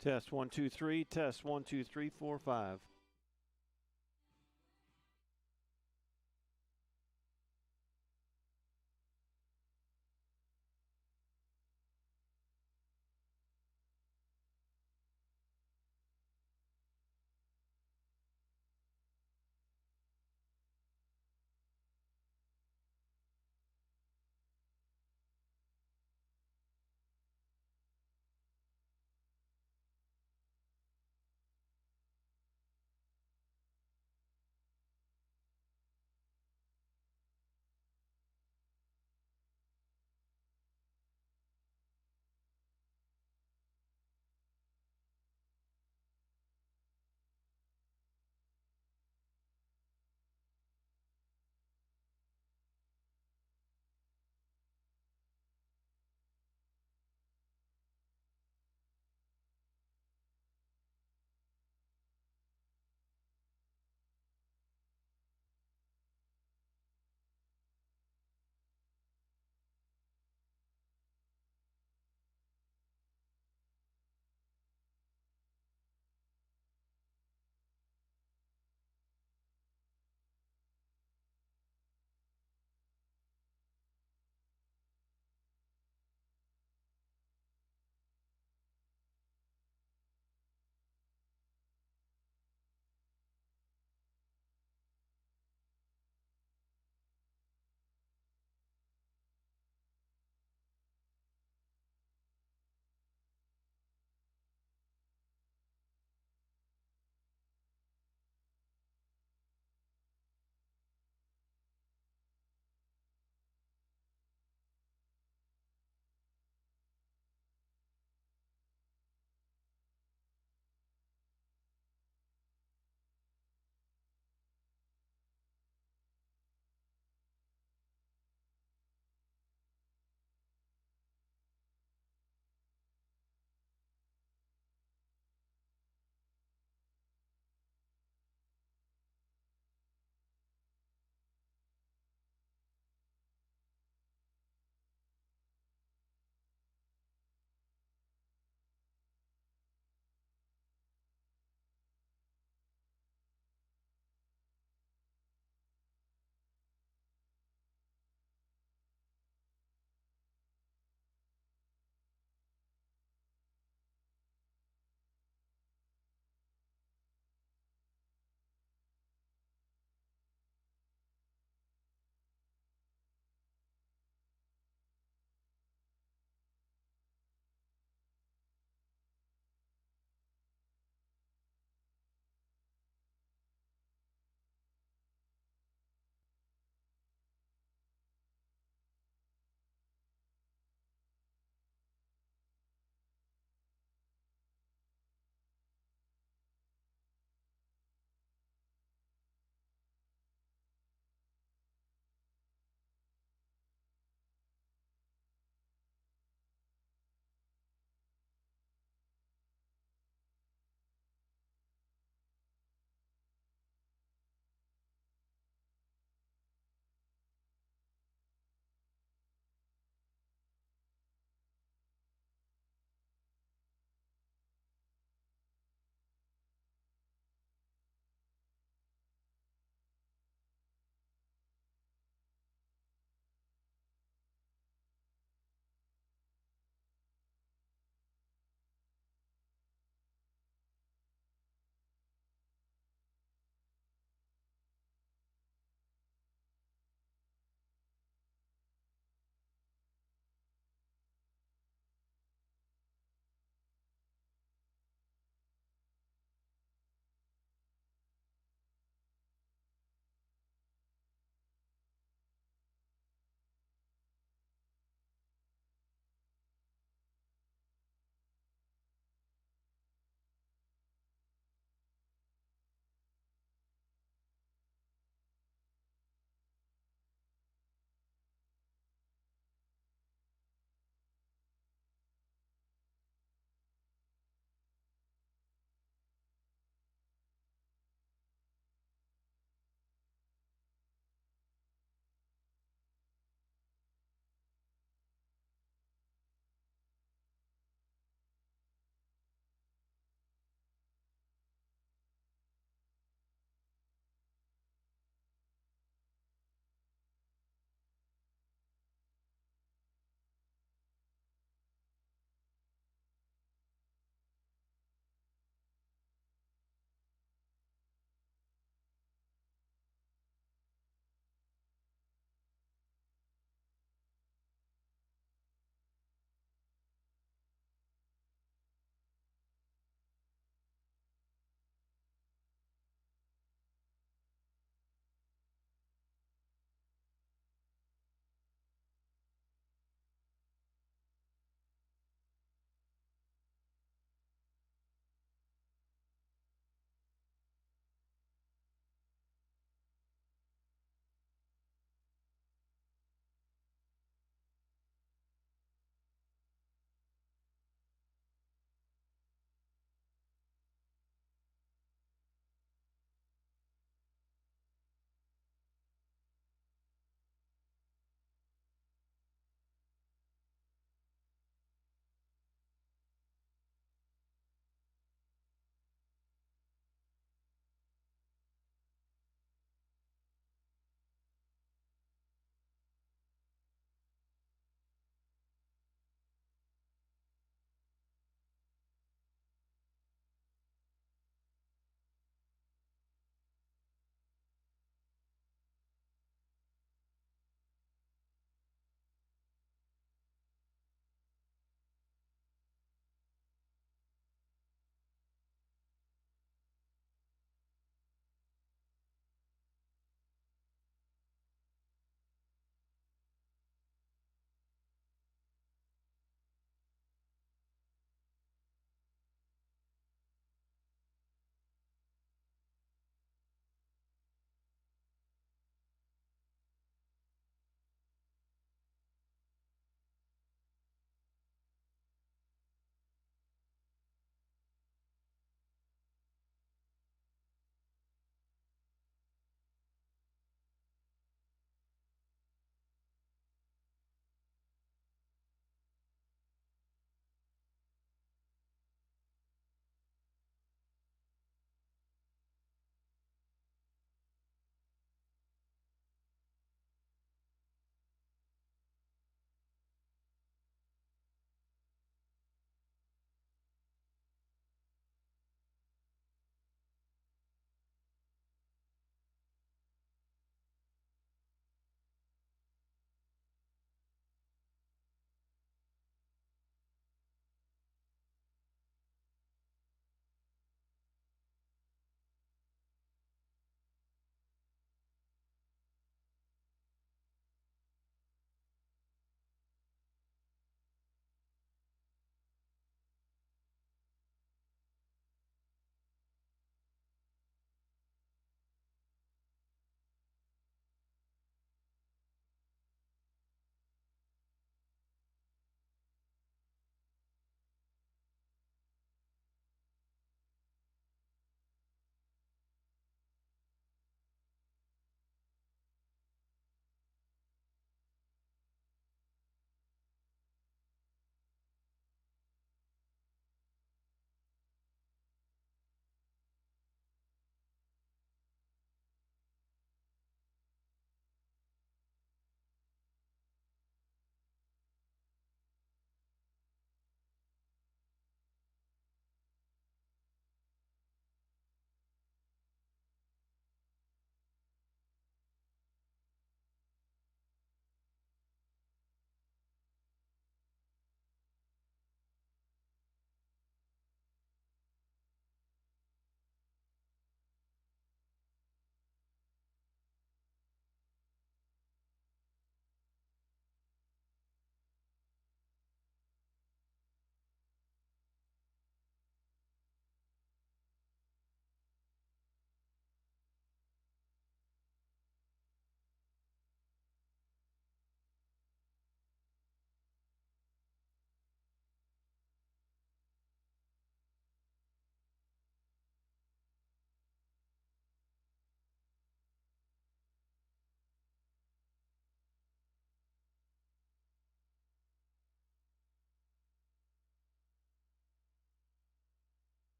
Test 1 2 3. Test 1 2 3 4 5.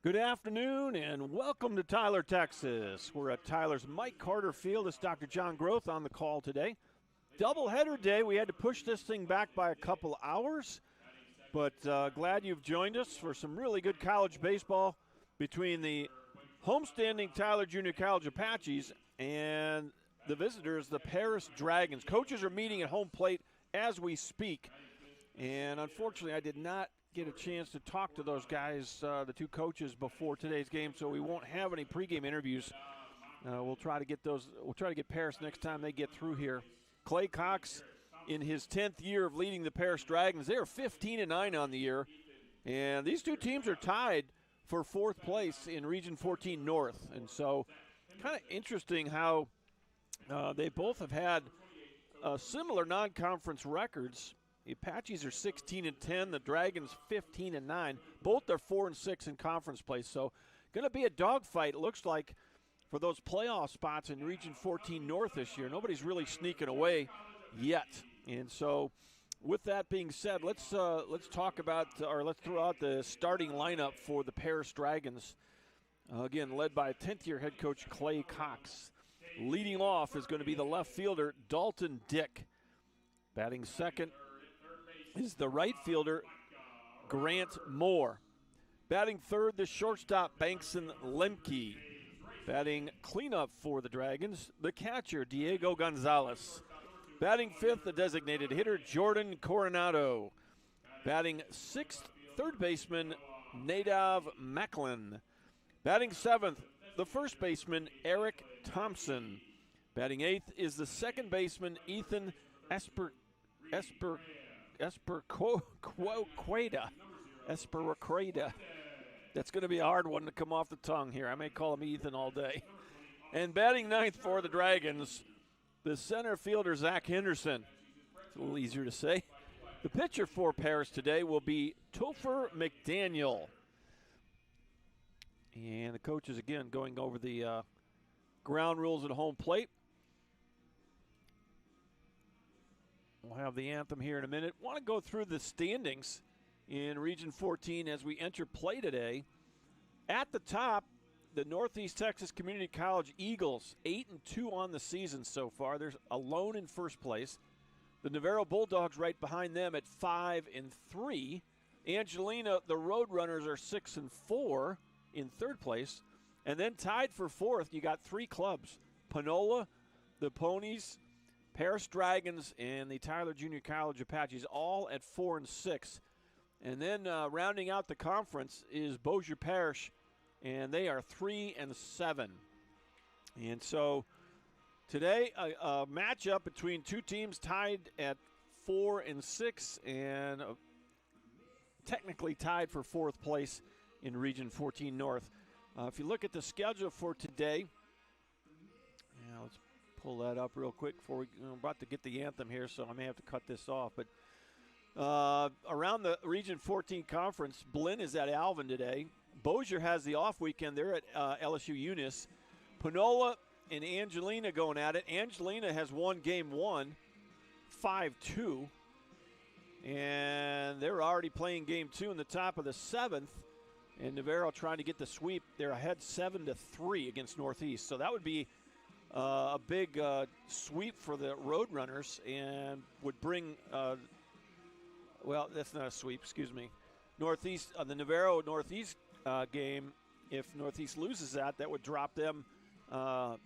Good afternoon and welcome to Tyler, Texas. We're at Tyler's Mike Carter Field. It's Dr. John Groth on the call today. Doubleheader day. We had to push this thing back by a couple hours, but glad you've joined us for some really good college baseball between the homestanding Tyler Junior College Apaches and the visitors, the Paris Dragons. Coaches are meeting at home plate as we speak, and unfortunately I did not get a chance to talk to those guys, the two coaches, before today's game, so we won't have any pregame interviews. We'll try to get those. We'll try to get Paris next time they get through here. Clay Cox, in his 10th year of leading the Paris Dragons, they are 15-9 on the year, and these two teams are tied for 4th place in Region 14 North, and so kind of interesting how they both have had similar non-conference records. The Apaches are 16-10, the Dragons 15-9. Both are 4-6 in conference play, so going to be a dogfight, it looks like, for those playoff spots in Region 14 North this year. Nobody's really sneaking away yet. And so with that being said, let's talk about, or let's throw out the starting lineup for the Paris Dragons. Again, led by 10th-year head coach Clay Cox. Leading off is going to be the left fielder, Dalton Dick. Batting second is the right fielder, Grant Moore. Batting third, the shortstop, Bankson Lemke. Batting cleanup for the Dragons, the catcher, Diego Gonzalez. Batting fifth, the designated hitter, Jordan Coronado. Batting sixth, third baseman, Nadav Macklin. Batting seventh, the first baseman, Eric Thompson. Batting eighth is the second baseman, Ethan Esperqueda. That's going to be a hard one to come off the tongue here. I may call him Ethan all day. And batting ninth for the Dragons, the center fielder, Zach Henderson. It's a little easier to say. The pitcher for Paris today will be Topher McDaniel. And the coaches, again, going over the ground rules at home plate. We'll have the anthem here in a minute. Want to go through the standings in Region 14 as we enter play today. At the top, the Northeast Texas Community College Eagles, 8-2 on the season so far. They're alone in first place. The Navarro Bulldogs right behind them at 5-3. Angelina, the Roadrunners, are 6-4 in third place. And then tied for fourth, you got three clubs. Panola, the Ponies, Paris Dragons, and the Tyler Junior College Apaches, all at 4-6. And then rounding out the conference is Bossier Parish, and they are 3-7. And so today, a matchup between two teams tied at 4-6 and technically tied for fourth place in Region 14 North. If you look at the schedule for today, let's pull that up real quick before we're about to get the anthem here, so I may have to cut this off. But around the Region 14 Conference, Blinn is at Alvin today. Bossier has the off weekend. They're at LSU Eunice. Panola and Angelina going at it. Angelina has won game one, 5-2. And they're already playing game two in the top of the seventh. And Navarro trying to get the sweep. They're ahead 7-3 against Northeast. So that would be a big sweep for the Roadrunners and would bring, well, that's not a sweep, excuse me. Northeast, the Navarro Northeast game, if Northeast loses that would drop them a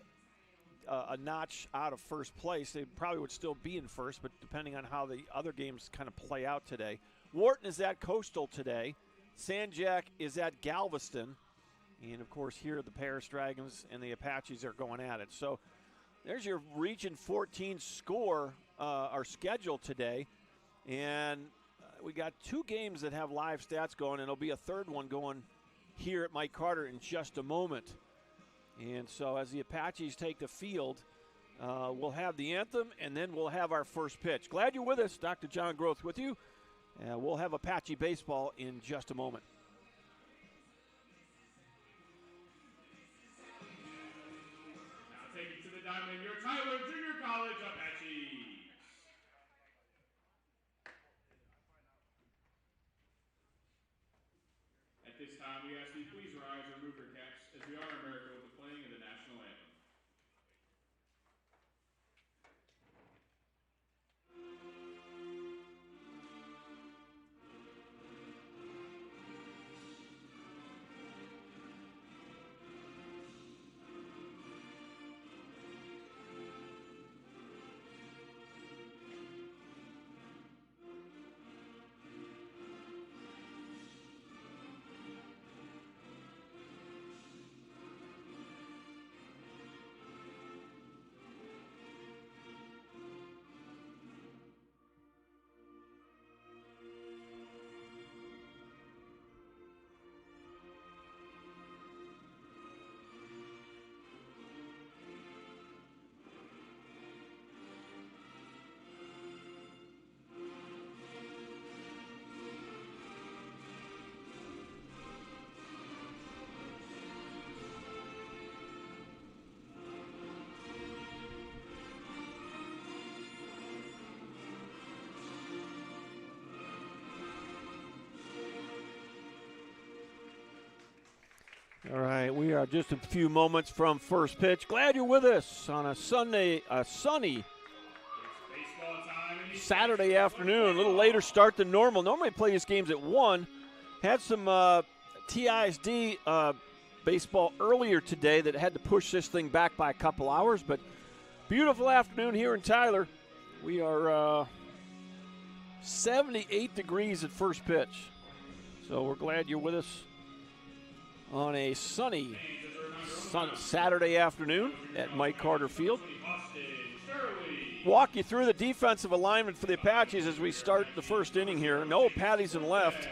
notch out of first place. They probably would still be in first, but depending on how the other games kind of play out today. Wharton is at Coastal today. Sanjak is at Galveston. And, of course, here the Paris Dragons and the Apaches are going at it. So there's your Region 14 score, our schedule today. And we got two games that have live stats going, and there'll be a third one going here at Mike Carter in just a moment. And so as the Apaches take the field, we'll have the anthem, and then we'll have our first pitch. Glad you're with us. Dr. John Groth with you. We'll have Apache baseball in just a moment. Now taking to the diamond, your Tyler Junior College Apaches. At this time, we ask you please rise. as we honor America with the playing of the national anthem. All right, we are just a few moments from first pitch. Glad you're with us on a sunny Saturday afternoon. A little later start than normal. Normally play these games at 1. Had some TISD baseball earlier today that had to push this thing back by a couple hours, but beautiful afternoon here in Tyler. We are 78 degrees at first pitch. So we're glad you're with us on a sunny Saturday afternoon at Mike Carter Field. Walk you through the defensive alignment for the Apaches as we start the first inning here. Noah Pattison left.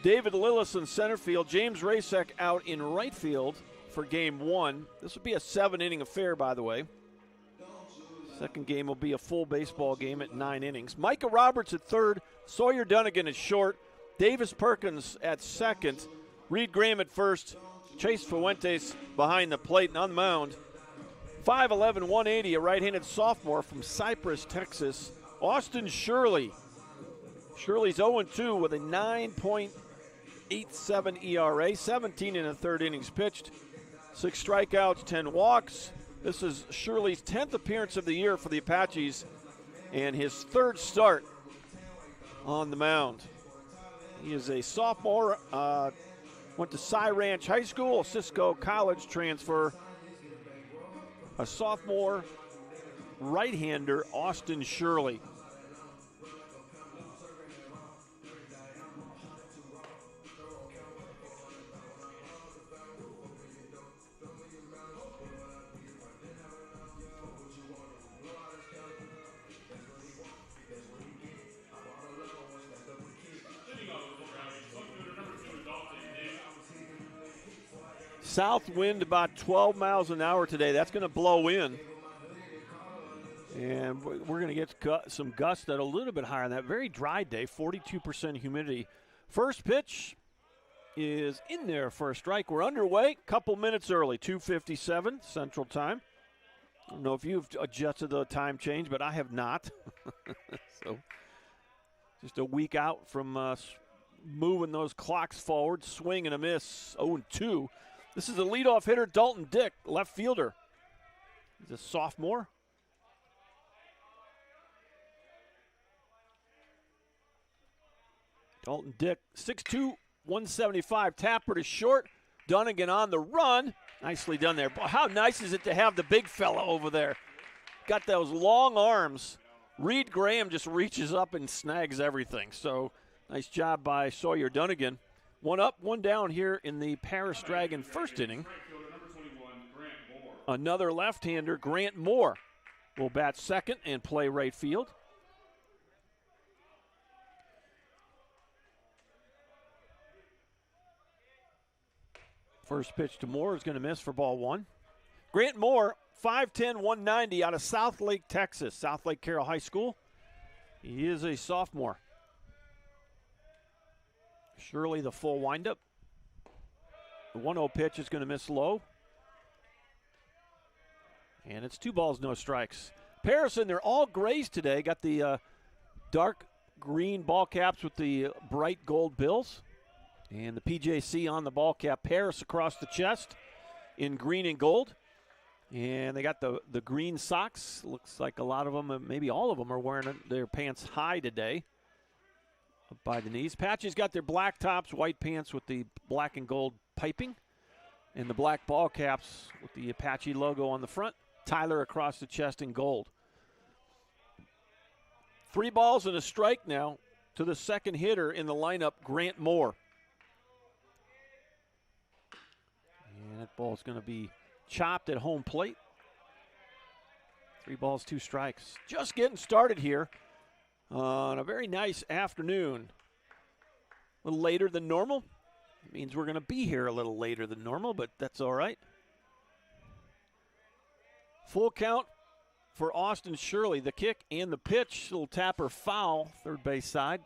David Lillis in center field. James Rasek out in right field for game 1. This will be a 7-inning affair, by the way. Second game will be a full baseball game at 9 innings. Micah Roberts at third. Sawyer Dunnigan at short. Davis Perkins at second. Reed Graham at first, Chase Fuentes behind the plate and on the mound. 5'11", 180, a right-handed sophomore from Cypress, Texas, Austin Shirley. Shirley's 0-2 with a 9.87 ERA, 17 in the third innings pitched, 6 strikeouts, 10 walks. This is Shirley's 10th appearance of the year for the Apaches and his 3rd start on the mound. He is a sophomore. Went to Cy Ranch High School, a Cisco College transfer. A sophomore right-hander, Austin Shirley. South wind about 12 miles an hour today. That's going to blow in. And we're going to get some gusts that are a little bit higher than that. Very dry day, 42% humidity. First pitch is in there for a strike. We're underway, couple minutes early, 2:57 Central Time. I don't know if you've adjusted the time change, but I have not. So just a week out from moving those clocks forward. Swing and a miss, 0-2. This is the leadoff hitter, Dalton Dick, left fielder. He's a sophomore. Dalton Dick, 6'2", 175. Tapper to short. Dunnigan on the run. Nicely done there. Boy, how nice is it to have the big fella over there? Got those long arms. Reed Graham just reaches up and snags everything. So nice job by Sawyer Dunnigan. 1 up, 1 down here in the Paris Dragon first inning. Another left-hander, Grant Moore, will bat second and play right field. First pitch to Moore is going to miss for ball 1. Grant Moore, 5'10", 190 out of Southlake, Texas, Southlake Carroll High School. He is a sophomore. Shirley, the full windup. The 1-0 pitch is going to miss low. And it's 2 balls, no strikes. Parison, they're all grays today. Got the dark green ball caps with the bright gold bills. And the PJC on the ball cap, Paris across the chest in green and gold. And they got the green socks. Looks like a lot of them, maybe all of them, are wearing their pants high today up by the knees. Apaches got their black tops, white pants with the black and gold piping, and the black ball caps with the Apache logo on the front. Tyler across the chest in gold. 3 balls and a strike now to the second hitter in the lineup, Grant Moore. And that ball's going to be chopped at home plate. 3 balls, 2 strikes. Just getting started here on a very nice afternoon. A little later than normal. It means we're going to be here a little later than normal, but that's all right. Full count for Austin Shirley. The kick and the pitch. Little tapper foul, third base side.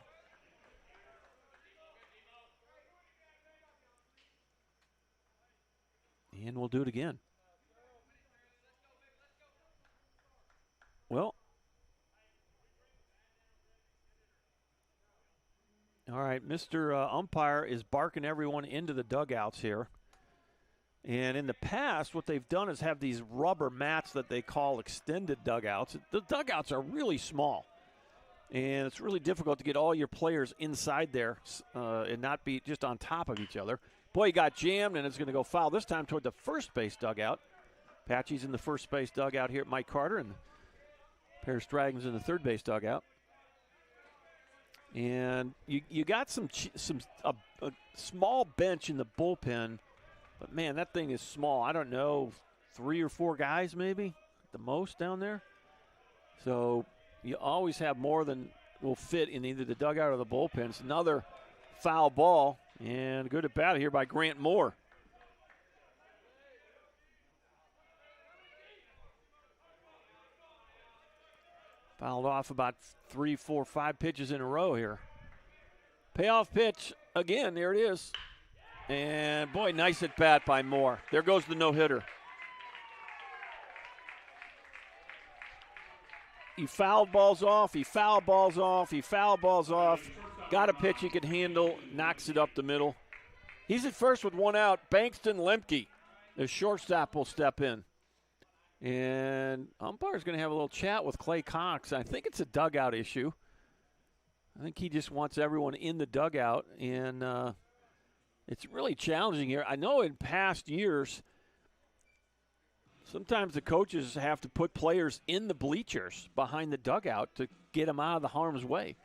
And we'll do it again. Well, all right, Mr. Umpire is barking everyone into the dugouts here. And in the past, what they've done is have these rubber mats that they call extended dugouts. The dugouts are really small, and it's really difficult to get all your players inside there and not be just on top of each other. Boy, he got jammed, and it's going to go foul this time toward the first base dugout. Apaches in the first base dugout here at Mike Carter, and Paris Dragons in the third base dugout. And you got a small bench in the bullpen, but man, that thing is small. I don't know, 3 or 4 guys maybe at the most down there. So you always have more than will fit in either the dugout or the bullpen. It's another foul ball, and good at bat here by Grant Moore. Fouled off about 3, 4, 5 pitches in a row here. Payoff pitch again. There it is. And, boy, nice at bat by Moore. There goes the no-hitter. He fouled balls off. He fouled balls off. He fouled balls off. Got a pitch he could handle. Knocks it up the middle. He's at first with 1 out. Bankston Lemke, the shortstop, will step in. And umpire's going to have a little chat with Clay Cox. I think it's a dugout issue. I think he just wants everyone in the dugout, and it's really challenging here. I know in past years, sometimes the coaches have to put players in the bleachers behind the dugout to get them out of the harm's way.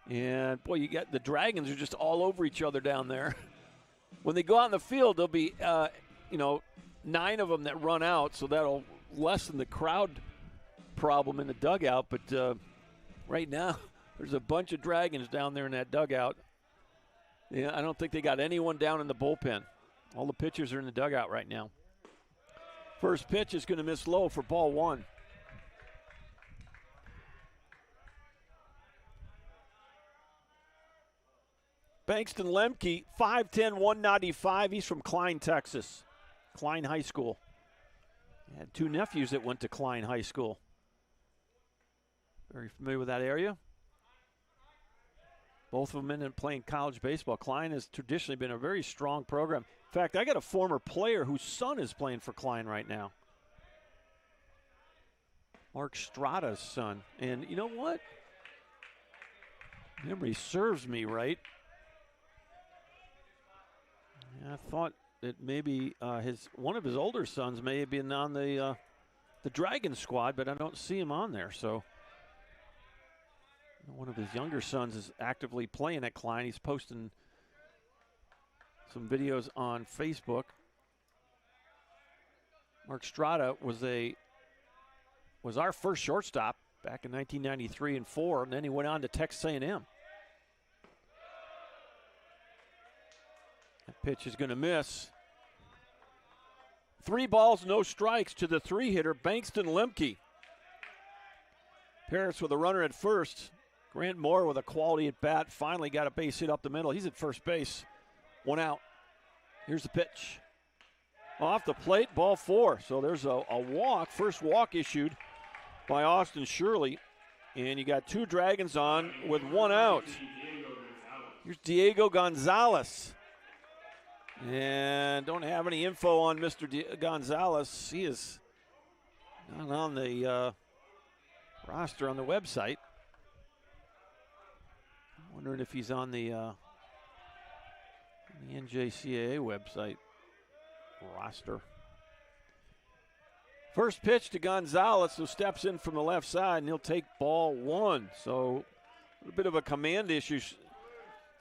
And, boy, you got the Dragons are just all over each other down there. When they go out in the field, there'll be, 9 of them that run out, so that'll lessen the crowd problem in the dugout. But right now, there's a bunch of Dragons down there in that dugout. Yeah, I don't think they got anyone down in the bullpen. All the pitchers are in the dugout right now. First pitch is going to miss low for ball 1. Bankston Lemke, 5'10", 195. He's from Klein, Texas. Klein High School. He had 2 nephews that went to Klein High School. Very familiar with that area. Both of them ended up playing college baseball. Klein has traditionally been a very strong program. In fact, I got a former player whose son is playing for Klein right now. Mark Strada's son. And you know what? Memory serves me right. I thought that maybe one of his older sons may have been on the Dragon squad, but I don't see him on there. So one of his younger sons is actively playing at Klein. He's posting some videos on Facebook. Mark Strada was our first shortstop back in 1993 and 4, and then he went on to Texas A&M. That pitch is going to miss. 3 balls, no strikes to the 3-hitter, Bankston Lemke. Paris with a runner at first. Grant Moore with a quality at bat. Finally got a base hit up the middle. He's at first base. 1 out. Here's the pitch. Off the plate, ball 4. So there's a walk. First walk issued by Austin Shirley. And you got 2 Dragons on with 1 out. Here's Diego Gonzalez. And don't have any info on Mr. Gonzalez. He is not on the roster on the website. I'm wondering if he's on the NJCAA website roster. First pitch to Gonzalez, who steps in from the left side, and he'll take ball one. So a little bit of a command issue.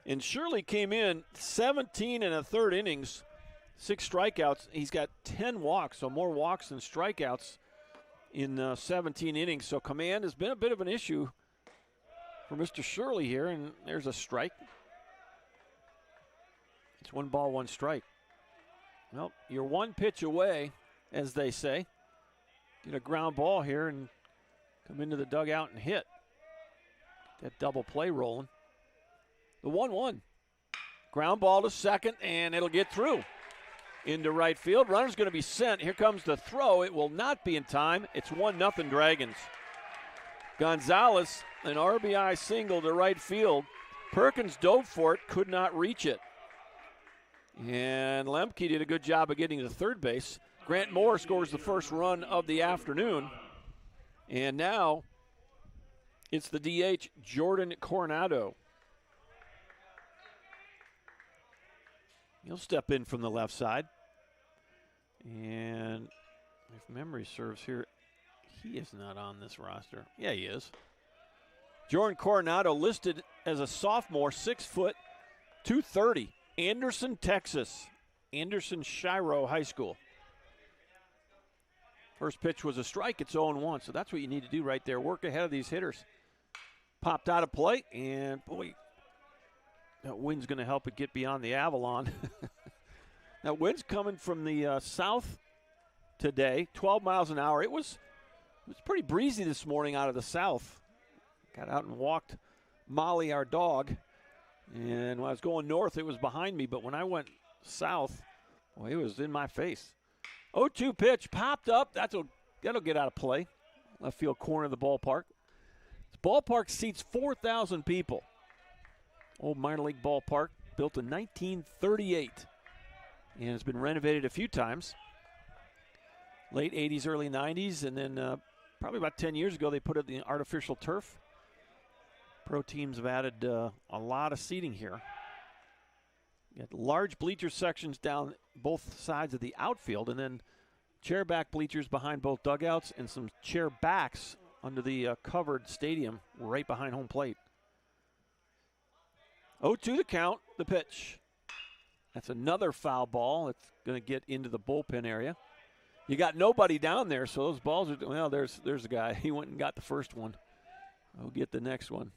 And Shirley came in 17 and a third innings, 6 strikeouts. He's got 10 walks, so more walks than strikeouts in 17 innings. So command has been a bit of an issue for Mr. Shirley here, and there's a strike. It's 1 ball, 1 strike. Well, you're 1 pitch away, as they say. Get a ground ball here and come into the dugout and hit. That double play rolling. The 1-1. Ground ball to second, and it'll get through. Into right field. Runner's going to be sent. Here comes the throw. It will not be in time. It's 1-0 Dragons. Gonzalez, an RBI single to right field. Perkins dove for it, could not reach it. And Lemke did a good job of getting to third base. Grant Moore scores the first run of the afternoon. And now it's the DH, Jordan Coronado. He'll step in from the left side. And if memory serves here, he is not on this roster. Yeah, he is. Jordan Coronado listed as a sophomore, 6 foot, 230. Anderson, Texas. Anderson Shiro High School. First pitch was a strike. It's 0-1. So that's what you need to do right there. Work ahead of these hitters. Popped out of play, and boy, that wind's going to help it get beyond the Avalon. That wind's coming from the south today, 12 miles an hour. It was pretty breezy this morning out of the south. Got out and walked Molly, our dog. And when I was going north, it was behind me. But when I went south, well, it was in my face. 0-2 pitch, popped up. That'll get out of play. Left field corner of the ballpark. This ballpark seats 4,000 people. Old minor league ballpark, built in 1938. And it's been renovated a few times. Late 80s, early 90s. And then probably about 10 years ago, they put in the artificial turf. Pro teams have added a lot of seating here. You got large bleacher sections down both sides of the outfield, and then chair back bleachers behind both dugouts, and some chair backs under the covered stadium right behind home plate. 0-2 the count, the pitch. That's another foul ball. It's going to get into the bullpen area. You got nobody down there, so those balls are, well, there's a guy. He went and got the first one. I'll get the next one.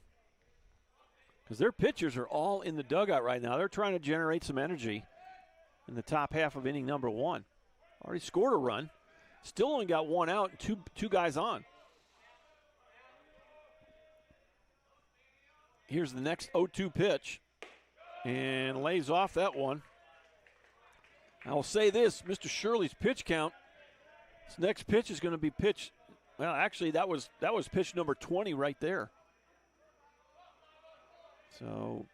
Because their pitchers are all in the dugout right now. They're trying to generate some energy in the top half of inning number 1. Already scored a run. Still only got 1 out and two guys on. Here's the next 0-2 pitch. And lays off that one. I will say this, Mr. Shirley's pitch count. This next pitch is going to be pitch. Well, actually, that was pitch number 20 right there. So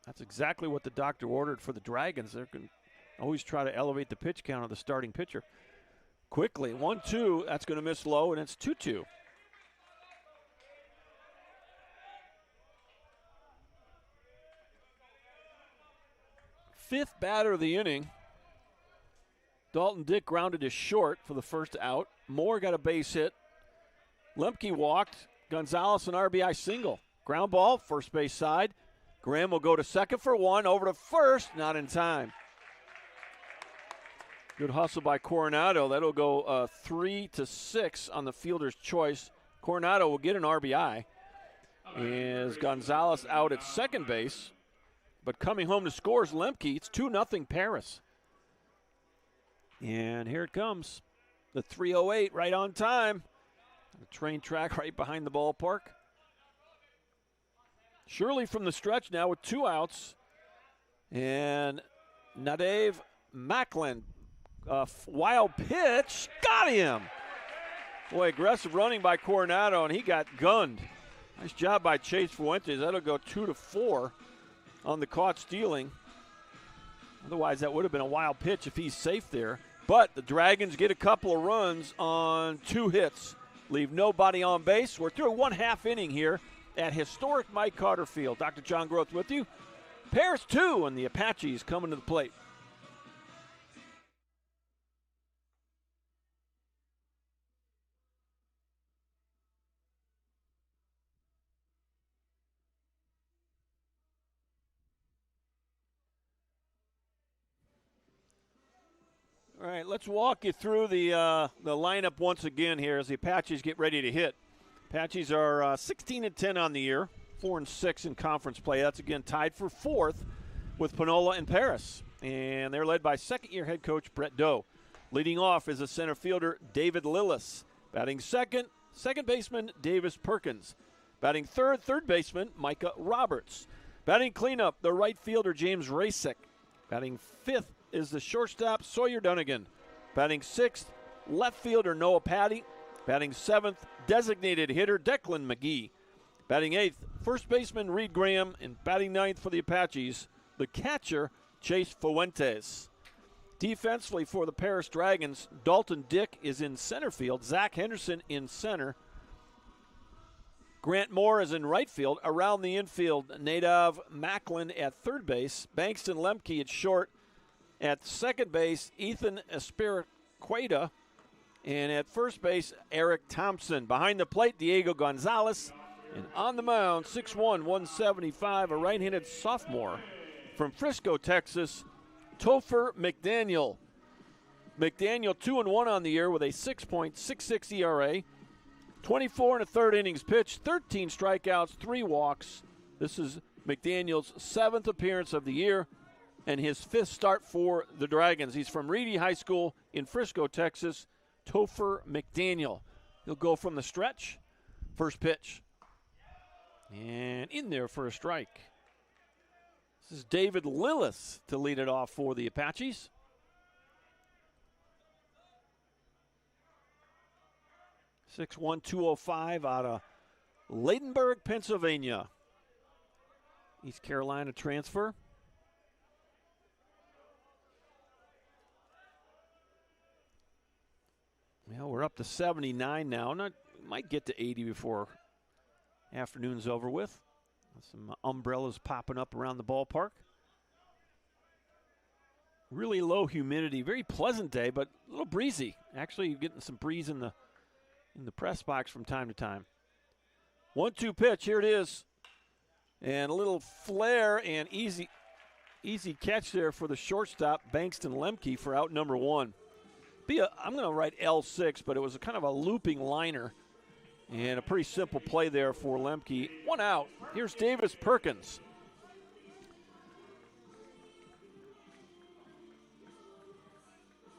that's exactly what the doctor ordered for the Dragons. They're going to always try to elevate the pitch count of the starting pitcher. Quickly, 1-2, that's going to miss low, and it's 2-2. Fifth batter of the inning. Dalton Dick grounded to short for the first out. Moore got a base hit. Lemke walked. Gonzalez an RBI single. Ground ball, first base side. Graham will go to second for 1. Over to first, not in time. Good hustle by Coronado. That'll go 3-6 on the fielder's choice. Coronado will get an RBI. As Gonzalez out at second base. But coming home to score is Lemke. It's 2-0 Paris. And here it comes. The 3:08 right on time. The train track right behind the ballpark. Shirley from the stretch now with 2 outs. And Nadav Macklin, wild pitch, got him. Boy, aggressive running by Coronado, and he got gunned. Nice job by Chase Fuentes. That'll go 2-4. on the caught stealing. Otherwise, that would have been a wild pitch if he's safe there. But the Dragons get a couple of runs on 2 hits. Leave nobody on base. We're through 1/2 inning here at historic Mike Carter Field. Dr. John Groth with you. Paris 2 and the Apaches coming to the plate. All right, let's walk you through the lineup once again here as the Apaches get ready to hit. Apaches are 16-10 on the year, 4-6 in conference play. That's again tied for 4th with Panola and Paris, and they're led by second-year head coach Brett Doe. Leading off is a center fielder David Lillis. Batting second baseman Davis Perkins. Batting third baseman Micah Roberts. Batting cleanup, the right fielder James Rasek. Batting fifth is the shortstop Sawyer Dunnigan. Batting sixth, left fielder Noah Patty. Batting seventh, designated hitter Declan McGee. Batting eighth, first baseman Reed Graham. And batting ninth for the Apaches, the catcher Chase Fuentes. Defensively for the Paris Dragons, Dalton Dick is in center field. Zach Henderson in center. Grant Moore is in right field. Around the infield, Nadav Macklin at third base. Bankston Lemke at short. At second base, Ethan Espiricueta. And at first base, Eric Thompson. Behind the plate, Diego Gonzalez. And on the mound, 6'1", 175, a right-handed sophomore from Frisco, Texas, Topher McDaniel. McDaniel 2-1 on the year with a 6.66 ERA. 24 1/3 innings pitched, 13 strikeouts, 3 walks. This is McDaniel's 7th appearance of the year and his 5th start for the Dragons. He's from Reedy High School in Frisco, Texas. Topher McDaniel. He'll go from the stretch. First pitch. And in there for a strike. This is David Lillis to lead it off for the Apaches. .6'1", 205 out of Ladenburg, Pennsylvania. East Carolina transfer. Well, we're up to 79 now. Might get to 80 before afternoon's over with. Some umbrellas popping up around the ballpark. Really low humidity. Very pleasant day, but a little breezy. Actually, you're getting some breeze in the press box from time to time. 1-2 pitch. Here it is. And a little flare and easy catch there for the shortstop, Bankston Lemke, for out number 1. I'm going to write L6, but it was a kind of a looping liner. And a pretty simple play there for Lemke. 1 out. Here's Davis Perkins.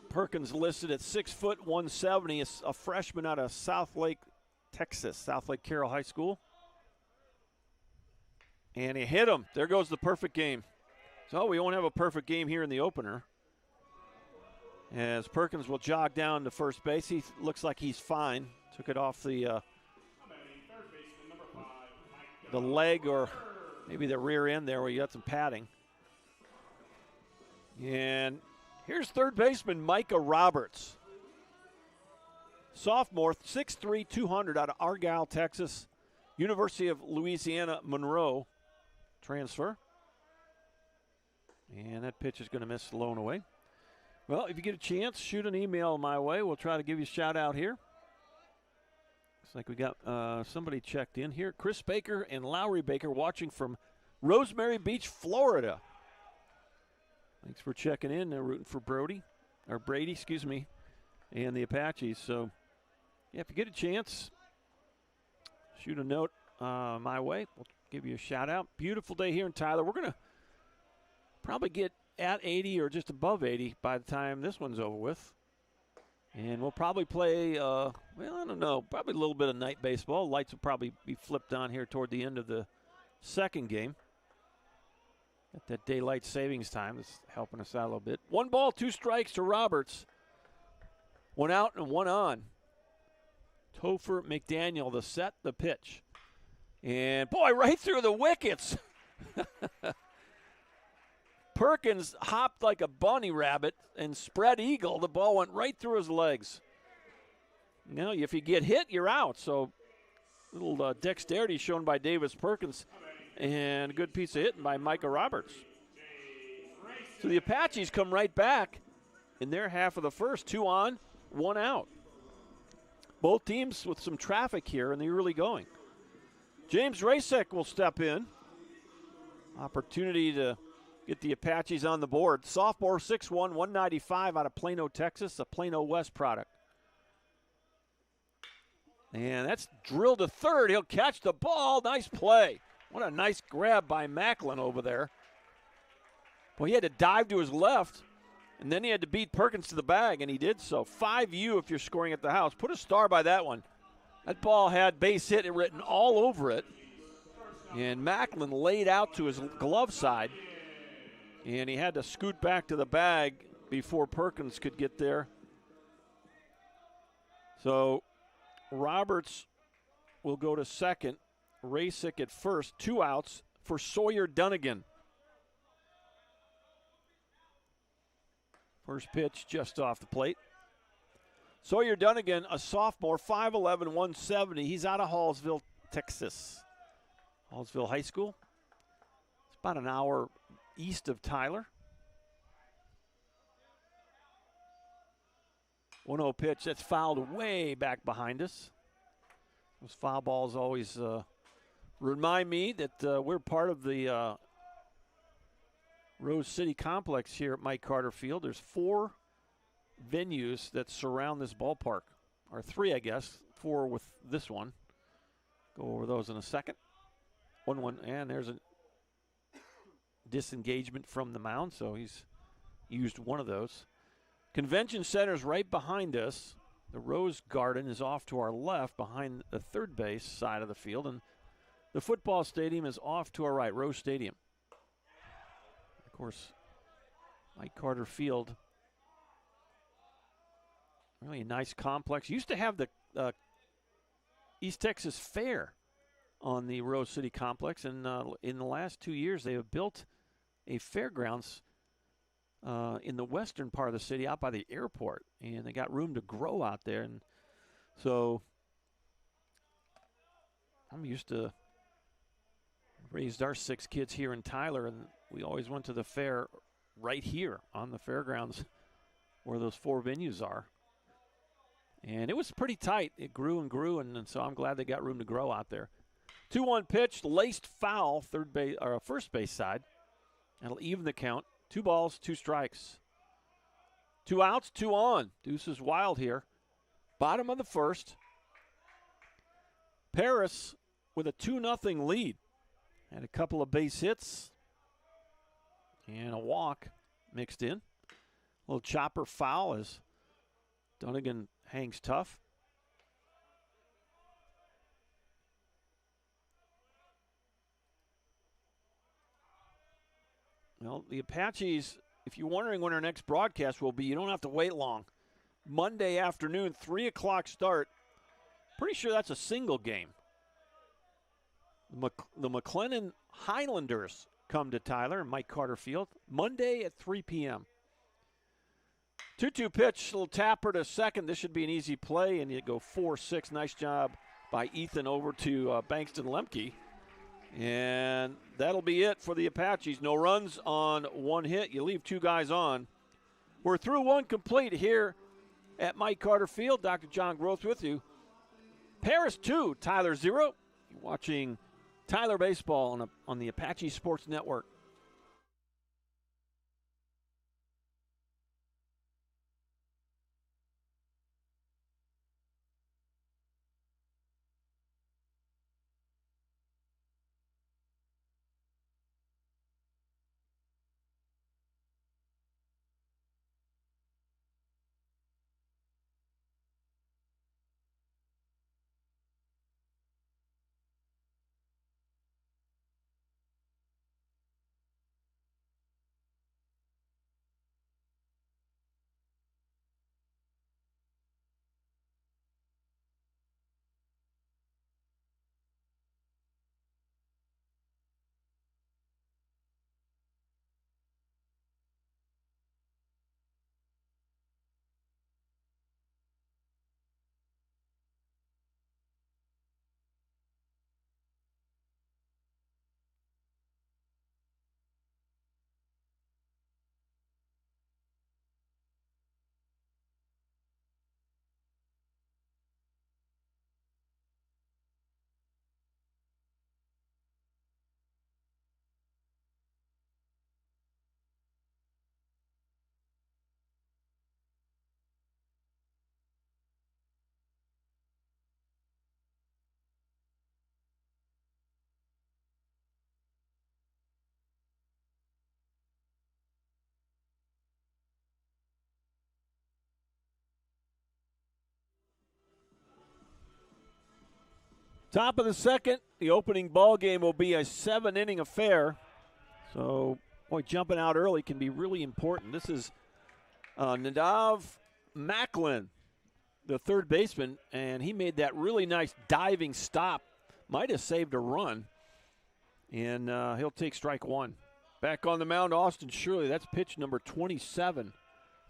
Perkins listed at 6 foot 170, a freshman out of South Lake, Texas, South Lake Carroll High School. And he hit him. There goes the perfect game. So we won't have a perfect game here in the opener. As Perkins will jog down to first base. He looks like he's fine. Took it off the leg or maybe the rear end there where you got some padding. And here's third baseman Micah Roberts. Sophomore, 6'3", 200 out of Argyle, Texas. University of Louisiana Monroe transfer. And that pitch is going to miss low and away. Well, if you get a chance, shoot an email my way. We'll try to give you a shout out here. Looks like we got somebody checked in here. Chris Baker and Lowry Baker watching from Rosemary Beach, Florida. Thanks for checking in. They're rooting for Brady, and the Apaches. So, yeah, if you get a chance, shoot a note my way. We'll give you a shout out. Beautiful day here in Tyler. We're going to probably get at 80 or just above 80 by the time this one's over with. And we'll probably play, I don't know, probably a little bit of night baseball. Lights will probably be flipped on here toward the end of the second game. Got that daylight savings time that's helping us out a little bit. 1 ball, 2 strikes to Roberts. 1 out and 1 on. Topher McDaniel, the set, the pitch. And, boy, right through the wickets. Perkins hopped like a bunny rabbit and spread eagle. The ball went right through his legs. You know, if you get hit, you're out. So little dexterity shown by Davis Perkins and a good piece of hitting by Micah Roberts. So the Apaches come right back in their half of the first, 2 on, 1 out. Both teams with some traffic here in the early going. James Rasek will step in. Opportunity to get the Apaches on the board. Sophomore, 6'1", 195 out of Plano, Texas, a Plano West product. And that's drilled to third. He'll catch the ball. Nice play. What a nice grab by Macklin over there. Well, he had to dive to his left, and then he had to beat Perkins to the bag, and he did so. 5U if you're scoring at the house. Put a star by that one. That ball had base hit written all over it. And Macklin laid out to his glove side, and he had to scoot back to the bag before Perkins could get there. So Roberts will go to second. Rasek at first. 2 outs for Sawyer Dunnigan. First pitch just off the plate. Sawyer Dunnigan, a sophomore, 5'11", 170. He's out of Hallsville, Texas. Hallsville High School. It's about an hour east of Tyler. 1-0 pitch. That's fouled way back behind us. Those foul balls always remind me that we're part of the Rose City Complex here at Mike Carter Field. There's 4 venues that surround this ballpark, or 3, I guess. 4 with this one. Go over those in a second. 1-1, and there's a disengagement from the mound, so he's used one of those. Convention Center's right behind us. The Rose Garden is off to our left behind the third base side of the field, and the football stadium is off to our right, Rose Stadium. Of course, Mike Carter Field, really a nice complex. Used to have the East Texas Fair on the Rose City Complex, and in the last 2 years they have built a fairgrounds in the western part of the city out by the airport, and they got room to grow out there. And so I'm used to raised our 6 kids here in Tyler, and we always went to the fair right here on the fairgrounds where those 4 venues are. And it was pretty tight. It grew and grew, and so I'm glad they got room to grow out there. 2-1 pitch, laced foul, first base side. That'll even the count. 2 balls, 2 strikes. 2 outs, 2 on. Deuce is wild here. Bottom of the first. Paris with a 2-0 lead. Had a couple of base hits and a walk mixed in. A little chopper foul as Dunnigan hangs tough. Well, the Apaches, if you're wondering when our next broadcast will be, you don't have to wait long. Monday afternoon, 3 o'clock start. Pretty sure that's a single game. The McLennan Highlanders come to Tyler and Mike Carter Field Monday at 3 p.m. 2-2 pitch, little tapper to second. This should be an easy play, and you go 4-6. Nice job by Ethan over to Bankston Lemke. And that'll be it for the Apaches. No runs on 1 hit. You leave 2 guys on. We're through 1 complete here at Mike Carter Field. Dr. John Groth with you. Paris 2, Tyler 0. You're watching Tyler Baseball on the Apache Sports Network. Top of the second, the opening ball game will be a 7-inning affair. So, boy, jumping out early can be really important. This is Nadav Macklin, the third baseman, and he made that really nice diving stop. Might have saved a run, and he'll take strike one. Back on the mound, Austin Shirley. That's pitch number 27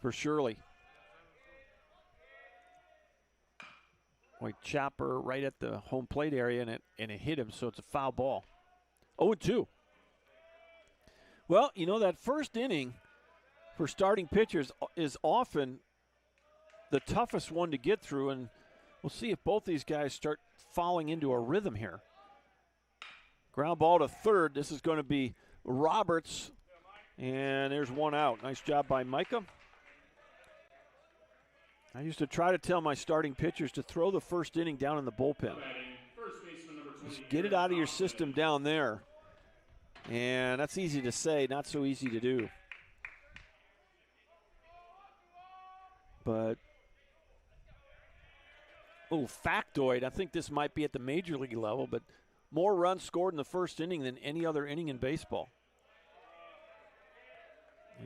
for Shirley. Boy, chopper right at the home plate area, and it hit him, so it's a foul ball. 0-2. Well, you know, that first inning for starting pitchers is often the toughest one to get through, and we'll see if both these guys start falling into a rhythm here. Ground ball to third. This is going to be Roberts, and there's one out. Nice job by Micah. I used to try to tell my starting pitchers to throw the first inning down in the bullpen. Just get it out of your system down there. And that's easy to say, not so easy to do. But a little factoid, I think this might be at the major league level, but more runs scored in the first inning than any other inning in baseball.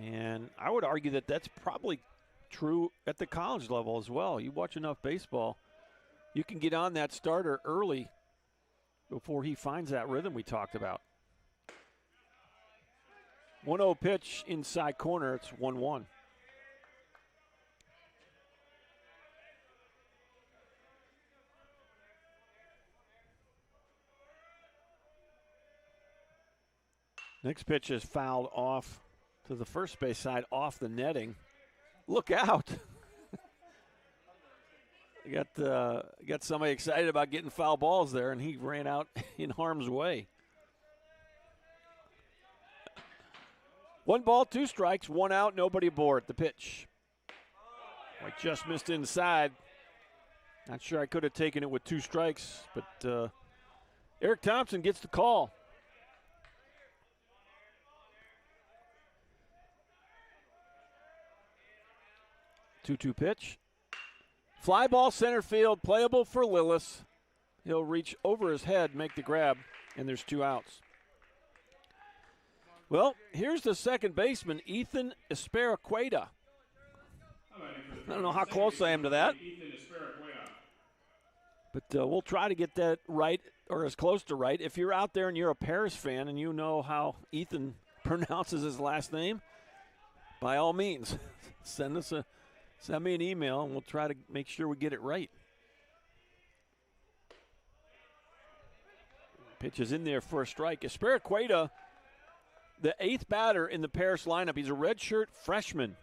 And I would argue that that's probably true at the college level as well. You watch enough baseball, you can get on that starter early before he finds that rhythm we talked about. 1-0 pitch inside corner. It's 1-1. Next pitch is fouled off to the first base side, off the netting. Look out. Got somebody excited about getting foul balls there, and he ran out in harm's way. 1 ball, 2 strikes, 1 out, nobody aboard. The pitch. I just missed inside. Not sure I could have taken it with 2 strikes, but Eric Thompson gets the call. 2-2 pitch. Fly ball center field, playable for Lillis. He'll reach over his head, make the grab, and there's 2 outs. Well, here's the second baseman, Ethan Esperaqueta. I don't know how close I am to that. But we'll try to get that right, or as close to right. If you're out there and you're a Paris fan and you know how Ethan pronounces his last name, by all means, send me an email, and we'll try to make sure we get it right. Pitch is in there for a strike. Esperaqueta, the 8th batter in the Paris lineup. He's a redshirt freshman.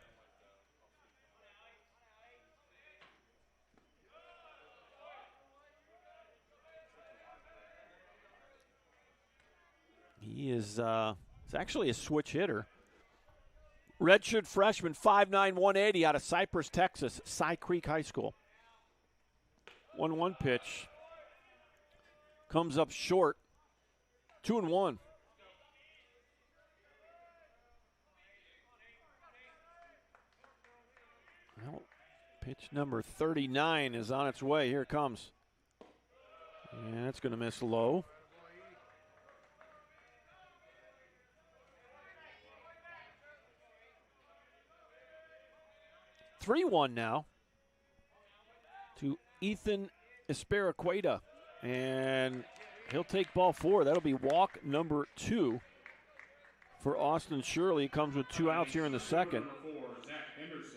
He is it's actually a switch hitter. Redshirt freshman, 5'9", 180 out of Cypress, Texas, Cy Creek High School. 1-1 pitch. Comes up short. 2-1. Well, pitch number 39 is on its way. Here it comes. And it's going to miss low. (3-1) now to Ethan Esperaqueta, and he'll take ball 4. That'll be walk number 2 for Austin Shirley. He comes with 2 outs here in the second.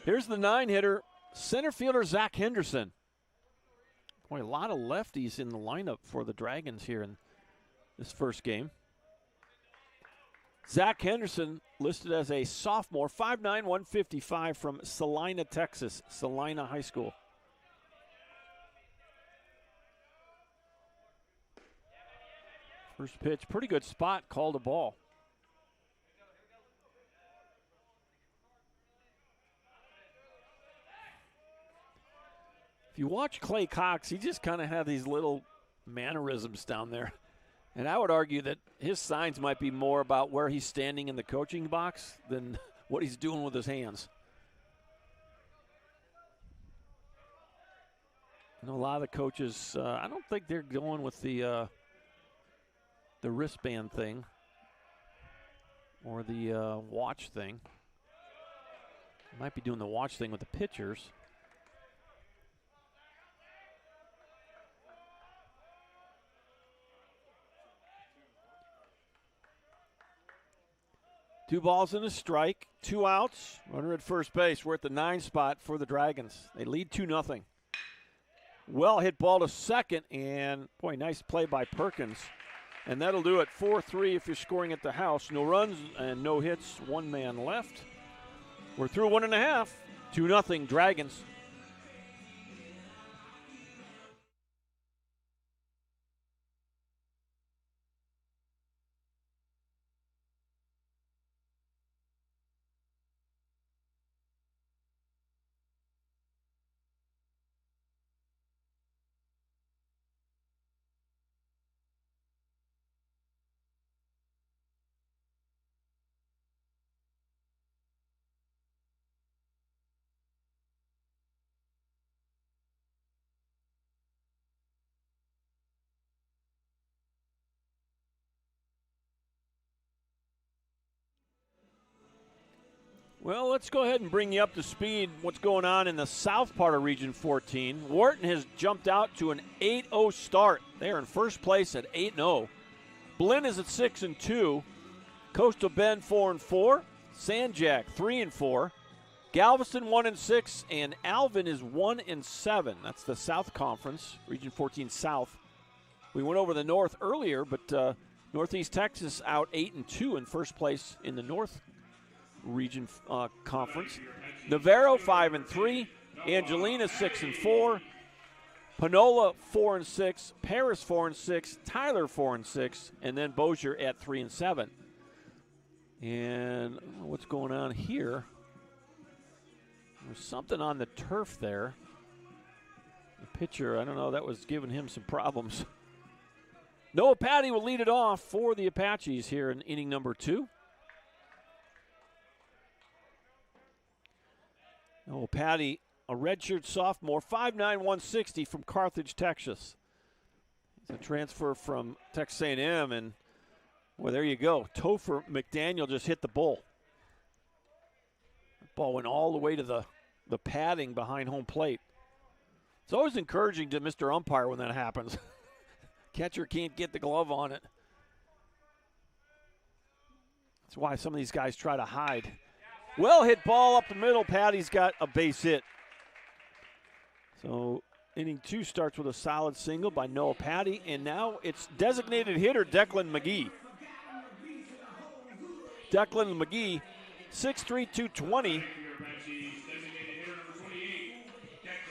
Here's the 9-hitter, center fielder Zach Henderson. Boy, a lot of lefties in the lineup for the Dragons here in this first game. Zach Henderson listed as a sophomore, 5'9", 155 from Salina, Texas, Salina High School. First pitch, pretty good spot, called a ball. If you watch Clay Cox, he just kind of had these little mannerisms down there. And I would argue that his signs might be more about where he's standing in the coaching box than what he's doing with his hands. I know a lot of the coaches, I don't think they're going with the wristband thing or the watch thing. Might be doing the watch thing with the pitchers. Two balls and a strike, 2 outs, runner at first base. We're at the 9 spot for the Dragons. They lead 2-0. Well hit ball to second, and boy, nice play by Perkins. And that'll do it, 4-3 if you're scoring at the house. No runs and no hits, 1 man left. We're through 1.5, 2-0 Dragons. Well, let's go ahead and bring you up to speed what's going on in the south part of Region 14. Wharton has jumped out to an 8-0 start. They are in first place at 8-0. Blinn is at 6-2. Coastal Bend 4-4. Sanjak 3-4. Galveston 1-6, and Alvin is 1-7. That's the South Conference, Region 14 South. We went over the North earlier, but Northeast Texas out 8-2 in first place in the North Region Conference. Navarro 5-3, Angelina 6-4, Panola 4-6, Paris 4-6, Tyler 4-6, and then Bossier at 3-7. And what's going on here? There's something on the turf there. The pitcher, I don't know, that was giving him some problems. Noah Patty will lead it off for the Apaches here in inning number 2. Noah Patty, a redshirt sophomore, 5'9", 160 from Carthage, Texas. He's a transfer from Texas A&M, and, well, there you go. Topher McDaniel just hit the bull. The ball went all the way to the padding behind home plate. It's always encouraging to Mr. Umpire when that happens. Catcher can't get the glove on it. That's why some of these guys try to hide. Well hit ball up the middle. Patty's got a base hit. So inning 2 starts with a solid single by Noah Patty, and now it's designated hitter Declan McGee. Declan McGee, 6'3", 220.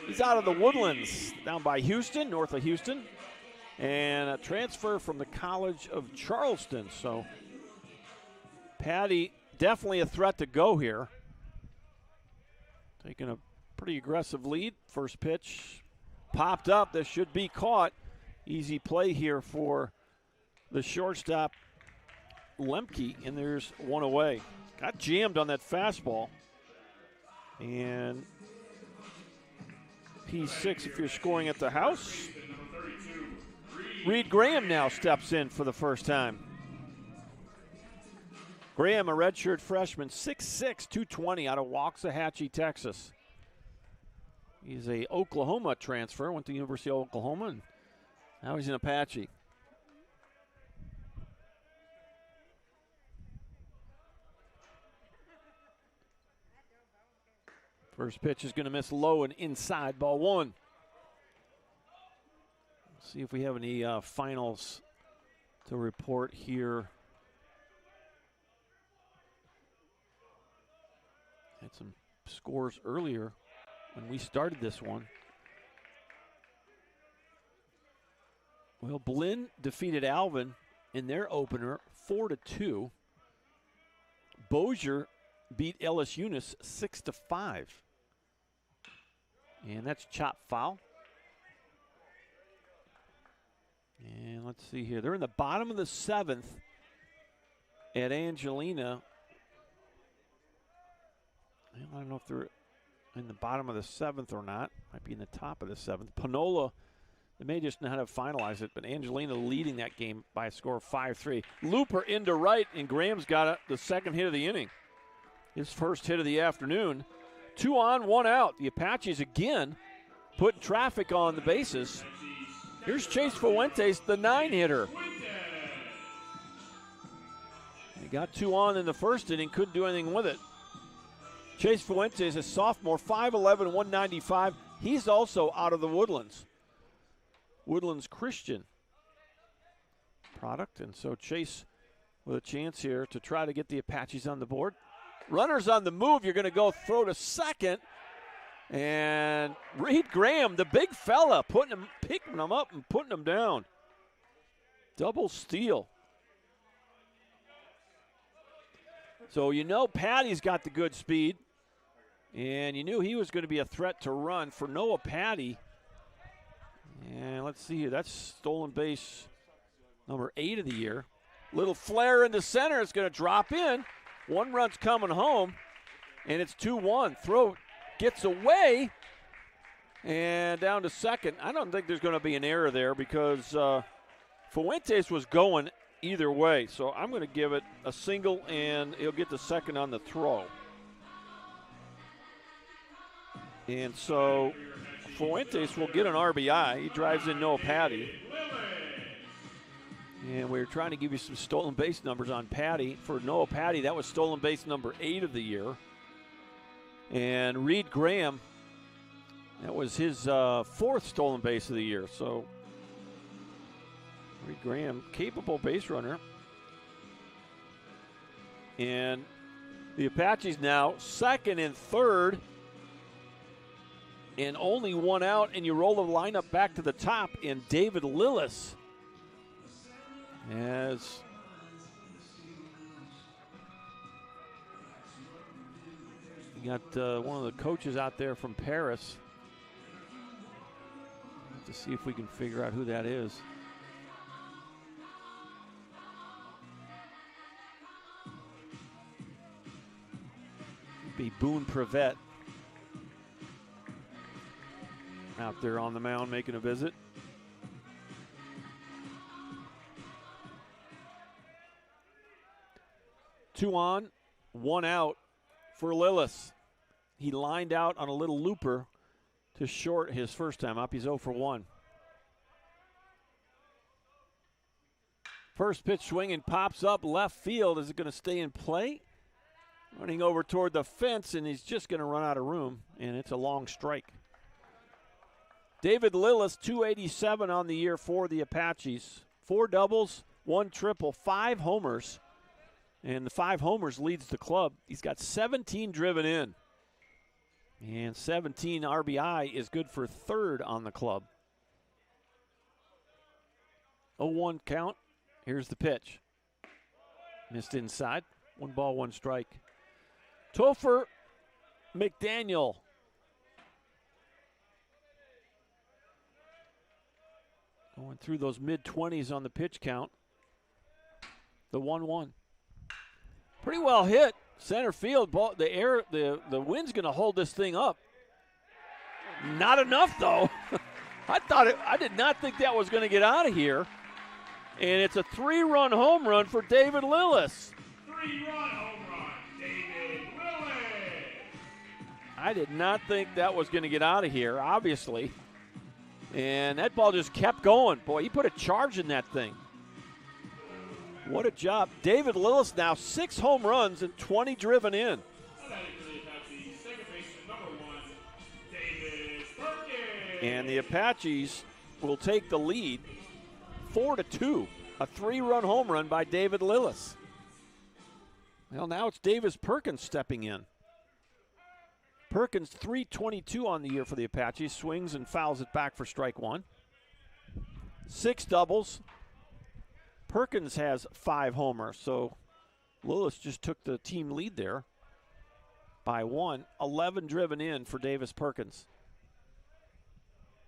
He's out of the Woodlands, down by Houston, north of Houston, and a transfer from the College of Charleston. So Patty, definitely a threat to go here. Taking a pretty aggressive lead. First pitch popped up. This should be caught. Easy play here for the shortstop, Lemke, and there's one away. Got jammed on that fastball. And P6 if you're scoring at the house. Reed Graham now steps in for the first time. Graham, a redshirt freshman, 6'6", 220 out of Waxahachie, Texas. He's a Oklahoma transfer, went to the University of Oklahoma, and now he's an Apache. First pitch is going to miss low and inside, ball 1. Let's see if we have any finals to report here. Had some scores earlier when we started this one. Well, Blinn defeated Alvin in their opener 4-2. Bossier beat Ellis Eunice 6-5. And that's chop foul. And let's see here. They're in the bottom of the 7th at Angelina. I don't know if they're in the bottom of the 7th or not. Might be in the top of the 7th. Panola, they may just not have finalized it, but Angelina leading that game by a score of 5-3. Looper into right, and Graham's got the second hit of the inning. His first hit of the afternoon. 2 on, 1 out. The Apaches again putting traffic on the bases. Here's Chase Fuentes, the 9-hitter. He got 2 on in the first inning, couldn't do anything with it. Chase Fuentes, a sophomore, 5'11", 195. He's also out of the Woodlands. Woodlands Christian product, and so Chase with a chance here to try to get the Apaches on the board. Runners on the move, you're going to go throw to second. And Reed Graham, the big fella, picking him up and putting him down. Double steal. So you know Patty's got the good speed. And you knew he was going to be a threat to run for Noah Patty. And let's see here. That's stolen base number 8 of the year. Little flare in the center. It's going to drop in. 1 run's coming home. And it's 2-1. Throw gets away. And down to second. I don't think there's going to be an error there because Fuentes was going either way. So I'm going to give it a single, and he'll get the second on the throw. And so Fuentes will get an RBI. He drives in Noah Patty. And we're trying to give you some stolen base numbers on Patty. For Noah Patty, that was stolen base number 8 of the year. And Reed Graham, that was his 4th stolen base of the year. So Reed Graham, capable base runner. And the Apaches now second and third. And only 1 out, and you roll the lineup back to the top, and David Lillis as you got one of the coaches out there from Paris. To see if we can figure out who that is. It'd be Boone Prevette. Out there on the mound making a visit. Two on, 1 out for Lillis. He lined out on a little looper to short his first time up. He's 0 for 1. First pitch swinging, pops up left field. Is it going to stay in play? Running over toward the fence, and he's just going to run out of room, and it's a long strike. David Lillis, 287 on the year for the Apaches. 4 doubles, 1 triple, 5 homers. And the 5 homers leads the club. He's got 17 driven in. And 17 RBI is good for 3rd on the club. 0-1 count. Here's the pitch. Missed inside. 1 ball, 1 strike. Topher McDaniel. Going through those mid-20s on the pitch count. The 1-1. Pretty well hit. Center field. Ball, the wind's going to hold this thing up. Not enough, though. I did not think that was going to get out of here. And it's a 3-run home run for David Lillis. 3-run home run, David Lillis. I did not think that was going to get out of here, obviously. And that ball just kept going. Boy, he put a charge in that thing. What a job. David Lillis now 6 home runs and 20 driven in. And the Apaches will take the lead 4-2. A 3-run home run by David Lillis. Well, now it's Davis Perkins stepping in. Perkins, 322 on the year for the Apaches. Swings and fouls it back for strike 1. 6 doubles. Perkins has 5 homers, so Lillis just took the team lead there by 1. 11 driven in for Davis Perkins.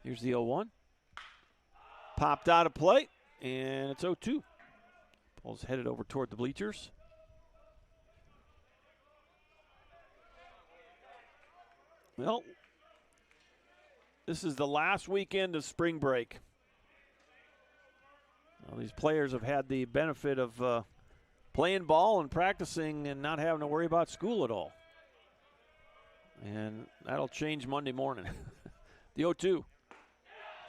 Here's the 0-1. Popped out of play, and it's 0-2. Ball's headed over toward the bleachers. Well, this is the last weekend of spring break. Well, these players have had the benefit of playing ball and practicing and not having to worry about school at all. And that'll change Monday morning. The 0-2.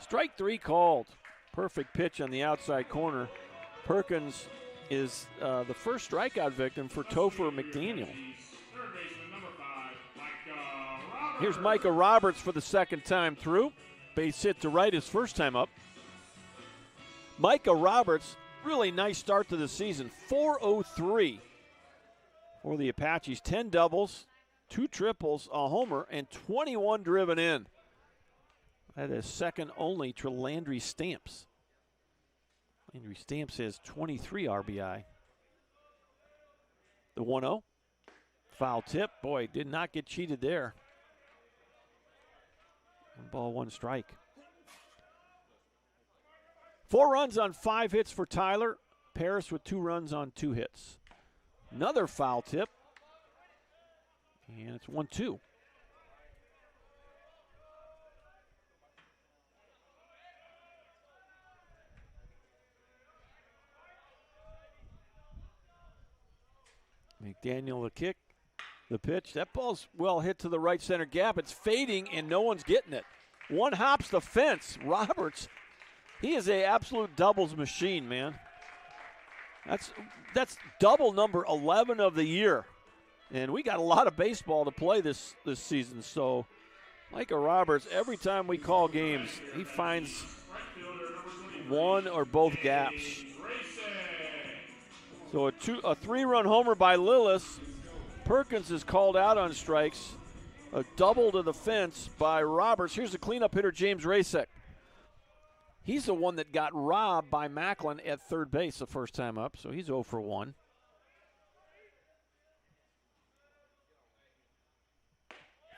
Strike 3 called. Perfect pitch on the outside corner. Perkins is the first strikeout victim for Topher McDaniel. Here's Micah Roberts for the second time through. Base hit to right his first time up. Micah Roberts, really nice start to the season. 403 for the Apaches. 10 doubles, 2 triples, a homer, and 21 driven in. That is second only to Landry Stamps. Landry Stamps has 23 RBI. The 1-0. Foul tip. Boy, did not get cheated there. 1 ball, 1 strike. 4 runs on 5 hits for Tyler. Paris with 2 runs on 2 hits. Another foul tip. And it's 1-2. McDaniel the kick, the pitch. That ball's well hit to the right center gap. It's fading and no one's getting it. One hops the fence. Roberts, he is an absolute doubles machine, man. That's double number 11 of the year. And we got a lot of baseball to play this season. So Micah Roberts, every time we call games, he finds one or both gaps. So a 3-run homer by Lillis. Perkins is called out on strikes. A double to the fence by Roberts. Here's the cleanup hitter, James Rasek. He's the one that got robbed by Macklin at third base the first time up, so he's 0 for 1.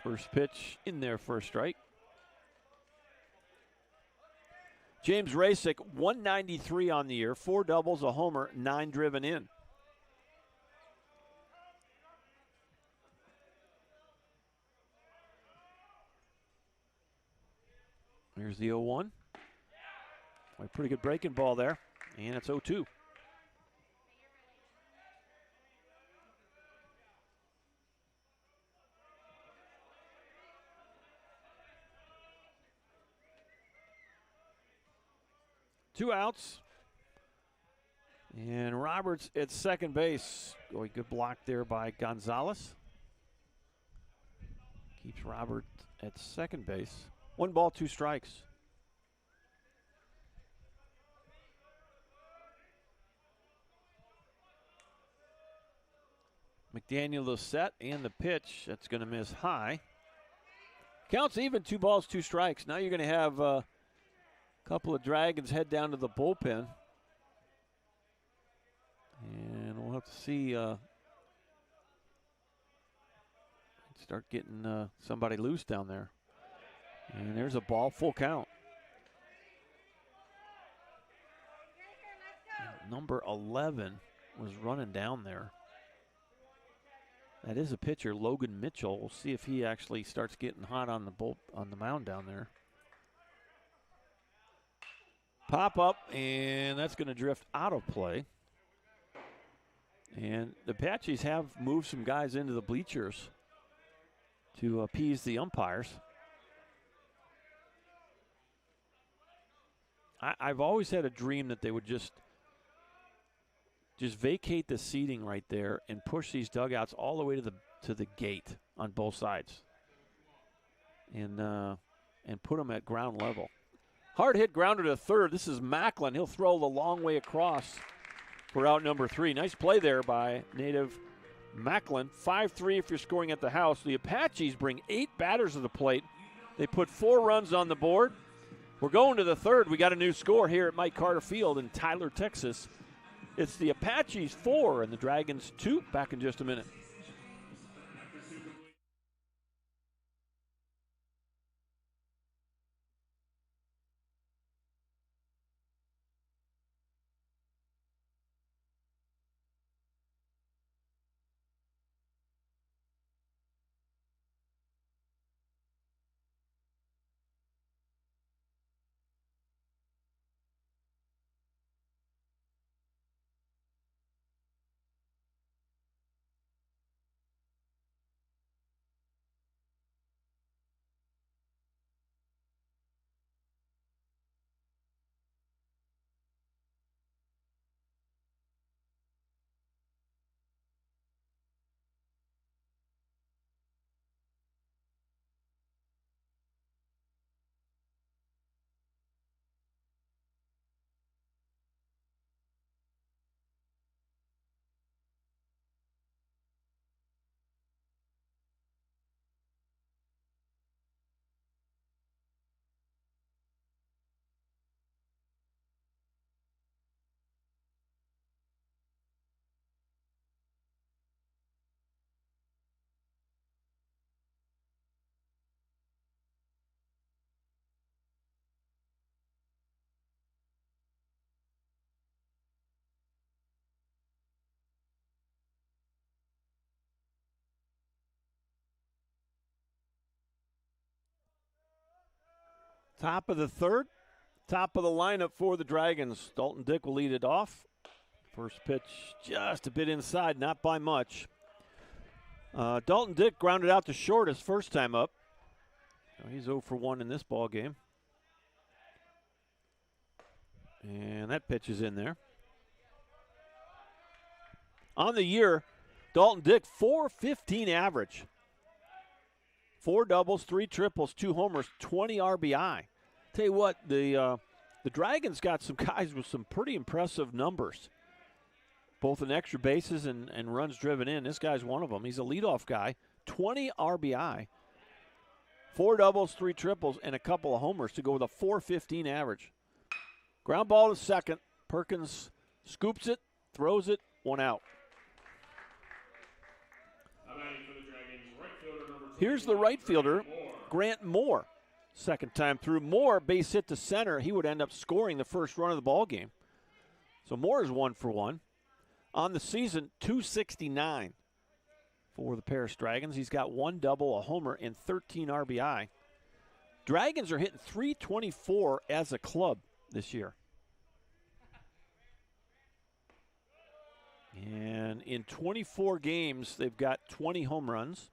First pitch in there for a strike. James Rasek, 193 on the year, 4 doubles, a homer, 9 driven in. Here's the 0-1. A pretty good breaking ball there, and it's 0-2. Two outs. And Roberts at second base. Going good block there by Gonzalez. Keeps Robert at second base. 1 ball, 2 strikes. McDaniel the set and the pitch. That's going to miss high. Counts even, 2 balls, 2 strikes. Now you're going to have a couple of Dragons head down to the bullpen. And we'll have to see. Start getting somebody loose down there. And there's a ball, full count. Number 11 was running down there. That is a pitcher, Logan Mitchell. We'll see if he actually starts getting hot on the mound down there. Pop up, and that's going to drift out of play. And the Apaches have moved some guys into the bleachers to appease the umpires. I've always had a dream that they would just vacate the seating right there and push these dugouts all the way to the gate on both sides, and put them at ground level. Hard hit grounder to third. This is Macklin. He'll throw the long way across for out number 3. Nice play there by native Macklin. 5-3 if you're scoring at the house. The Apaches bring 8 batters to the plate. They put 4 runs on the board. We're going to the third. We got a new score here at Mike Carter Field in Tyler, Texas. It's the Apaches 4 and the Dragons 2. Back in just a minute. Top of the third, top of the lineup for the Dragons. Dalton Dick will lead it off. First pitch just a bit inside, not by much. Dalton Dick grounded out to short his first time up. He's 0 for 1 in this ball game. And that pitch is in there. On the year, Dalton Dick, .415 average. 4 doubles, 3 triples, 2 homers, 20 RBI. Tell you what, the Dragons got some guys with some pretty impressive numbers, both in extra bases and runs driven in. This guy's one of them. He's a leadoff guy, 20 RBI, 4 doubles, 3 triples, and a couple of homers to go with a .415 average. Ground ball to second. Perkins scoops it, throws it, 1 out. Here's the right fielder, Grant Moore. Second time through. Moore, base hit to center. He would end up scoring the first run of the ball game. So Moore is 1 for 1. On the season, .269 for the Paris Dragons. He's got 1 double, a homer, and 13 RBI. Dragons are hitting .324 as a club this year. And in 24 games, they've got 20 home runs.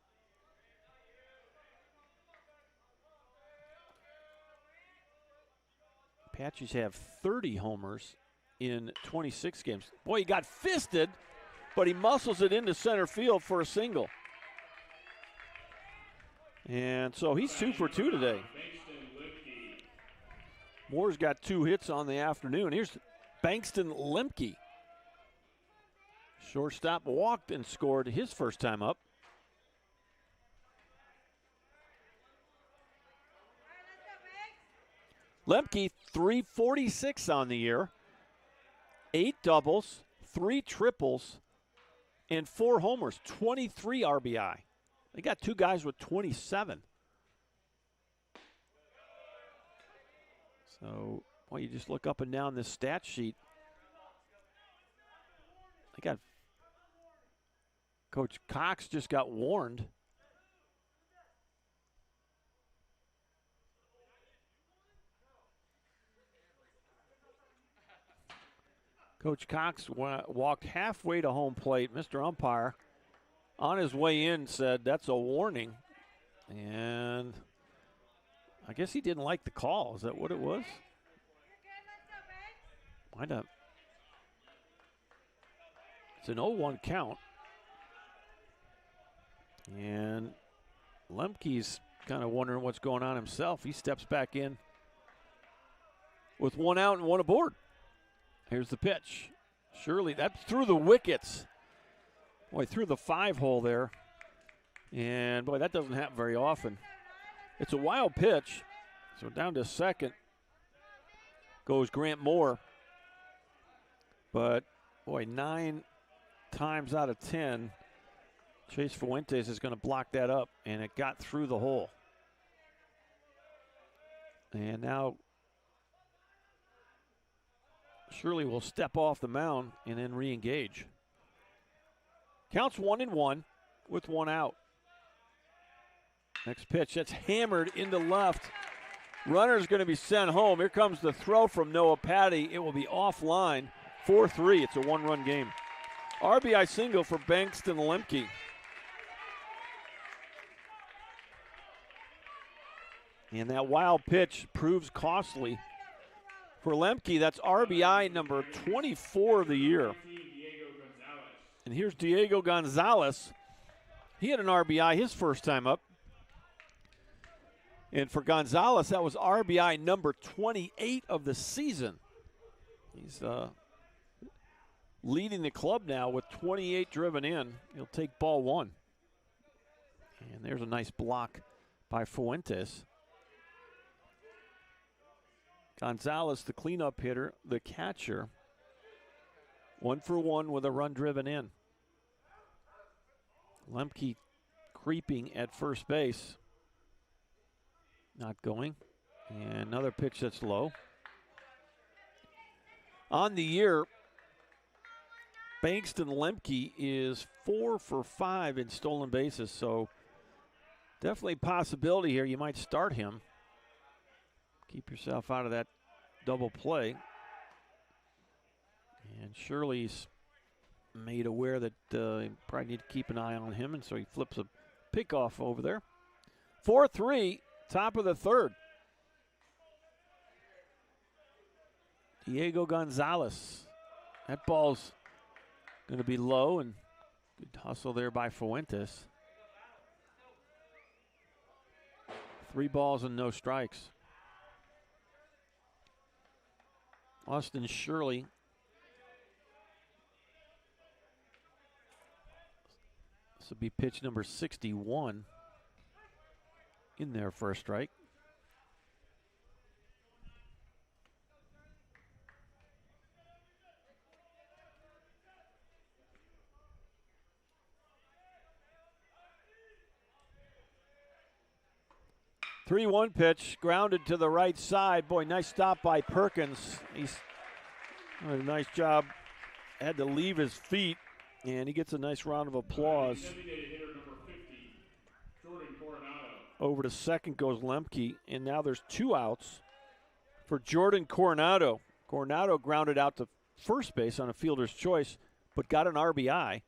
Apaches have 30 homers in 26 games. Boy, he got fisted, but he muscles it into center field for a single. And so he's 2 for 2 today. Moore's got 2 hits on the afternoon. Here's Bankston Lemke. Shortstop walked and scored his first time up. Lemke, .346 on the year. 8 doubles, 3 triples, and 4 homers, 23 RBI. They got 2 guys with 27. So, well, you just look up and down this stat sheet. They got Coach Cox just got warned. Coach Cox walked halfway to home plate. Mr. Umpire, on his way in, said that's a warning. And I guess he didn't like the call. Is that what it was? Why not? It's an 0-1 count. And Lemke's kind of wondering what's going on himself. He steps back in with 1 out and 1 aboard. Here's the pitch. Surely that's through the wickets. Boy, through the 5-hole there. And, boy, that doesn't happen very often. It's a wild pitch. So down to second goes Grant Moore. But, boy, 9 times out of 10, Chase Fuentes is going to block that up, and it got through the hole. And now Shirley will step off the mound and then re-engage. Counts 1-1 with 1 out. Next pitch, that's hammered into left. Runner's going to be sent home. Here comes the throw from Noah Patty. It will be offline. 4-3. It's a 1-run game. RBI single for Bankston Lemke. And that wild pitch proves costly. For Lemke, that's RBI number 24 of the year. And here's Diego Gonzalez. He had an RBI his first time up. And for Gonzalez, that was RBI number 28 of the season. He's leading the club now with 28 driven in. He'll take ball 1. And there's a nice block by Fuentes. Gonzalez, the cleanup hitter, the catcher. 1 for 1 with a run driven in. Lemke creeping at first base. Not going. And another pitch that's low. On the year, Bankston Lemke is 4 for 5 in stolen bases, so definitely a possibility here. You might start him. Keep yourself out of that double play. And Shirley's made aware that you probably need to keep an eye on him, and so he flips a pickoff over there. 4-3, top of the third. Diego Gonzalez. That ball's going to be low, and good hustle there by Fuentes. 3 balls and no strikes. Austin Shirley this will be pitch number 61 in there for a strike. 3-1 pitch, grounded to the right side. Boy, nice stop by Perkins. He's done a nice job. Had to leave his feet, and he gets a nice round of applause. Over to second goes Lemke, and now there's 2 outs for Jordan Coronado. Coronado grounded out to first base on a fielder's choice, but got an RBI.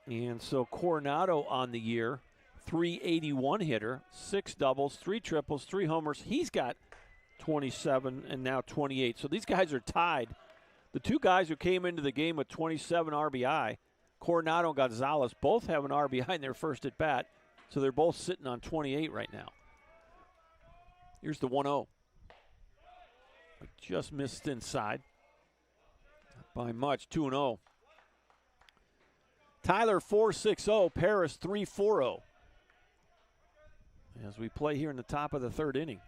And so Coronado on the year, 381 hitter, 6 doubles, 3 triples, 3 homers. He's got 27 and now 28. So these guys are tied. The 2 guys who came into the game with 27 RBI, Coronado and Gonzalez, both have an RBI in their first at bat. So they're both sitting on 28 right now. Here's the 1-0. Just missed inside. Not by much, 2-0. Tyler 4-6-0, Paris 3-4-0. As we play here in the top of the third inning.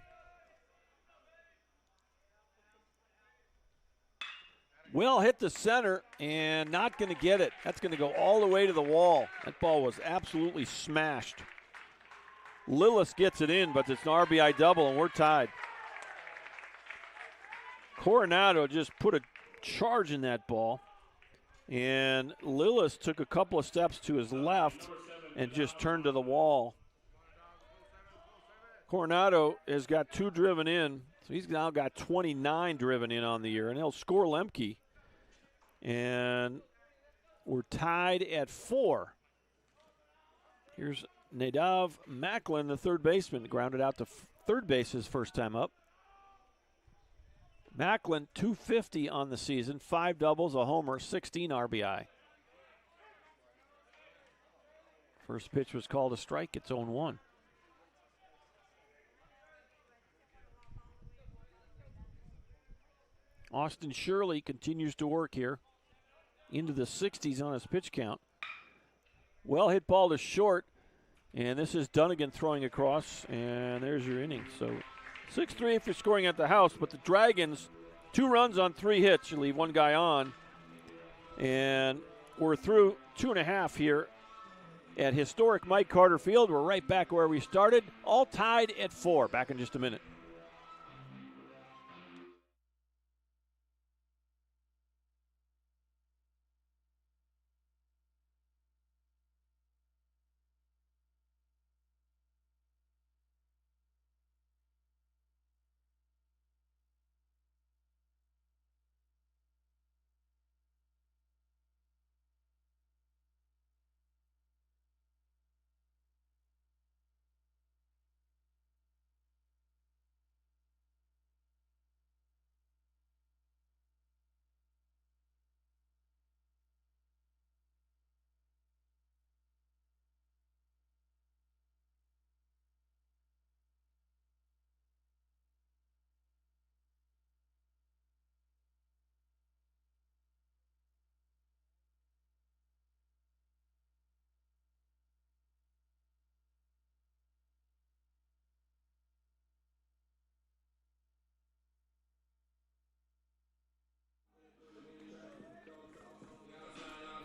Will hit the center and not going to get it. That's going to go all the way to the wall. That ball was absolutely smashed. Lillis gets it in, but it's an RBI double, and we're tied. Coronado just put a charge in that ball, and Lillis took a couple of steps to his left and just turned to the wall. Coronado has got 2 driven in, so he's now got 29 driven in on the year, and he'll score Lemke. And we're tied at 4. Here's Nadav Macklin, the third baseman, grounded out to third base his first time up. Macklin, 250 on the season, 5 doubles, a homer, 16 RBI. First pitch was called a strike. It's 0-1. Austin Shirley continues to work here into the 60s on his pitch count. Well hit ball to short, and this is Dunnigan throwing across, and there's your inning. So 6-3 if you're scoring at the house, but the Dragons, 2 runs on 3 hits. You leave 1 guy on, and we're through 2.5 here at historic Mike Carter Field. We're right back where we started, all tied at 4. Back in just a minute.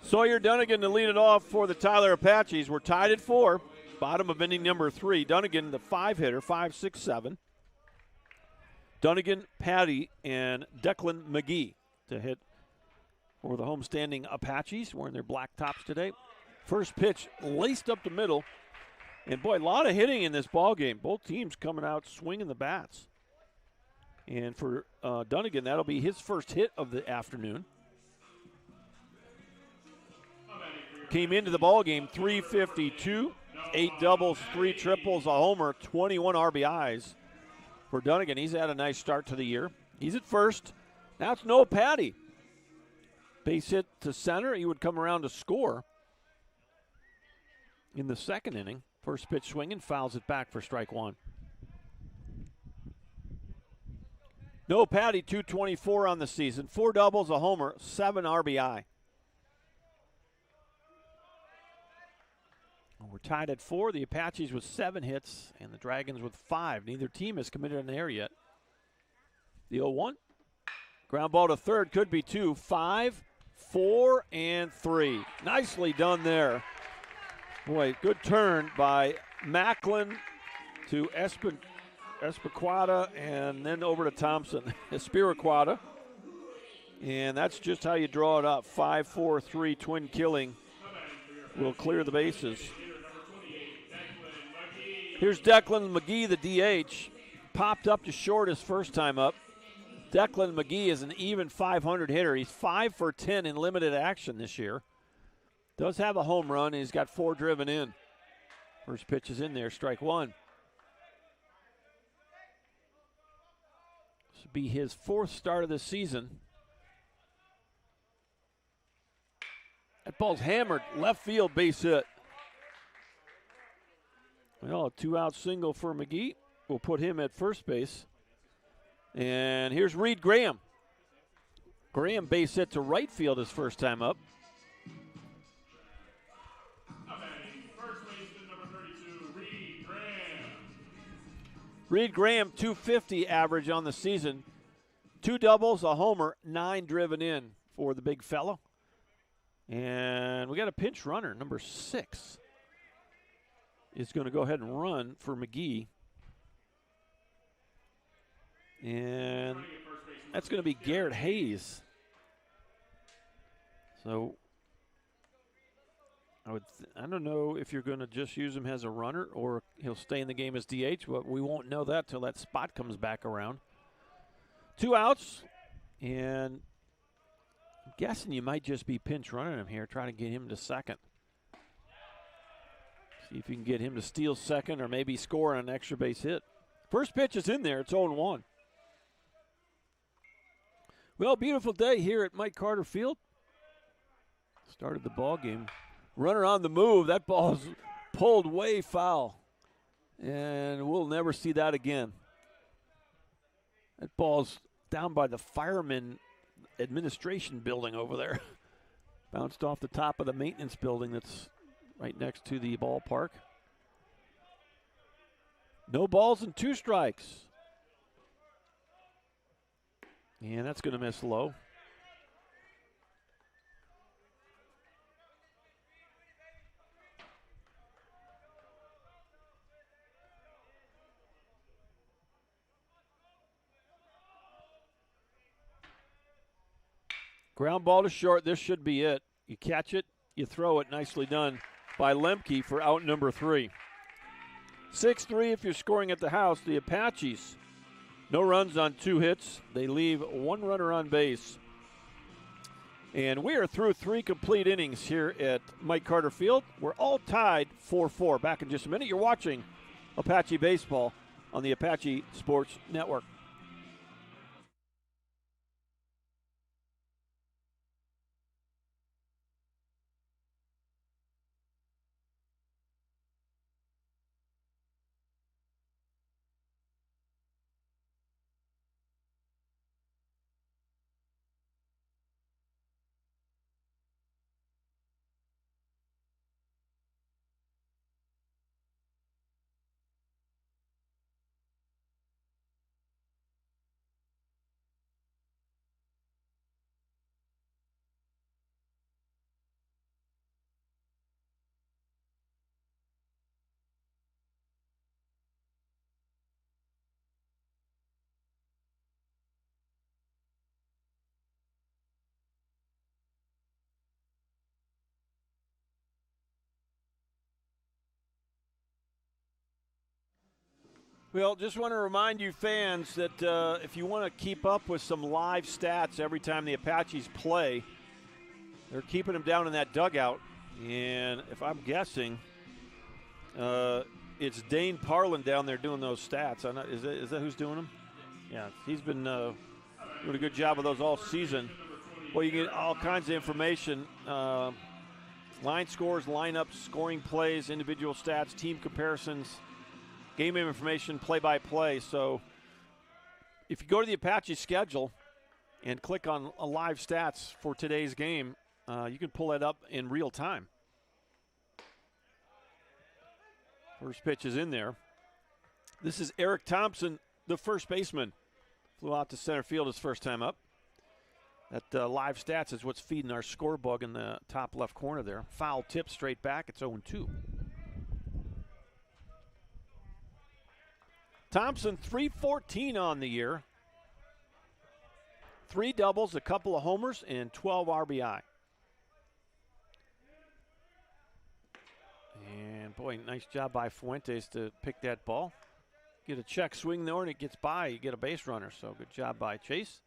Sawyer Dunnigan to lead it off for the Tyler Apaches. We're tied at 4, bottom of inning number 3. Dunnigan, the 5-hitter, 5-6-7. Dunnigan, Patty, and Declan McGee to hit for the homestanding Apaches, wearing their black tops today. First pitch laced up the middle, And, boy, a lot of hitting in this ball game. Both teams coming out swinging the bats. And for Dunnigan, that'll be his first hit of the afternoon. Came into the ball game 352, 8 doubles, 3 triples, a homer, 21 RBIs for Dunnigan. He's had a nice start to the year. He's at first. Now it's Noah Patty. Base hit to center. He would come around to score in the second inning. First pitch swinging, fouls it back for strike one. Noah Patty, 224 on the season, 4 doubles, a homer, 7 RBI. We're tied at 4. The Apaches with 7 hits and the Dragons with 5. Neither team has committed an error yet. The 0-1. Ground ball to third, could be 2. 5, 4, and 3. Nicely done there. Boy, good turn by Macklin to Espiquata and then over to Thompson. Espiquata. And that's just how you draw it up. 5, 4, 3, twin killing will clear the bases. Here's Declan McGee, the DH. Popped up to short his first time up. Declan McGee is an even 500 hitter. He's 5 for 10 in limited action this year. Does have a home run, and he's got 4 driven in. First pitch is in there, strike one. This will be his 4th start of the season. That ball's hammered, left field, base hit. Well, a 2-out single for McGee. We'll put him at first base. And here's Reed Graham. Graham base hit to right field his first time up. First baseman, number 32, Reed Graham. Reed Graham, 250 average on the season. 2 doubles, a homer, 9 driven in for the big fella. And we got a pinch runner, number 6. Is going to go ahead and run for McGee. And that's going to be Garrett Hayes. So I don't know if you're going to just use him as a runner or he'll stay in the game as DH, but we won't know that till that spot comes back around. 2 outs, and I'm guessing you might just be pinch running him here, trying to get him to second. See if you can get him to steal second or maybe score on an extra base hit. First pitch is in there. It's 0-1. Well, beautiful day here at Mike Carter Field. Started the ball game. Runner on the move. That ball's pulled way foul. And we'll never see that again. That ball's down by the fireman administration building over there. Bounced off the top of the maintenance building that's right next to the ballpark. No balls and 2 strikes. And that's going to miss low. Ground ball to short. This should be it. You catch it, you throw it. Nicely done by Lemke for out number 3. 6-3 if you're scoring at the house. The Apaches, no runs on 2 hits. They leave 1 runner on base. And we are through 3 complete innings here at Mike Carter Field. We're all tied 4-4. Back in just a minute. You're watching Apache Baseball on the Apache Sports Network. Well, just want to remind you fans that if you want to keep up with some live stats every time the Apaches play, they're keeping them down in that dugout. And if I'm guessing, it's Dane Parlin down there doing those stats. Is that who's doing them? Yeah, he's been doing a good job of those all season. Well, you get all kinds of information. Line scores, lineups, scoring plays, individual stats, team comparisons, game information, play-by-play. So if you go to the Apache schedule and click on live stats for today's game, you can pull that up in real time. First pitch is in there. This is Eric Thompson, the first baseman. Flew out to center field his first time up. That live stats is what's feeding our score bug in the top left corner there. Foul tip straight back. It's 0-2. Thompson, 314 on the year. 3 doubles, a couple of homers, and 12 RBI. And, boy, nice job by Fuentes to pick that ball. Get a check swing there, and it gets by. You get a base runner, so good job by Chase.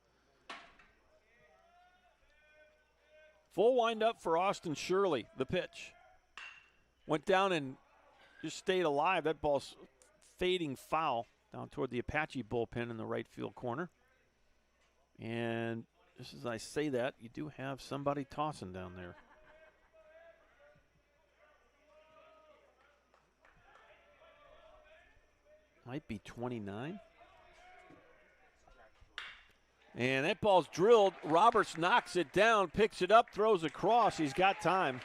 Full windup for Austin Shirley, the pitch. Went down and just stayed alive. That ball's fading foul down toward the Apache bullpen in the right field corner. And just as I say that, you do have somebody tossing down there. Might be 29. And that ball's drilled. Roberts knocks it down, picks it up, throws across. He's got time,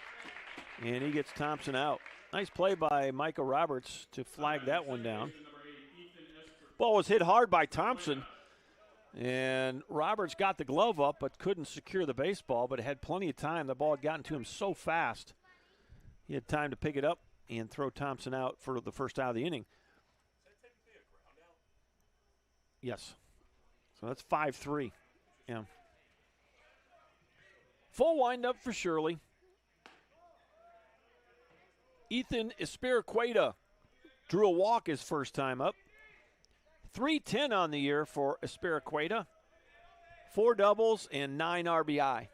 and he gets Thompson out. Nice play by Micah Roberts to flag that one down. Ball was hit hard by Thompson, and Roberts got the glove up but couldn't secure the baseball, but had plenty of time. The ball had gotten to him so fast, he had time to pick it up and throw Thompson out for the first out of the inning. Yes. So that's 5-3. Yeah. Full windup for Shirley. Ethan Espiricueta drew a walk his first time up. 310 on the year for Espiricueta. 4 doubles and 9 RBI.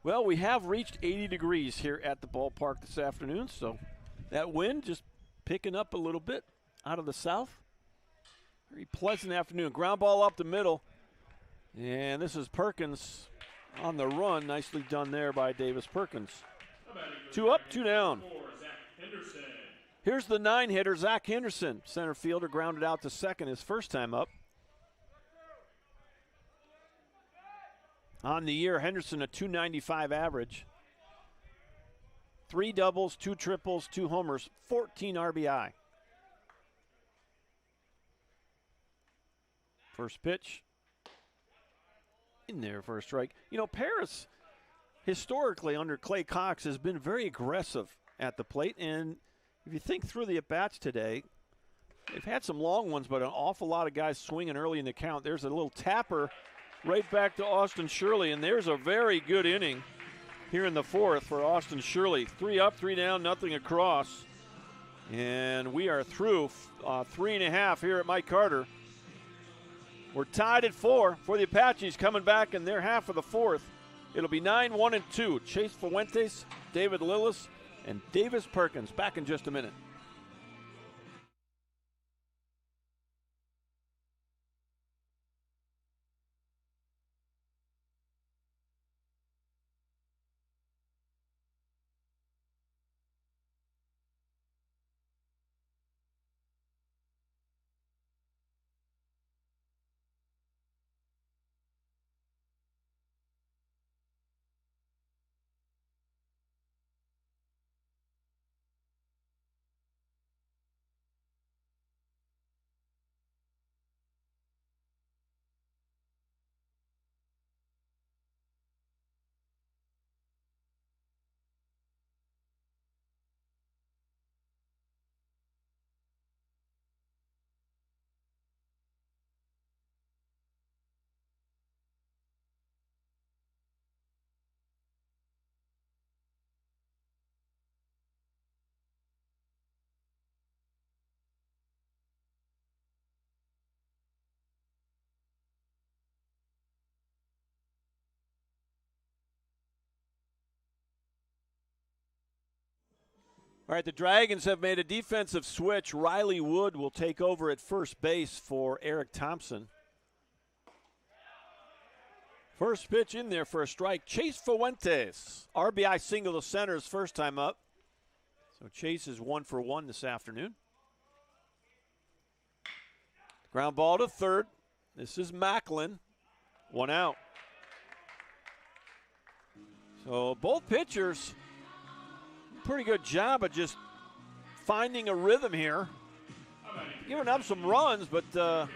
Well, we have reached 80 degrees here at the ballpark this afternoon, so that wind just picking up a little bit out of the south. Very pleasant afternoon. Ground ball up the middle. And this is Perkins on the run. Nicely done there by Davis Perkins. 2 up, 2 down. Here's the 9-hitter, Zach Henderson. Center fielder grounded out to second his first time up. On the year, Henderson a .295 average. 3 doubles, 2 triples, 2 homers, 14 RBI. First pitch in there for a strike. You know, Paris historically under Clay Cox has been very aggressive at the plate, and if you think through the at-bats today, they've had some long ones, but an awful lot of guys swinging early in the count. There's a little tapper right back to Austin Shirley, and there's a very good inning here in the 4th for Austin Shirley. 3 up, 3 down, nothing across, and we are through 3.5 here at Mike Carter. We're tied at 4 for the Apaches coming back in their half of the 4th. It'll be 9-1-2. Chase Fuentes, David Lillis, and Davis Perkins. Back in just a minute. All right, the Dragons have made a defensive switch. Riley Wood will take over at first base for Eric Thompson. First pitch in there for a strike. Chase Fuentes. RBI single to center his first time up. So Chase is 1 for 1 this afternoon. Ground ball to third. This is Macklin. 1 out. So both pitchers, pretty good job of just finding a rhythm here. Giving up some runs, but getting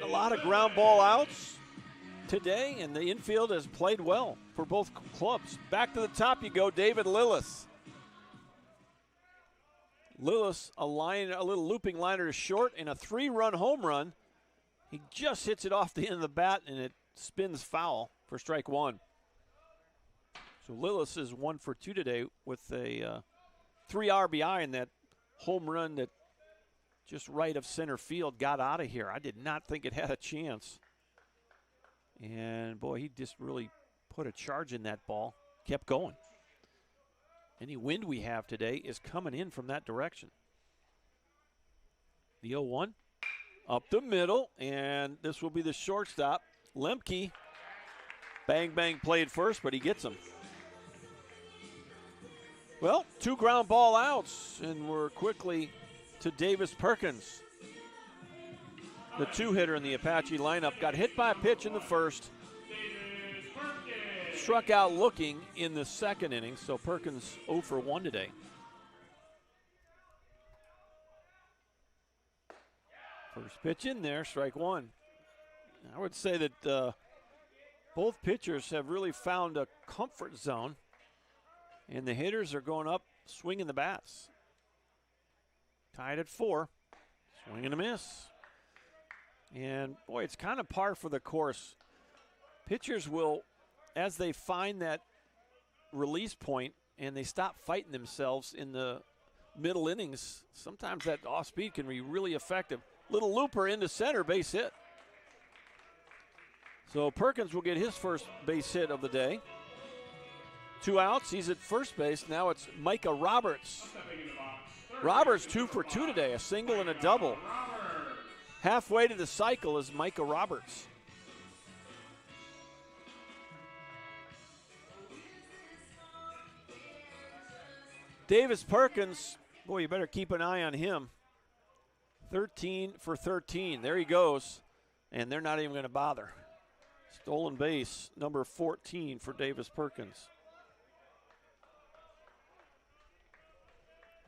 a lot of ground ball outs today, and the infield has played well for both clubs. Back to the top you go, David Lillis. Lillis, a little looping liner to short and a 3-run home run. He just hits it off the end of the bat, and it spins foul for strike 1. So Lillis is 1 for 2 today with a 3 RBI in that home run that just right of center field got out of here. I did not think it had a chance. And, boy, he just really put a charge in that ball, kept going. Any wind we have today is coming in from that direction. The 0-1 up the middle, and this will be the shortstop. Lemke, bang, bang, played first, but he gets him. Well, 2 ground ball outs, and we're quickly to Davis Perkins. The 2-hitter in the Apache lineup got hit by a pitch in the first. Struck out looking in the second inning, so Perkins 0 for 1 today. First pitch in there, strike 1. I would say that both pitchers have really found a comfort zone, and the hitters are going up, swinging the bats. Tied at 4, swing and a miss. And, boy, it's kind of par for the course. Pitchers will, as they find that release point and they stop fighting themselves in the middle innings, sometimes that off-speed can be really effective. Little looper into center, base hit. So Perkins will get his first base hit of the day. 2 outs, he's at first base. Now it's Micah Roberts. Roberts 2 for 2 today, a single and a double. Halfway to the cycle is Micah Roberts. Davis Perkins, boy, you better keep an eye on him. 13 for 13. There he goes, and they're not even going to bother. Stolen base, number 14 for Davis Perkins.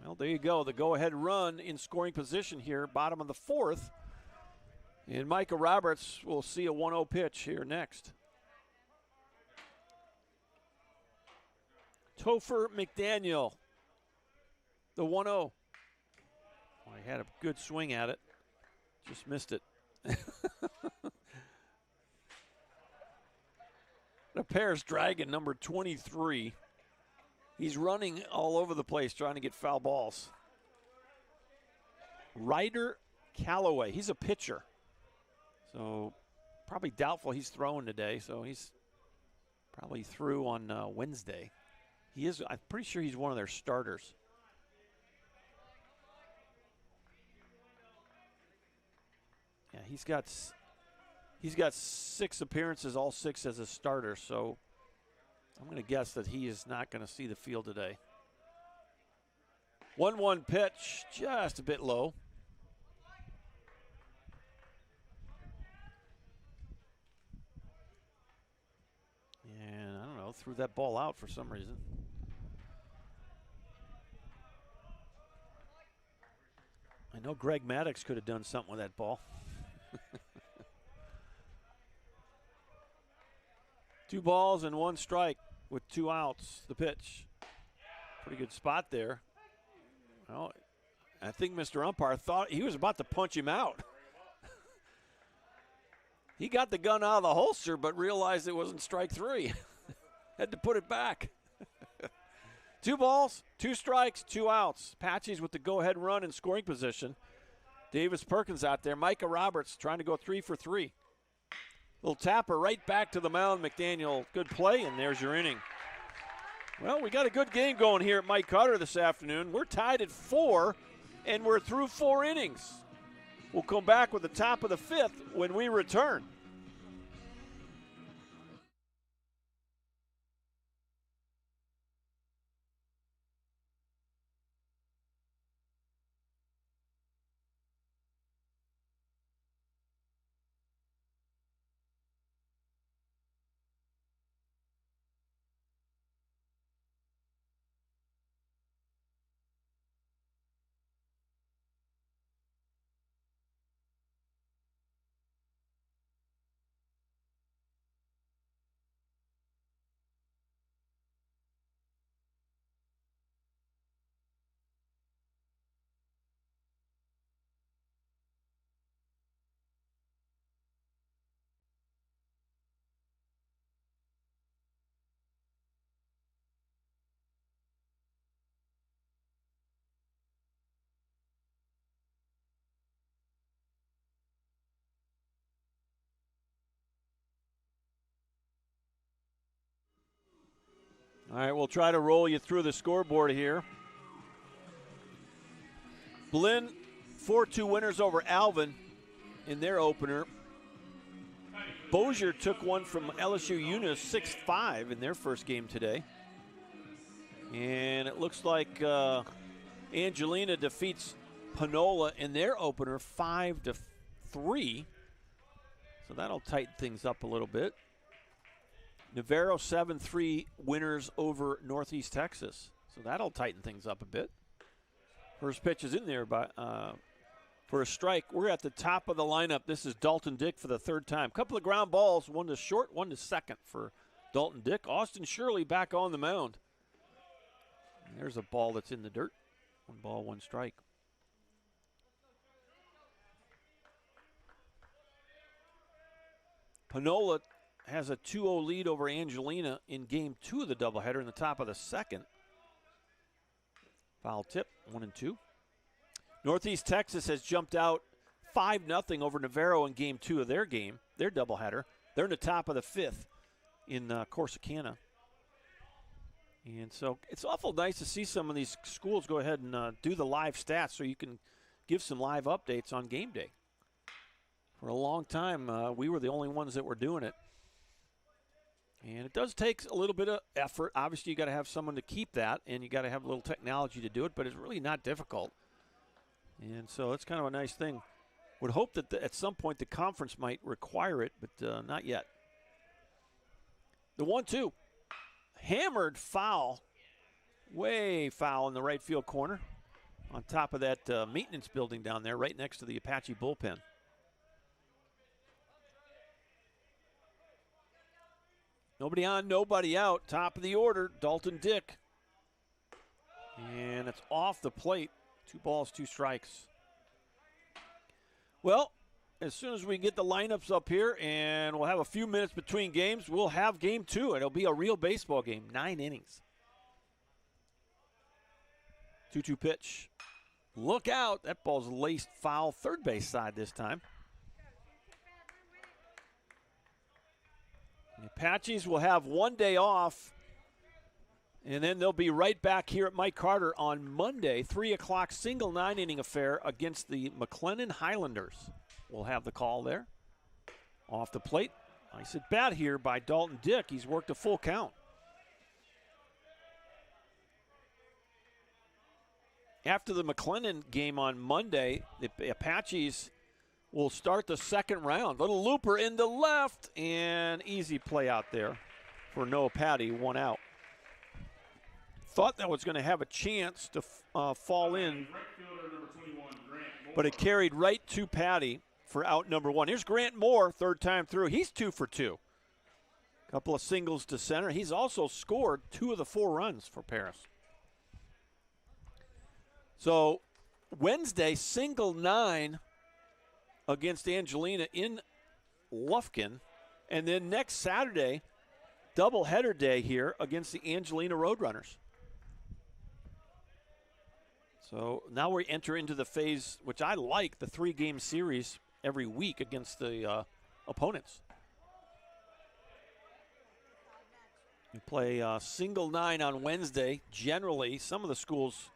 Well, there you go. The go-ahead run in scoring position here, bottom of the 4th. And Micah Roberts will see a 1-0 pitch here next. Topher McDaniel, the 1-0. Well, he had a good swing at it. Just missed it. The Paris Dragon, number 23. He's running all over the place trying to get foul balls. Ryder Calloway, he's a pitcher. So probably doubtful he's throwing today. So he's probably through on Wednesday. He is, I'm pretty sure he's one of their starters. Yeah, he's got 6 appearances, all 6 as a starter. So I'm going to guess that he is not going to see the field today. 1-1 pitch, just a bit low. And I don't know, threw that ball out for some reason. I know Greg Maddox could have done something with that ball. 2 balls and 1 strike with 2 outs. The pitch. Pretty good spot there. Well, I think Mr. Umpire thought he was about to punch him out. He got the gun out of the holster, but realized it wasn't strike 3. Had to put it back. 2 balls, 2 strikes, 2 outs. Apaches with the go-ahead run in scoring position. Davis Perkins out there. Micah Roberts trying to go 3 for 3. Little tapper right back to the mound. McDaniel, good play, and there's your inning. Well, we got a good game going here at Mike Carter this afternoon. We're tied at 4, and we're through 4 innings. We'll come back with the top of the 5th when we return. All right, we'll try to roll you through the scoreboard here. Blinn, 4-2 winners over Alvin in their opener. Bossier took one from LSU Eunice, 6-5 in their first game today. And it looks like Angelina defeats Panola in their opener, 5-3. So that'll tighten things up a little bit. Navarro, 7-3 winners over Northeast Texas. So that'll tighten things up a bit. First pitch is in there for a strike. We're at the top of the lineup. This is Dalton Dick for the 3rd time. Couple of ground balls, one to short, one to second for Dalton Dick. Austin Shirley back on the mound. And there's a ball that's in the dirt. 1 ball, 1 strike. Panola has a 2-0 lead over Angelina in game 2 of the doubleheader in the top of the 2nd. Foul tip, 1-2. Northeast Texas has jumped out 5-0 over Navarro in game 2 of their doubleheader. They're in the top of the 5th in Corsicana. And so it's awful nice to see some of these schools go ahead and do the live stats so you can give some live updates on game day. For a long time, we were the only ones that were doing it. And it does take a little bit of effort. Obviously, you got to have someone to keep that, and you got to have a little technology to do it, but it's really not difficult. And so it's kind of a nice thing. Would hope that at some point the conference might require it, but not yet. The 1-2. Hammered foul. Way foul in the right field corner. On top of that maintenance building down there, right next to the Apache bullpen. Nobody on, nobody out. Top of the order, Dalton Dick. And it's off the plate. 2 balls, 2 strikes. Well, as soon as we get the lineups up here and we'll have a few minutes between games, we'll have game 2. It'll be a real baseball game, 9 innings. 2-2 pitch. Look out. That ball's laced foul, third base side this time. The Apaches will have 1 day off, and then they'll be right back here at Mike Carter on Monday, 3 o'clock, single 9-inning affair against the McLennan Highlanders. We'll have the call there. Off the plate. Nice at bat here by Dalton Dick. He's worked a full count. After the McLennan game on Monday, the Apaches will start the 2nd round. Little looper in the left, and easy play out there for Noah Patty, 1 out. Thought that was going to have a chance to fall in, but it carried right to Patty for out number 1. Here's Grant Moore, 3rd time through. He's 2 for 2. Couple of singles to center. He's also scored 2 of the 4 runs for Paris. So Wednesday, single 9 against Angelina in Lufkin. And then next Saturday, doubleheader day here against the Angelina Roadrunners. So now we enter into the phase, which I like, the 3-game series every week against the opponents. We play single 9 on Wednesday. Generally, some of the schools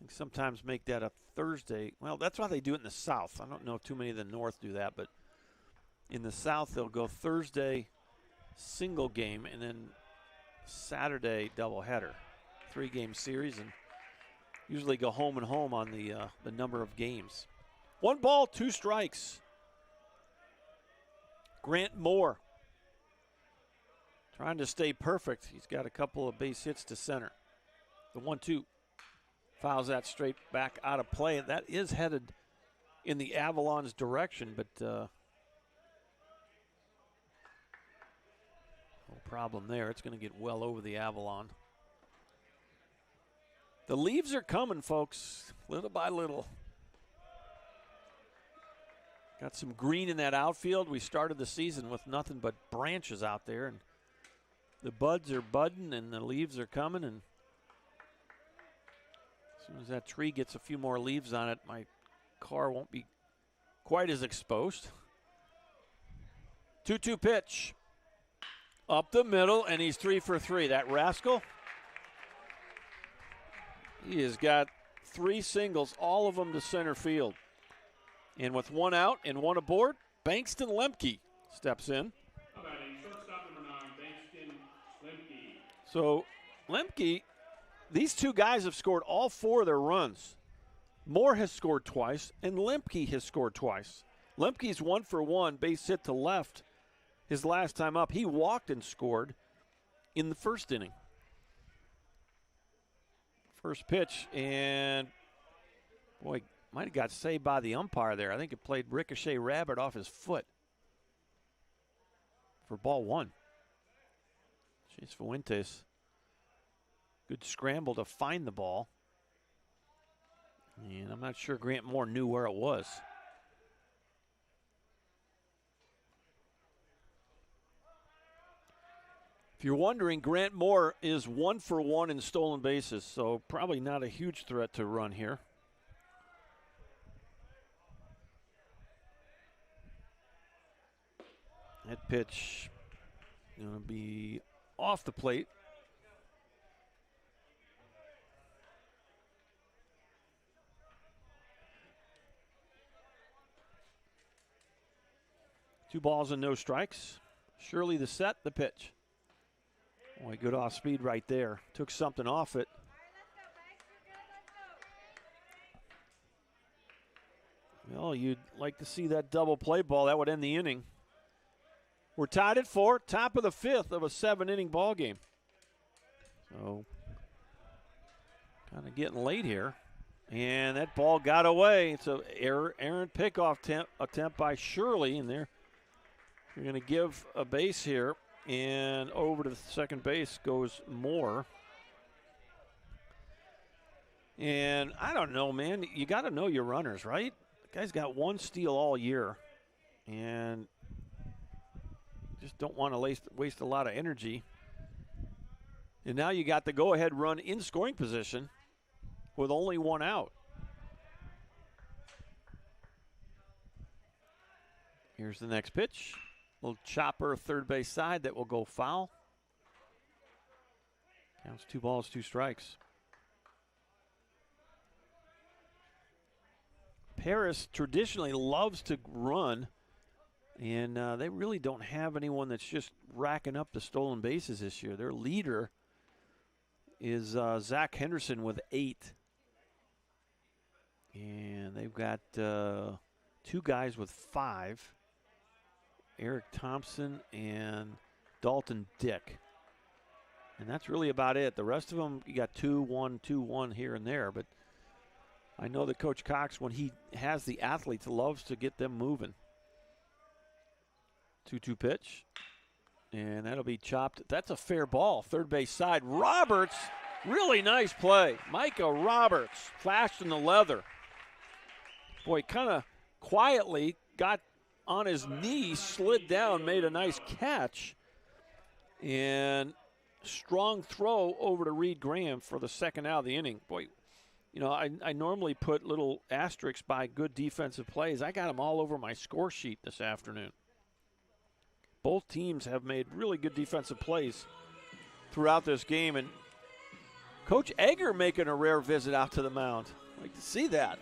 sometimes make that a Thursday. Well, that's why they do it in the South. I don't know if too many of the North do that, but in the South, they'll go Thursday single game and then Saturday doubleheader. 3-game series, and usually go home and home on the number of games. 1 ball, 2 strikes. Grant Moore trying to stay perfect. He's got a couple of base hits to center. The 1-2 fouls that straight back out of play. That is headed in the Avalon's direction, but no problem there. It's going to get well over the Avalon. The leaves are coming, folks, little by little. Got some green in that outfield. We started the season with nothing but branches out there, and the buds are budding and the leaves are coming, and as soon as that tree gets a few more leaves on it, my car won't be quite as exposed. 2-2 pitch. Up the middle, and he's 3 for 3. That rascal, he has got 3 singles, all of them to center field. And with 1 out and 1 aboard, Bankston Lemke steps in. Shortstop number 9, Bankston Lemke. So Lemke, these 2 guys have scored all 4 of their runs. Moore has scored twice, and Lemke has scored twice. Lemke's 1 for 1, base hit to left. His last time up, he walked and scored in the first inning. First pitch, and boy, might have got saved by the umpire there. I think it played ricochet rabbit off his foot for ball 1. Chase Fuentes. Good scramble to find the ball. And I'm not sure Grant Moore knew where it was. If you're wondering, Grant Moore is 1 for 1 in stolen bases, so probably not a huge threat to run here. That pitch going to be off the plate. Two balls and no strikes. Shirley the set, the pitch. Boy, good off speed right there. Took something off it. Well, you'd like to see that double play ball. That would end the inning. We're tied at 4, top of the 5th of a 7-inning ball game. So, kind of getting late here. And that ball got away. It's an errant pickoff attempt by Shirley. And they're going to give a base here. And over to the second base goes Moore. And I don't know, man. You got to know your runners, right? The guy's got 1 steal all year. And just don't want to waste a lot of energy. And now you got the go-ahead run in scoring position with only 1 out. Here's the next pitch. Little chopper third base side that will go foul. Counts 2 balls, 2 strikes. Paris traditionally loves to run, and they really don't have anyone that's just racking up the stolen bases this year. Their leader is Zach Henderson with 8. And they've got 2 guys with 5. Eric Thompson and Dalton Dick. And that's really about it. The rest of them, you got 2-1, 2-1 here and there. But I know that Coach Cox, when he has the athletes, loves to get them moving. 2-2 pitch. And that'll be chopped. That's a fair ball. Third base side. Roberts, really nice play. Micah Roberts flashed in the leather. Boy, kind of quietly got on his knee, slid down, made a nice catch. And strong throw over to Reed Graham for the second out of the inning. Boy, you know, I normally put little asterisks by good defensive plays. I got them all over my score sheet this afternoon. Both teams have made really good defensive plays throughout this game. And Coach Egger making a rare visit out to the mound. I'd like to see that.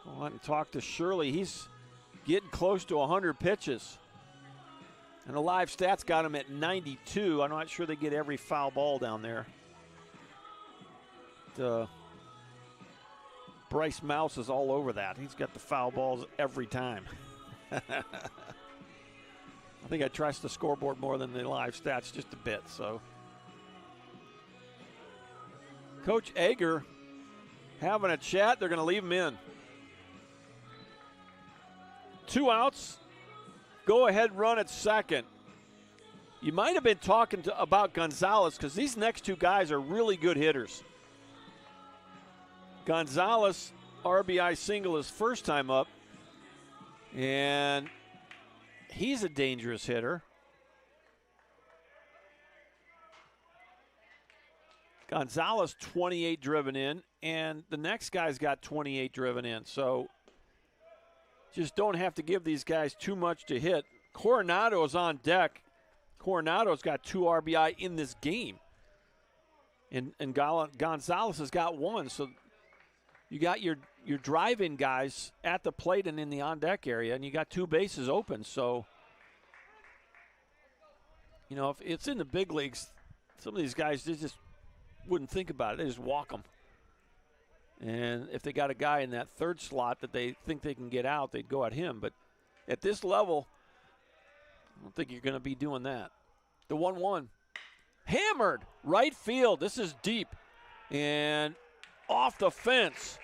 Go on and talk to Shirley. He's getting close to 100 pitches. And the live stats got him at 92. I'm not sure they get every foul ball down there. Bryce Mouse is all over that. He's got the foul balls every time. I think I trust the scoreboard more than the live stats just a bit. So, Coach Egger having a chat. They're going to leave him in. 2 outs. Go ahead run at second. You might have been talking about Gonzalez because these next 2 guys are really good hitters. Gonzalez, RBI single his first time up, and he's a dangerous hitter. Gonzalez 28 driven in, and the next guy's got 28 driven in. So just don't have to give these guys too much to hit. Coronado's on deck. Coronado's got 2 RBI in this game. And Gonzalez has got 1. So you got your drive-in guys at the plate and in the on-deck area, and you got 2 bases open. So, you know, if it's in the big leagues, some of these guys, they just wouldn't think about it. They just walk them. And if they got a guy in that third slot that they think they can get out, they'd go at him. But at this level, I don't think you're going to be doing that. The 1-1. Hammered. Right field. This is deep. And off the fence.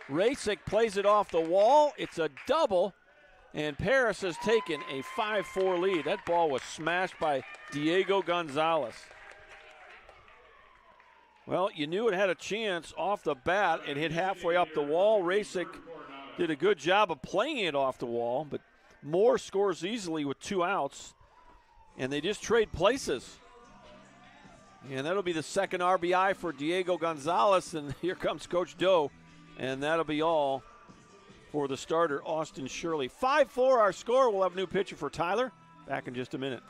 Racek plays it off the wall. It's a double. And Paris has taken a 5-4 lead. That ball was smashed by Diego Gonzalez. Well, you knew it had a chance off the bat. It hit halfway up the wall. Racek did a good job of playing it off the wall, but Moore scores easily with 2 outs, and they just trade places. And that'll be the second RBI for Diego Gonzalez, and here comes Coach Doe, and that'll be all for the starter, Austin Shirley. 5-4 our score. We'll have a new pitcher for Tyler. Back in just a minute.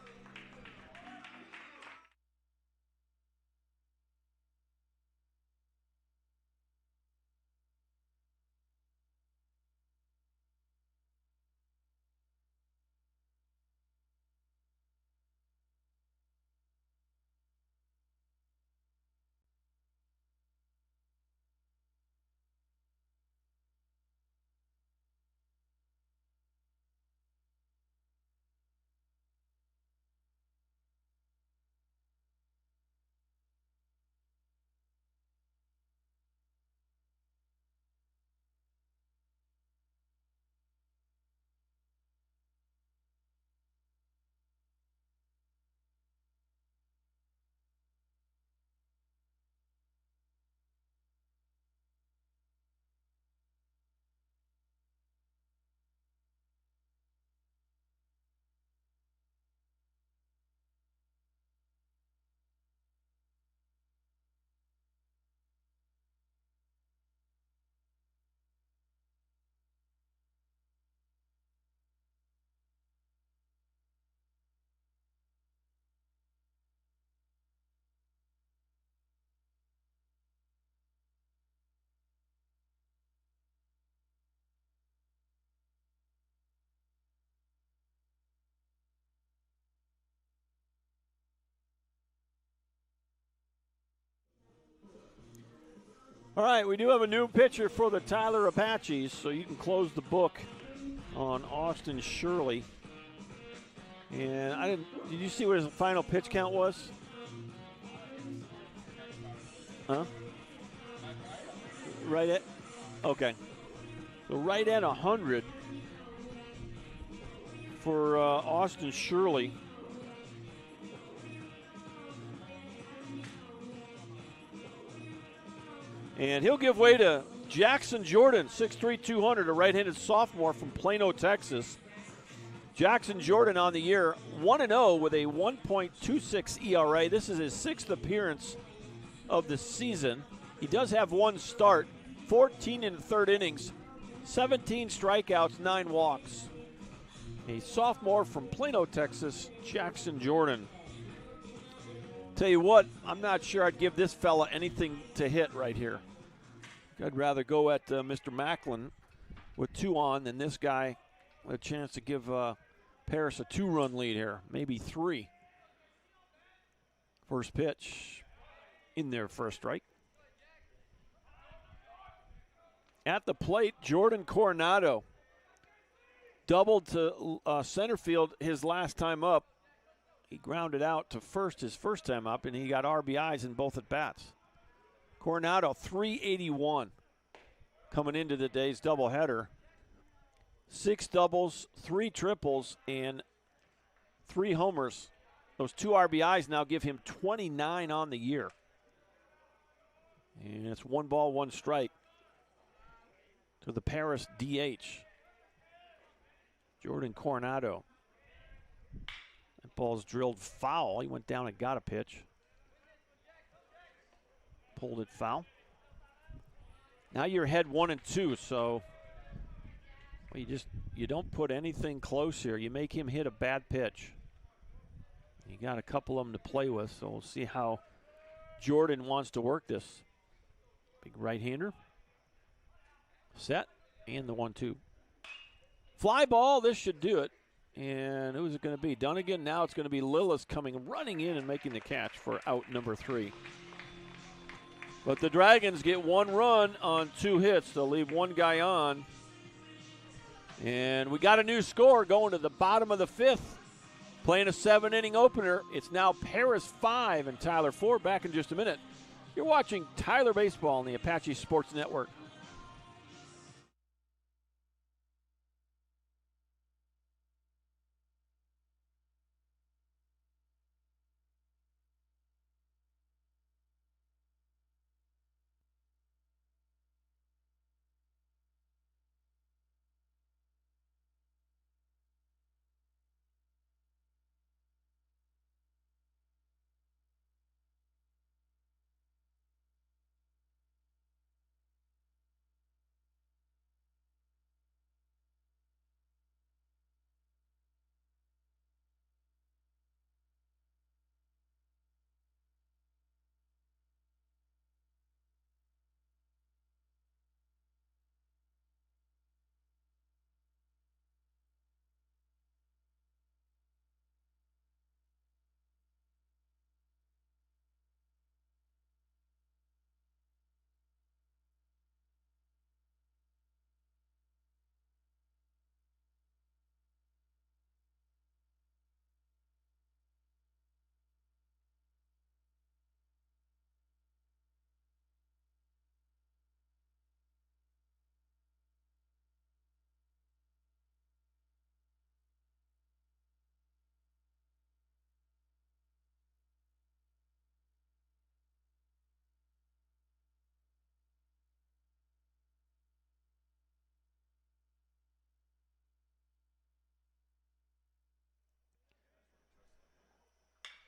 All right, we do have a new pitcher for the Tyler Apaches, so you can close the book on Austin Shirley. And did you see what his final pitch count was? Huh? Right at, okay. So right at 100 for Austin Shirley. And he'll give way to Jackson Jordan, 6'3", 200, a right-handed sophomore from Plano, Texas. Jackson Jordan on the year, 1-0 with a 1.26 ERA. This is his 6th appearance of the season. He does have 1 start, 14 in the 3rd innings, 17 strikeouts, 9 walks. A sophomore from Plano, Texas, Jackson Jordan. Tell you what, I'm not sure I'd give this fella anything to hit right here. I'd rather go at Mr. Macklin with 2 on than this guy with a chance to give Paris a 2-run lead here, maybe 3. First pitch in there for a strike. At the plate, Jordan Coronado doubled to center field his last time up. He grounded out to first his first time up, and he got RBIs in both at-bats. Coronado, 381 coming into the day's doubleheader. 6 doubles, 3 triples, and 3 homers. Those 2 RBIs now give him 29 on the year. And it's 1 ball, 1 strike to the Paris DH. Jordan Coronado. That ball's drilled foul. He went down and got a pitch. Pulled it foul. Now you're ahead 1-2, so well, you don't put anything close here. You make him hit a bad pitch. You got a couple of them to play with, so we'll see how Jordan wants to work this. Big right-hander. Set, and the 1-2. Fly ball, this should do it. And who's it going to be? Dunnigan. Now it's going to be Lillis coming, running in and making the catch for out number 3. But the Dragons get 1 run on 2 hits. They'll leave 1 guy on. And we got a new score going to the bottom of the 5th. Playing a 7-inning opener. It's now Paris 5 and Tyler 4. Back in just a minute. You're watching Tyler Baseball on the Apache Sports Network.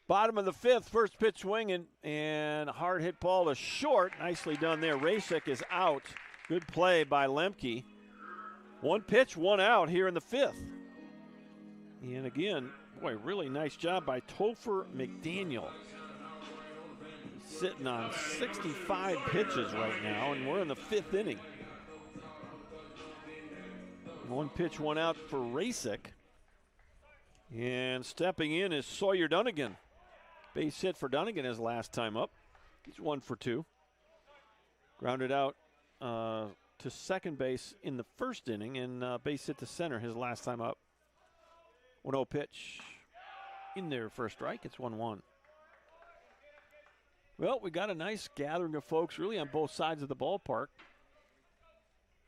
Bottom of the 5th, first pitch swinging, and a hard hit ball to short. Nicely done there. Rasek is out. Good play by Lemke. 1 pitch, 1 out here in the 5th. And again, boy, really nice job by Topher McDaniel. Sitting on 65 pitches right now, and we're in the 5th inning. 1 pitch, 1 out for Rasek. And stepping in is Sawyer Dunnigan. Base hit for Dunnigan his last time up. He's 1 for 2. Grounded out to second base in the first inning, and base hit to center his last time up. 1-0 pitch in there for a strike. It's 1-1. Well, we got a nice gathering of folks really on both sides of the ballpark.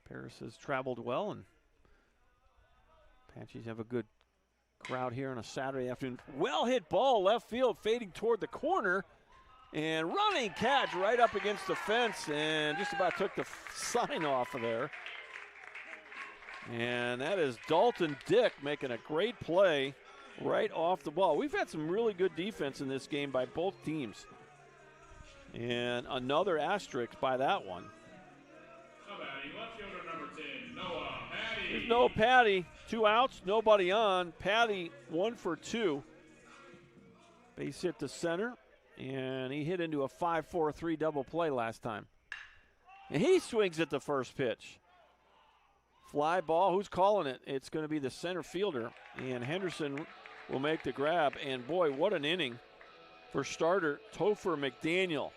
Paris has traveled well, and Apaches have a good crowd here on a Saturday afternoon. Well hit ball, left field, fading toward the corner, and running catch right up against the fence, and just about took the sign off of there. And that is Dalton Dick making a great play right off the ball. We've had some really good defense in this game by both teams. And another asterisk by that one. There's no Patty. 2 outs, nobody on. Patty 1 for 2. Base hit to center, and he hit into a 5-4-3 double play last time. And he swings at the first pitch. Fly ball, who's calling it? It's going to be the center fielder, and Henderson will make the grab. And boy, what an inning for starter Topher McDaniel.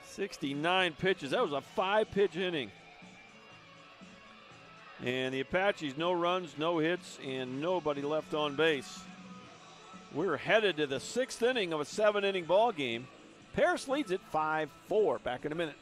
69 pitches. That was a 5-pitch inning. And the Apaches, no runs, no hits, and nobody left on base. We're headed to the 6th inning of a 7-inning ball game. Paris leads it 5-4. Back in a minute.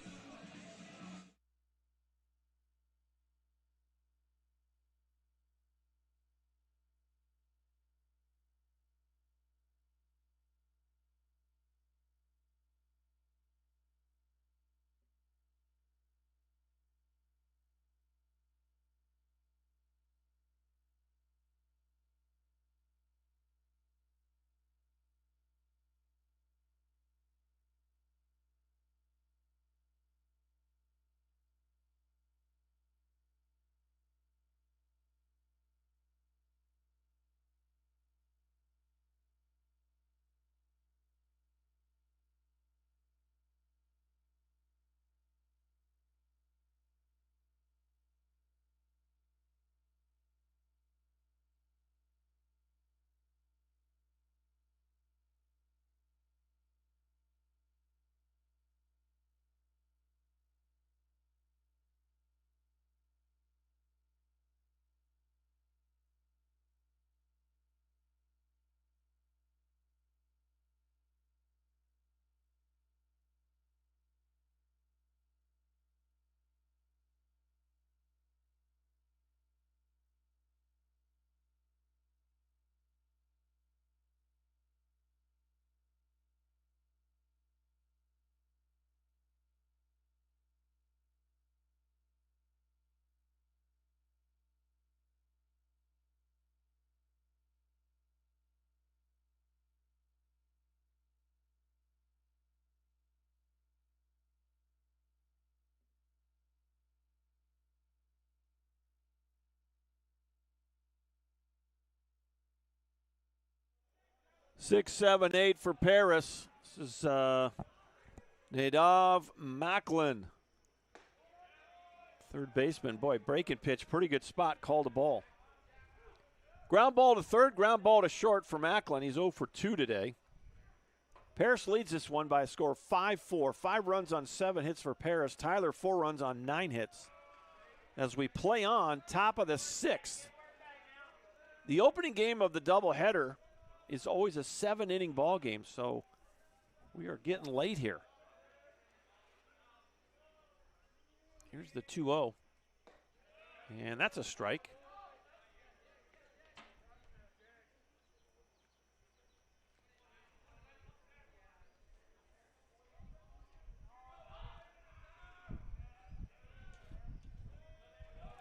Six, 7, 8 for Paris. This is Nadav Macklin, third baseman. Boy, breaking pitch, pretty good spot, called a ball. Ground ball to third, ground ball to short for Macklin. He's 0 for 2 today. Paris leads this one by a score of 5-4. 5 runs on 7 hits for Paris. Tyler, 4 runs on 9 hits. As we play on, top of the 6th. The opening game of the doubleheader is always a 7-inning ball game, so we are getting late here. Here's the 2-0, and that's a strike.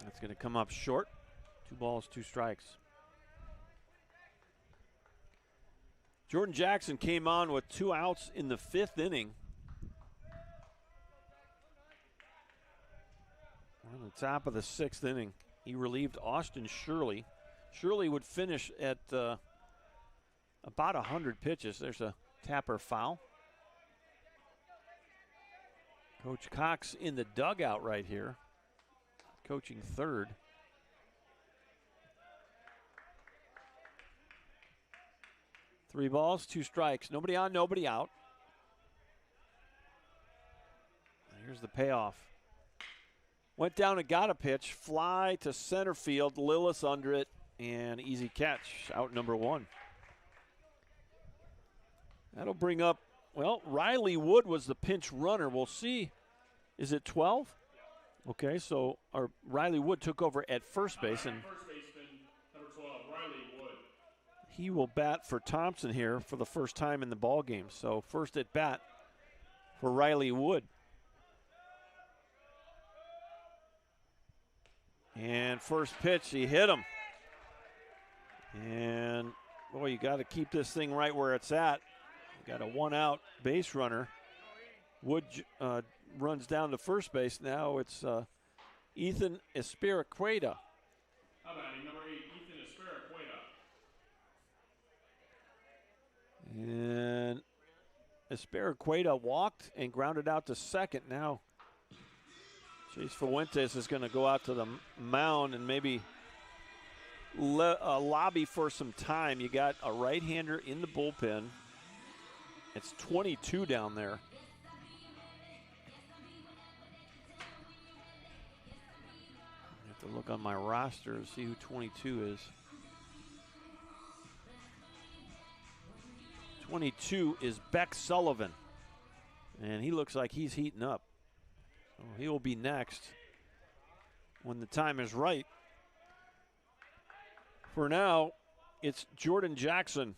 That's going to come up short. 2 balls, 2 strikes. Jordan Jackson came on with 2 outs in the 5th inning. On the top of the 6th inning, he relieved Austin Shirley. Shirley would finish at about 100 pitches. There's a Tapper foul. Coach Cox in the dugout right here, coaching third. Three balls, 2 strikes. Nobody on, nobody out. Here's the payoff. Went down and got a pitch. Fly to center field. Lillis under it. And easy catch. Out number 1. That'll bring up, well, Riley Wood was the pinch runner. We'll see. Is it 12? Okay, so Riley Wood took over at first base. And First baseman, number 12, Riley Wood. he will bat for Thompson here for the first time in the ball game. So first at bat for Riley Wood. And first pitch, he hit him. And boy, you got to keep this thing right where it's at. You got a 1-out base runner. Wood runs down to first base. Now it's Ethan Espiricueta. How about number 8, Ethan Espiricueta. And Espericueta walked and grounded out to second. Now Chase Fuentes is going to go out to the mound and maybe lobby for some time. You got a right-hander in the bullpen. It's 22 down there. I have to look on my roster to see who 22 is. 22 is Beck Sullivan, and he looks like he's heating up. So he will be next when the time is right. For now, it's Jordan Jackson,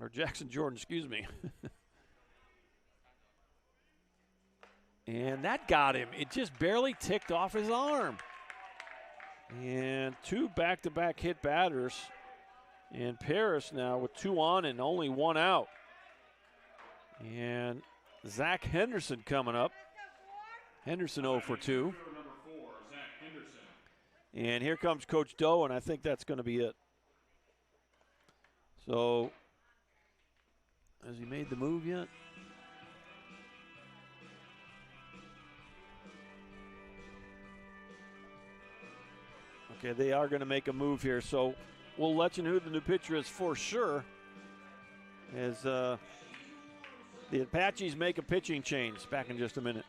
or Jackson Jordan, excuse me. And that got him. It just barely ticked off his arm. And two back-to-back hit batters. And Paris now with 2 on and only 1 out. And Zach Henderson coming up. Henderson 0 for 2. And here comes Coach Doe, and I think that's going to be it. So, has he made the move yet? Okay, they are going to make a move here, so we'll let you know who the new pitcher is for sure as the Apaches make a pitching change. Back in just a minute.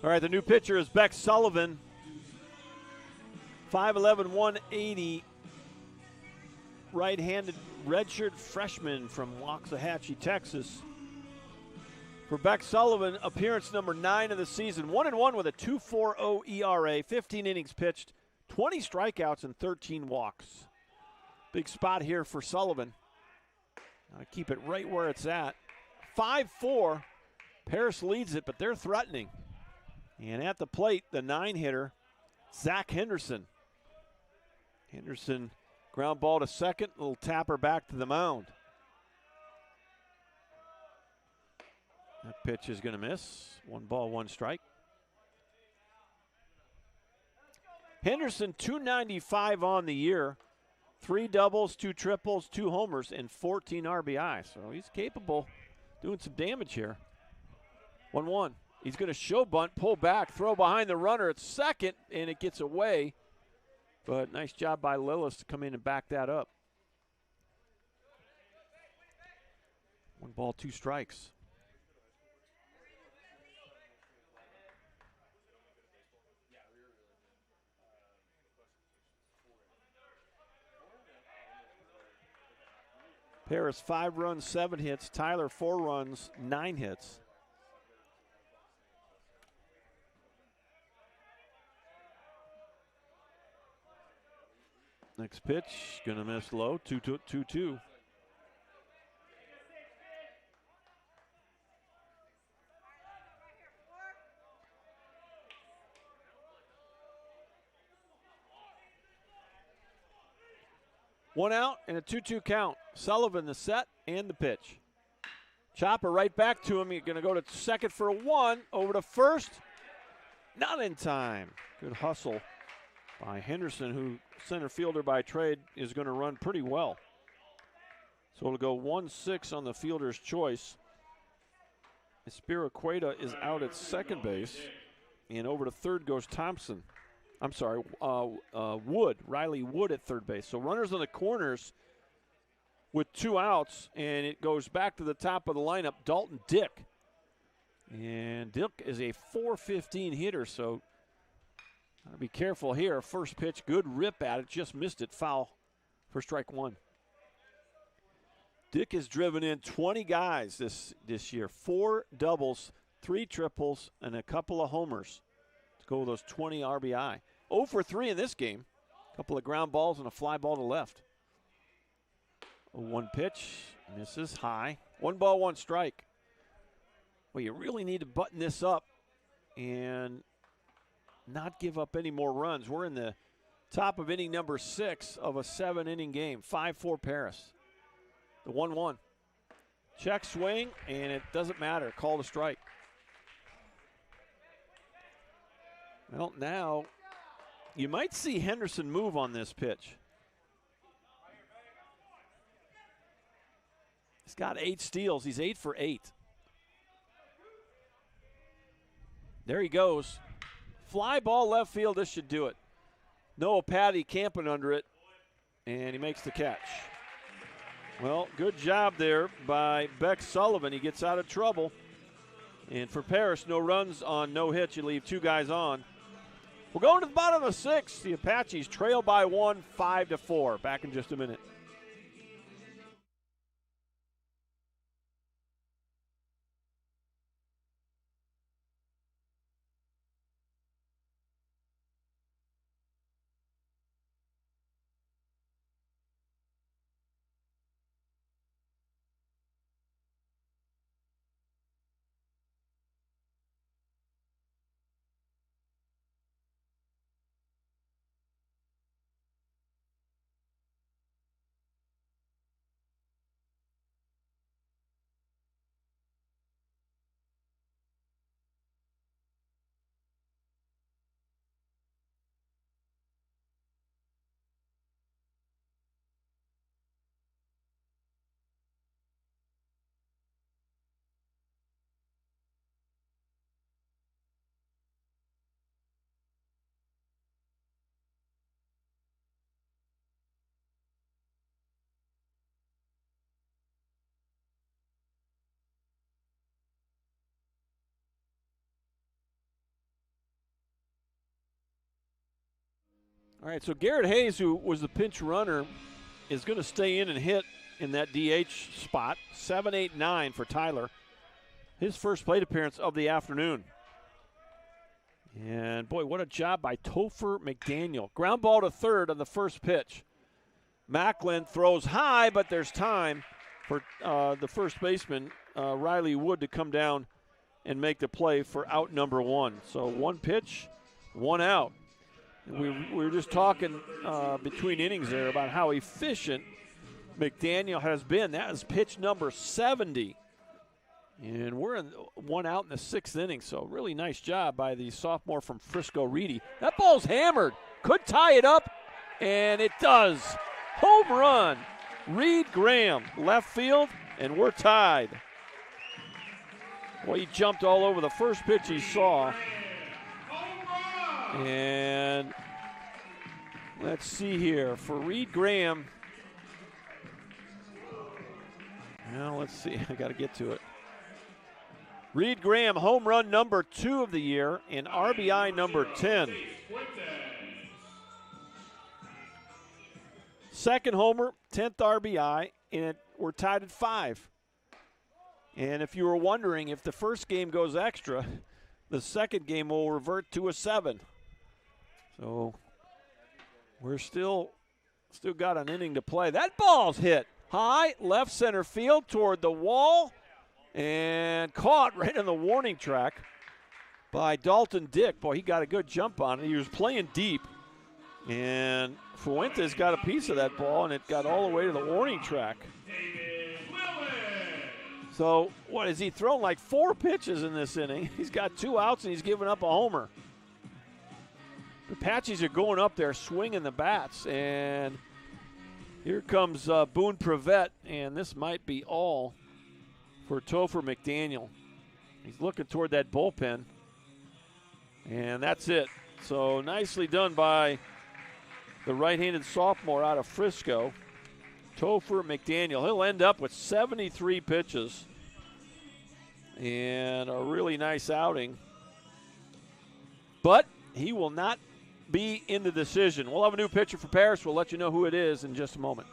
All right, the new pitcher is Beck Sullivan. 5'11", 180. Right-handed redshirt freshman from Waxahachie, Texas. For Beck Sullivan, appearance number 9 of the season. 1-1 with a 2.40 ERA, 15 innings pitched, 20 strikeouts, and 13 walks. Big spot here for Sullivan. I'll keep it right where it's at. 5-4. Paris leads it, but they're threatening. And at the plate, the 9-hitter, Zach Henderson. Henderson, ground ball to second, little tapper back to the mound. That pitch is going to miss. 1 ball, 1 strike. Henderson, 295 on the year. 3 doubles, 2 triples, 2 homers, and 14 RBI. So he's capable doing some damage here. 1-1. He's going to show bunt, pull back, throw behind the runner at second, and it gets away. But nice job by Lillis to come in and back that up. 1 ball, 2 strikes. Paris 5 runs, 7 hits. Tyler 4 runs, 9 hits. Next pitch, going to miss low, 2-2. One out and a 2-2 count. Sullivan the set and the pitch. Chopper right back to him. He's going to go to second for a 1. Over to first. Not in time. Good hustle by Henderson, who center fielder by trade is going to run pretty well. So it'll go 1-6 on the fielder's choice. Espiricueta is out at second base. And over to third goes Thompson. I'm sorry, Wood, Riley Wood at third base. So runners on the corners with 2 outs, and it goes back to the top of the lineup, Dalton Dick. And Dick is a .415 hitter, so gotta be careful here. First pitch, good rip at it, just missed it, foul for strike 1. Dick has driven in 20 guys this year, 4 doubles, 3 triples, and a couple of homers to go with those 20 RBI. 0 for 3 in this game. A couple of ground balls and a fly ball to left. 1 pitch, misses high. 1 ball, 1 strike. Well, you really need to button this up and not give up any more runs. We're in the top of inning number 6 of a 7-inning game. 5-4 Paris. The 1-1. Check swing, and it doesn't matter. Call to strike. Well, now you might see Henderson move on this pitch. He's got 8 steals. He's 8 for 8. There he goes. Fly ball left field. This should do it. Noah Patty camping under it, and he makes the catch. Well, good job there by Beck Sullivan. He gets out of trouble. And for Paris, no runs on no hits. You leave 2 guys on. We're going to the bottom of the 6th. The Apaches trail by 1, 5-4. Back in just a minute. All right, so Garrett Hayes, who was the pinch runner, is going to stay in and hit in that DH spot. 7, 8, 9 for Tyler. His first plate appearance of the afternoon. And, boy, what a job by Topher McDaniel. Ground ball to third on the first pitch. Macklin throws high, but there's time for the first baseman, Riley Wood, to come down and make the play for out number 1. So 1 pitch, 1 out. We were just talking between innings there about how efficient McDaniel has been. That is pitch number 70. And we're in 1 out in the 6th inning, so really nice job by the sophomore from Frisco, Reedy. That ball's hammered. Could tie it up, and it does. Home run. Reed Graham, left field, and we're tied. Well, he jumped all over the first pitch he saw. And let's see here. For Reed Graham, well, let's see. I got to get to it. Reed Graham, home run number 2 of the year and RBI number 10. Second homer, 10th RBI, and we're tied at 5. And if you were wondering if the first game goes extra, the second game will revert to a 7. So we're still Still got an inning to play. That ball's hit high, left center field toward the wall, and caught right on the warning track by Dalton Dick. Boy, he got a good jump on it. He was playing deep, and Fuentes got a piece of that ball, and it got all the way to the warning track. So, what, has he thrown like 4 pitches in this inning? He's got 2 outs, and he's given up a homer. The Apaches are going up there swinging the bats, and here comes Boone Prevette, and this might be all for Topher McDaniel. He's looking toward that bullpen, and that's it. So nicely done by the right-handed sophomore out of Frisco, Topher McDaniel. He'll end up with 73 pitches and a really nice outing. But he will not be in the decision. We'll have a new pitcher for Paris. We'll let you know who it is in just a moment.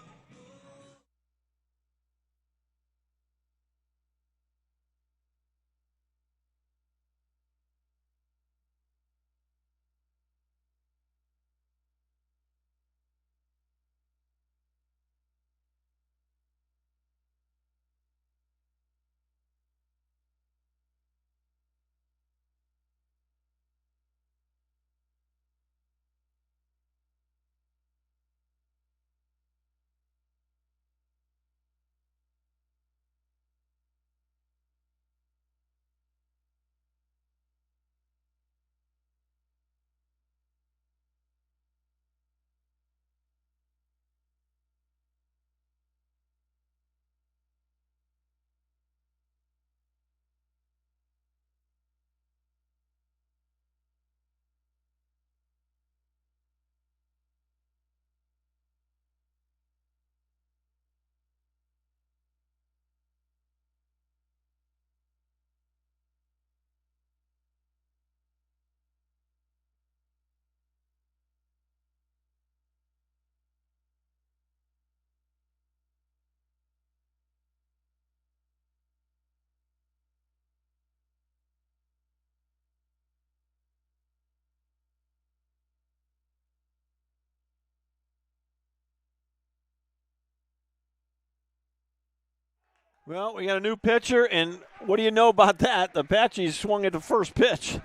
Well, we got a new pitcher, and what do you know about that? The Apaches swung at the first pitch.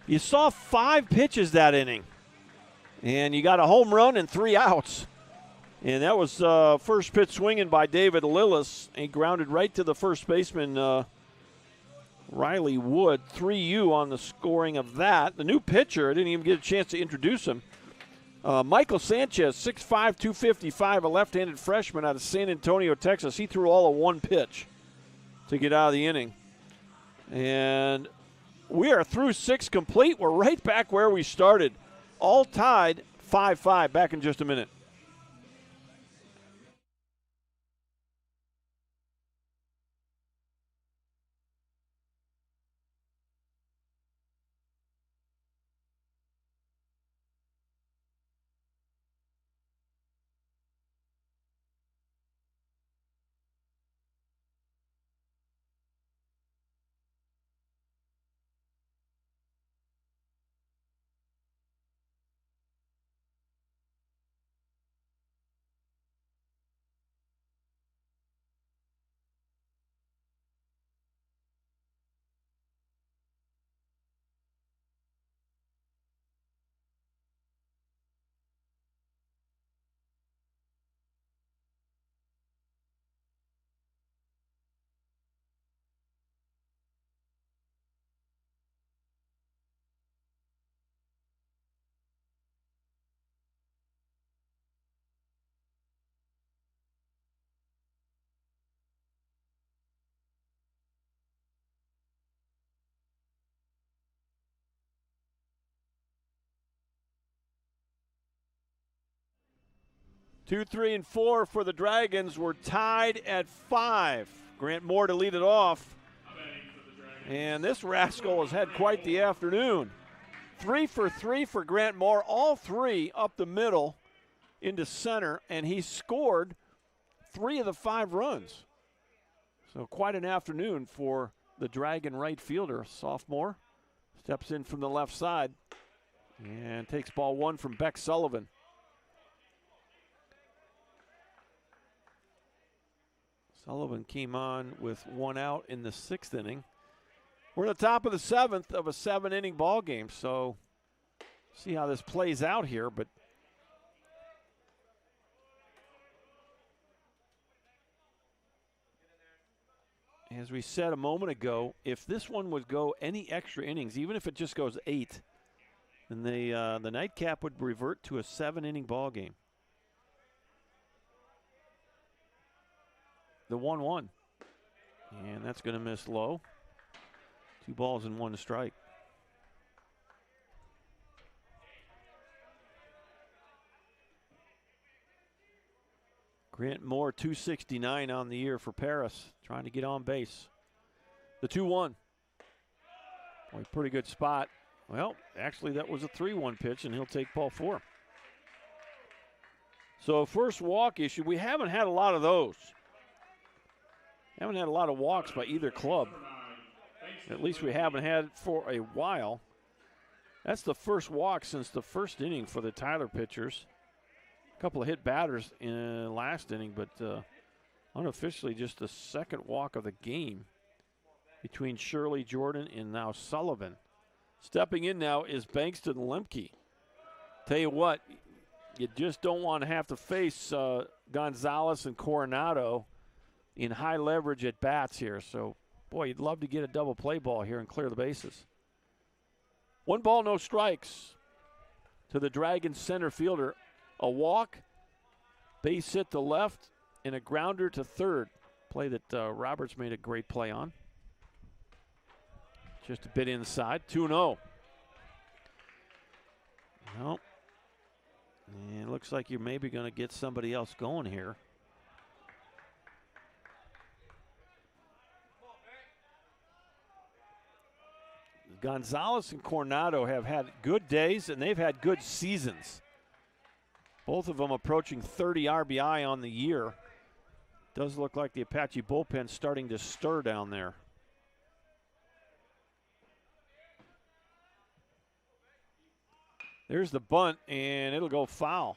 You saw 5 pitches that inning, and you got a home run and 3 outs. And that was first pitch swinging by David Lillis. He grounded right to the first baseman, Riley Wood. 3-U on the scoring of that. The new pitcher, I didn't even get a chance to introduce him. Michael Sanchez, 6'5", 255, a left-handed freshman out of San Antonio, Texas. He threw all of 1 pitch to get out of the inning. And we are through 6 complete. We're right back where we started. All tied 5-5. Back in just a minute. Two, 3, and 4 for the Dragons. We're tied at 5. Grant Moore to lead it off. And this rascal has had quite the afternoon. 3 for 3 for Grant Moore, all 3 up the middle into center, and he scored 3 of the 5 runs. So quite an afternoon for the Dragon right fielder. Sophomore steps in from the left side and takes ball 1 from Beck Sullivan. Sullivan came on with 1 out in the 6th inning. We're at the top of the 7th of a 7-inning ball game, so see how this plays out here. But as we said a moment ago, if this one would go any extra innings, even if it just goes 8, then the nightcap would revert to a 7-inning ball game. The 1-1. And that's going to miss low. 2 balls and 1 strike. Grant Moore, 269 on the year for Paris, trying to get on base. The 2-1. Boy, pretty good spot. Well, actually, that was a 3-1 pitch, and he'll take ball 4. So, first walk issue. We haven't had a lot of those. Haven't had a lot of walks by either club. At least we haven't had for a while. That's the first walk since the first inning for the Tyler pitchers. A couple of hit batters in the last inning, but unofficially just the second walk of the game between Shirley, Jordan, and now Sullivan. Stepping in now is Bankston Lemke. Tell you what, you just don't want to have to face Gonzalez and Coronado in high leverage at bats here. So, boy, you'd love to get a double play ball here and clear the bases. 1 ball, no strikes to the Dragons center fielder. A walk, base hit to left, and a grounder to third. Play that Roberts made a great play on. Just a bit inside, 2-0. Well, and it looks like you're maybe going to get somebody else going here. Gonzalez and Coronado have had good days, and they've had good seasons. Both of them approaching 30 RBI on the year. Does look like the Apache bullpen starting to stir down there. There's the bunt, and it'll go foul.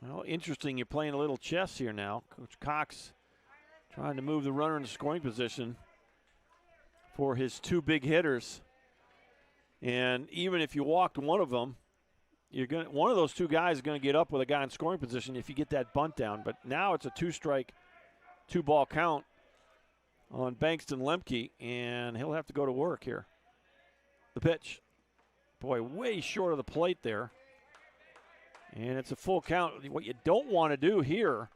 Well, interesting, you're playing a little chess here now. Coach Cox trying to move the runner into scoring position for his 2 big hitters. And even if you walked one of them, one of those 2 guys is going to get up with a guy in scoring position if you get that bunt down. But now it's a 2-strike, 2-ball count on Bankston Lemke, and he'll have to go to work here. The pitch. Boy, way short of the plate there. And it's a full count. What you don't want to do here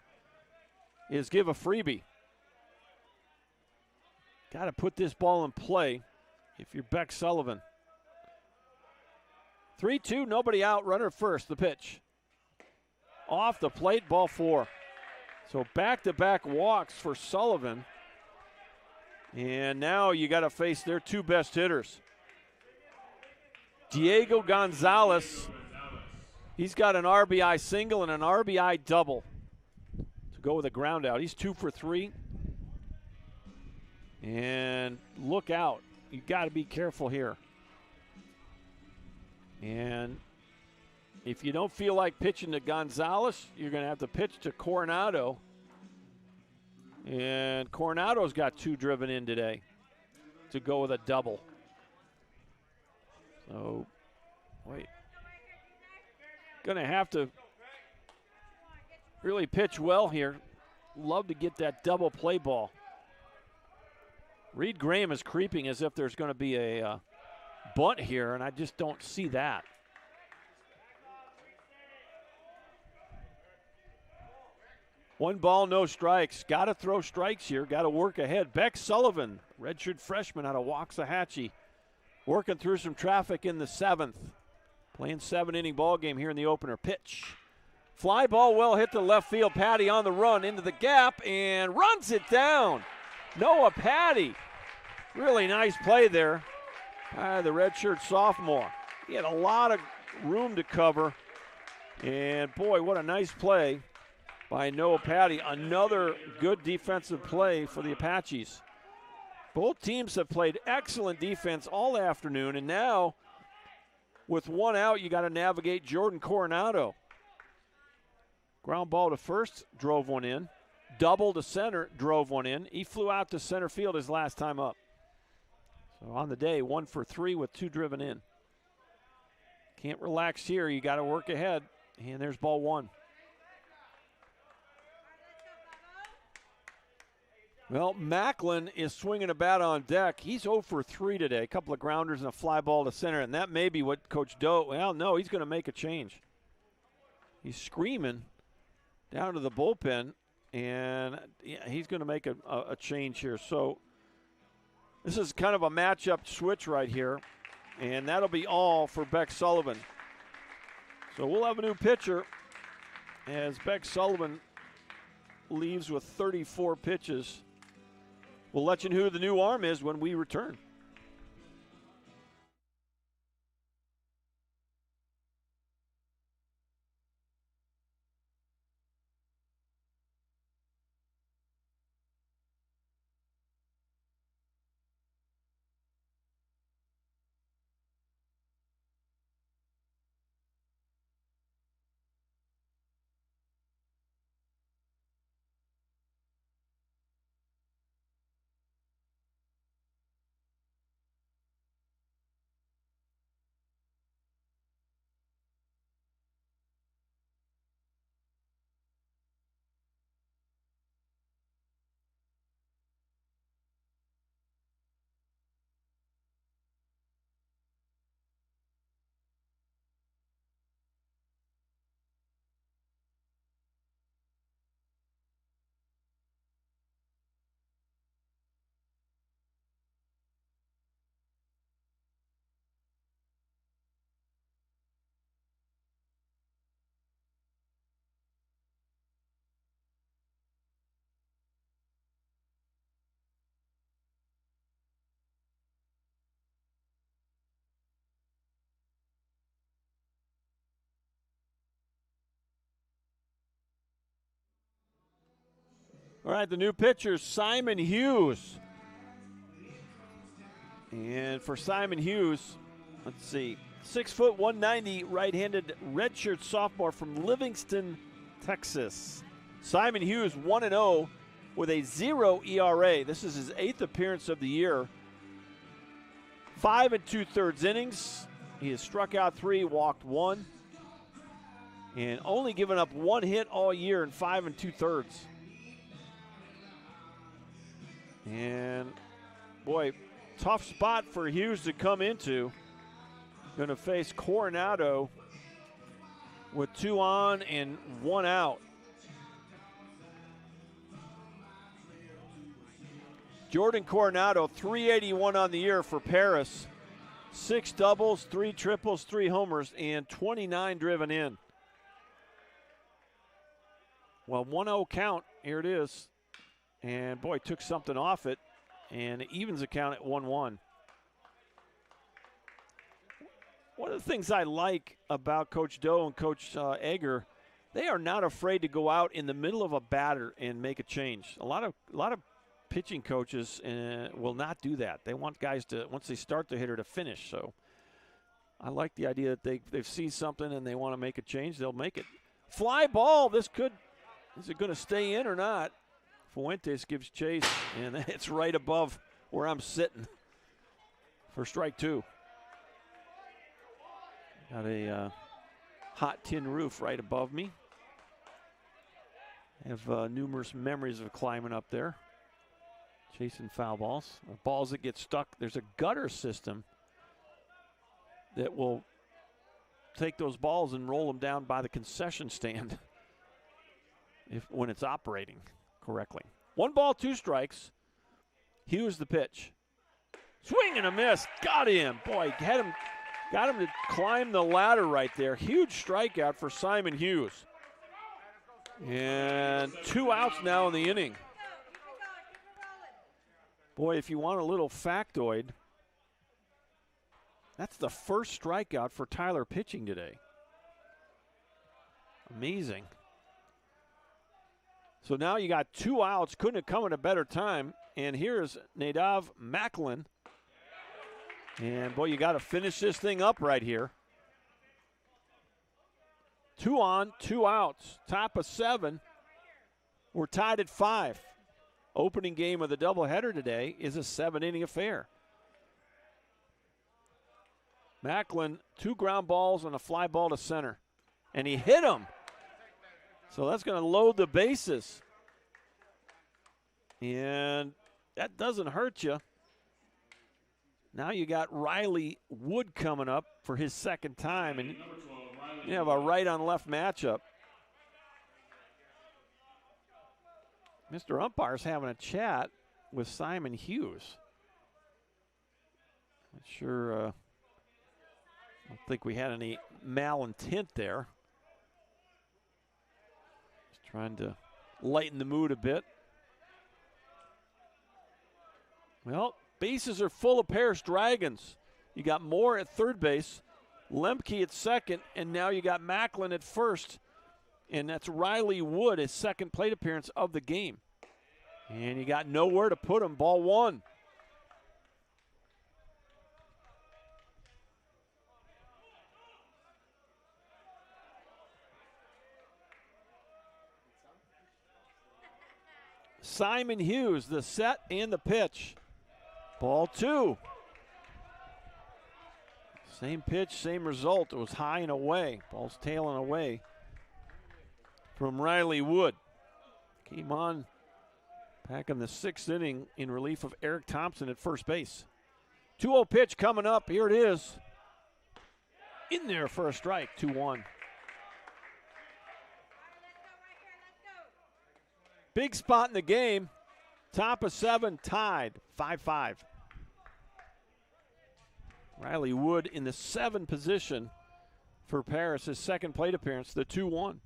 is give a freebie. Got to put this ball in play if you're Beck Sullivan. 3-2, nobody out, runner first, the pitch. Off the plate, ball 4. So back-to-back walks for Sullivan. And now you got to face their 2 best hitters. Diego Gonzalez, he's got an RBI single and an RBI double to go with a ground out. He's 2 for 3. And look out. You got to be careful here. And if you don't feel like pitching to Gonzalez, you're going to have to pitch to Coronado. And Coronado's got 2 driven in today to go with a double. So, wait. Going to have to really pitch well here. Love to get that double play ball. Reed Graham is creeping as if there's going to be a bunt here, and I just don't see that. One ball, no strikes. Got to throw strikes here. Got to work ahead. Beck Sullivan, redshirt freshman out of Waxahachie, working through some traffic in the 7th. Playing 7-inning ball game here in the opener. Pitch. Fly ball well hit to left field. Patty on the run into the gap and runs it down. Noah Patty. Really nice play there by the redshirt sophomore. He had a lot of room to cover. And boy, what a nice play by Noah Patty. Another good defensive play for the Apaches. Both teams have played excellent defense all afternoon, and now with 1 out, you got to navigate Jordan Coronado. Ground ball to first, drove one in. Double to center, drove one in. He flew out to center field his last time up. So on the day, 1 for 3 with 2 driven in. Can't relax here. You got to work ahead. And there's ball 1. Well, Macklin is swinging a bat on deck. He's 0 for 3 today. A couple of grounders and a fly ball to center. And that may be what Coach Doe, well, no, he's going to make a change. He's screaming down to the bullpen. And yeah, he's going to make a change here. So this is kind of a matchup switch right here. And that'll be all for Beck Sullivan. So we'll have a new pitcher as Beck Sullivan leaves with 34 pitches. We'll let you know who the new arm is when we return. All right, the new pitcher, Simon Hughes. And for Simon Hughes, let's see, 6 foot 190, right-handed redshirt sophomore from Livingston, Texas. Simon Hughes 1-0 with a 0 ERA. This is his 8th appearance of the year. 5 2/3 innings. He has struck out 3, walked 1, and only given up 1 hit all year in 5 2/3. And, boy, tough spot for Hughes to come into. Going to face Coronado with 2 on and 1 out. Jordan Coronado, 381 on the year for Paris. 6 doubles, 3 triples, 3 homers, and 29 driven in. Well, 1-0 count. Here it is. And, boy, took something off it, and it evens the count at 1-1. One of the things I like about Coach Doe and Coach Egger, they are not afraid to go out in the middle of a batter and make a change. A lot of pitching coaches will not do that. They want guys to, once they start the hitter, to finish. So I like the idea that they've seen something and they want to make a change, they'll make it. Fly ball, is it going to stay in or not? Fuentes gives chase, and it's right above where I'm sitting for strike 2. Got a hot tin roof right above me. I have numerous memories of climbing up there, chasing foul balls. Balls that get stuck. There's a gutter system that will take those balls and roll them down by the concession stand when it's operating correctly. 1 ball, 2 strikes. Hughes the pitch. Swing and a miss. Got him. Boy, got him to climb the ladder right there. Huge strikeout for Simon Hughes. And 2 outs now in the inning. Boy, if you want a little factoid, that's the first strikeout for Tyler pitching today. Amazing. So now you got 2 outs. Couldn't have come at a better time. And here's Nadav Macklin. And, boy, you got to finish this thing up right here. 2 on, 2 outs. Top of 7. We're tied at 5. Opening game of the doubleheader today is a 7-inning affair. Macklin, 2 ground balls and a fly ball to center. And he hit him. So that's going to load the bases. And that doesn't hurt you. Now you got Riley Wood coming up for his second time. And you have a right on left matchup. Mr. Umpire's having a chat with Simon Hughes. Not sure, I don't think we had any malintent there. Just trying to lighten the mood a bit. Well, bases are full of Paris Dragons. You got Moore at third base, Lemke at second, and now you got Macklin at first. And that's Riley Wood, his second plate appearance of the game. And you got nowhere to put him. Ball 1. Simon Hughes, the set and the pitch. Ball 2. Same pitch, same result. It was high and away. Ball's tailing away from Riley Wood. Came on back in the 6th inning in relief of Eric Thompson at first base. 2-0 pitch coming up. Here it is. In there for a strike, 2-1. Big spot in the game. Top of 7, tied, 5-5. Riley Wood in the 7 position for Paris, his second plate appearance, the 2-1.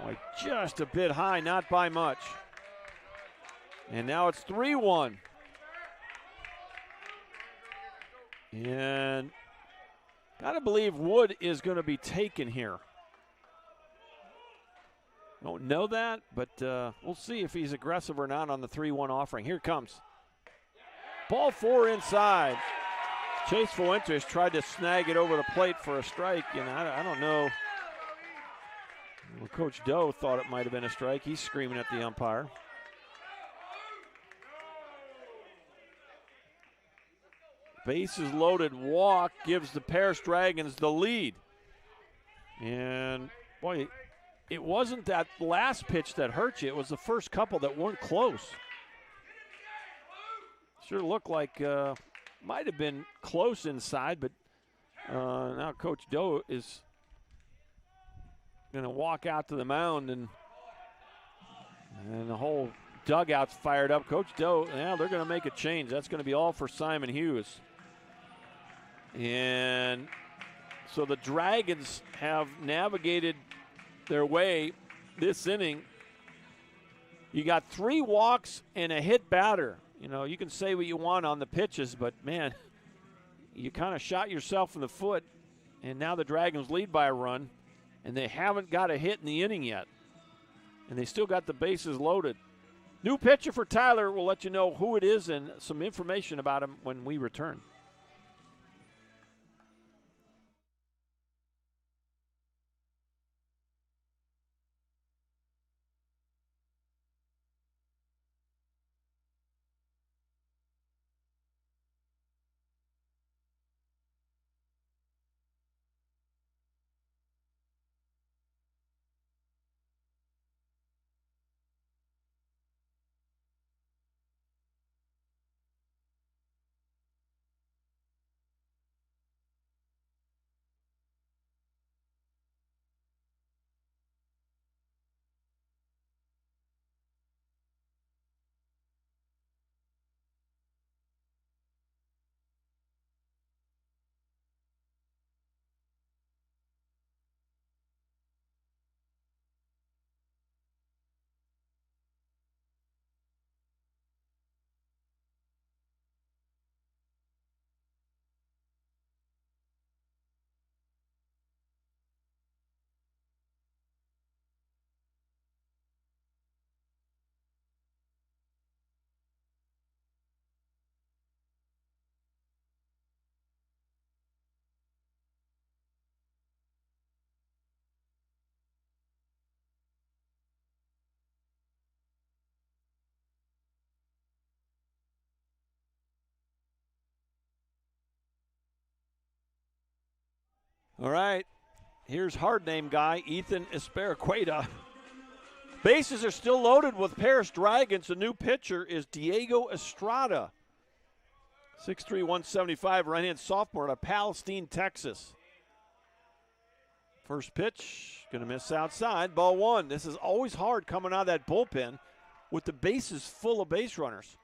Boy, just a bit high, not by much. And now it's 3-1. And got to believe Wood is going to be taken here. Don't know that, but we'll see if he's aggressive or not on the 3-1 offering. Here it comes. Ball 4 inside. Chase Fuentes tried to snag it over the plate for a strike, and I don't know. Well, Coach Doe thought it might have been a strike. He's screaming at the umpire. Bases loaded walk gives the Paris Dragons the lead. And, boy, it wasn't that last pitch that hurt you. It was the first couple that weren't close. Sure looked like might have been close inside, but now Coach Doe is going to walk out to the mound, and the whole dugout's fired up. Coach Doe, now they're going to make a change. That's going to be all for Simon Hughes. And so the Dragons have navigated their way this inning. You got 3 walks and a hit batter. You know, you can say what you want on the pitches, but, man, you kind of shot yourself in the foot, and now the Dragons lead by a run, and they haven't got a hit in the inning yet. And they still got the bases loaded. New pitcher for Tyler. We'll let you know who it is and some information about him when we return. All right, here's hard name guy, Ethan Espericueta. Bases are still loaded with Paris Dragons. The new pitcher is Diego Estrada. 6'3", 175, right-hand sophomore out of Palestine, Texas. First pitch, going to miss outside, ball one. This is always hard coming out of that bullpen with the bases full of base runners.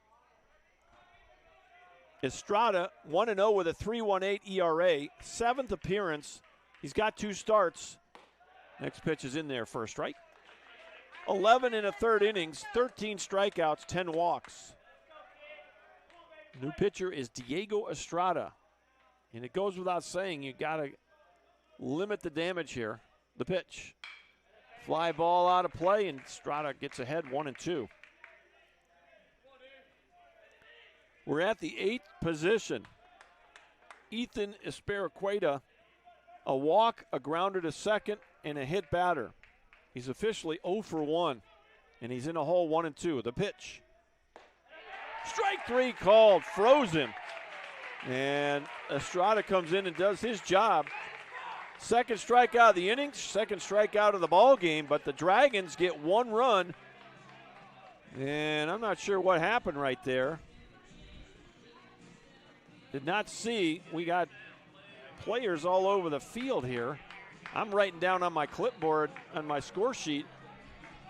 Estrada, 1-0 with a 3.18 ERA, 7th appearance. He's got 2 starts. Next pitch is in there, first strike. 11 in a third innings, 13 strikeouts, 10 walks. New pitcher is Diego Estrada. And it goes without saying, you got to limit the damage here. The pitch. Fly ball out of play, and Estrada gets ahead 1-2. We're at the 8th position. Ethan Espericueta, a walk, a grounder to second, and a hit batter. He's officially 0 for 1, and he's in a hole 1-2. The pitch. Strike 3 called, froze him. And Estrada comes in and does his job. Second strikeout of the inning, second strikeout of the ball game, but the Dragons get 1 run. And I'm not sure what happened right there. Did not see. We got players all over the field here. I'm writing down on my clipboard on my score sheet,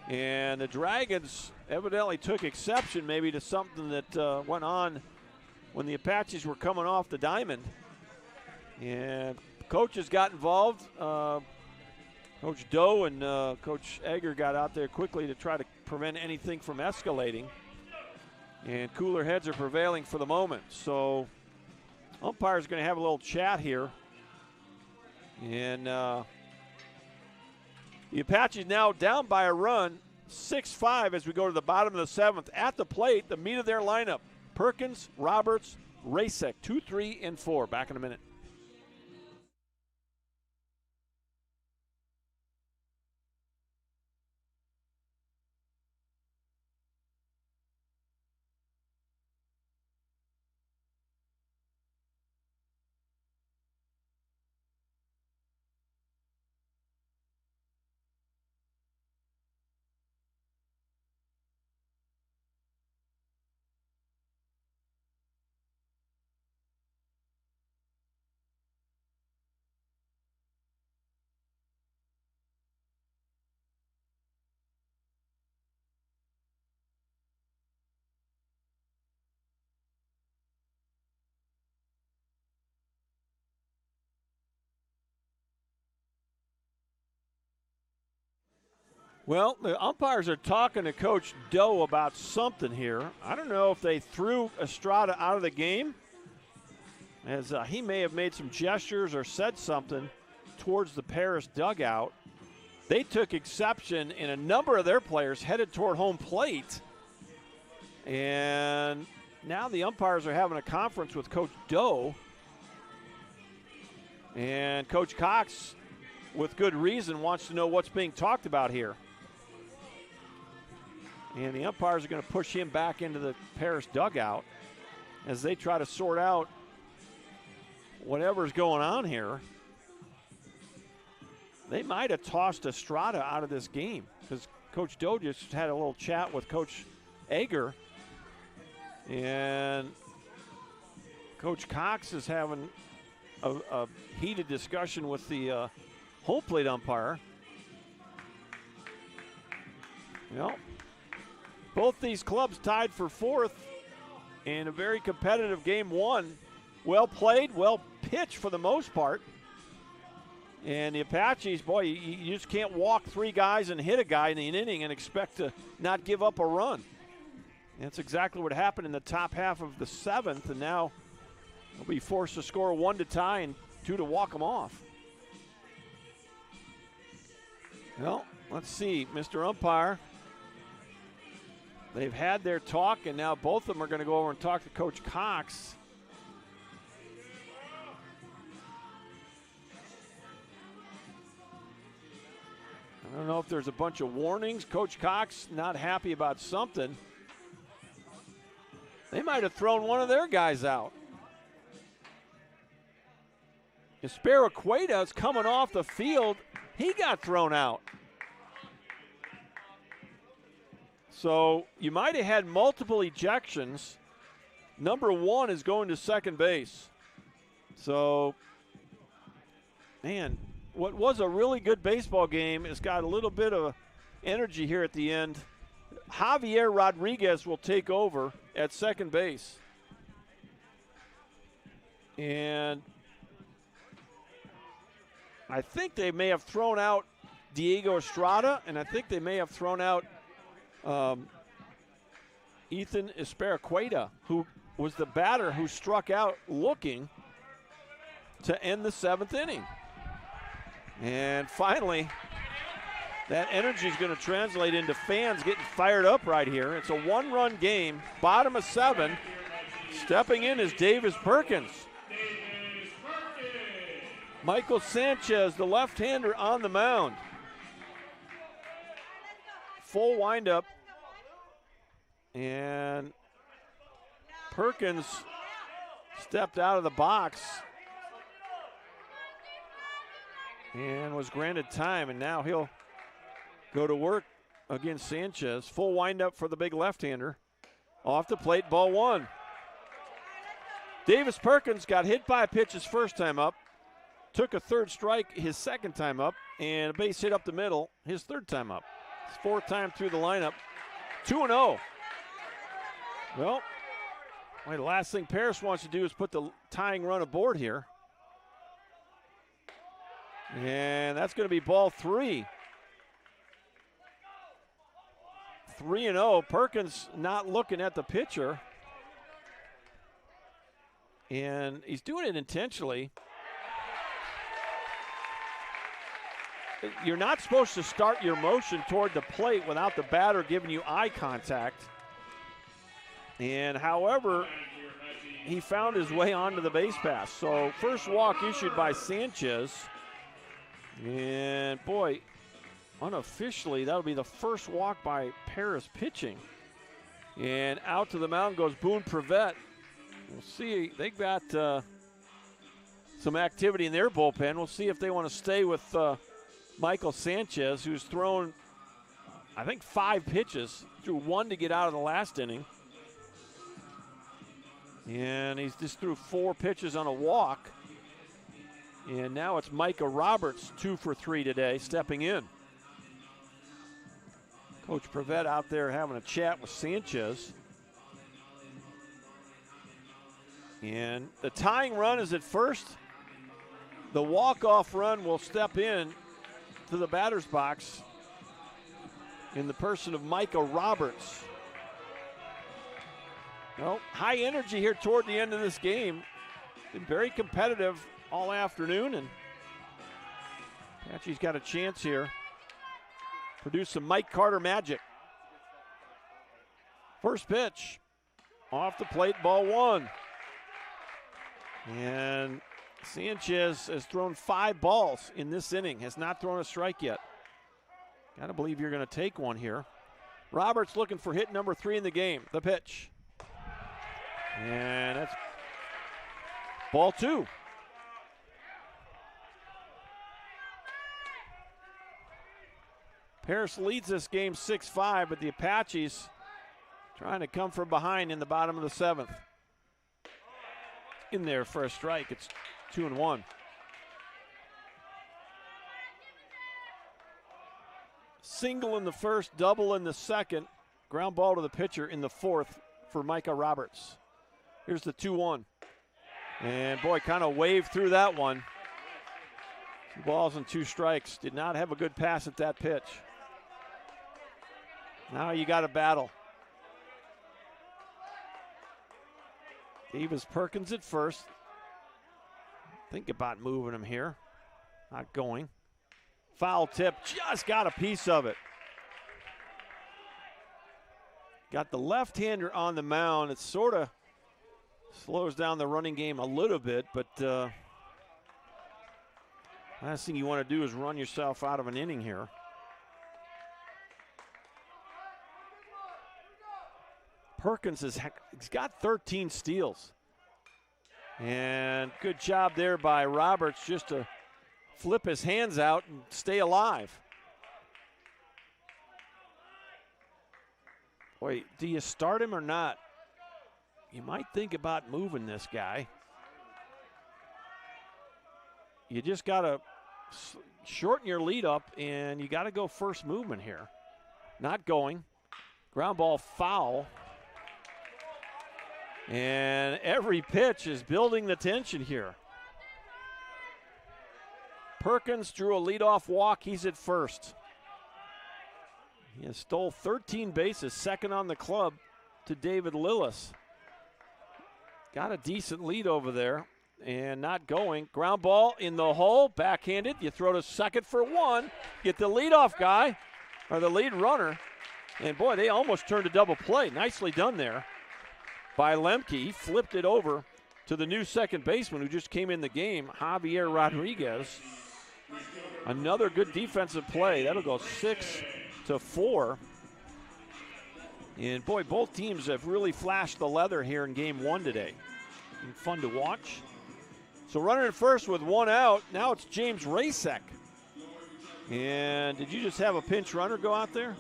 and the Dragons evidently took exception maybe to something that went on when the Apaches were coming off the diamond. And coaches got involved. Coach Doe and Coach Egger got out there quickly to try to prevent anything from escalating. And cooler heads are prevailing for the moment. So umpire's going to have a little chat here. And the Apaches now down by a run, 6-5 as we go to the bottom of the 7th. At the plate, the meat of their lineup, Perkins, Roberts, Rasek, 2, 3, and 4. Back in a minute. Well, the umpires are talking to Coach Doe about something here. I don't know if they threw Estrada out of the game, as he may have made some gestures or said something towards the Paris dugout. They took exception, and a number of their players headed toward home plate. And now the umpires are having a conference with Coach Doe. And Coach Cox, with good reason, wants to know what's being talked about here. And the umpires are going to push him back into the Paris dugout as they try to sort out whatever's going on here. They might have tossed Estrada out of this game because Coach Doe just had a little chat with Coach Egger. And Coach Cox is having a heated discussion with the home plate umpire. Well, both these clubs tied for 4th in a very competitive game 1. Well played, well pitched for the most part. And the Apaches, boy, you just can't walk 3 guys and hit a guy in an inning and expect to not give up a run. And that's exactly what happened in the top half of the 7th, and now they'll be forced to score 1 to tie and 2 to walk them off. Well, let's see, Mr. Umpire. They've had their talk, and now both of them are going to go over and talk to Coach Cox. I don't know if there's a bunch of warnings. Coach Cox not happy about something. They might have thrown one of their guys out. Esperaqueta is coming off the field. He got thrown out. So you might have had multiple ejections. Number 1 is going to second base. So, man, what was a really good baseball game has got a little bit of energy here at the end. Javier Rodriguez will take over at second base. And I think they may have thrown out Diego Estrada, and I think they may have thrown out Ethan Esperaqueta, who was the batter who struck out looking to end the 7th inning. And finally, that energy is going to translate into fans getting fired up right here. It's a 1-run game, bottom of 7. Stepping in is Davis Perkins. Michael Sanchez, the left-hander, on the mound. Full windup. And Perkins stepped out of the box and was granted time, and now he'll go to work against Sanchez. Full windup for the big left-hander. Off the plate, ball 1. Davis Perkins got hit by a pitch his first time up, took a third strike his second time up, and a base hit up the middle his third time up. His 4th time through the lineup. 2-0. Well, the last thing Paris wants to do is put the tying run aboard here. And that's going to be ball 3. 3-0. Perkins not looking at the pitcher. And he's doing it intentionally. You're not supposed to start your motion toward the plate without the batter giving you eye contact. And however, he found his way onto the base pass. So first walk issued by Sanchez. And boy, unofficially, that'll be the first walk by Paris pitching. And out to the mound goes Boone Prevette. We'll see. They got some activity in their bullpen. We'll see if they want to stay with Michael Sanchez, who's thrown, I think, 5 pitches, threw 1 to get out of the last inning. And he's just threw 4 pitches on a walk. And now it's Micah Roberts, 2 for 3 today, stepping in. Coach Prevette out there having a chat with Sanchez. And the tying run is at first. The walk-off run will step in to the batter's box in the person of Micah Roberts. Well, high energy here toward the end of this game. Been very competitive all afternoon, and Apache's got a chance here. Produce some Mike Carter magic. First pitch, off the plate, ball 1. And Sanchez has thrown 5 balls in this inning, has not thrown a strike yet. Got to believe you're going to take one here. Roberts looking for hit number 3 in the game. The pitch. And that's ball 2. Paris leads this game 6-5, but the Apaches trying to come from behind in the bottom of the 7th. In there for a strike. It's 2-1. Single in the first, double in the second. Ground ball to the pitcher in the 4th for Micah Roberts. Here's the 2-1. And boy, kind of waved through that one. 2 balls and 2 strikes. Did not have a good pass at that pitch. Now you got a battle. Davis Perkins at first. Think about moving him here. Not going. Foul tip, just got a piece of it. Got the left-hander on the mound. It sort of slows down the running game a little bit, but last thing you want to do is run yourself out of an inning here. Perkins he's got 13 steals. And good job there by Roberts just to flip his hands out and stay alive. Wait, do you start him or not? You might think about moving this guy. You just got to shorten your lead up, and you got to go first movement here. Not going. Ground ball foul. And every pitch is building the tension here. Perkins drew a leadoff walk. He's at first. He has stole 13 bases, second on the club to David Lillis. Got a decent lead over there and not going. Ground ball in the hole, backhanded. You throw to second for one. Get the leadoff guy or the lead runner. And boy, they almost turned a double play. Nicely done there by Lemke. He flipped it over to the new second baseman who just came in the game, Javier Rodriguez. Another good defensive play. That'll go 6-4. And boy, both teams have really flashed the leather here in game one today. Been fun to watch. So runner at first with one out. Now it's James Rasek. And did you just have a pinch runner go out there?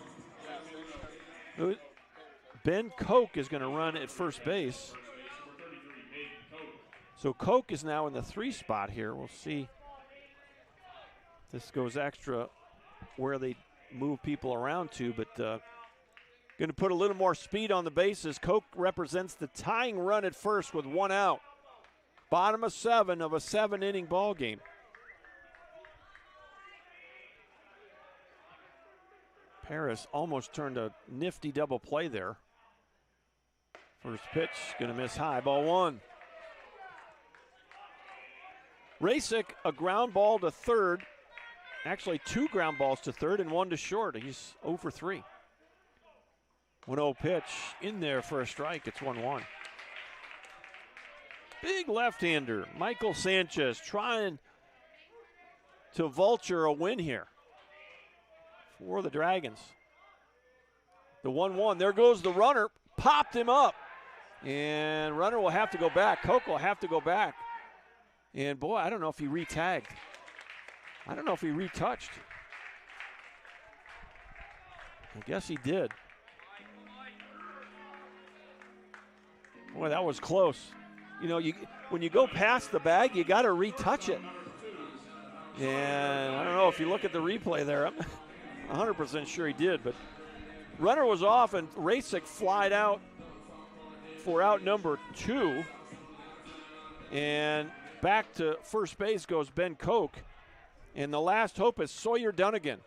Ben Koch is going to run at first base. So Koch is now in the 3 spot here. We'll see. This goes extra where they move people around to, but going to put a little more speed on the bases. Koch represents the tying run at first with one out. Bottom of 7 of a 7-inning ball game. Paris almost turned a nifty double play there. First pitch, going to miss high, ball 1. Rasek, a ground ball to third. Actually, 2 ground balls to third and 1 to short. He's 0 for 3. 1-0 pitch in there for a strike. It's 1-1. Big left-hander, Michael Sanchez, trying to vulture a win here for the Dragons. The 1-1, there goes the runner, popped him up. And runner will have to go back. Koch will have to go back. And boy, I don't know if he re-tagged. I don't know if he retouched. I guess he did. Boy, that was close. You know, when you go past the bag, you got to retouch it. And I don't know if you look at the replay there, I'm 100% sure he did. But runner was off, and Rasek flied out for out number 2. And back to first base goes Ben Koch. And the last hope is Sawyer Dunnigan.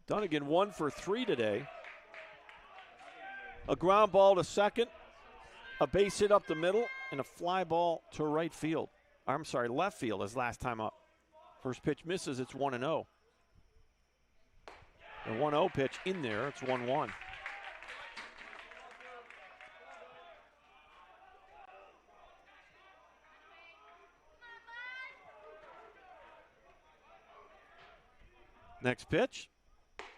Dunnigan 1 for 3 today. A ground ball to second, a base hit up the middle, and a fly ball to right field. I'm sorry, left field his last time up. First pitch misses, it's 1-0. The 1-0 pitch in there, it's 1-1. Next pitch,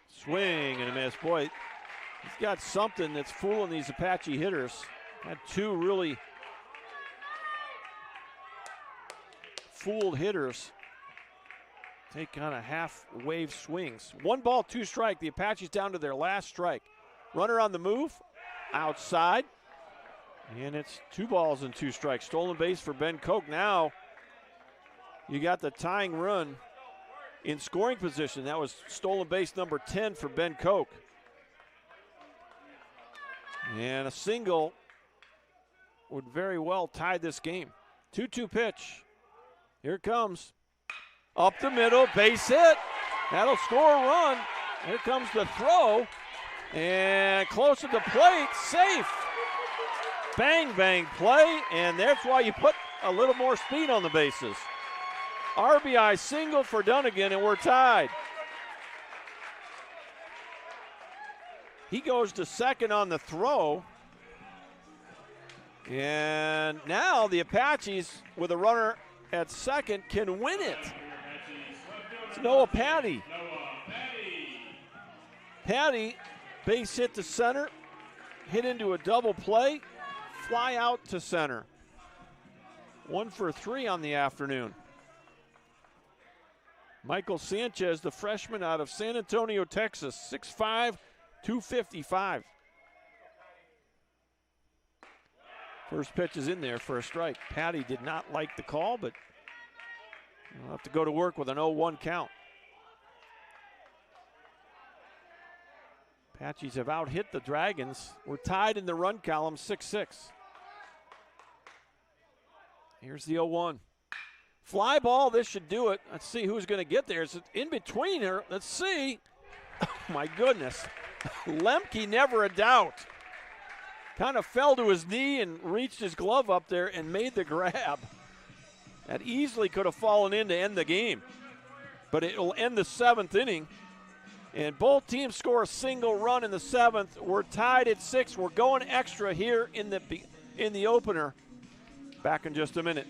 swing and a miss. Boy, he's got something that's fooling these Apache hitters. Had 2 really fooled hitters take kind of half wave swings. 1 ball, 2 strike. The Apaches down to their last strike. Runner on the move, outside. And it's 2 balls and 2 strikes. Stolen base for Ben Koch. Now you got the tying run in scoring position. That was stolen base number 10 for Ben Koch. And a single would very well tie this game. 2-2 pitch. Here it comes. Up the middle, base hit. That'll score a run. Here comes the throw. And close to the plate, safe. Bang, bang play, and that's why you put a little more speed on the bases. RBI single for Dunnigan, and we're tied. He goes to second on the throw. And now the Apaches, with a runner at second, can win it. It's Noah Patty. Patty, base hit to center, hit into a double play, fly out to center. 1 for 3 on the afternoon. Michael Sanchez, the freshman out of San Antonio, Texas, 6'5", 255. First pitch is in there for a strike. Patty did not like the call, but we'll have to go to work with an 0-1 count. Apaches have out-hit the Dragons. We're tied in the run column, 6-6. Here's the 0-1. Fly ball, this should do it. Let's see who's going to get there. It's in between her. Let's see. Oh, my goodness. Lemke, never a doubt. Kind of fell to his knee and reached his glove up there and made the grab. That easily could have fallen in to end the game. But it will end the 7th inning. And both teams score a single run in the 7th. We're tied at 6. We're going extra here in the opener. Back in just a minute.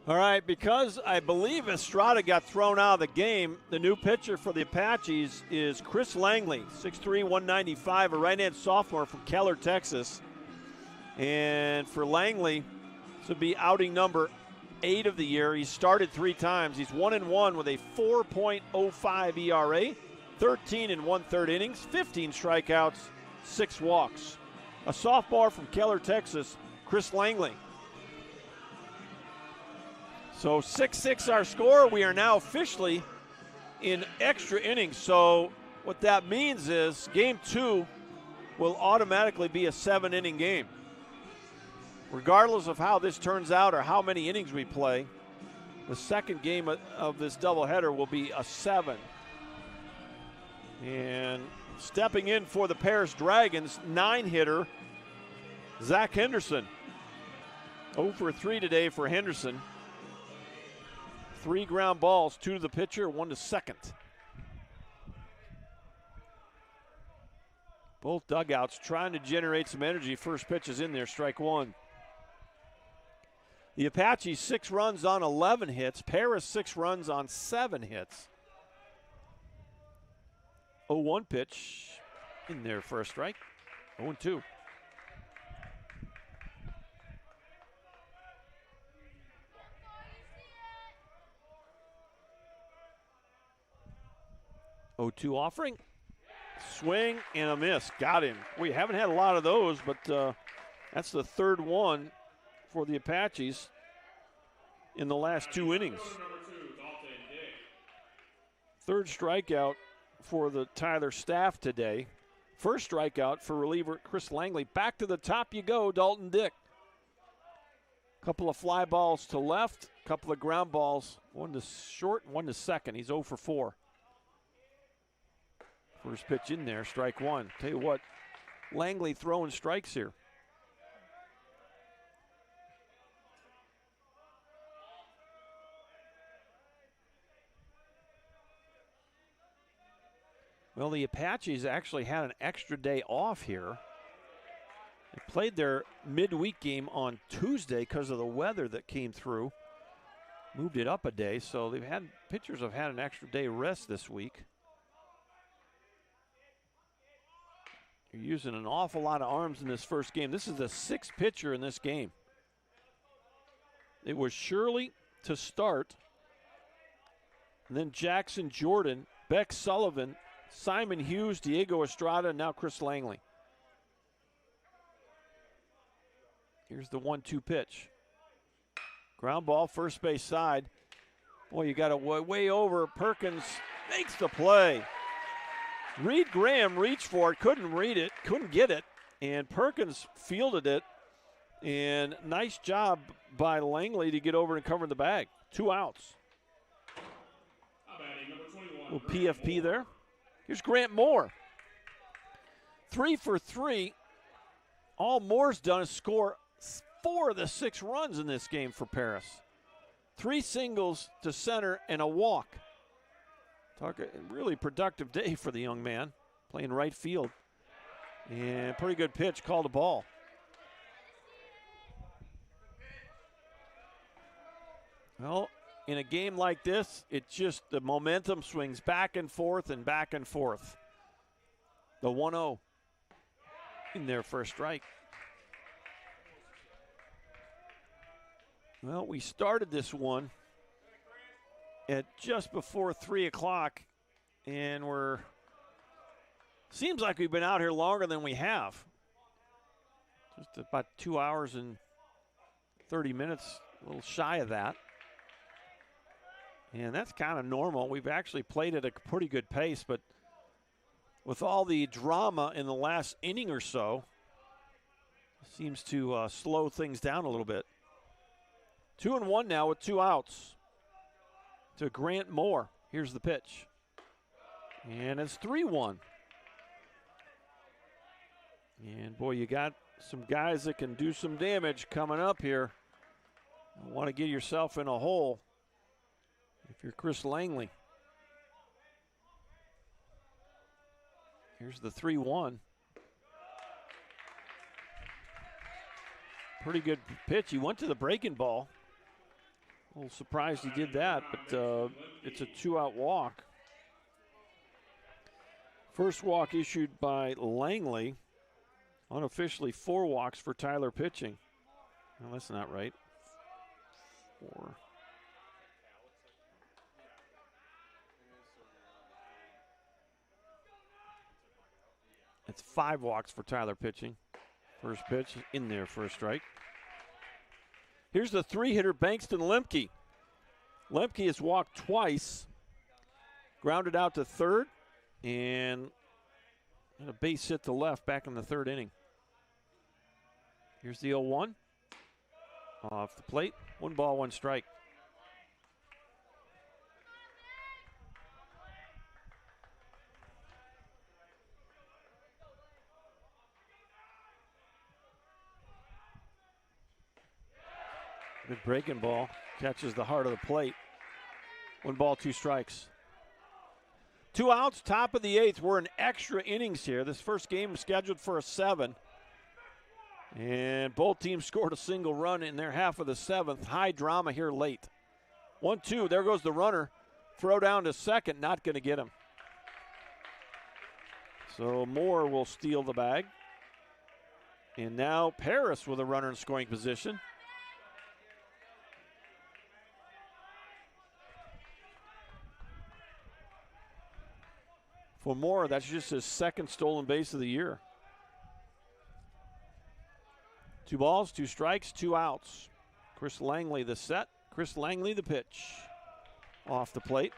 All right, because I believe Estrada got thrown out of the game, the new pitcher for the Apaches is Chris Langley, 6'3", 195, a right-hand sophomore from Keller, Texas. And for Langley, this would be outing number 8 of the year. He's started 3 times. He's 1-1 with a 4.05 ERA, 13 1/3 innings, 15 strikeouts, 6 walks. A sophomore from Keller, Texas, Chris Langley. So 6-6 our score. We are now officially in extra innings. So what that means is game 2 will automatically be a 7-inning game. Regardless of how this turns out or how many innings we play, the second game of this doubleheader will be a 7. And stepping in for the Paris Dragons, 9-hitter, Zach Henderson. 0 for 3 today for Henderson. 3 ground balls, 2 to the pitcher, 1 to second. Both dugouts trying to generate some energy. First pitch is in there, strike 1. The Apaches 6 runs on 11 hits. Paris 6 runs on 7 hits. 0-1 pitch in there for a strike. 0-2. O2 offering. Swing and a miss. Got him. We haven't had a lot of those, but that's the 3rd one for the Apaches in the last 2 innings. 3rd strikeout for the Tyler staff today. First strikeout for reliever Chris Langley. Back to the top you go, Dalton Dick. Couple of fly balls to left, couple of ground balls, 1 to short, 1 to second. He's 0 for 4. First pitch in there, strike 1. Tell you what, Langley throwing strikes here. Well, the Apaches actually had an extra day off here. They played their midweek game on Tuesday because of the weather that came through. Moved it up a day, so pitchers have had an extra day rest this week. You're using an awful lot of arms in this first game. This is the sixth pitcher in this game. It was Shirley to start, and then Jackson Jordan, Beck Sullivan, Simon Hughes, Diego Estrada, and now Chris Langley. Here's the 1-2 pitch. Ground ball, first base side. Boy, you got it way over. Perkins makes the play. Reed Graham reached for it, couldn't read it, couldn't get it, and Perkins fielded it. And nice job by Langley to get over and cover the bag. 2 outs. Little PFP there. Here's Grant Moore. 3 for 3. All Moore's done is score 4 of the 6 runs in this game for Paris. 3 singles to center and a walk. Talk a really productive day for the young man, playing right field. And pretty good pitch, called a ball. Well, in a game like this, it's just the momentum swings back and forth and back and forth. The 1-0 in there for a strike. Well, we started this one at just before 3 o'clock, and seems like we've been out here longer than we have. Just about 2 hours and 30 minutes, a little shy of that. And that's kind of normal. We've actually played at a pretty good pace, but with all the drama in the last inning or so, it seems to slow things down a little bit. 2-1 now with 2 outs to Grant Moore. Here's the pitch. And it's 3-1. And boy, you got some guys that can do some damage coming up here. You want to get yourself in a hole if you're Chris Langley. Here's the 3-1. Pretty good pitch. He went to the breaking ball. A little surprised he did that, but it's a 2-out walk. First walk issued by Langley. Unofficially 4 walks for Tyler pitching. No, that's not right. 4. It's 5 walks for Tyler pitching. First pitch in there for a strike. Here's the 3-hitter, Bankston Lemke. Lemke has walked twice, grounded out to third, and a base hit to left back in the 3rd inning. Here's the 0-1. Off the plate, 1 ball, 1 strike. Good breaking ball. Catches the heart of the plate. 1 ball, 2 strikes. 2 outs, top of the 8th. We're in extra innings here. This first game was scheduled for a 7. And both teams scored a single run in their half of the 7th. High drama here late. 1-2. There goes the runner. Throw down to second. Not going to get him. So Moore will steal the bag. And now Paris with a runner in scoring position. For Moore, that's just his 2nd stolen base of the year. 2 balls, 2 strikes, 2 outs. Chris Langley the set. Chris Langley the pitch. Off the plate.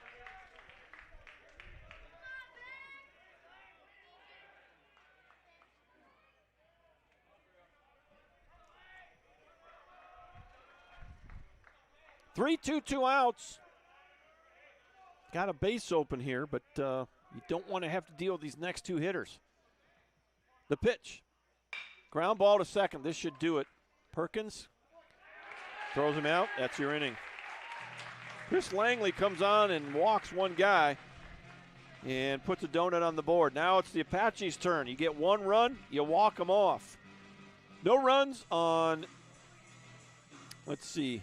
Three, 2 outs. Got a base open here, but you don't want to have to deal with these next 2 hitters. The pitch. Ground ball to second. This should do it. Perkins throws him out. That's your inning. Chris Langley comes on and walks 1 guy. and puts a donut on the board. Now it's the Apaches' turn. You get one run, you walk them off. No runs on, let's see,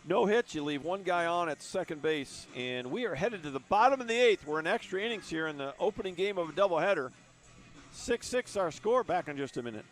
no hits. You leave one guy on at second base, and we are headed to the bottom of the 8th. We're in extra innings here in the opening game of a doubleheader. 6-6 our score. Back in just a minute.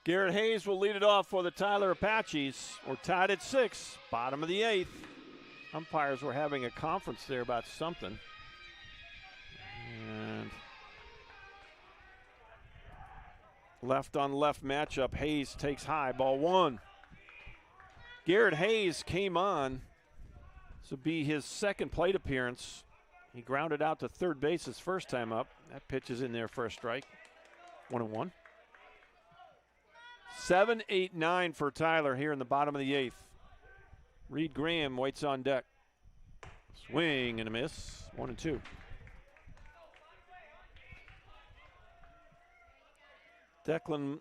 Garrett Hayes will lead it off for the Tyler Apaches. We're tied at 6, bottom of the 8th. Umpires were having a conference there about something. And left on left matchup, Hayes takes high, ball 1. Garrett Hayes came on. This will be his second plate appearance. He grounded out to third base his first time up. That pitch is in there for a strike. 1-1. 7, 8, 9 for Tyler here in the bottom of the 8th. Reed Graham waits on deck. Swing and a miss. 1-2. Declan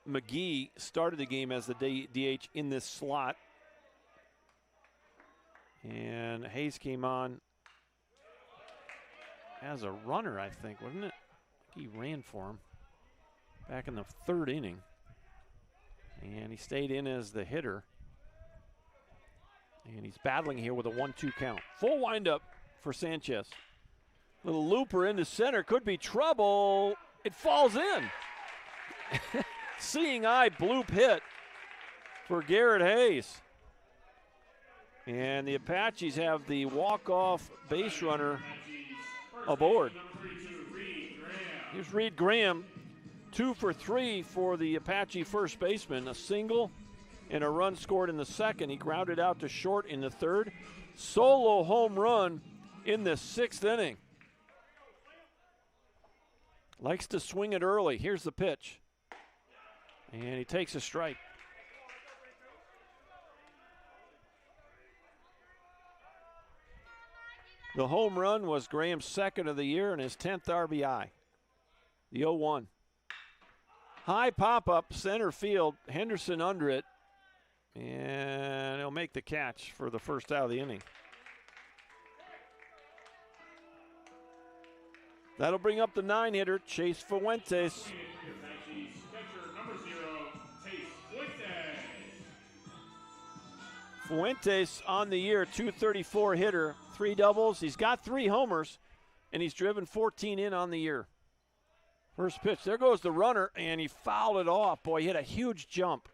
McGee started the game as the DH in this slot. And Hayes came on as a runner, I think, wasn't it? He ran for him back in the 3rd inning. And he stayed in as the hitter. And he's battling here with a 1-2 count. Full windup for Sanchez. Little looper into center. Could be trouble. It falls in. Seeing eye bloop hit for Garrett Hayes. And the Apaches have the walk-off base runner aboard. Here's Reed Graham. 2 for 3 for the Apache first baseman. A single and a run scored in the second. He grounded out to short in the 3rd. Solo home run in the 6th inning. Likes to swing it early. Here's the pitch. And he takes a strike. The home run was Graham's 2nd of the year and his 10th RBI. The 0-1. High pop-up, center field, Henderson under it, and he'll make the catch for the first out of the inning. That'll bring up the 9-hitter, Chase Fuentes. Fuentes on the year, 234 hitter, 3 doubles. He's got 3 homers, and he's driven 14 in on the year. First pitch, there goes the runner, and he fouled it off. Boy, he hit a huge jump.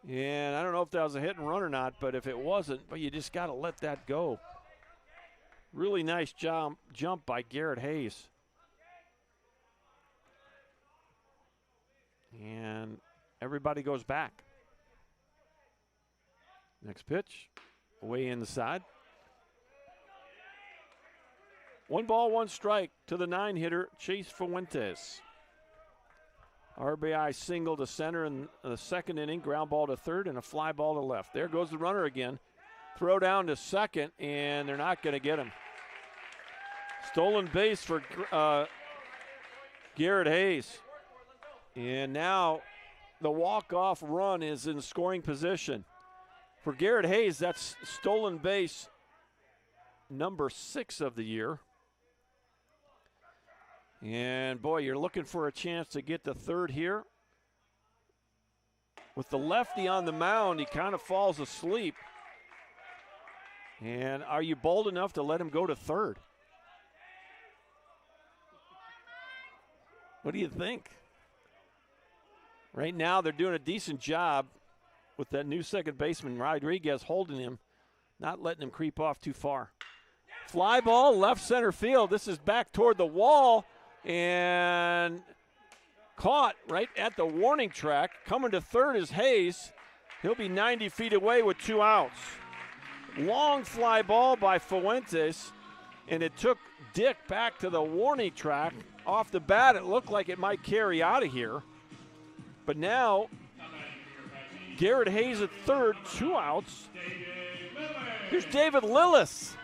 And I don't know if that was a hit and run or not, but if it wasn't, but you just got to let that go. Really nice jump by Garrett Hayes. And everybody goes back. Next pitch, way inside. 1 ball, 1 strike to the 9-hitter, Chase Fuentes. RBI single to center in the 2nd inning, ground ball to 3rd, and a fly ball to left. There goes the runner again. Throw down to 2nd, and they're not going to get him. Stolen base for Garrett Hayes. And now the walk-off run is in scoring position. For Garrett Hayes, that's stolen base number 6 of the year. And, boy, you're looking for a chance to get the 3rd here. With the lefty on the mound, he kind of falls asleep. And are you bold enough to let him go to 3rd? What do you think? Right now they're doing a decent job with that new second baseman, Rodriguez, holding him, not letting him creep off too far. Fly ball, left center field. This is back toward the wall and caught right at the warning track. Coming to third is Hayes. He'll be 90 feet away with 2 outs. Long fly ball by Fuentes, and it took Dick back to the warning track. Off the bat, it looked like it might carry out of here. But now, Garrett Hayes at third, 2 outs. Here's David Lillis.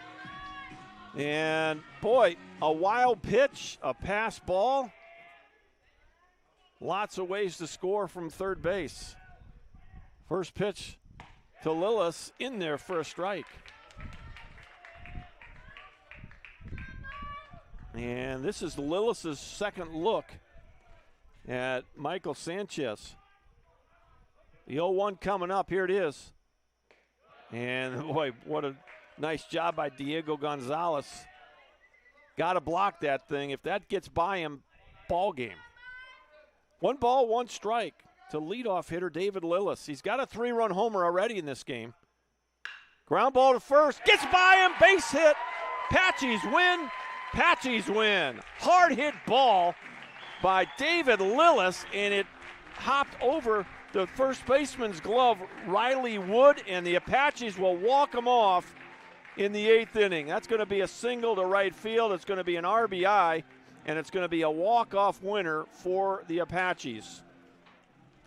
And, boy, a wild pitch, a pass ball. Lots of ways to score from third base. First pitch to Lillis in there for a strike. And this is Lillis' second look at Michael Sanchez. The 0-1 coming up. Here it is. And, boy, what a nice job by Diego Gonzalez. Got to block that thing. If that gets by him, ball game. 1 ball, 1 strike to leadoff hitter David Lillis. He's got a 3-run homer already in this game. Ground ball to first. Gets by him. Base hit. Apaches win. Apaches win. Hard hit ball by David Lillis, and it hopped over the first baseman's glove, Riley Wood, and the Apaches will walk him off in the 8th inning. That's going to be a single to right field. It's going to be an RBI, and it's going to be a walk-off winner for the Apaches.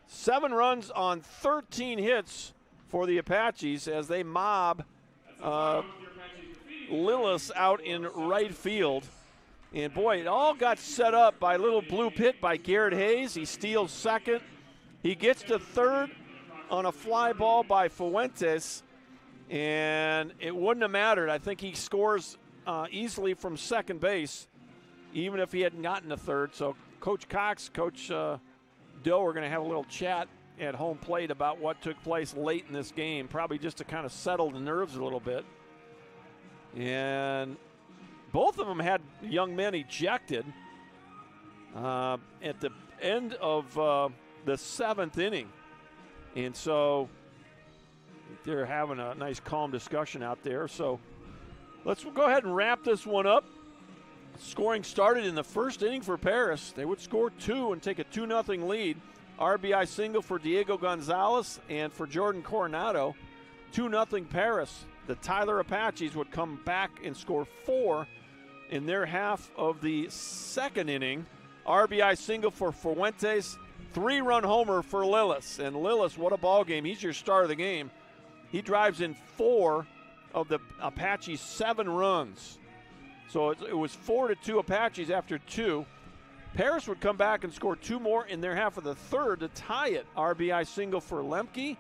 7 runs on 13 hits for the Apaches as they mob Lillis out in right field. And, boy, it all got set up by a little blue pit by Garrett Hayes. He steals second. He gets to third on a fly ball by Fuentes, and it wouldn't have mattered. I think he scores easily from second base, even if he hadn't gotten to third. So Coach Cox, Coach Doe are going to have a little chat at home plate about what took place late in this game, probably just to kind of settle the nerves a little bit. And both of them had young men ejected at the end of the 7th inning. And so they're having a nice calm discussion out there. So let's go ahead and wrap this one up. Scoring started in the first inning for Paris. They would score 2 and take a 2-0 lead. RBI single for Diego Gonzalez and for Jordan Coronado. 2-0 Paris. The Tyler Apaches would come back and score 4 in their half of the 2nd inning. RBI single for Fuentes. 3-run homer for Lillis. And Lillis, what a ball game. He's your star of the game. He drives in 4 of the Apaches' 7 runs. So it was 4-2 Apaches after 2. Paris would come back and score 2 more in their half of the 3rd to tie it. RBI single for Lemke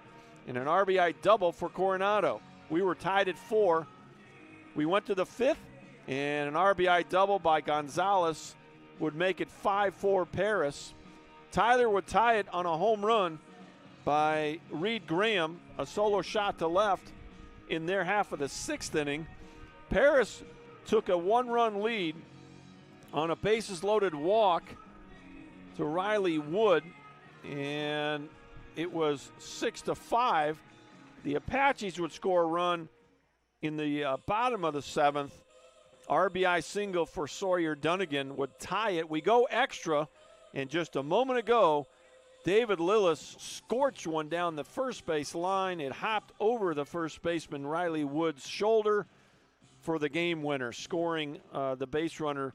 and an RBI double for Coronado. We were tied at 4. We went to the 5th, and an RBI double by Gonzalez would make it 5-4 Paris. Tyler would tie it on a home run by Reed Graham, a solo shot to left in their half of the 6th inning. Paris took a 1-run lead on a bases-loaded walk to Riley Wood, and it was 6-5. The Apaches would score a run in the bottom of the 7th. RBI single for Sawyer Dunnigan would tie it. We go extra, and just a moment ago, David Lillis scorched one down the first base line. It hopped over the first baseman Riley Wood's shoulder for the game winner, scoring the base runner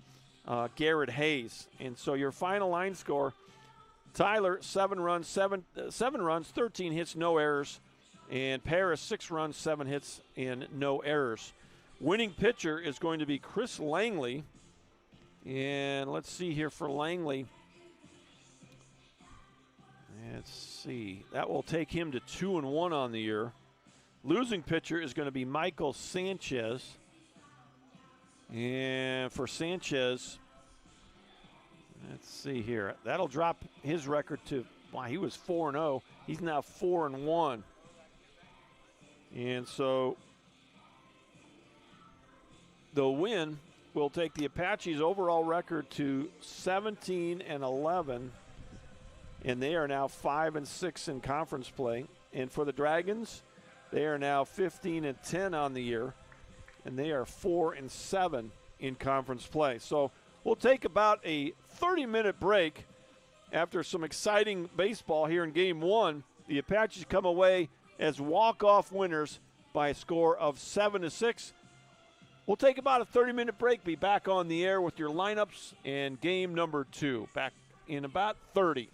Garrett Hayes. And so your final line score, Tyler, 7 runs, 13 hits, no errors. And Paris, 6 runs, 7 hits, and no errors. Winning pitcher is going to be Chris Langley. And let's see here for Langley. Let's see. That will take him to 2-1 on the year. Losing pitcher is going to be Michael Sanchez. And for Sanchez, let's see here. That'll drop his record to, wow, he was 4-0. He's now 4-1. And so the win will take the Apaches' overall record to 17-11, and they are now 5-6 in conference play. And for the Dragons, they are now 15-10 on the year, and they are 4-7 in conference play. So we'll take about a 30-minute break after some exciting baseball here in Game 1. The Apaches come away as walk-off winners by a score of 7-6. We'll take about a 30-minute break, be back on the air with your lineups and game number 2. Back in about 30.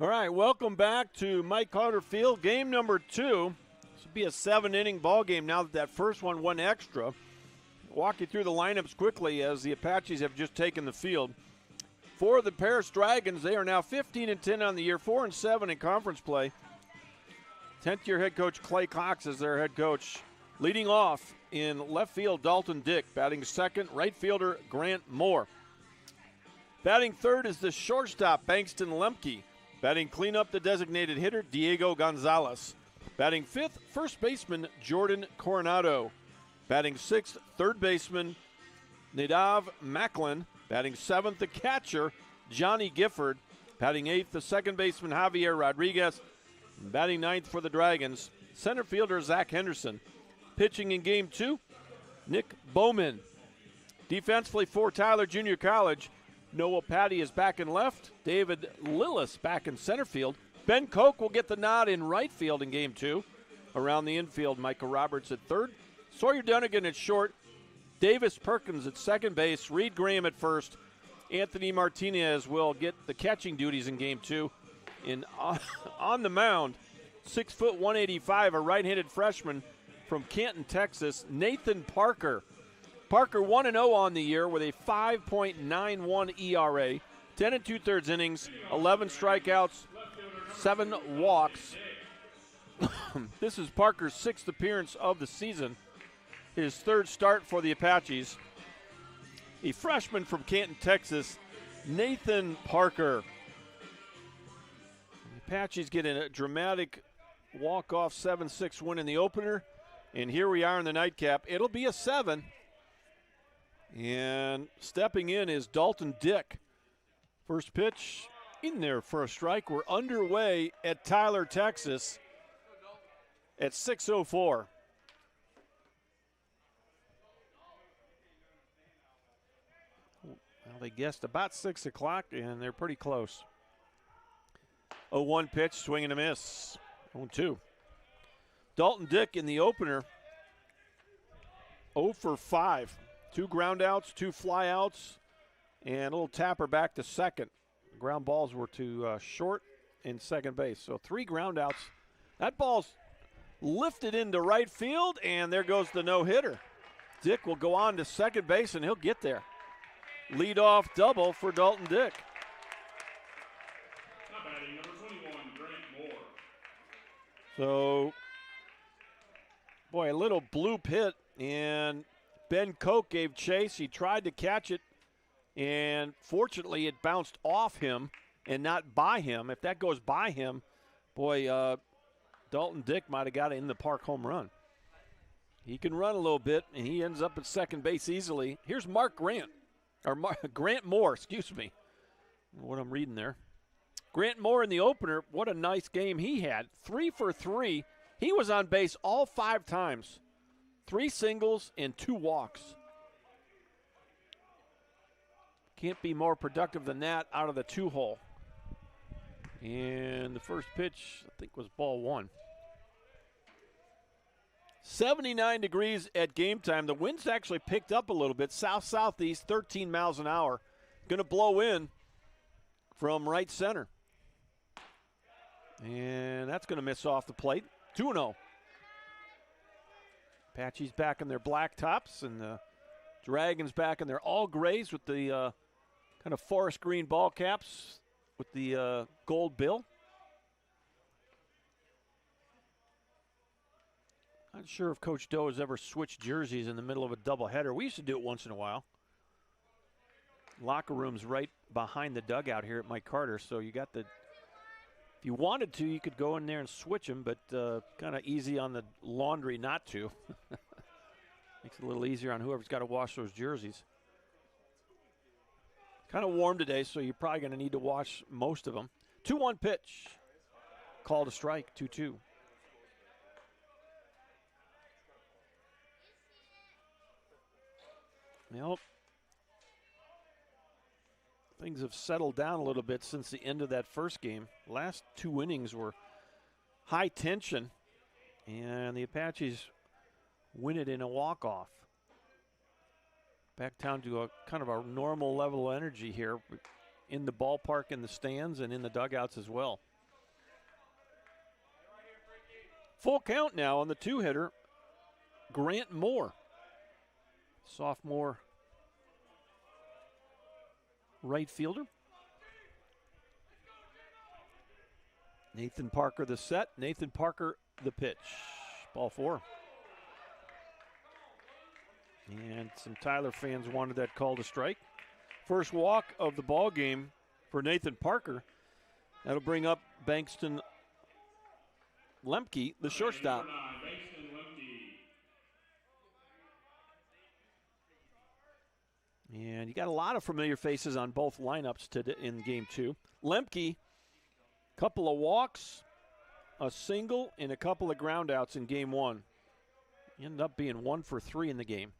All right, welcome back to Mike Carter Field. Game number 2. This will be a 7-inning ball game now that first one went extra. Walk you through the lineups quickly as the Apaches have just taken the field. For the Paris Dragons, they are now 15-10 on the year, 4-7 in conference play. 10th-year head coach Clay Cox is their head coach. Leading off in left field, Dalton Dick. Batting second, right fielder Grant Moore. Batting third is the shortstop, Bankston Lemke. Batting cleanup, the designated hitter, Diego Gonzalez. Batting fifth, first baseman, Jordan Coronado. Batting sixth, third baseman, Nadav Macklin. Batting seventh, the catcher, Johnny Gifford. Batting eighth, the second baseman, Javier Rodriguez. Batting ninth for the Dragons, center fielder, Zach Henderson. Pitching in game 2, Nick Bowman. Defensively for Tyler Junior College, Noah Patty is back in left. David Lillis back in center field. Ben Koch will get the nod in right field in game 2. Around the infield, Micah Roberts at third. Sawyer Dunnigan at short. Davis Perkins at second base. Reed Graham at first. Anthony Martinez will get the catching duties in game 2. On the mound, 6 foot 185, a right-handed freshman from Canton, Texas, Nathan Parker. Parker 1-0 on the year with a 5.91 ERA, 10 2/3 innings, 11 strikeouts, 7 walks. This is Parker's 6th appearance of the season, his 3rd start for the Apaches. A freshman from Canton, Texas, Nathan Parker. The Apaches get a dramatic walk-off 7-6 win in the opener, and here we are in the nightcap. It'll be a 7. And stepping in is Dalton Dick. First pitch in there for a strike. We're underway at Tyler, Texas at 6:04. Well, they guessed about 6 o'clock, and they're pretty close. 0-1 pitch, swing and a miss. 0-2. Dalton Dick in the opener, 0 for 5. 2 ground outs, 2 fly outs, and a little tapper back to second. Ground balls were to short and second base. So 3 ground outs. That ball's lifted into right field, and there goes the no-hitter. Dick will go on to second base, and he'll get there. Leadoff double for Dalton Dick. Now batting number 21, Grant Moore. So, boy, a little blue pit, and Ben Koch gave chase. He tried to catch it, and fortunately it bounced off him and not by him. If that goes by him, boy, Dalton Dick might have got it in the park home run. He can run a little bit, and he ends up at second base easily. Here's Grant Moore, excuse me. What I'm reading there. Grant Moore in the opener, what a nice game he had. 3 for 3. He was on base all 5 times. 3 singles and 2 walks. Can't be more productive than that out of the 2-hole. And the first pitch, I think, was ball 1. 79 degrees at game time. The wind's actually picked up a little bit. South-southeast, 13 miles an hour. Going to blow in from right center. And that's going to miss off the plate. 2-0. Apaches back in their black tops, and the Dragons back in their all grays with the kind of forest green ball caps with the gold bill. Not sure if Coach Doe has ever switched jerseys in the middle of a doubleheader. We used to do it once in a while. Locker room's right behind the dugout here at Mike Carter, so you got the. If you wanted to, you could go in there and switch them, but kind of easy on the laundry not to. Makes it a little easier on whoever's got to wash those jerseys. Kind of warm today, so you're probably going to need to wash most of them. 2-1 pitch. Called a strike, 2-2. Well, things have settled down a little bit since the end of that first game. Last 2 innings were high tension, and the Apaches win it in a walk-off. Back down to a kind of a normal level of energy here in the ballpark, in the stands, and in the dugouts as well. Full count now on the 2-hitter, Grant Moore, sophomore right fielder. Nathan Parker the set, Nathan Parker the pitch. Ball 4. And some Tyler fans wanted that call to strike. First walk of the ball game for Nathan Parker. That'll bring up Bankston Lemke, the shortstop. And you got a lot of familiar faces on both lineups today in game 2. Lemke, couple of walks, a single, and a couple of groundouts in game 1. He ended up being 1 for 3 in the game.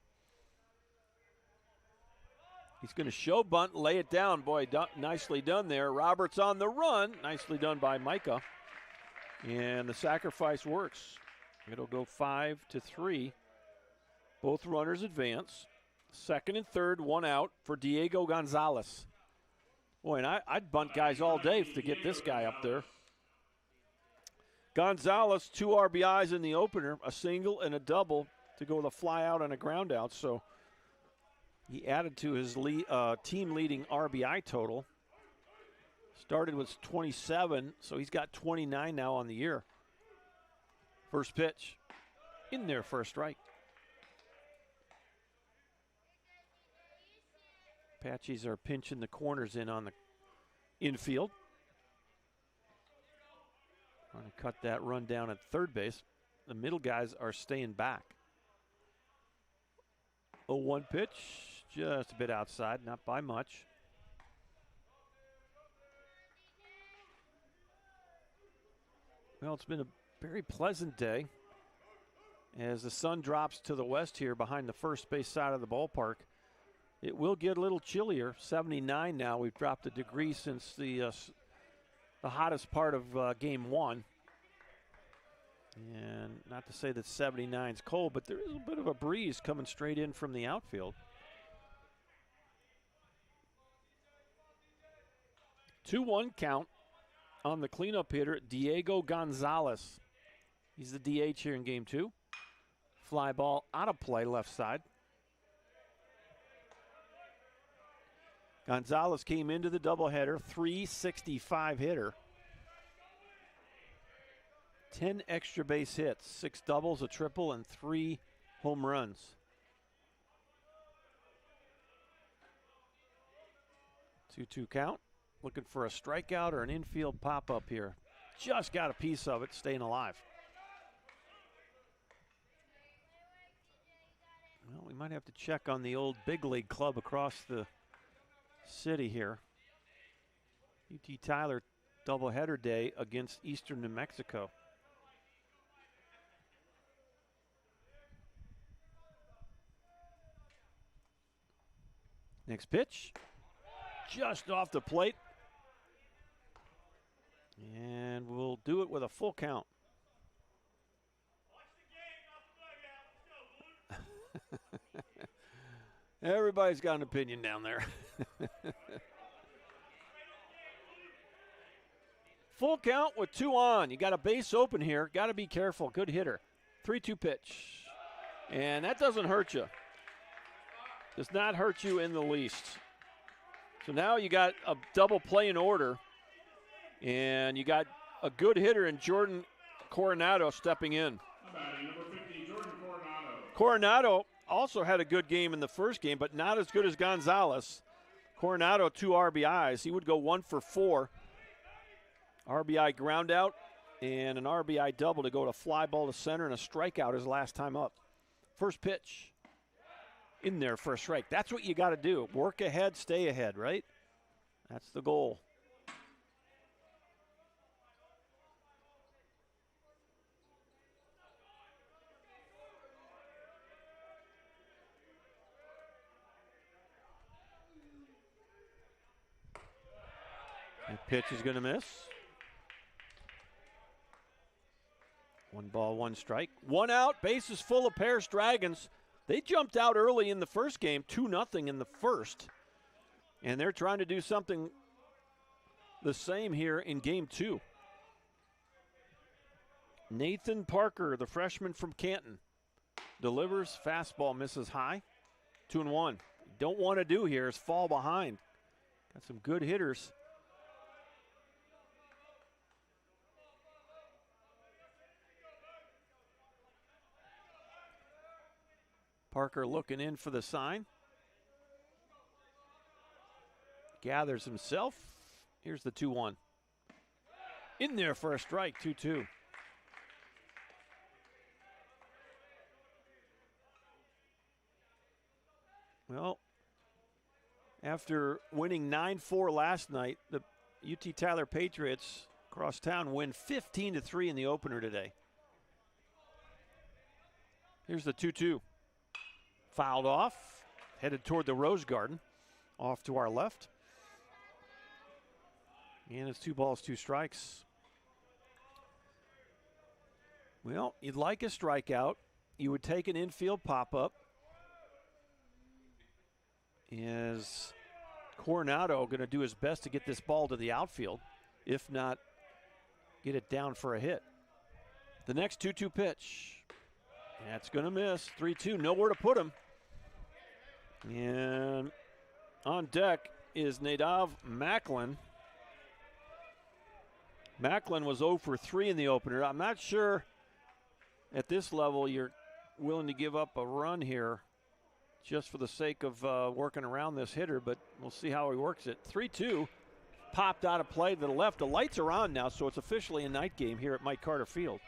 He's going to show bunt, lay it down. Boy, nicely done there. Roberts on the run. Nicely done by Micah. And the sacrifice works. It'll go 5-3. Both runners advance. Second and third, 1 out for Diego Gonzalez. Boy, and I'd bunt guys all day to get this guy up there. Gonzalez, 2 RBIs in the opener, a single and a double to go with a fly out and a ground out. So he added to his team-leading RBI total. Started with 27, so he's got 29 now on the year. First pitch, in there for a strike. Apaches are pinching the corners in on the infield. Trying to cut that run down at third base. The middle guys are staying back. 0-1 pitch, just a bit outside, not by much. Well, it's been a very pleasant day as the sun drops to the west here behind the first base side of the ballpark. It will get a little chillier, 79 now. We've dropped a degree since the hottest part of game 1. And not to say that 79 is cold, but there is a bit of a breeze coming straight in from the outfield. 2-1 count on the cleanup hitter, Diego Gonzalez. He's the DH here in game 2. Fly ball out of play left side. Gonzalez came into the doubleheader, 365 hitter. 10 extra base hits, 6 doubles, a triple, and 3 home runs. Two count. Looking for a strikeout or an infield pop-up here. Just got a piece of it, staying alive. Well, we might have to check on the old big league club across the city here. UT Tyler doubleheader day against Eastern New Mexico. Next pitch, just off the plate. And we'll do it with a full count. Everybody's got an opinion down there. Full count with 2 on. You got a base open here. Got to be careful. Good hitter. 3-2 pitch. And that doesn't hurt you. Does not hurt you in the least. So now you got a double play in order. And you got a good hitter in Jordan Coronado stepping in. Number 50, Jordan Coronado. Coronado also had a good game in the first game, but not as good as Gonzalez. Coronado, 2 RBIs. He would go 1 for 4. RBI ground out and an RBI double to go to fly ball to center and a strikeout his last time up. First pitch, in there for a strike. That's what you got to do. Work ahead, stay ahead, right? That's the goal. That pitch is going to miss. 1 ball, 1 strike. 1 out, bases full of Paris Dragons. They jumped out early in the first game, 2-0 in the first. And they're trying to do something the same here in game 2. Nathan Parker, the freshman from Canton, delivers. Fastball misses high. 2-1. Don't want to do here is fall behind. Got some good hitters. Parker looking in for the sign. Gathers himself. Here's the 2-1. In there for a strike, 2-2. Well, after winning 9-4 last night, the UT Tyler Patriots across town win 15-3 in the opener today. Here's the 2-2. Fouled off, headed toward the Rose Garden, off to our left. And it's 2 balls, 2 strikes. Well, you'd like a strikeout. You would take an infield pop-up. Is Coronado going to do his best to get this ball to the outfield? If not, get it down for a hit. The next 2-2 pitch. That's going to miss. 3-2, nowhere to put him. And on deck is Nadav Macklin. Macklin was 0 for 3 in the opener. I'm not sure at this level you're willing to give up a run here just for the sake of working around this hitter, but we'll see how he works it. 3-2, popped out of play to the left. The lights are on now, so it's officially a night game here at Mike Carter Field.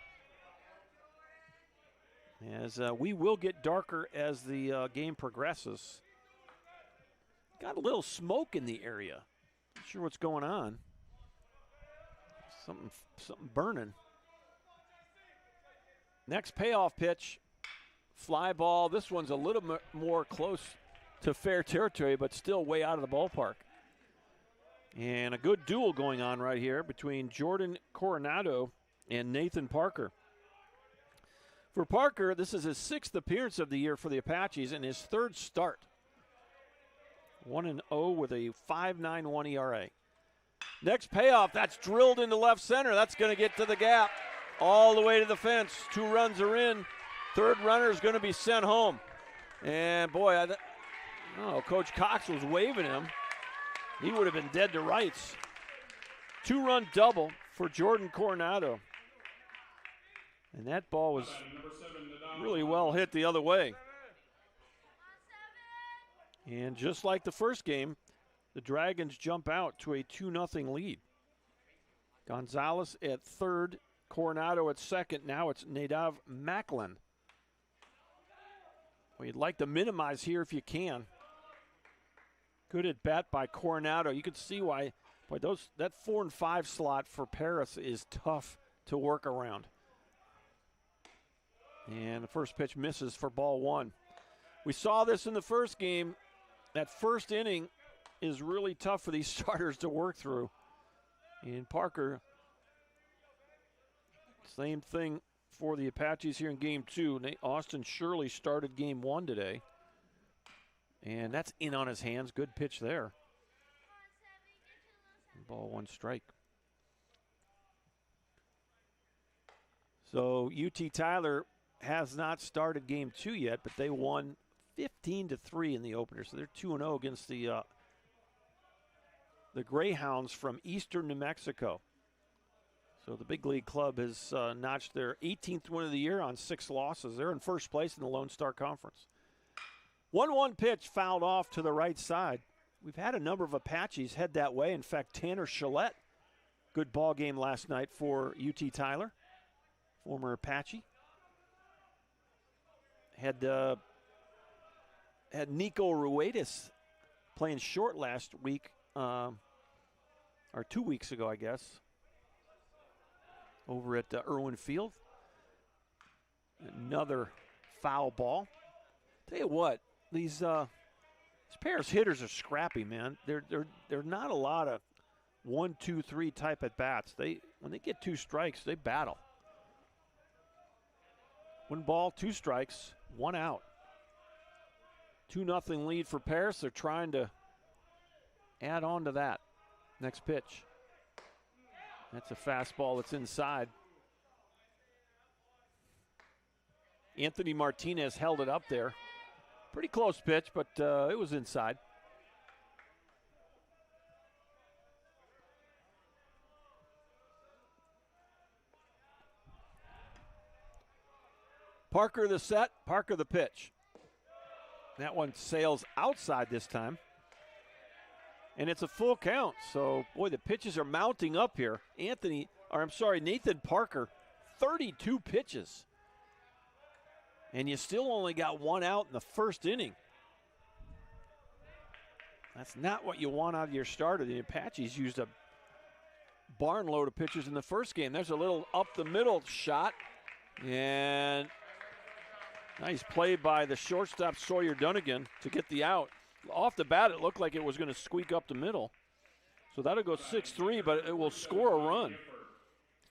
As we will get darker as the game progresses. Got a little smoke in the area. Not sure what's going on. Something burning. Next payoff pitch. Fly ball. This one's a little more close to fair territory, but still way out of the ballpark. And a good duel going on right here between Jordan Coronado and Nathan Parker. For Parker, this is his 6th appearance of the year for the Apaches and his 3rd start. 1-0 with a 5.91 ERA. Next payoff, that's drilled into left center. That's going to get to the gap all the way to the fence. 2 runs are in. 3rd runner is going to be sent home. And boy, Coach Cox was waving him. He would have been dead to rights. 2-run double for Jordan Coronado. And that ball was really well hit the other way. And just like the first game, the Dragons jump out to a 2-0 lead. Gonzalez at 3rd, Coronado at 2nd. Now it's Nadav Macklin. Well, you'd like to minimize here if you can. Good at bat by Coronado. You can see why that 4 and 5 slot for Paris is tough to work around. And the first pitch misses for ball 1. We saw this in the first game. That first inning is really tough for these starters to work through. And Parker, same thing for the Apaches here in game 2. Austin Shirley started game 1 today. And that's in on his hands. Good pitch there. Ball 1 strike. So UT Tyler has not started game 2 yet, but they won 15-3 in the opener. So they're 2-0 against the Greyhounds from eastern New Mexico. So the big league club has notched their 18th win of the year on 6 losses. They're in first place in the Lone Star Conference. 1-1 pitch fouled off to the right side. We've had a number of Apaches head that way. In fact, Tanner Chalette, good ball game last night for UT Tyler, former Apache. Had Nico Ruedis playing short last week, or 2 weeks ago, I guess, over at Irwin Field. Another foul ball. Tell you what, these Paris hitters are scrappy, man. They're not a lot of 1, 2, 3 type at bats. When they get 2 strikes, they battle. 1 ball, 2 strikes, 1 out. 2-0 lead for Paris. They're trying to add on to that. Next pitch. That's a fastball that's inside. Anthony Martinez held it up there. Pretty close pitch, but it was inside. Parker the set, Parker the pitch. That one sails outside this time. And it's a full count. So, boy, the pitches are mounting up here. Nathan Parker, 32 pitches. And you still only got one out in the first inning. That's not what you want out of your starter. The Apaches used a barn load of pitchers in the first game. There's a little up the middle shot. And nice play by the shortstop Sawyer Dunnigan to get the out. Off the bat, it looked like it was going to squeak up the middle. So that'll go 6-3, but it will score a run.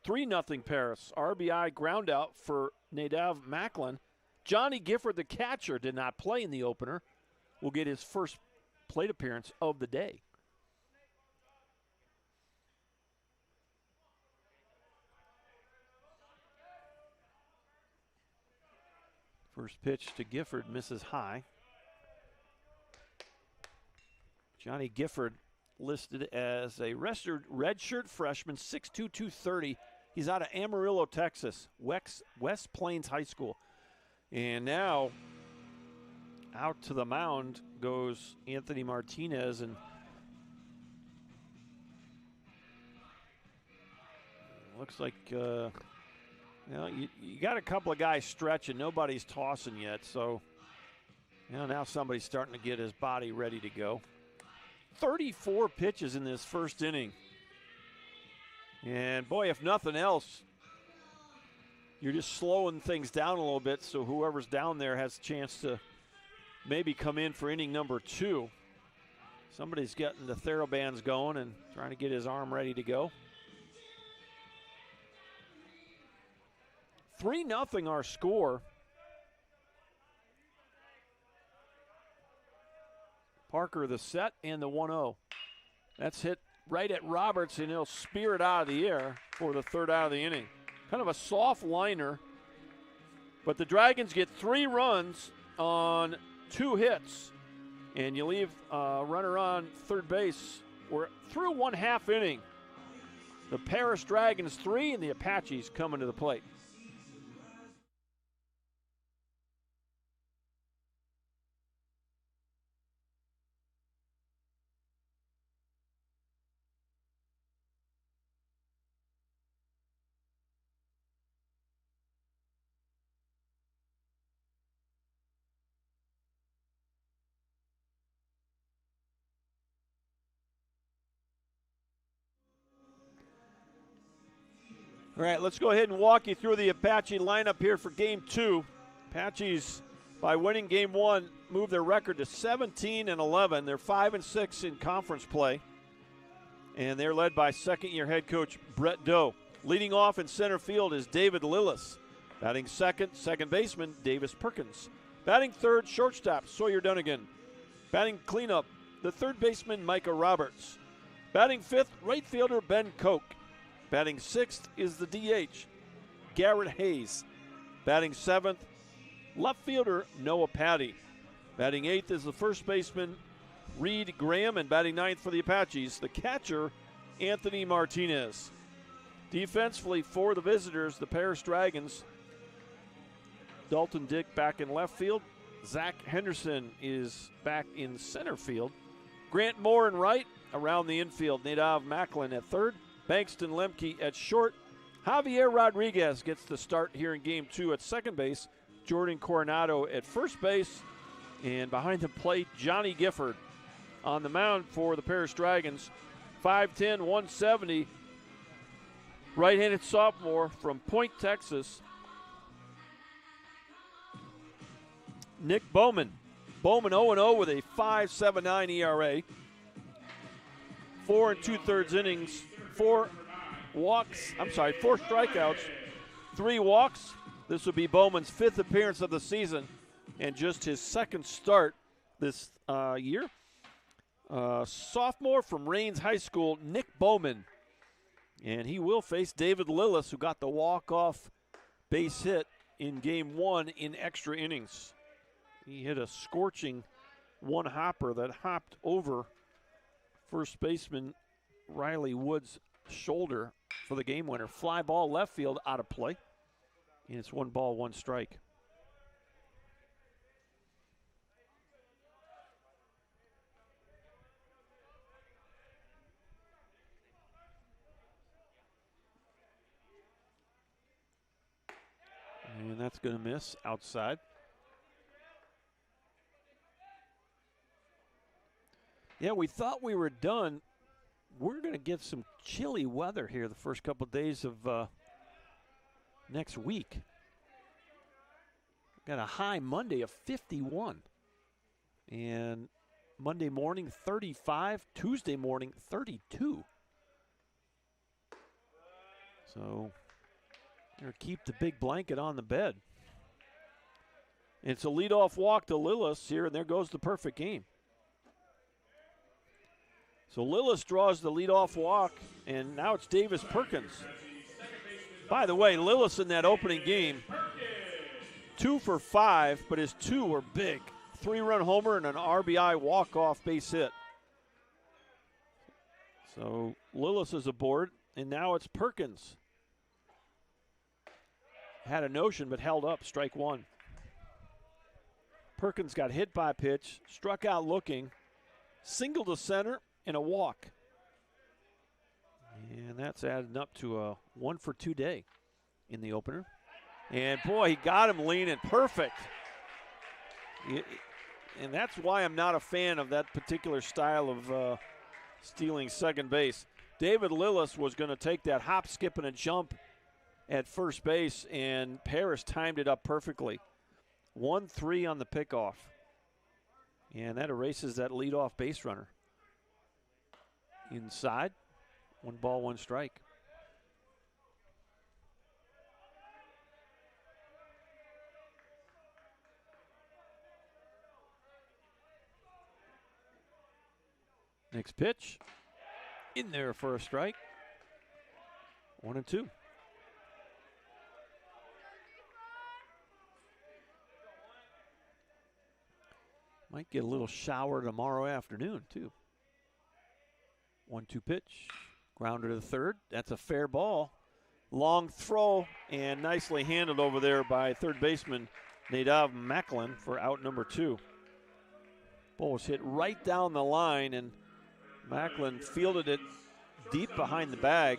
3-0 Paris. RBI ground out for Nadav Macklin. Johnny Gifford, the catcher, did not play in the opener. Will get his first plate appearance of the day. First pitch to Gifford misses high. Johnny Gifford listed as a redshirt freshman, 6'2", 230. He's out of Amarillo, Texas, West Plains High School. And now out to the mound goes Anthony Martinez. And looks like you got a couple of guys stretching. Nobody's tossing yet. So now somebody's starting to get his body ready to go. 34 pitches in this first inning. And boy, if nothing else, you're just slowing things down a little bit so whoever's down there has a chance to maybe come in for inning number 2. Somebody's getting the TheraBands going and trying to get his arm ready to go. 3-0 our score. Parker the set and the 1-0. That's hit right at Roberts, and he'll spear it out of the air for the third out of the inning. Kind of a soft liner, but the Dragons get 3 runs on 2 hits, and you leave a runner on third base. We're through 1/2 inning. The Paris Dragons 3 and the Apaches coming to the plate. All right, let's go ahead and walk you through the Apache lineup here for Game 2. Apaches, by winning Game 1, move their record to 17-11. They're 5-6 in conference play, and they're led by second-year head coach Brett Doe. Leading off in center field is David Lillis. Batting second baseman Davis Perkins. Batting third, shortstop Sawyer Dunnigan. Batting cleanup, the third baseman Micah Roberts. Batting fifth, right fielder Ben Koch. Batting sixth is the DH, Garrett Hayes. Batting seventh, left fielder Noah Patty. Batting eighth is the first baseman, Reed Graham. And batting ninth for the Apaches, the catcher, Anthony Martinez. Defensively for the visitors, the Paris Dragons, Dalton Dick back in left field. Zach Henderson is back in center field. Grant Moore in right. Around the infield, Nadav Macklin at third. Bankston Lemke at short. Javier Rodriguez gets the start here in Game 2 at second base. Jordan Coronado at first base. And behind the plate, Johnny Gifford on the mound for the Paris Dragons. 5'10", 170. Right-handed sophomore from Point, Texas. Nick Bowman. Bowman 0-0 with a 5.79 ERA. 4 2/3 innings. 4 strikeouts, 3 walks. This will be Bowman's 5th appearance of the season and just his second start this year. Sophomore from Raines High School, Nick Bowman. And he will face David Lillis, who got the walk-off base hit in game 1 in extra innings. He hit a scorching one-hopper that hopped over first baseman Riley Wood's shoulder for the game winner. Fly ball left field, out of play. And it's 1 ball, 1 strike. And that's going to miss outside. Yeah, we thought we were done. We're going to get some chilly weather here the first couple of days of next week. Got a high Monday of 51. And Monday morning, 35. Tuesday morning, 32. So keep the big blanket on the bed. It's a leadoff walk to Lillis here, and there goes the perfect game. So Lillis draws the leadoff walk, and now it's Davis Perkins. By the way, Lillis in that opening game, 2 for 5, but his 2 were big. 3-run homer and an RBI walk-off base hit. So Lillis is aboard, and now it's Perkins. Had a notion, but held up, strike 1. Perkins got hit by a pitch, struck out looking, single to center, and a walk. And that's added up to a 1-for-2 day in the opener. And boy, he got him leaning perfect. And that's why I'm not a fan of that particular style of stealing second base. David Lillis was going to take that hop, skip, and a jump at first base, and Paris timed it up perfectly. 1-3 on the pickoff. And that erases that leadoff base runner. Inside, 1 ball, 1 strike. Next pitch, in there for a strike. 1-2. Might get a little shower tomorrow afternoon, too. 1-2 pitch, grounder to the third. That's a fair ball. Long throw, and nicely handled over there by third baseman Nadav Macklin for out number 2. Ball was hit right down the line, and Macklin fielded it deep behind the bag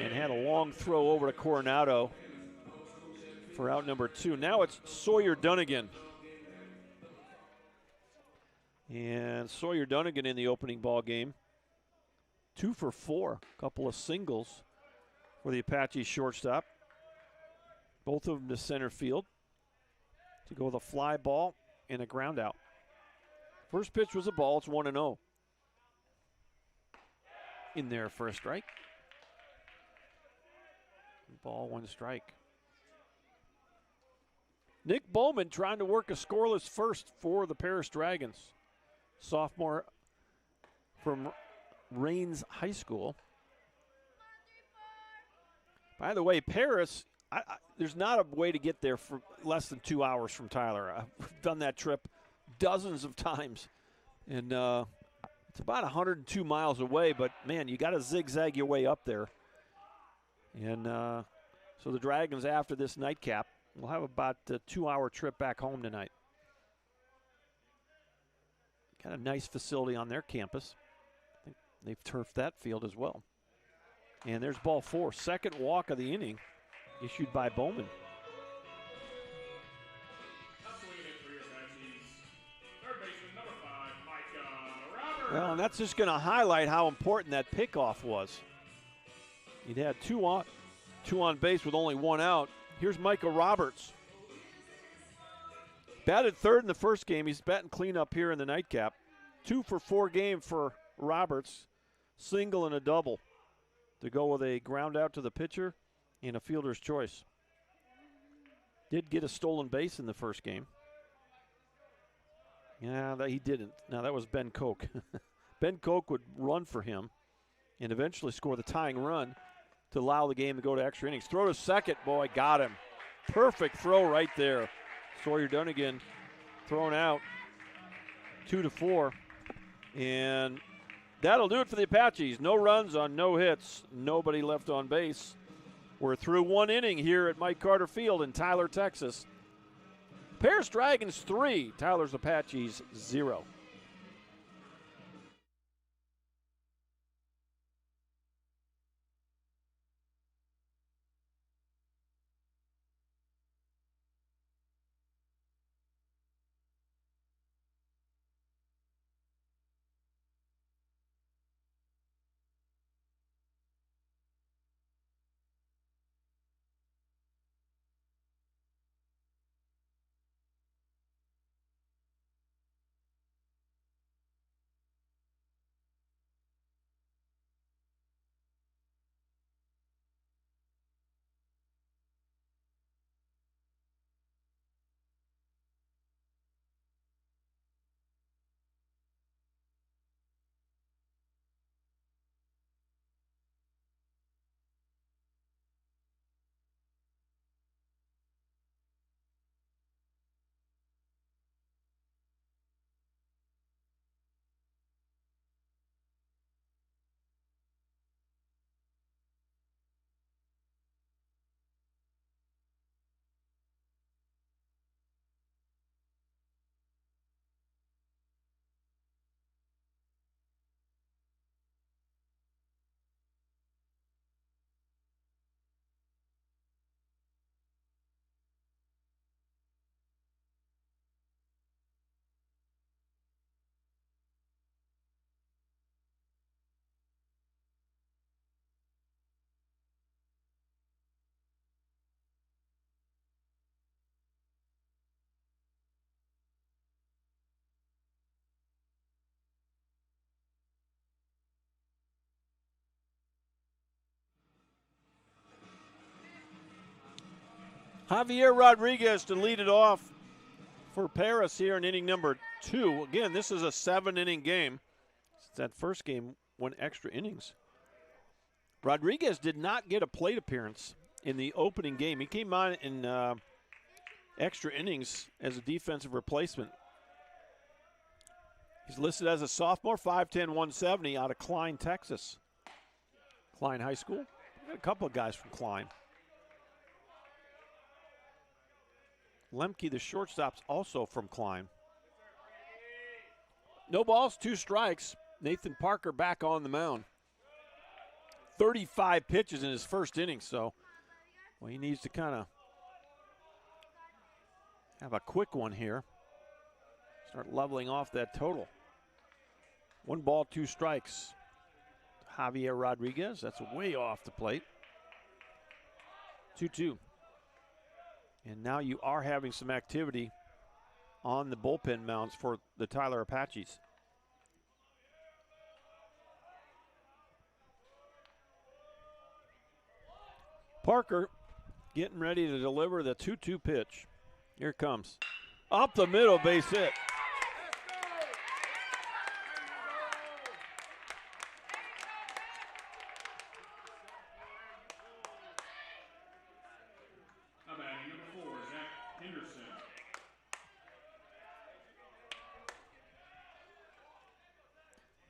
and had a long throw over to Coronado for out number 2. Now it's Sawyer Dunnigan. And Sawyer Dunnigan in the opening ball game. 2 for 4, couple of singles for the Apaches shortstop. Both of them to center field to go with a fly ball and a ground out. First pitch was a ball, it's 1-0. In there for a strike. Ball, 1 strike. Nick Bowman trying to work a scoreless first for the Paris Dragons. Sophomore from Rains High School. By the way, Paris, there's not a way to get there for less than 2 hours from Tyler. I've done that trip dozens of times. And it's about 102 miles away, but, man, you got to zigzag your way up there. And so the Dragons, after this nightcap, will have about a 2-hour trip back home tonight. Got a nice facility on their campus. I think they've turfed that field as well. And there's ball 4. Second walk of the inning issued by Bowman. Well, and that's just going to highlight how important that pickoff was. He'd had two on base with only 1 out. Here's Micah Roberts. Batted third in the first game. He's batting cleanup here in the nightcap. 2 for 4 game for Roberts. Single and a double to go with a ground out to the pitcher and a fielder's choice. Did get a stolen base in the first game. Yeah, he didn't. Now, that was Ben Koch. Ben Koch would run for him and eventually score the tying run to allow the game to go to extra innings. Throw to second, boy, got him. Perfect throw right there. Sawyer Dunnigan thrown out 2-4. And that'll do it for the Apaches. No runs on no hits. Nobody left on base. We're through one inning here at Mike Carter Field in Tyler, Texas. Paris Dragons 3, Tyler's Apaches 0. Javier Rodriguez to lead it off for Paris here in inning number 2. Again, this is a 7-inning game. That first game went extra innings. Rodriguez did not get a plate appearance in the opening game. He came on in extra innings as a defensive replacement. He's listed as a sophomore, 5'10", 170 out of Klein, Texas. Klein High School. We've got a couple of guys from Klein. Lemke, the shortstop's also from Klein. No balls, 2 strikes. Nathan Parker back on the mound. 35 pitches in his first inning, so he needs to kind of have a quick one here. Start leveling off that total. 1 ball, 2 strikes. Javier Rodriguez, that's way off the plate. 2-2. And now you are having some activity on the bullpen mounds for the Tyler Apaches. Parker getting ready to deliver the 2-2 pitch. Here it comes. Up the middle, base hit.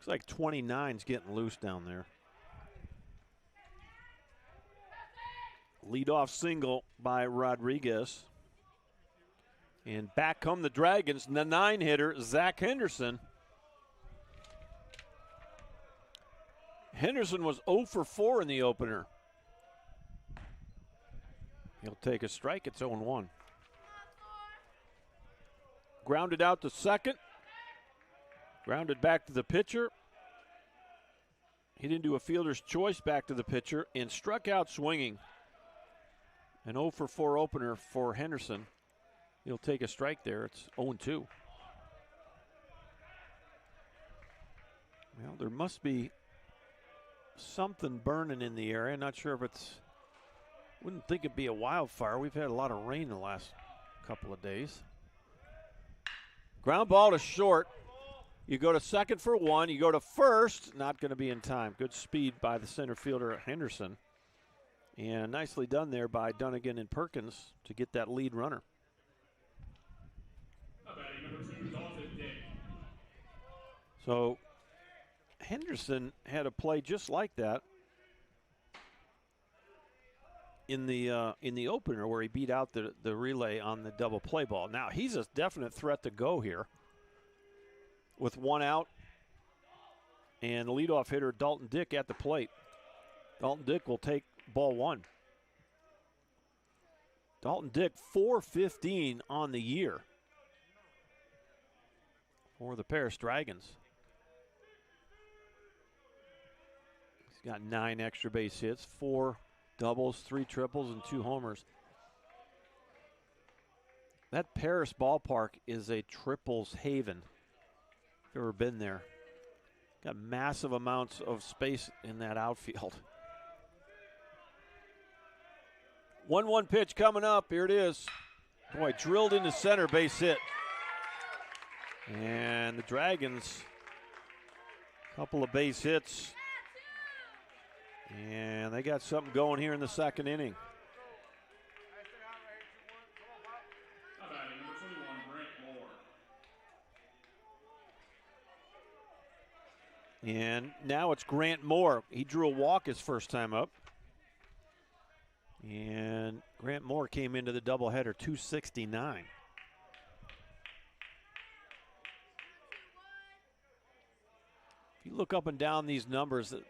Looks like 29's getting loose down there. Leadoff single by Rodriguez. And back come the Dragons, the 9-hitter, Zach Henderson. Henderson was 0 for 4 in the opener. He'll take a strike. It's 0-1. Grounded out to second. Grounded back to the pitcher. He didn't do a fielder's choice back to the pitcher and struck out swinging. An 0 for 4 opener for Henderson. He'll take a strike there. It's 0-2. Well, there must be something burning in the area. Not sure if it's, wouldn't think it'd be a wildfire. We've had a lot of rain in the last couple of days. Ground ball to short. You go to second for 1. You go to first. Not going to be in time. Good speed by the center fielder, Henderson. And nicely done there by Dunnigan and Perkins to get that lead runner. So Henderson had a play just like that in the opener where he beat out the relay on the double play ball. Now he's a definite threat to go here with one out and leadoff hitter Dalton Dick at the plate. Dalton Dick will take ball one. Dalton Dick, .415 on the year for the Paris Dragons. He's got 9 extra base hits, 4 doubles, 3 triples, and 2 homers. That Paris ballpark is a triples haven. If you've ever been there. Got massive amounts of space in that outfield. 1-1 pitch coming up. Here it is. Boy, drilled into center, base hit. And the Dragons, a couple of base hits. And they got something going here in the second inning. And now it's Grant Moore. He drew a walk his first time up. And Grant Moore came into the doubleheader, 269. If you look up and down these numbers, this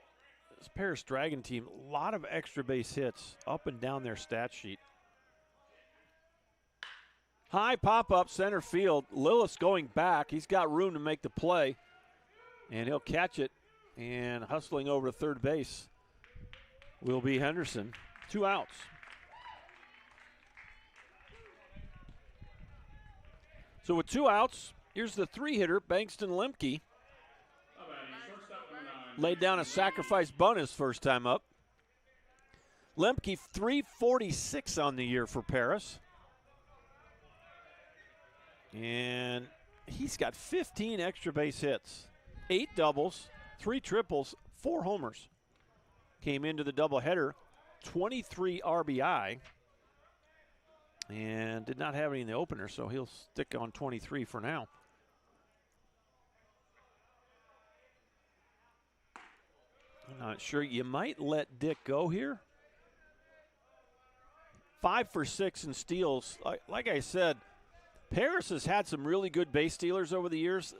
Paris Dragon team, a lot of extra base hits up and down their stat sheet. High pop-up center field. Lillis going back. He's got room to make the play. And he'll catch it. And hustling over to third base will be Henderson. 2 outs. So with 2 outs, here's the 3-hitter, Bankston Lemke. Laid down a sacrifice bunt his first time up. Lemke, .346 on the year for Paris. And he's got 15 extra base hits, 8 doubles, 3 triples, 4 homers. Came into the doubleheader, 23 RBI, and did not have any in the opener, so he'll stick on 23 for now. I'm not sure. You might let Dick go here. 5 for 6 in steals. Like I said, Paris has had some really good base stealers over the years.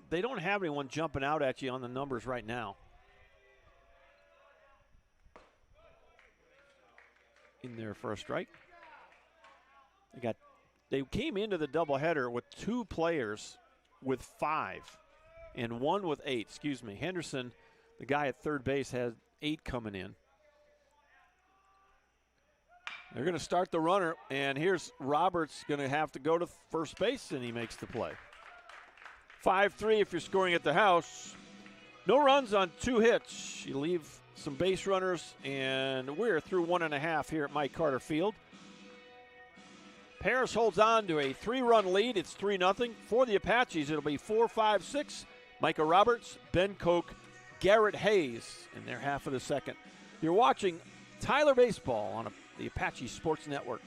They don't have anyone jumping out at you on the numbers right now. In there for a strike. They came into the doubleheader with 2 players with 5 and 1 with 8. Excuse me. Henderson, the guy at third base, had 8 coming in. They're going to start the runner, and here's Roberts going to have to go to first base, and he makes the play. 5-3 if you're scoring at the house. No runs on 2 hits. You leave some base runners, and we're through 1.5 here at Mike Carter Field. Paris holds on to a 3-run lead. It's 3-0. For the Apaches, it'll be 4-5-6. Micah Roberts, Ben Koch, Garrett Hayes in their half of the second. You're watching Tyler Baseball on the Apache Sports Network.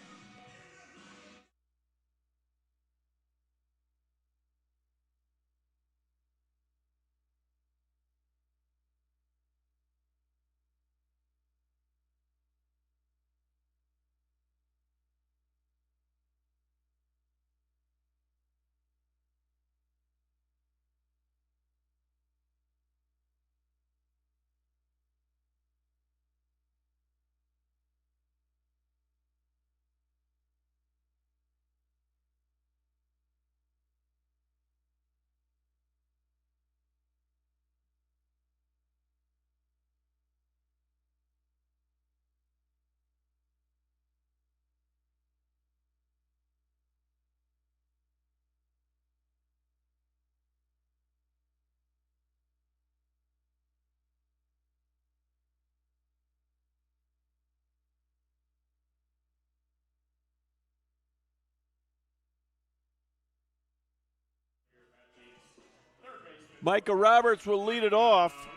Micah Roberts will lead it off.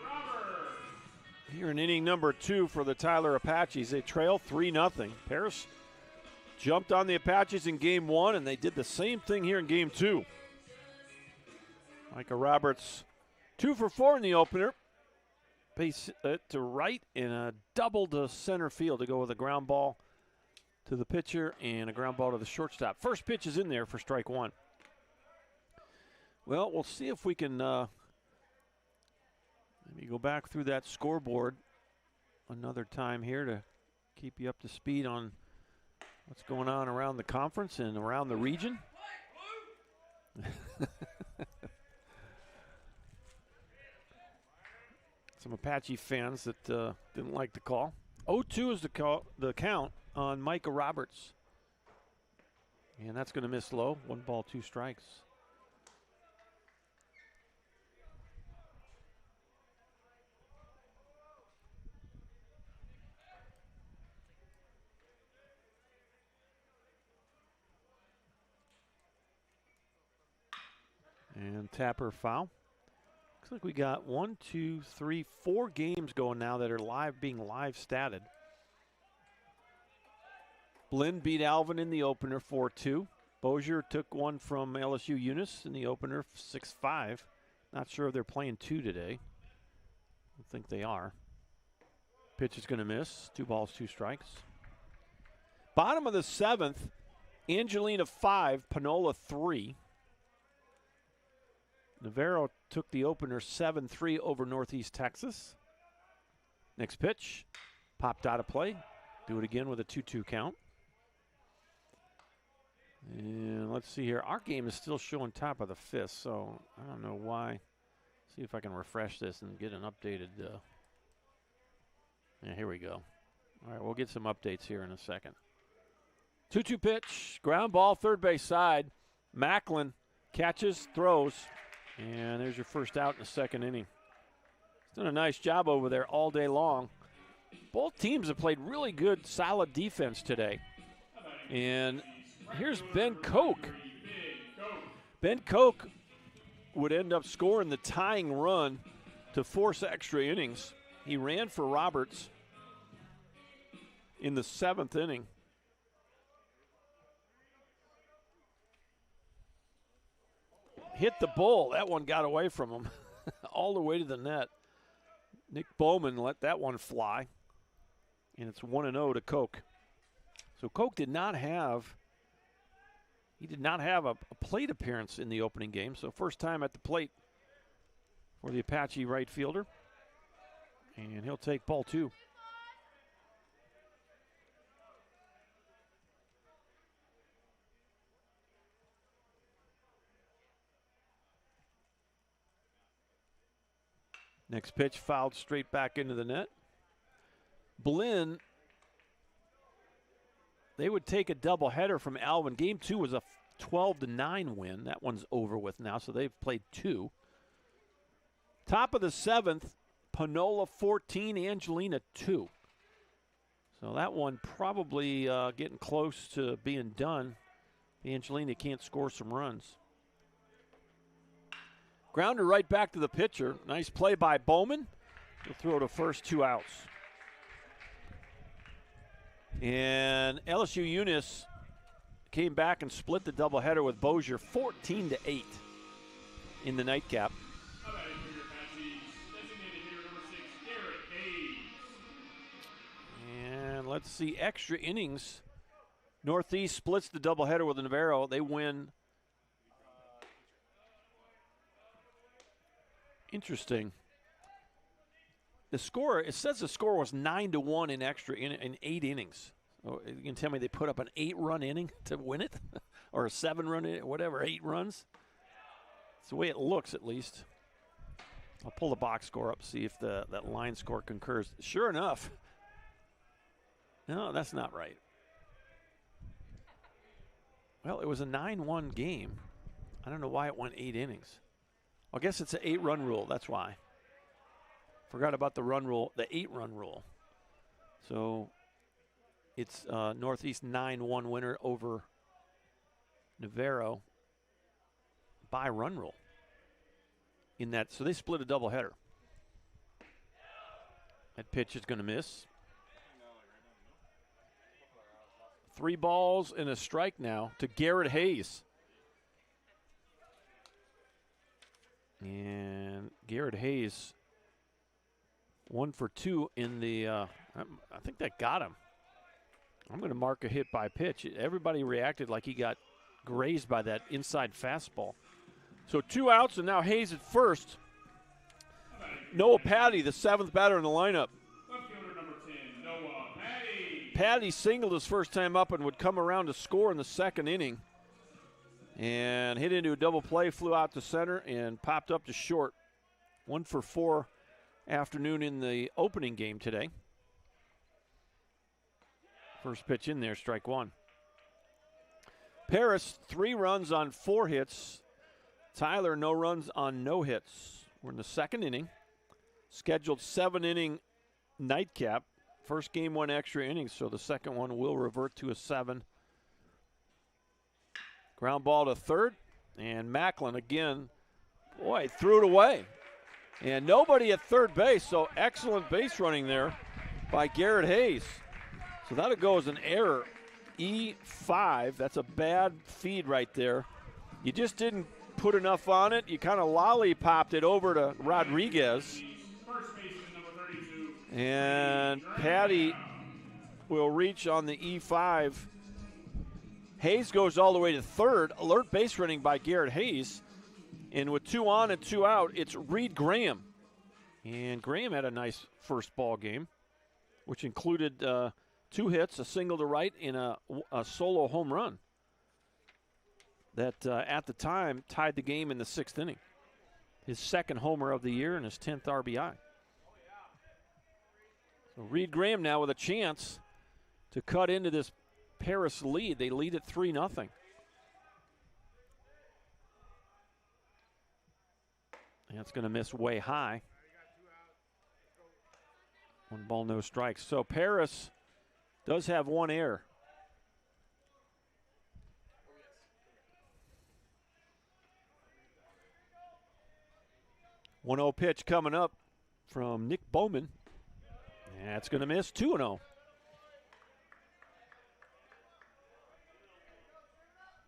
Here in inning number 2 for the Tyler Apaches. They trail 3-0. Paris jumped on the Apaches in game 1, and they did the same thing here in game 2. Micah Roberts, 2 for 4 in the opener. Base it to right and a double to center field to go with a ground ball to the pitcher and a ground ball to the shortstop. First pitch is in there for strike 1. Well, we'll see if we can maybe go back through that scoreboard another time here to keep you up to speed on what's going on around the conference and around the region. Some Apache fans that didn't like the call. 0-2 is the count on Micah Roberts. And that's going to miss low. 1 ball, 2 strikes. And Tapper foul. Looks like we got 1, 2, 3, 4 games going now that are being live statted. Blinn beat Alvin in the opener 4-2. Bozier took one from LSU Eunice in the opener 6-5. Not sure if they're playing 2 today. I don't think they are. Pitch is going to miss. 2 balls, 2 strikes. Bottom of the 7th, Angelina 5, Panola 3. Navarro took the opener 7-3 over Northeast Texas. Next pitch, popped out of play. Do it again with a 2-2 count. And let's see here. Our game is still showing top of the 5th, so I don't know why. See if I can refresh this and get an updated. Yeah, here we go. All right, we'll get some updates here in a second. 2-2 pitch, ground ball, third base side. Macklin catches, throws. And there's your first out in the second inning. He's done a nice job over there all day long. Both teams have played really good, solid defense today. And here's Ben Koch. Ben Koch would end up scoring the tying run to force extra innings. He ran for Roberts in the 7th inning. Hit the bull. That one got away from him all the way to the net. Nick Bowman let that one fly. And it's 1-0 to Koch. So Koch did not have a plate appearance in the opening game. So first time at the plate for the Apache right fielder. And he'll take ball 2. Next pitch fouled straight back into the net. Blinn, they would take a doubleheader from Alvin. Game 2 was a 12-9 win. That one's over with now, so they've played 2. Top of the 7th, Panola 14, Angelina 2. So that one probably getting close to being done. Angelina can't score some runs. Grounder right back to the pitcher. Nice play by Bowman. He'll throw to first, 2 outs. And LSU Eunice came back and split the doubleheader with Bozier 14-8 in the nightcap. And let's see, extra innings. Northeast splits the doubleheader with Navarro. They win. Interesting. The score, it says the score was 9-1 in extra in 8 innings. Oh, you can tell me they put up an 8-run inning to win it? Or a 7-run inning, whatever, 8 runs? It's the way it looks, at least. I'll pull the box score up, see if that line score concurs. Sure enough. No, that's not right. Well, it was a 9-1 game. I don't know why it went 8 innings. I guess it's an 8-run rule. That's why. Forgot about the run rule, the 8-run rule. So it's Northeast 9-1 winner over Navarro by run rule. In that, so they split a doubleheader. That pitch is going to miss. 3 balls and a strike now to Garrett Hayes. And Garrett Hayes, 1 for 2 in the, I think that got him. I'm going to mark a hit by pitch. Everybody reacted like he got grazed by that inside fastball. So 2 outs, and now Hayes at first. Noah Patty, the 7th batter in the lineup. Left fielder number 10, Noah Patty. Patty singled his first time up and would come around to score in the 2nd inning. And hit into a double play, flew out to center, and popped up to short. 1 for 4 afternoon in the opening game today. First pitch in there, strike 1. Paris, 3 runs on 4 hits. Tyler, no runs on no hits. We're in the 2nd inning. Scheduled 7-inning nightcap. First game 1 extra innings, so the second one will revert to a 7. Ground ball to third, and Macklin again, boy, threw it away. And nobody at third base, so excellent base running there by Garrett Hayes. So that'll go as an error. E5, that's a bad feed right there. You just didn't put enough on it. You kind of lollipopped it over to Rodriguez. First baseman number 32. And Patty will reach on the E5. Hayes goes all the way to third. Alert base running by Garrett Hayes. And with 2 on and 2 out, it's Reed Graham. And Graham had a nice first ball game, which included 2 hits, a single to right, and a solo home run that at the time tied the game in the 6th inning. His 2nd homer of the year and his 10th RBI. So Reed Graham now with a chance to cut into this Paris lead. They lead at 3-0. That's going to miss way high. 1 ball, no strikes. So Paris does have 1 error. One 1-0 pitch coming up from Nick Bowman. That's going to miss. 2-0.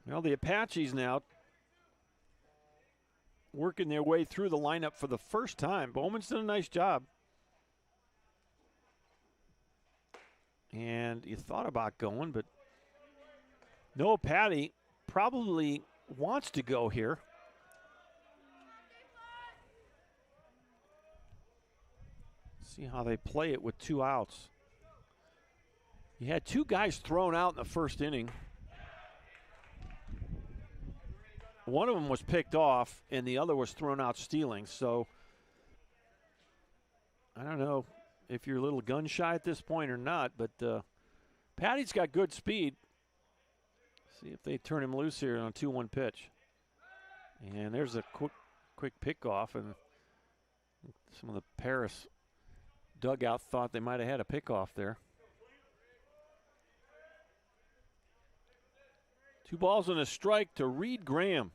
Well, the Apaches now working their way through the lineup for the first time. Bowman's done a nice job. And you thought about going, but Noah Patty probably wants to go here. See how they play it with 2 outs. You had 2 guys thrown out in the 1st inning. One of them was picked off, and the other was thrown out stealing. So I don't know if you're a little gun shy at this point or not, but Patty's got good speed. See if they turn him loose here on a 2-1 pitch. And there's a quick pickoff, and some of the Paris dugout thought they might have had a pickoff there. 2 balls and a strike to Reed Graham.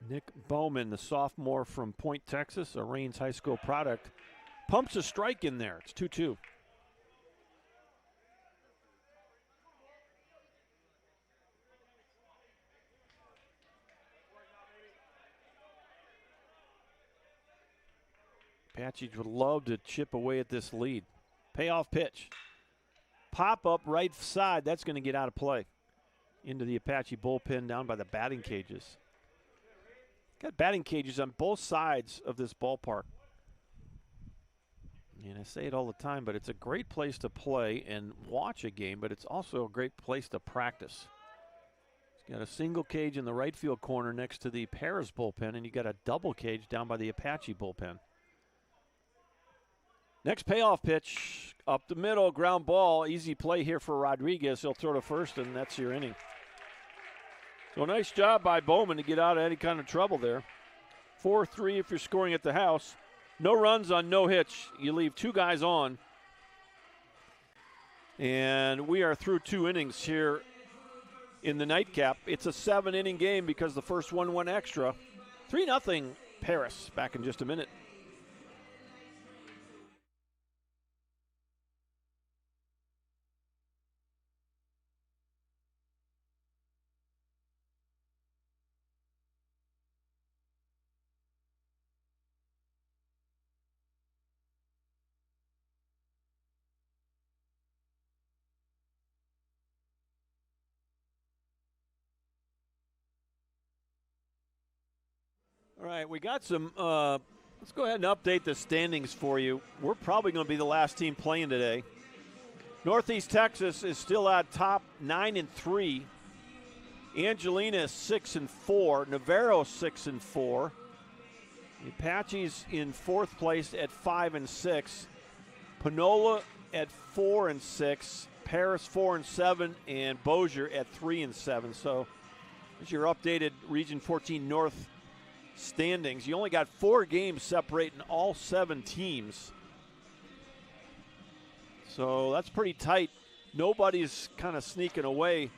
Nick Bowman, the sophomore from Point, Texas, a Raines High School product, pumps a strike in there. It's 2-2. Apaches would love to chip away at this lead. Payoff pitch. Pop up right side. That's going to get out of play. Into the Apache bullpen down by the batting cages. Got batting cages on both sides of this ballpark. And I say it all the time, but it's a great place to play and watch a game, but it's also a great place to practice. It's got a single cage in the right field corner next to the Paris bullpen, and you got a double cage down by the Apache bullpen. Next payoff pitch, up the middle, ground ball. Easy play here for Rodriguez. He'll throw to first, and that's your inning. So nice job by Bowman to get out of any kind of trouble there. 4-3 if you're scoring at the house. No runs on no hits. You leave 2 guys on. And we are through 2 innings here in the nightcap. It's a 7-inning game because the first one went extra. 3-0 Paris. Back in just a minute. All right, we got some, let's go ahead and update the standings for you. We're probably going to be the last team playing today. Northeast Texas is still at top 9-3. Angelina is 6-4. Navarro 6-4. The Apaches in fourth place at 5-6. Panola at 4-6. Paris 4-7, and Bossier at 3-7. So there's your updated Region 14 North standings. You only got 4 games separating all 7 teams. So that's pretty tight. Nobody's kind of sneaking away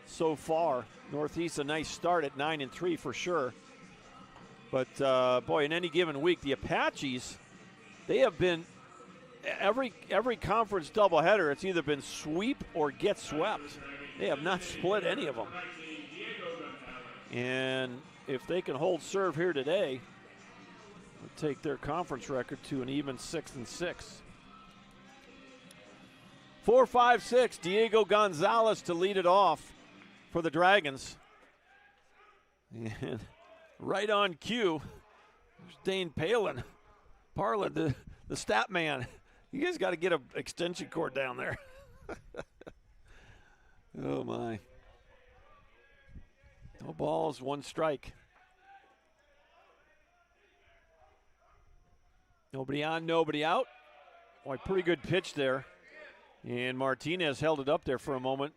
so far. Northeast a nice start at 9-3 for sure. But boy, in any given week, the Apaches, they have been every conference doubleheader. It's either been sweep or get swept. They have not split any of them. And if they can hold serve here today, they'll take their conference record to an even 6-6. 4-5-6, Diego Gonzalez to lead it off for the Dragons. And right on cue, there's Dane Palin. Parlin, the stat man. You guys got to get an extension cord down there. Oh, my. No balls, 1 strike. Nobody on, nobody out. Boy, pretty good pitch there. And Martinez held it up there for a moment,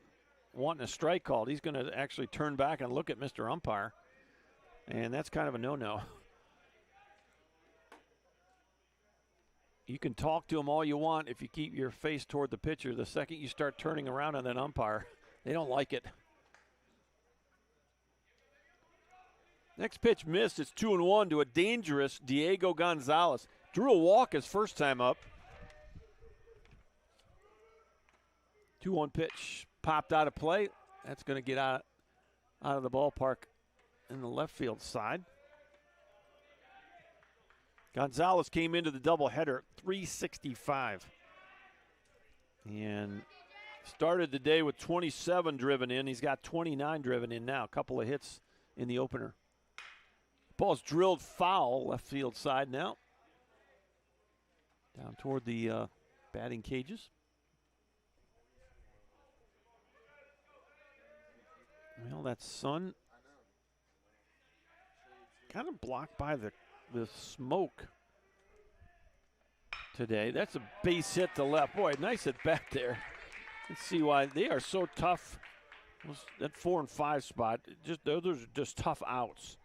wanting a strike called. He's going to actually turn back and look at Mr. Umpire. And that's kind of a no-no. You can talk to him all you want if you keep your face toward the pitcher. The second you start turning around on that umpire, they don't like it. Next pitch missed. It's 2-1 to a dangerous Diego Gonzalez. Drew a walk his first time up. 2-1 pitch popped out of play. That's going to get out of the ballpark in the left field side. Gonzalez came into the doubleheader, 365. And started the day with 27 driven in. He's got 29 driven in now. A couple of hits in the opener. Ball's drilled foul, left field side now. Down toward the batting cages. Well, that sun kind of blocked by the smoke today. That's a base hit to left. Boy, nice at bat there. Let's see why they are so tough. That 4 and 5 spot, just those are just tough outs.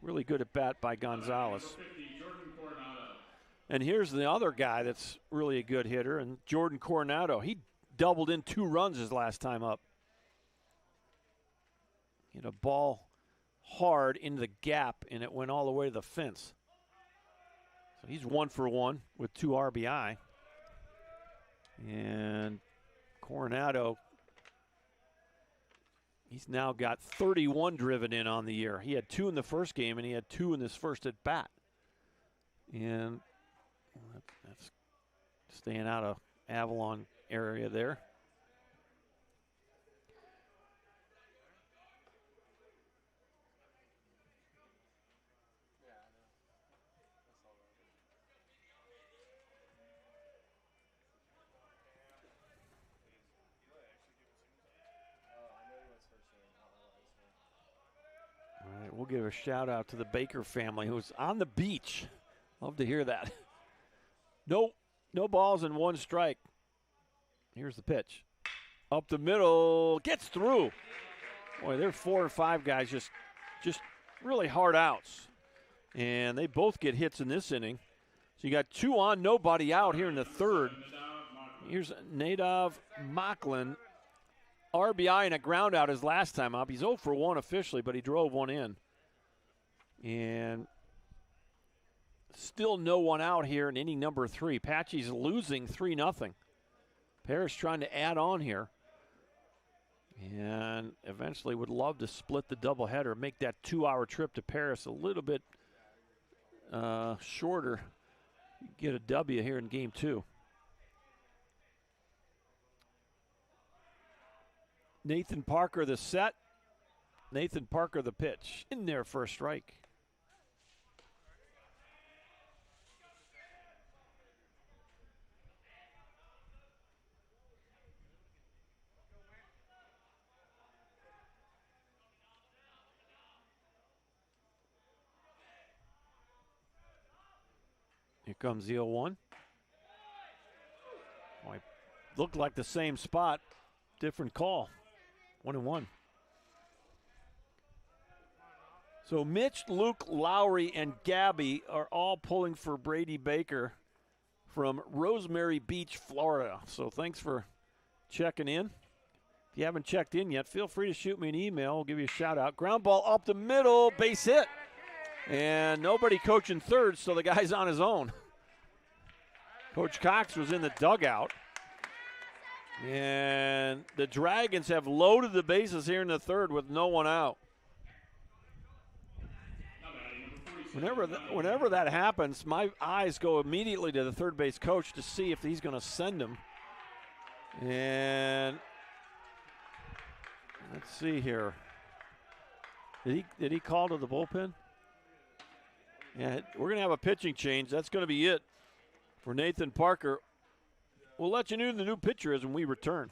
Really good at bat by Gonzalez. And here's the other guy that's really a good hitter, and Jordan Coronado. He doubled in 2 runs his last time up. Hit a ball hard into the gap, and it went all the way to the fence. So he's 1 for 1 with 2 RBI. And Coronado, he's now got 31 driven in on the year. He had 2 in the first game, and he had 2 in this first at bat. And that's staying out of Avalon area there. All right, we'll give a shout out to the Baker family who's on the beach. Love to hear that. No balls and 1 strike. Here's the pitch. Up the middle, gets through. Boy, they're 4 or 5 guys just really hard outs. And they both get hits in this inning. So you got 2 on, nobody out here in the third. Here's Nadav Macklin. RBI and a ground out his last time up. He's 0 for 1 officially, but he drove 1 in. And Still no one out here in inning number 3. Apaches losing 3-0. Paris trying to add on here. And eventually would love to split the doubleheader, make that 2-hour trip to Paris a little bit shorter. Get a W here in game 2. Nathan Parker the set. Nathan Parker the pitch. In there for a strike. Here comes the 0-1. Oh, it looked like the same spot. Different call. 1-1. So Mitch, Luke, Lowry, and Gabby are all pulling for Brady Baker from Rosemary Beach, Florida. So thanks for checking in. If you haven't checked in yet, feel free to shoot me an email. I'll give you a shout out. Ground ball up the middle, base hit. And nobody coaching third, so the guy's on his own. Coach Cox was in the dugout. And the Dragons have loaded the bases here in the third with no one out. Whenever that happens, my eyes go immediately to the third base coach to see if he's going to send him. And let's see here. Did he call to the bullpen? Yeah, we're going to have a pitching change. That's going to be it for Nathan Parker. We'll let you know who the new pitcher is when we return.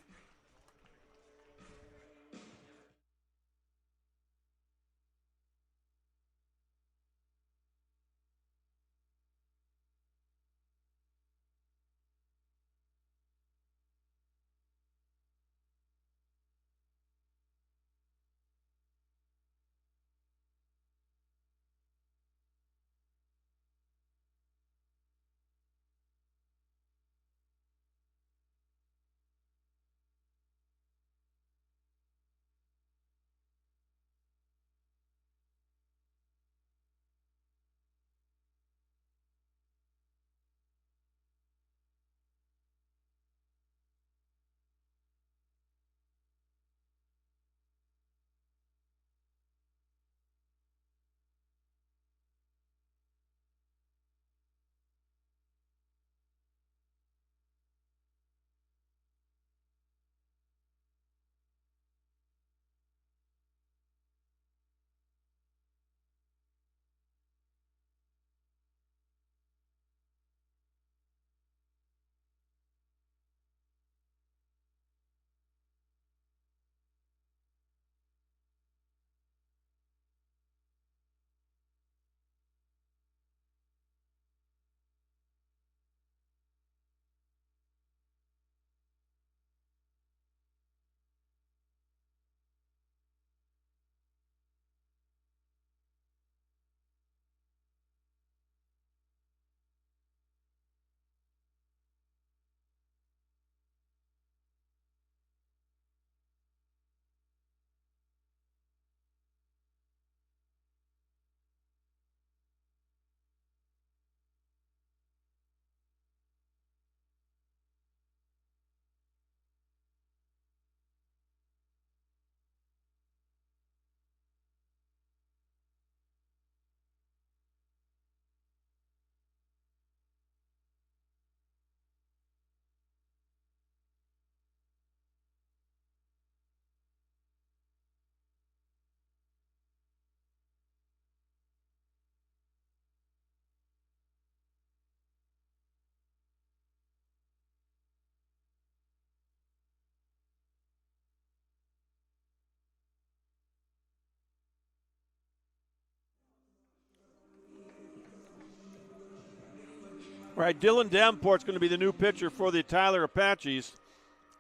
All right, Dylan Davenport's going to be the new pitcher for the Tyler Apaches.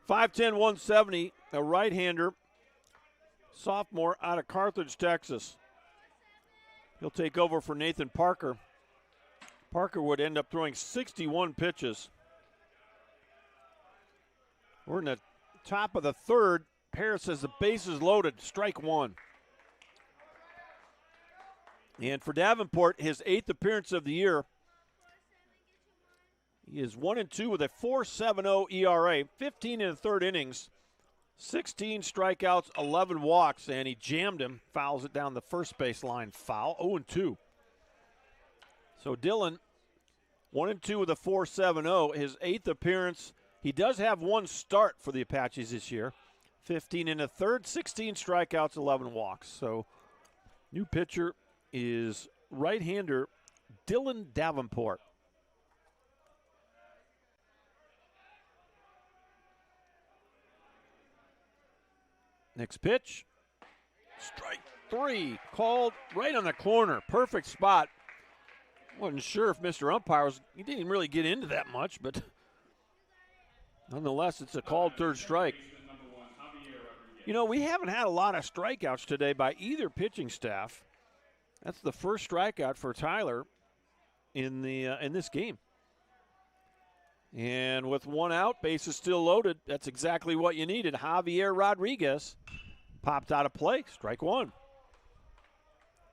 5'10", 170, a right-hander, sophomore out of Carthage, Texas. He'll take over for Nathan Parker. Parker would end up throwing 61 pitches. We're in the top of the third. Paris has the bases loaded, strike one. And for Davenport, his 8th appearance of the year, He is 1-2 with a 4.70 ERA, 15 in the third innings, 16 strikeouts, 11 walks, and he jammed him, fouls it down the first base line, foul, 0-2. So Dylan, 1-2 with a 4.70, his 8th appearance. He does have one start for the Apaches this year, 15 in the third, 16 strikeouts, 11 walks. So new pitcher is right-hander Dylan Davenport. Next pitch, strike 3, called right on the corner, perfect spot. Wasn't sure if Mr. Umpire he didn't really get into that much, but nonetheless, it's a called third strike. You know, we haven't had a lot of strikeouts today by either pitching staff. That's the first strikeout for Tyler in this game. And with one out, bases still loaded, that's exactly what you needed. Javier Rodriguez popped out of play, strike 1.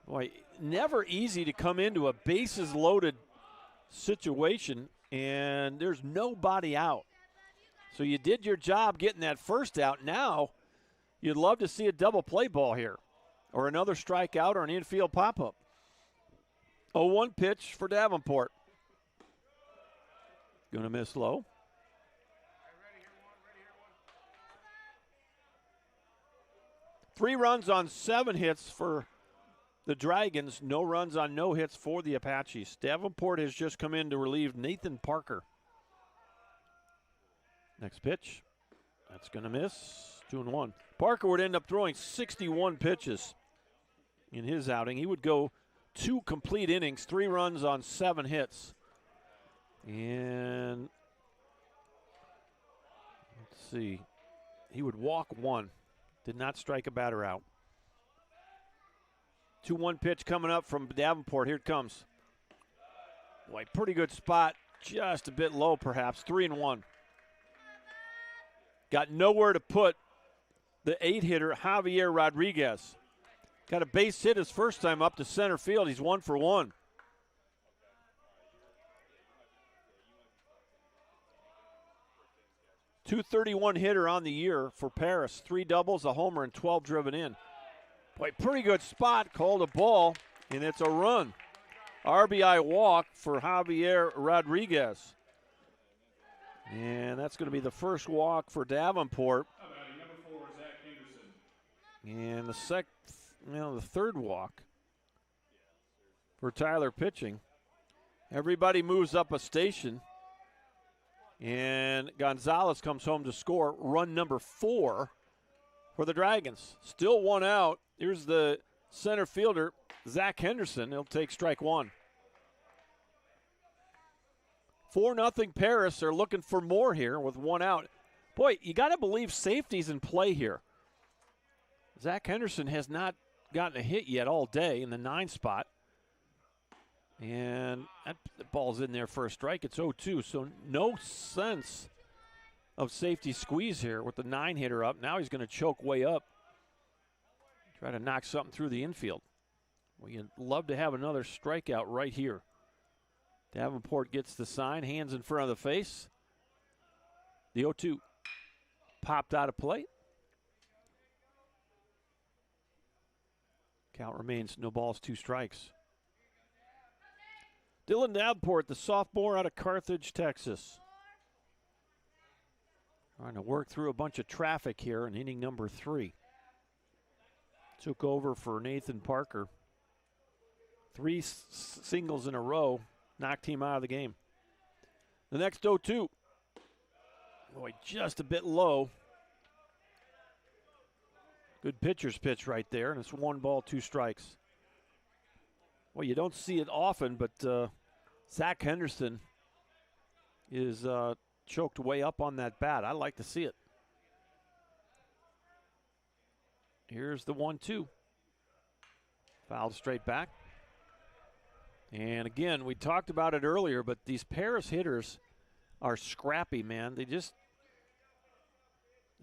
Boy, never easy to come into a bases loaded situation and there's nobody out. So you did your job getting that first out. Now you'd love to see a double play ball here or another strikeout or an infield pop-up. 0-1 pitch for Davenport. Going to miss low. Three runs on 7 hits for the Dragons. No runs on no hits for the Apaches. Davenport has just come in to relieve Nathan Parker. Next pitch. That's going to miss. 2-1. Parker would end up throwing 61 pitches in his outing. He would go 2 complete innings, 3 runs on 7 hits. And let's see. He would walk 1. Did not strike a batter out. 2-1 pitch coming up from Davenport. Here it comes. Boy, pretty good spot. Just a bit low, perhaps. 3-1. Got nowhere to put the 8-hitter, Javier Rodriguez. Got a base hit his first time up to center field. He's 1 for 1. .231 hitter on the year for Paris. 3 doubles, a homer, and 12 driven in. Boy, pretty good spot. Called a ball, and it's a run. RBI walk for Javier Rodriguez. And that's going to be the first walk for Davenport. And the third walk for Tyler pitching. Everybody moves up a station. And Gonzalez comes home to score run number 4 for the Dragons. Still 1 out. Here's the center fielder, Zach Henderson. He'll take strike 1. 4-0 Paris. They're looking for more here with 1 out. Boy, you got to believe safety's in play here. Zach Henderson has not gotten a hit yet all day in the 9 spot. And the ball's in there for a strike. It's 0-2, so no sense of safety squeeze here with the 9-hitter up. Now he's going to choke way up. Try to knock something through the infield. Well, you'd love to have another strikeout right here. Davenport gets the sign, hands in front of the face. The 0-2 popped out of play. Count remains no balls, 2 strikes. Dylan Davenport, the sophomore out of Carthage, Texas. Trying to work through a bunch of traffic here in inning number 3. Took over for Nathan Parker. 3 singles in a row knocked him out of the game. The next 0-2. Boy, just a bit low. Good pitcher's pitch right there, and it's 1 ball, 2 strikes. Well, you don't see it often, but Zach Henderson is choked way up on that bat. I like to see it. Here's the 1-2. Fouled straight back. And again, we talked about it earlier, but these Paris hitters are scrappy, man. They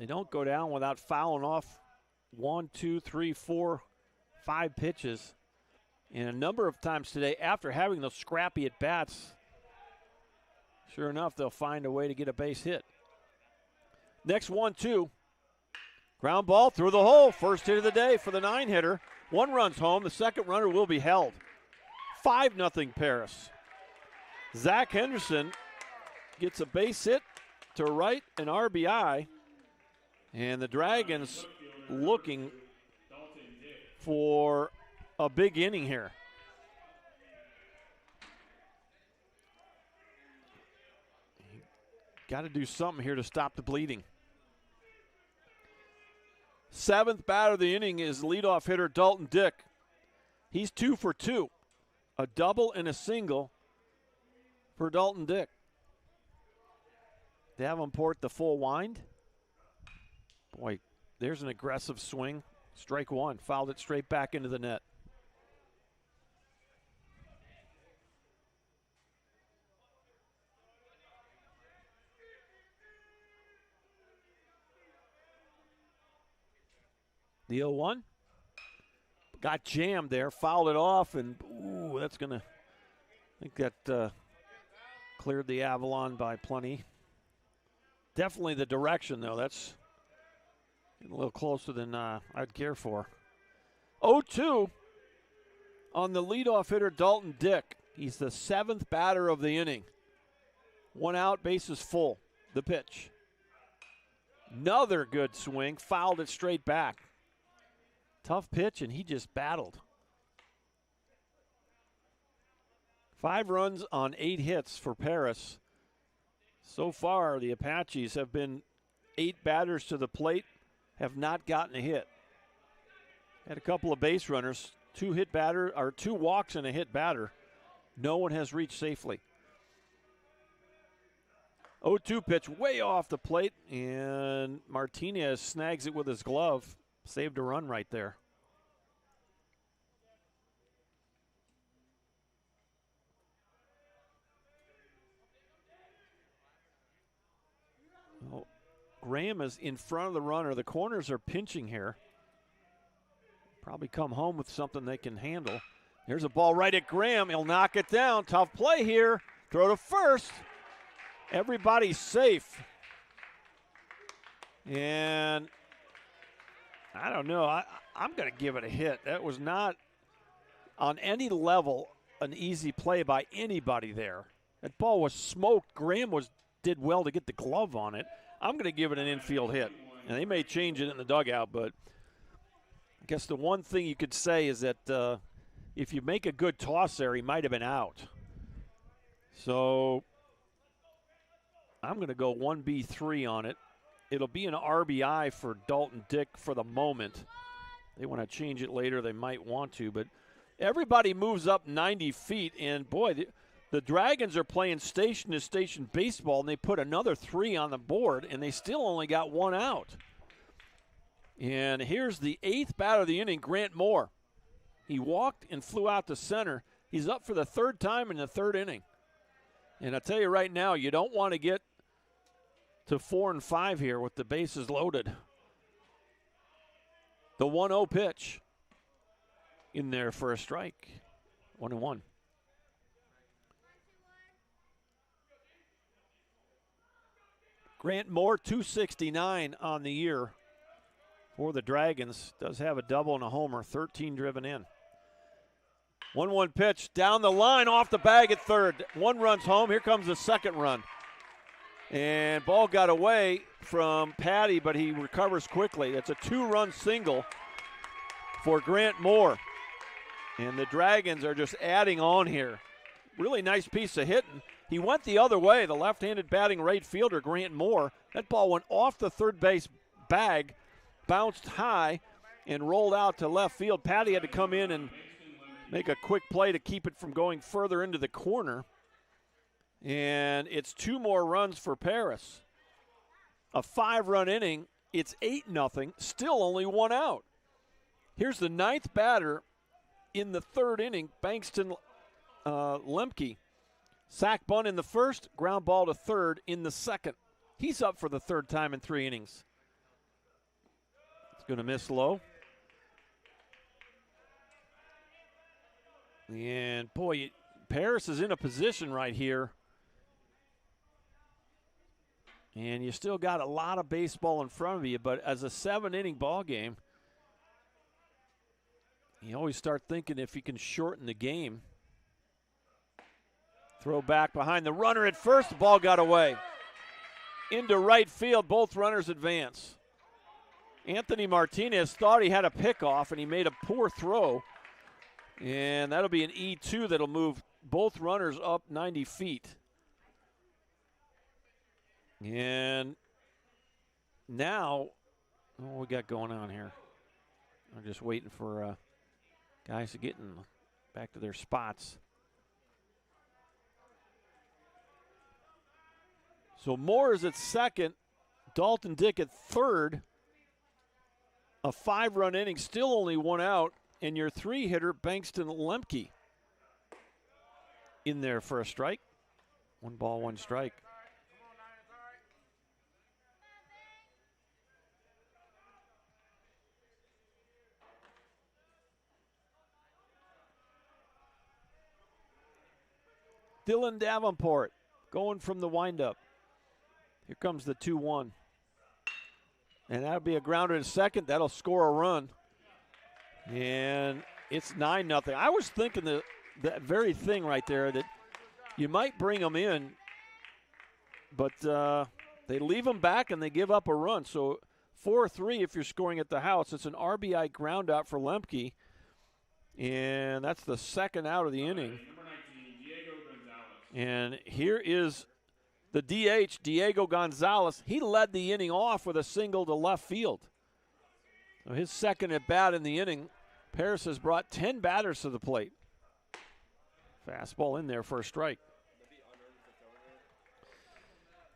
don't go down without fouling off 1, 2, 3, 4, 5 pitches. And a number of times today, after having those scrappy at-bats, Sure enough, they'll find a way to get a base hit. Next 1-2. Ground ball through the hole. First hit of the day for the 9-hitter. 1 run's home. The second runner will be held. 5-0 Paris. Zach Henderson gets a base hit to right, an RBI. And the Dragons looking for a big inning here. Got to do something here to stop the bleeding. 7th batter of the inning is leadoff hitter Dalton Dick. He's 2 for 2. A double and a single for Dalton Dick. Davenport the full wind. Boy, there's an aggressive swing. Strike 1. Fouled it straight back into the net. The 0-1 got jammed there, fouled it off, and ooh, that's going to, I think that cleared the Avalon by plenty. Definitely the direction, though. That's a little closer than I'd care for. 0-2 on the leadoff hitter, Dalton Dick. He's the 7th batter of the inning. 1 out, bases full. The pitch. Another good swing, fouled it straight back. Tough pitch, and he just battled. 5 runs on 8 hits for Paris. So far, the Apaches have been 8 batters to the plate, have not gotten a hit. Had a couple of base runners, 2 walks and a hit batter. No one has reached safely. 0-2 pitch way off the plate, and Martinez snags it with his glove. Saved a run right there. Well, Graham is in front of the runner. The corners are pinching here. Probably come home with something they can handle. Here's a ball right at Graham. He'll knock it down. Tough play here. Throw to first. Everybody's safe. And I don't know. I'm going to give it a hit. That was not on any level an easy play by anybody there. That ball was smoked. Graham did well to get the glove on it. I'm going to give it an infield hit. And they may change it in the dugout, but I guess the one thing you could say is that if you make a good toss there, he might have been out. So I'm going to go 1B3 on it. It'll be an RBI for Dalton Dick for the moment. They want to change it later. They might want to, but everybody moves up 90 feet, and boy, the Dragons are playing station-to-station baseball, and they put another 3 on the board, and they still only got 1 out. And here's the 8th batter of the inning, Grant Moore. He walked and flew out to center. He's up for the 3rd time in the 3rd inning. And I tell you right now, you don't want to get to 4 and 5 here with the bases loaded. The 1-0 pitch in there for a strike. 1-1. Grant Moore, 269 on the year for the Dragons. Does have a double and a homer, 13 driven in. 1-1 pitch down the line off the bag at third. 1 run's home. Here comes the second run. And ball got away from Patty, but he recovers quickly. It's a 2-run single for Grant Moore. And the Dragons are just adding on here. Really nice piece of hitting. He went the other way, the left-handed batting right fielder, Grant Moore. That ball went off the third base bag, bounced high, and rolled out to left field. Patty had to come in and make a quick play to keep it from going further into the corner. And it's 2 more runs for Paris. A 5-run inning. It's 8-0. Still only 1 out. Here's the 9th batter in the 3rd inning, Bankston Lemke. Sack bunt in the 1st, ground ball to 3rd in the 2nd. He's up for the 3rd time in 3 innings. It's going to miss low. And, boy, Paris is in a position right here And you still got a lot of baseball in front of you, but as a 7-inning ball game, you always start thinking if you can shorten the game. Throw back behind the runner at first. The ball got away. Into right field, both runners advance. Anthony Martinez thought he had a pickoff, and he made a poor throw. And that'll be an E2 that'll move both runners up 90 feet. And now, what we got going on here? I'm just waiting for guys to get back to their spots. So Moore is at second, Dalton Dick at third. A 5-run inning, still only 1 out, and your 3-hitter, Bankston Lemke, in there for a strike. 1 ball, 1 strike. Dylan Davenport going from the windup. Here comes the 2-1. And that'll be a grounder to second. That'll score a run. And it's 9-0. I was thinking that very thing right there, that you might bring them in, but they leave them back and they give up a run. So 4-3 if you're scoring at the house. It's an RBI ground out for Lemke. And that's the second out of the inning. And here is the DH, Diego Gonzalez. He led the inning off with a single to left field. So his second at bat in the inning. Paris has brought 10 batters to the plate. Fastball in there for a strike.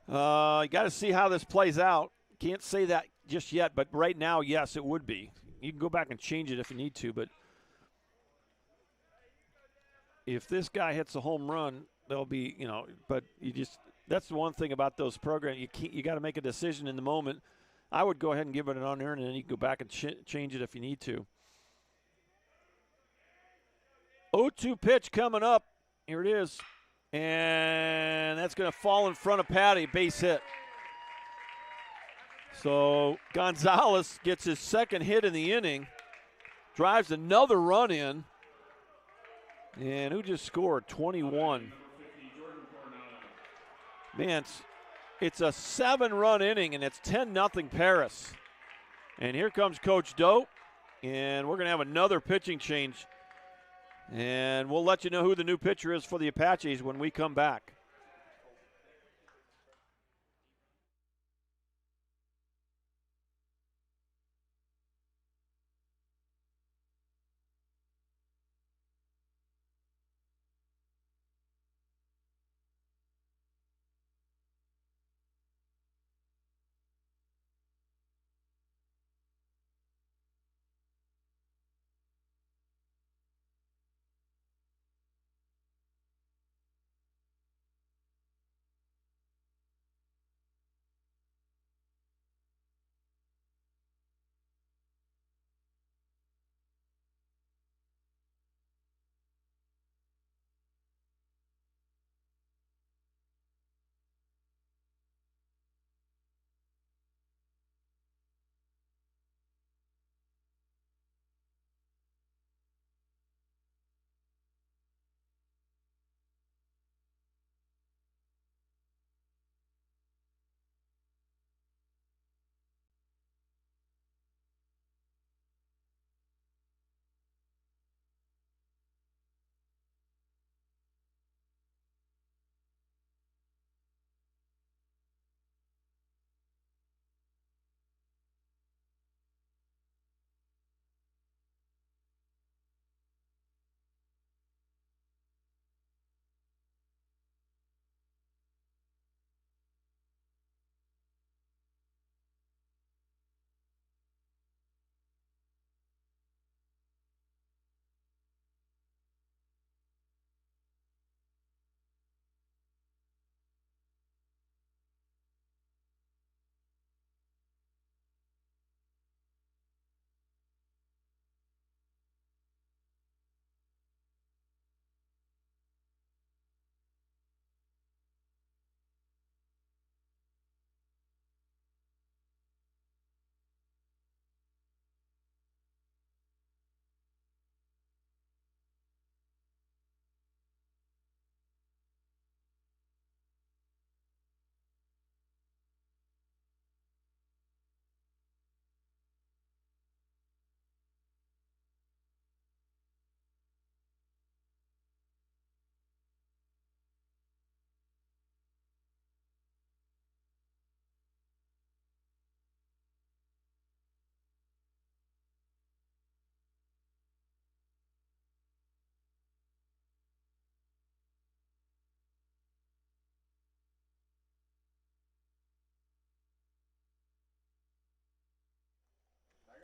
You got to see how this plays out. Can't say that just yet, but right now, yes, it would be. You can go back and change it if you need to, but if this guy hits a home run, there'll be, but that's the one thing about those programs. You got to make a decision in the moment. I would go ahead and give it an unearned, and then you can go back and change it if you need to. 0-2 pitch coming up. Here it is. And that's going to fall in front of Patty, base hit. So Gonzalez gets his second hit in the inning, drives another run in. And who just scored? 21. Man, it's a 7-run inning, and it's 10-0 Paris. And here comes Coach Doe, and we're going to have another pitching change. And we'll let you know who the new pitcher is for the Apaches when we come back.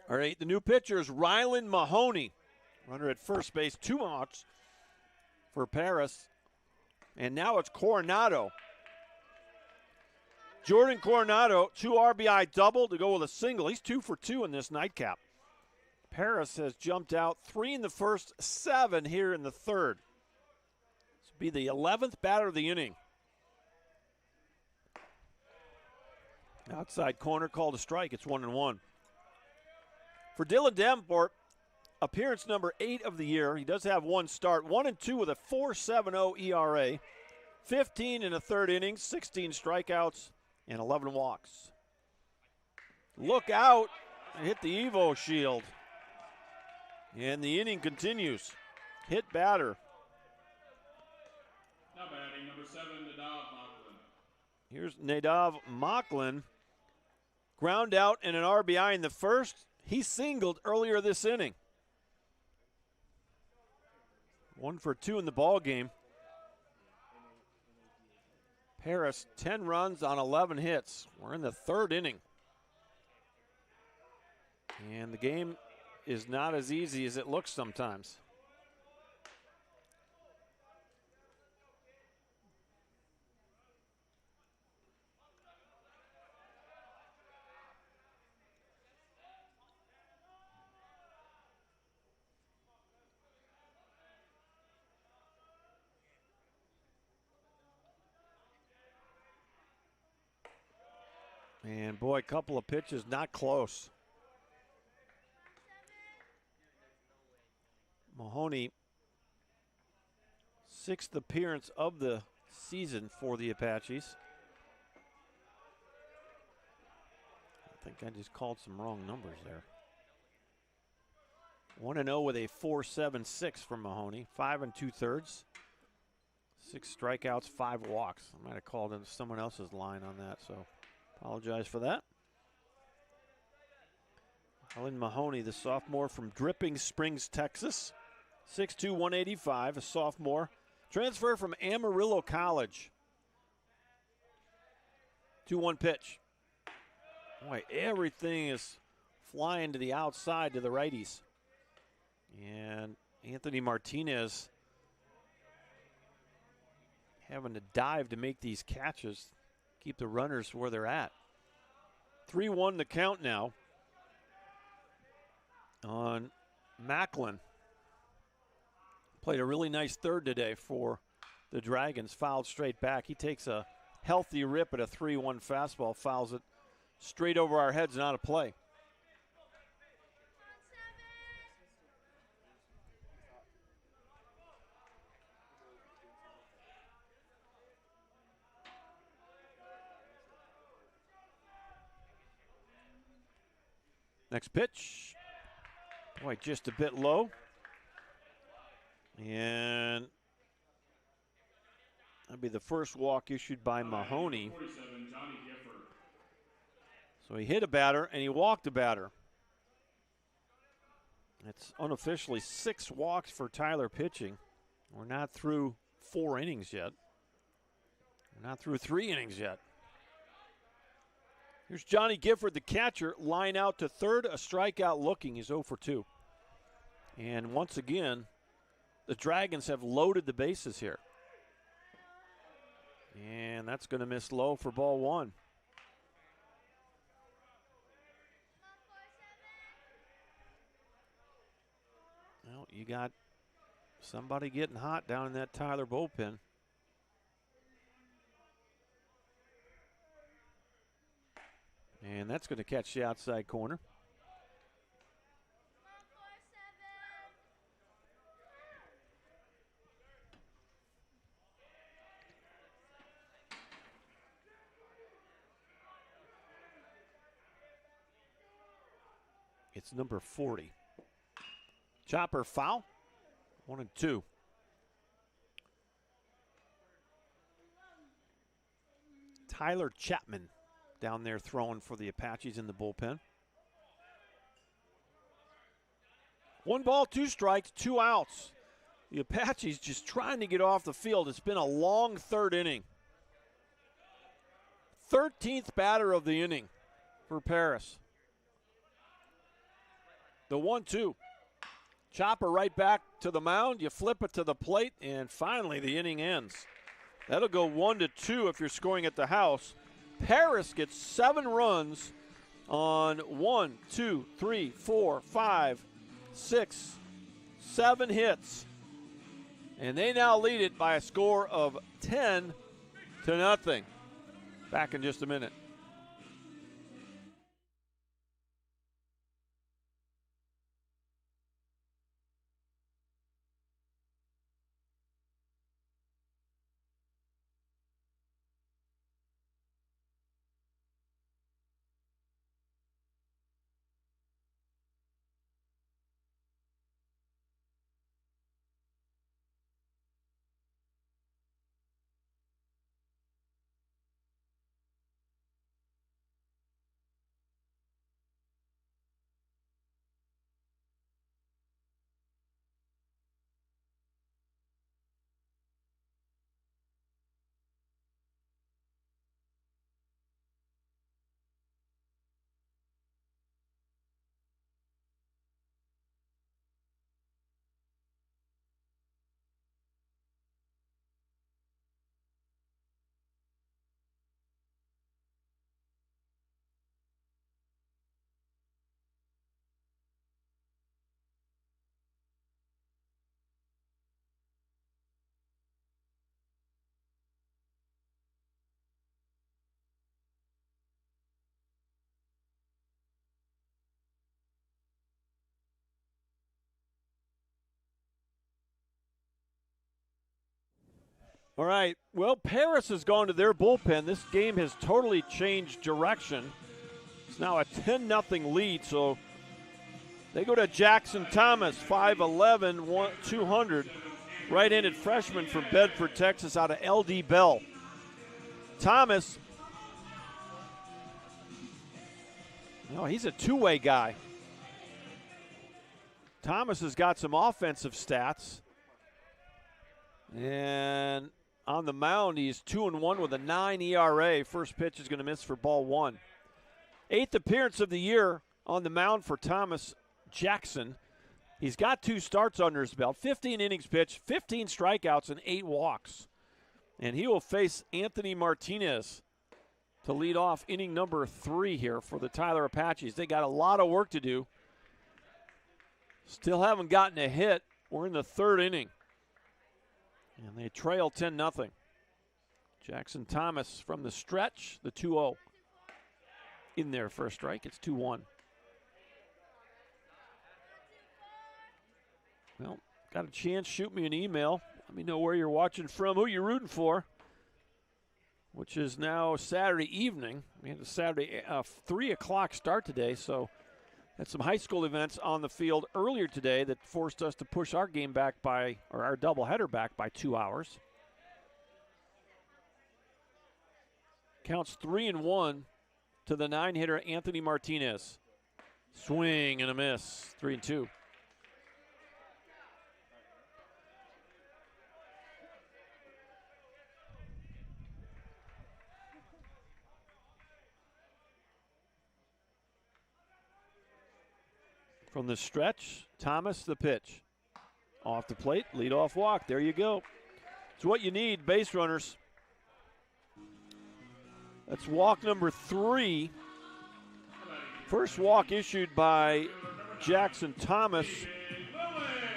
All right, the new pitcher is Rylan Mahoney. Runner at first base, 2 outs for Paris. And now it's Coronado. Jordan Coronado, 2 RBI double to go with a single. He's 2 for 2 in this nightcap. Paris has jumped out 3 in the first, 7 here in the third. This will be the 11th batter of the inning. Outside corner called a strike. It's 1-1. For Dylan Davenport, appearance number 8 of the year. He does have 1 start, 1-2 with a 4.70 ERA, 15 in the third inning, 16 strikeouts, and 11 walks. Look out! Hit the Evo shield. And the inning continues. Hit batter. Now batting number 7, Nadav Mocklin. Here's Nadav Mocklin. Ground out and an RBI in the first. He singled earlier this inning. 1 for 2 in the ball game. Paris, 10 runs on 11 hits. We're in the third inning. And the game is not as easy as it looks sometimes. And boy, a couple of pitches not close. Mahoney, 6th appearance of the season for the Apaches. I think I just called some wrong numbers there. 1-0 with a 4.76 from Mahoney, 5 2/3. 6 strikeouts, 5 walks. I might have called in someone else's line on that, so apologize for that. Alan Mahoney, the sophomore from Dripping Springs, Texas. 6'2", 185, a sophomore. Transfer from Amarillo College. 2-1 pitch. Boy, everything is flying to the outside to the righties. And Anthony Martinez having to dive to make these catches, keep the runners where they're at. 3-1 the count now on Macklin. Played a really nice third today for the Dragons, fouled straight back. He takes a healthy rip at a 3-1 fastball, fouls it straight over our heads and out of play. Next pitch. Boy, just a bit low. And that'll be the first walk issued by Mahoney. So he hit a batter and he walked a batter. It's unofficially 6 walks for Tyler pitching. We're not through 4 innings yet. We're not through 3 innings yet. Here's Johnny Gifford, the catcher, line out to third, a strikeout looking. He's 0 for 2. And once again, the Dragons have loaded the bases here. And that's going to miss low for ball 1. Well, you got somebody getting hot down in that Tyler bullpen. And that's going to catch the outside corner. It's number 40. Chopper foul. 1-2. Tyler Chapman down there throwing for the Apaches in the bullpen. 1 ball, 2 strikes, 2 outs. The Apaches just trying to get off the field. It's been a long third inning. 13th batter of the inning for Paris. The 1-2. Chopper right back to the mound. You flip it to the plate, and finally the inning ends. That'll go 1-2 if you're scoring at the house. Paris gets 7 runs on 1, 2, 3, 4, 5, 6, 7 hits. And they now lead it by a score of 10-0. Back in just a minute. All right, well, Paris has gone to their bullpen. This game has totally changed direction. It's now a 10-0 lead, so they go to Jackson Thomas, 5'11", 200, right-handed freshman from Bedford, Texas, out of LD Bell. Thomas, he's a two-way guy. Thomas has got some offensive stats. And on the mound, he's 2-1 with a 9 ERA. First pitch is going to miss for ball 1. 8th appearance of the year on the mound for Thomas Jackson. He's got 2 starts under his belt, 15 innings pitched, 15 strikeouts, and 8 walks. And he will face Anthony Martinez to lead off inning number 3 here for the Tyler Apaches. They got a lot of work to do. Still haven't gotten a hit. We're in the 3rd inning. And they trail 10-0. Jackson Thomas from the stretch, the 2-0. In there for a strike, it's 2-1. Well, got a chance, shoot me an email. Let me know where you're watching from, who you're rooting for, which is now Saturday evening. We had a Saturday 3 o'clock start today, so had some high school events on the field earlier today that forced us to push our game back our doubleheader back by 2 hours. Counts 3-1 to the 9-hitter Anthony Martinez. Swing and a miss, 3-2. From the stretch, Thomas the pitch. Off the plate, leadoff walk. There you go. It's what you need, base runners. That's walk number 3. First walk issued by Jackson Thomas.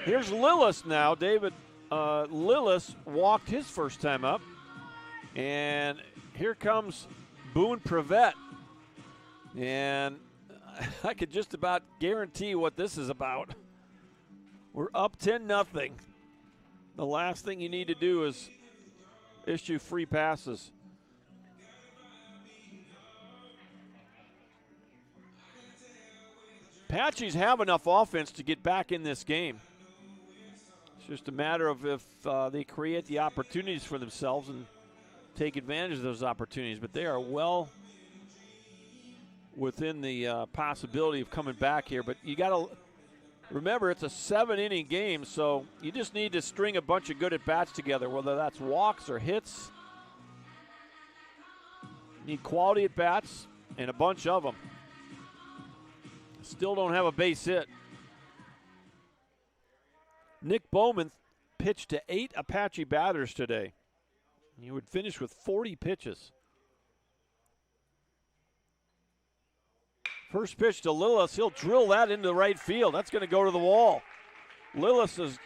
Here's Lillis now. David Lillis walked his first time up. And here comes Boone Prevette. And I could just about guarantee what this is about. We're up 10-0. The last thing you need to do is issue free passes. Apaches have enough offense to get back in this game. It's just a matter of if they create the opportunities for themselves and take advantage of those opportunities. But they are well within the possibility of coming back here. But you got to remember, it's a 7-inning game, so you just need to string a bunch of good at-bats together, whether that's walks or hits. You need quality at-bats and a bunch of them. Still don't have a base hit. Nick Bowman pitched to 8 Apache batters today. He would finish with 40 pitches. First pitch to Lillis. He'll drill that into right field. That's going to go to the wall. Lillis is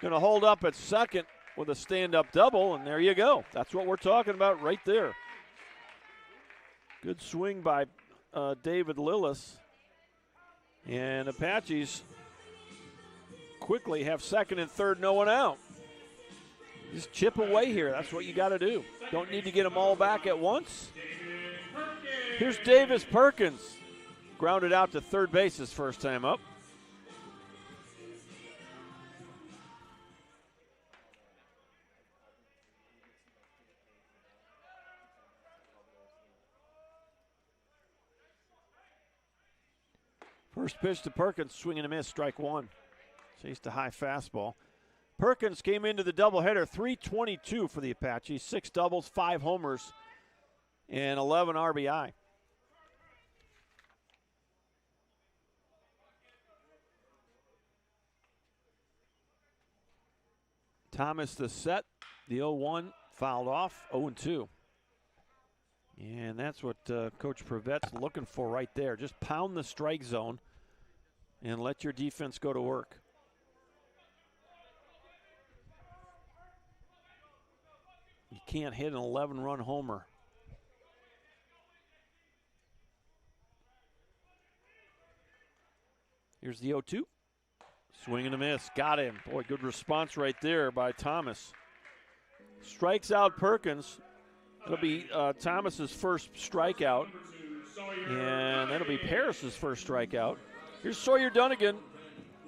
going to hold up at second with a stand-up double, and there you go. That's what we're talking about right there. Good swing by David Lillis. And Apaches quickly have second and third, no one out. Just chip away here. That's what you got to do. Don't need to get them all back at once. Here's Davis Perkins. Grounded out to third base his first time up. First pitch to Perkins, swing and a miss, strike one. Chased a high fastball. Perkins came into the doubleheader, 322 for the Apaches, 6 doubles, 5 homers, and 11 RBI. Thomas the set, the 0-1 fouled off, 0-2. And that's what Coach Prevet's looking for right there. Just pound the strike zone and let your defense go to work. You can't hit an 11-run homer. Here's the 0-2. Swing and a miss. Got him. Boy, good response right there by Thomas. Strikes out Perkins. It'll be Thomas's first strikeout. And that'll be Paris's first strikeout. Here's Sawyer Dunnigan.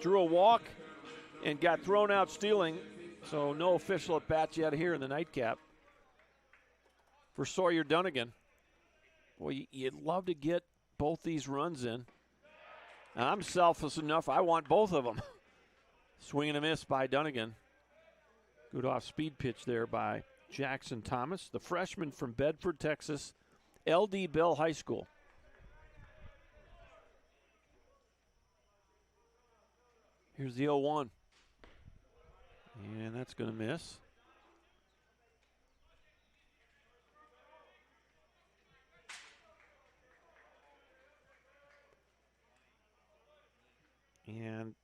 Drew a walk and got thrown out stealing. So no official at bat yet here in the nightcap for Sawyer Dunnigan. Boy, you'd love to get both these runs in. Now, I'm selfless enough. I want both of them. Swing and a miss by Dunnigan. Good off-speed pitch there by Jackson Thomas, the freshman from Bedford, Texas, L.D. Bell High School. Here's the 0-1. And that's going to miss. And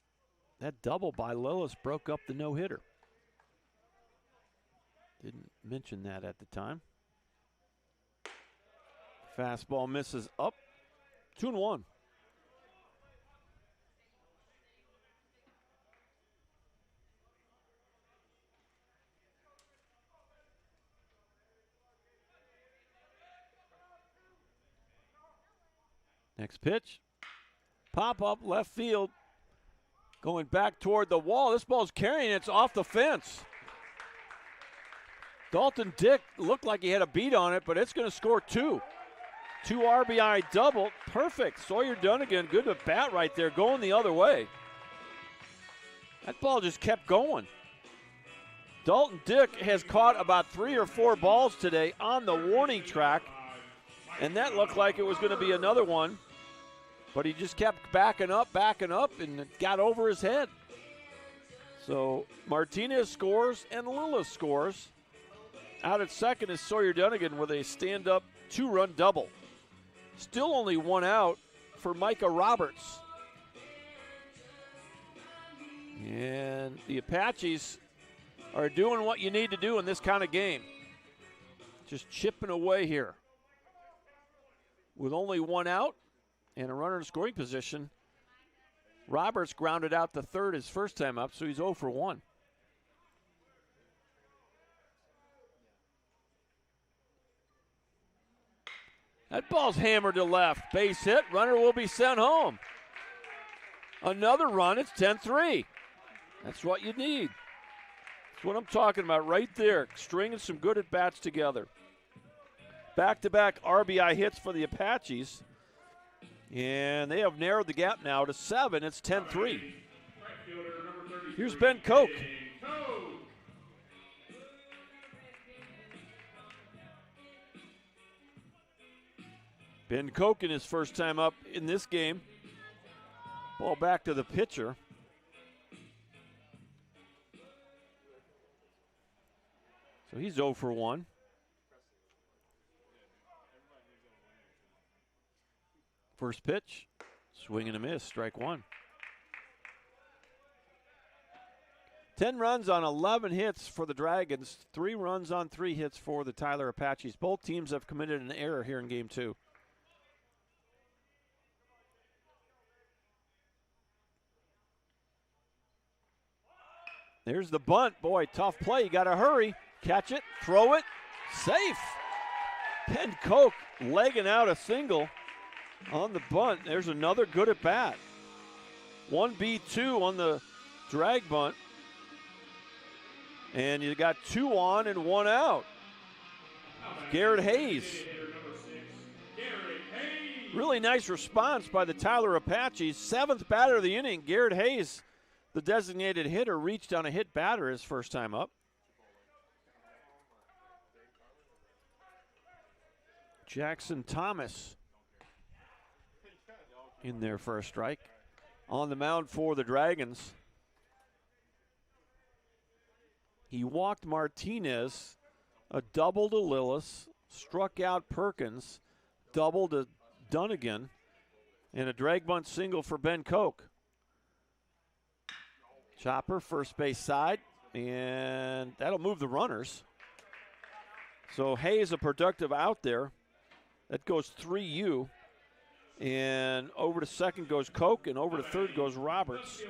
that double by Lillis broke up the no-hitter. Didn't mention that at the time. Fastball misses up. 2-1. Next pitch. Pop up left field. Going back toward the wall. This ball's carrying. It's off the fence. Dalton Dick looked like he had a beat on it, but it's going to score 2. 2 RBI double. Perfect. Sawyer Dunnigan, good at bat right there, going the other way. That ball just kept going. Dalton Dick has caught about 3 or 4 balls today on the warning track, and that looked like it was going to be another one. But he just kept backing up, and it got over his head. So Martinez scores and Lillis scores. Out at second is Sawyer Dunnigan with a stand-up 2-run double. Still only 1 out for Micah Roberts. And the Apaches are doing what you need to do in this kind of game. Just chipping away here. With only 1 out and a runner in scoring position, Roberts grounded out the third his first time up, so he's 0 for 1. That ball's hammered to left. Base hit. Runner will be sent home. Another run. It's 10-3. That's what you need. That's what I'm talking about right there. Stringing some good at-bats together. Back-to-back RBI hits for the Apaches. And they have narrowed the gap now to 7. It's 10-3. Here's Ben Koch. Ben Koch in his first time up in this game. Ball back to the pitcher. So he's 0 for 1. First pitch, swing and a miss, strike one. 10 runs on 11 hits for the Dragons, 3 runs on 3 hits for the Tyler Apaches. Both teams have committed an error here in game 2. There's the bunt. Boy, tough play. You got to hurry. Catch it, throw it, safe. Ben Koch legging out a single on the bunt. There's another good at bat. 1B2 on the drag bunt. And you got 2 on and 1 out. Garrett Hayes. Really nice response by the Tyler Apaches. 7th batter of the inning. Garrett Hayes, the designated hitter, reached on a hit batter his first time up. Jackson Thomas in there for a strike. On the mound for the Dragons. He walked Martinez, a double to Lillis, struck out Perkins, double to Dunnigan, and a drag bunt single for Ben Koch. Chopper, first base side, and that'll move the runners. So Hayes, a productive out there. That goes 3U. And over to second goes Koch, and over to third goes Roberts.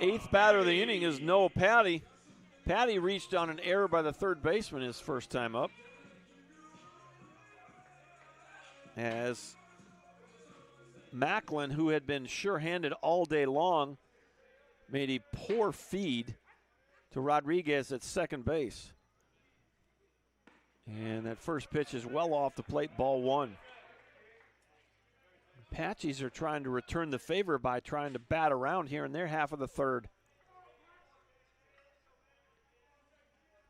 8th batter of the inning is Noah Patty. Patty reached on an error by the third baseman his first time up. As Macklin, who had been sure-handed all day long, made a poor feed to Rodriguez at second base. And that first pitch is well off the plate, ball 1. Apaches are trying to return the favor by trying to bat around here in their half of the third.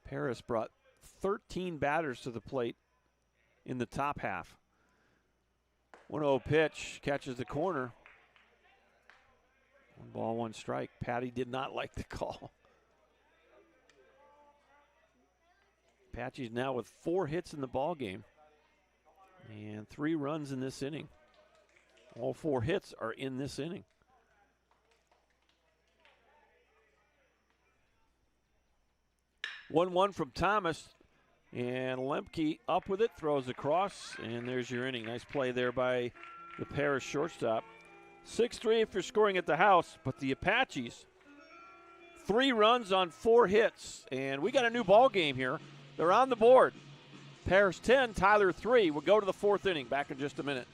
Paris brought 13 batters to the plate in the top half. 1-0 pitch, catches the corner. 1 ball, 1 strike. Patty did not like the call. Apaches now with 4 hits in the ball game and 3 runs in this inning. All 4 hits are in this inning. One from Thomas, and Lemke up with it, throws across, and there's your inning. Nice play there by the Paris shortstop. 6-3 if you're scoring at the house, but the Apaches, 3 runs on 4 hits, and we got a new ball game here. They're on the board. Paris 10, Tyler 3. We'll go to the 4th inning. Back in just a minute.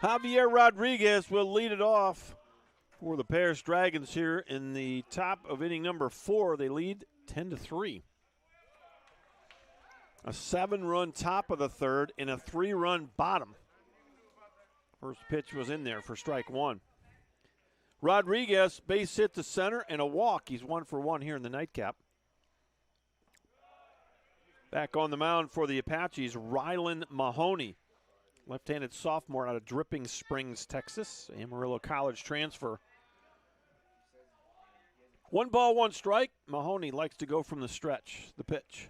Javier Rodriguez will lead it off for the Paris Dragons here in the top of inning number 4. They lead 10-3. A 7-run top of the third and a 3-run bottom. First pitch was in there for strike 1. Rodriguez, base hit to center and a walk. He's 1 for 1 here in the nightcap. Back on the mound for the Apaches, Rylan Mahoney. Left-handed sophomore out of Dripping Springs, Texas. Amarillo College transfer. 1 ball, 1 strike. Mahoney likes to go from the stretch. The pitch.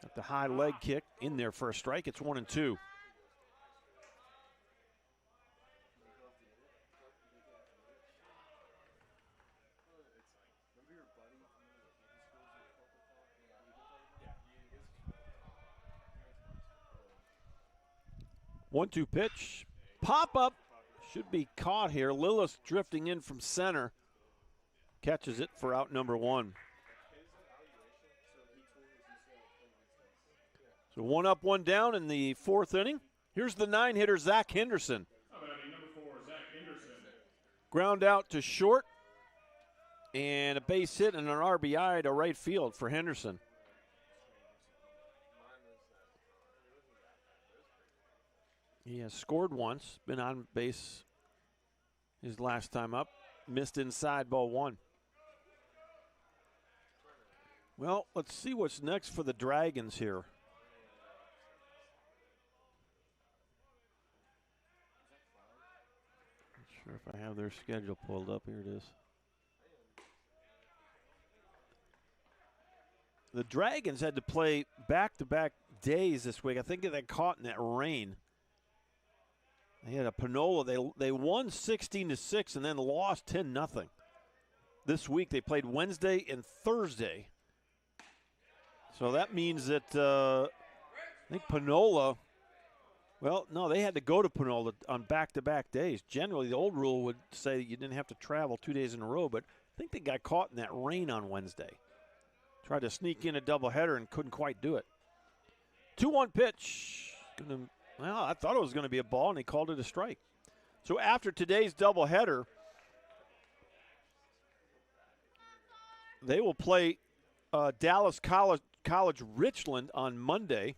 Got the high leg kick in there for a strike. It's 1-2. One-two pitch. Pop up. Should be caught here. Lillis drifting in from center. Catches it for out number 1. So 1 up, 1 down in the 4th inning. Here's the 9-hitter, Zach Henderson. Number 4, Zach Henderson. Ground out to short. And a base hit and an RBI to right field for Henderson. He has scored once, been on base his last time up. Missed inside, ball 1. Well, let's see what's next for the Dragons here. Not sure if I have their schedule pulled up. Here it is. The Dragons had to play back-to-back days this week. I think they got caught in that rain. They had a Panola. They won 16-6 and then lost 10-0. This week they played Wednesday and Thursday. So that means that I think Panola, well, no, they had to go to Panola on back-to-back days. Generally, the old rule would say you didn't have to travel 2 days in a row, but I think they got caught in that rain on Wednesday. Tried to sneak in a doubleheader and couldn't quite do it. 2-1 pitch. Well, I thought it was going to be a ball, and he called it a strike. So after today's doubleheader, they will play Dallas College Richland on Monday,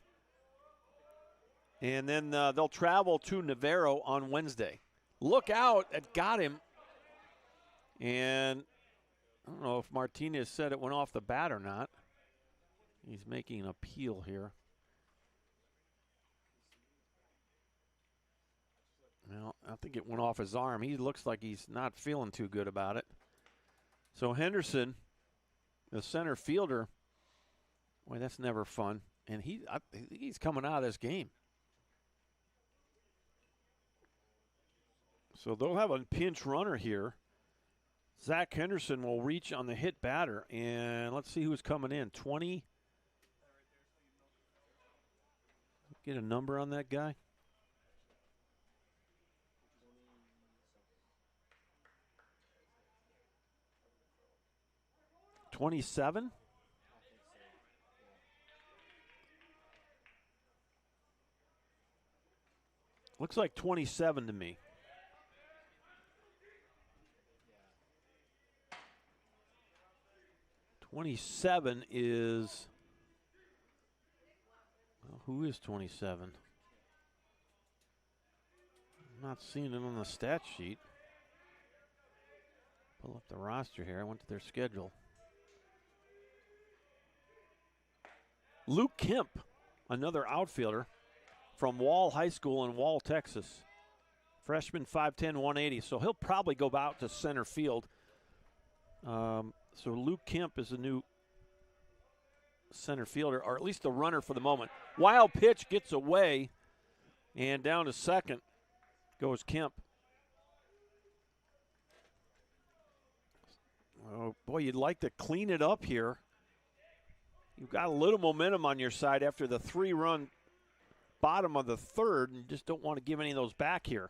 and then they'll travel to Navarro on Wednesday. Look out, it got him. And I don't know if Martinez said it went off the bat or not. He's making an appeal here. Well, I think it went off his arm. He looks like he's not feeling too good about it. So Henderson, the center fielder, boy, that's never fun. And I think he's coming out of this game. So they'll have a pinch runner here. Zach Henderson will reach on the hit batter. And let's see who's coming in. 20. Get a number on that guy. 27? Looks like 27 to me. '27 is, well, who is 27? I'm not seeing it on the stat sheet. Pull up the roster here. I went to their schedule. Luke Kemp, another outfielder from Wall High School in Wall, Texas. Freshman, 5'10", 180. So he'll probably go out to center field. So Luke Kemp is a new center fielder, or at least a runner for the moment. Wild pitch gets away, and down to second goes Kemp. Oh, boy, you'd like to clean it up here. You've got a little momentum on your side after the 3-run bottom of the third, and you just don't want to give any of those back here.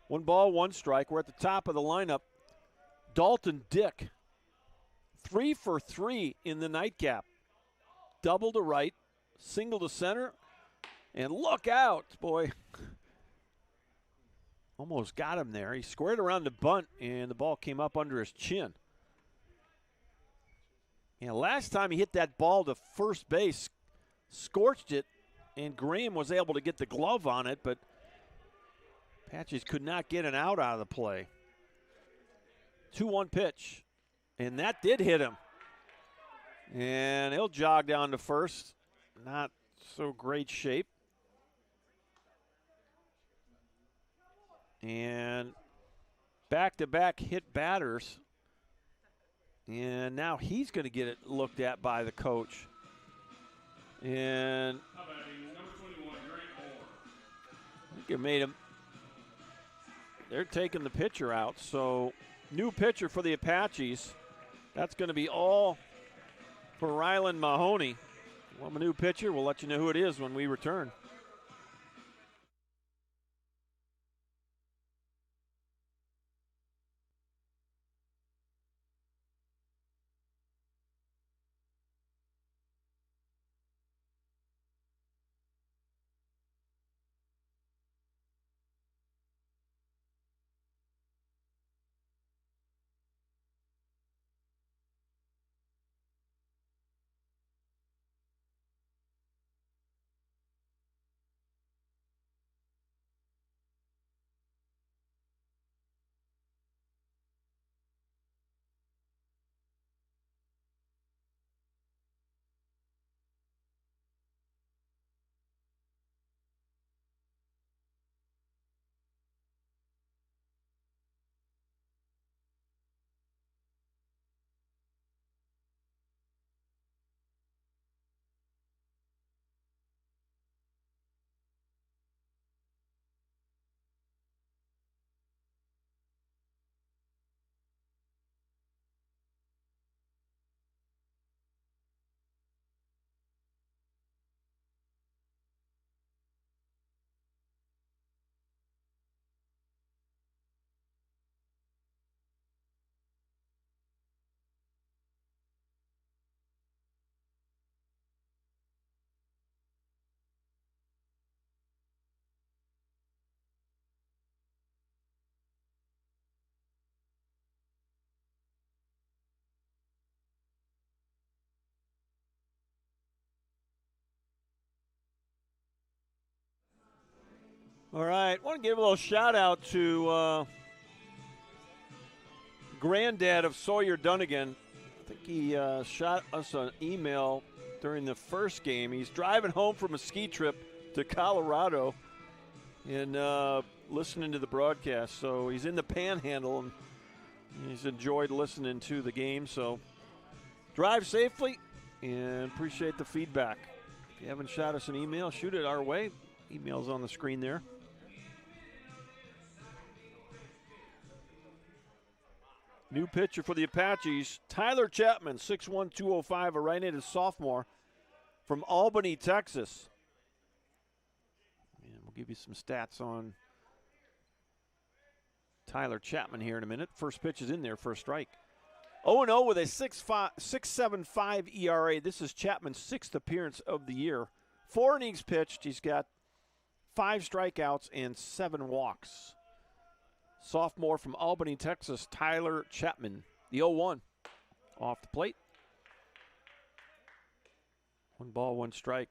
1 ball, 1 strike. We're at the top of the lineup. Dalton Dick, 3 for 3 in the nightcap. Double to right, single to center, and look out, boy. Almost got him there. He squared around the bunt, and the ball came up under his chin. Yeah, last time he hit that ball to first base, scorched it, and Graham was able to get the glove on it, but Apaches could not get an out of the play. 2-1 pitch, and that did hit him. And he'll jog down to first. Not so great shape. And back-to-back hit batters. And now he's going to get it looked at by the coach. And I think it made him. They're taking the pitcher out. So new pitcher for the Apaches. That's going to be all for Rylan Mahoney. Well, a new pitcher. We'll let you know who it is when we return. All right, I want to give a little shout out to granddad of Sawyer Dunnigan. I think he shot us an email during the first game. He's driving home from a ski trip to Colorado and listening to the broadcast. So he's in the Panhandle and he's enjoyed listening to the game. So drive safely and appreciate the feedback. If you haven't shot us an email, shoot it our way. Email's on the screen there. New pitcher for the Apaches, Tyler Chapman, 6'1", 205, a right-handed sophomore from Albany, Texas. And we'll give you some stats on Tyler Chapman here in a minute. First pitch is in there for a strike. 0-0 with a 6.75 ERA. This is Chapman's sixth appearance of the year. 4 innings pitched. He's got 5 strikeouts and 7 walks. Sophomore from Albany, Texas, Tyler Chapman. The 0-1 off the plate. 1 ball, 1 strike.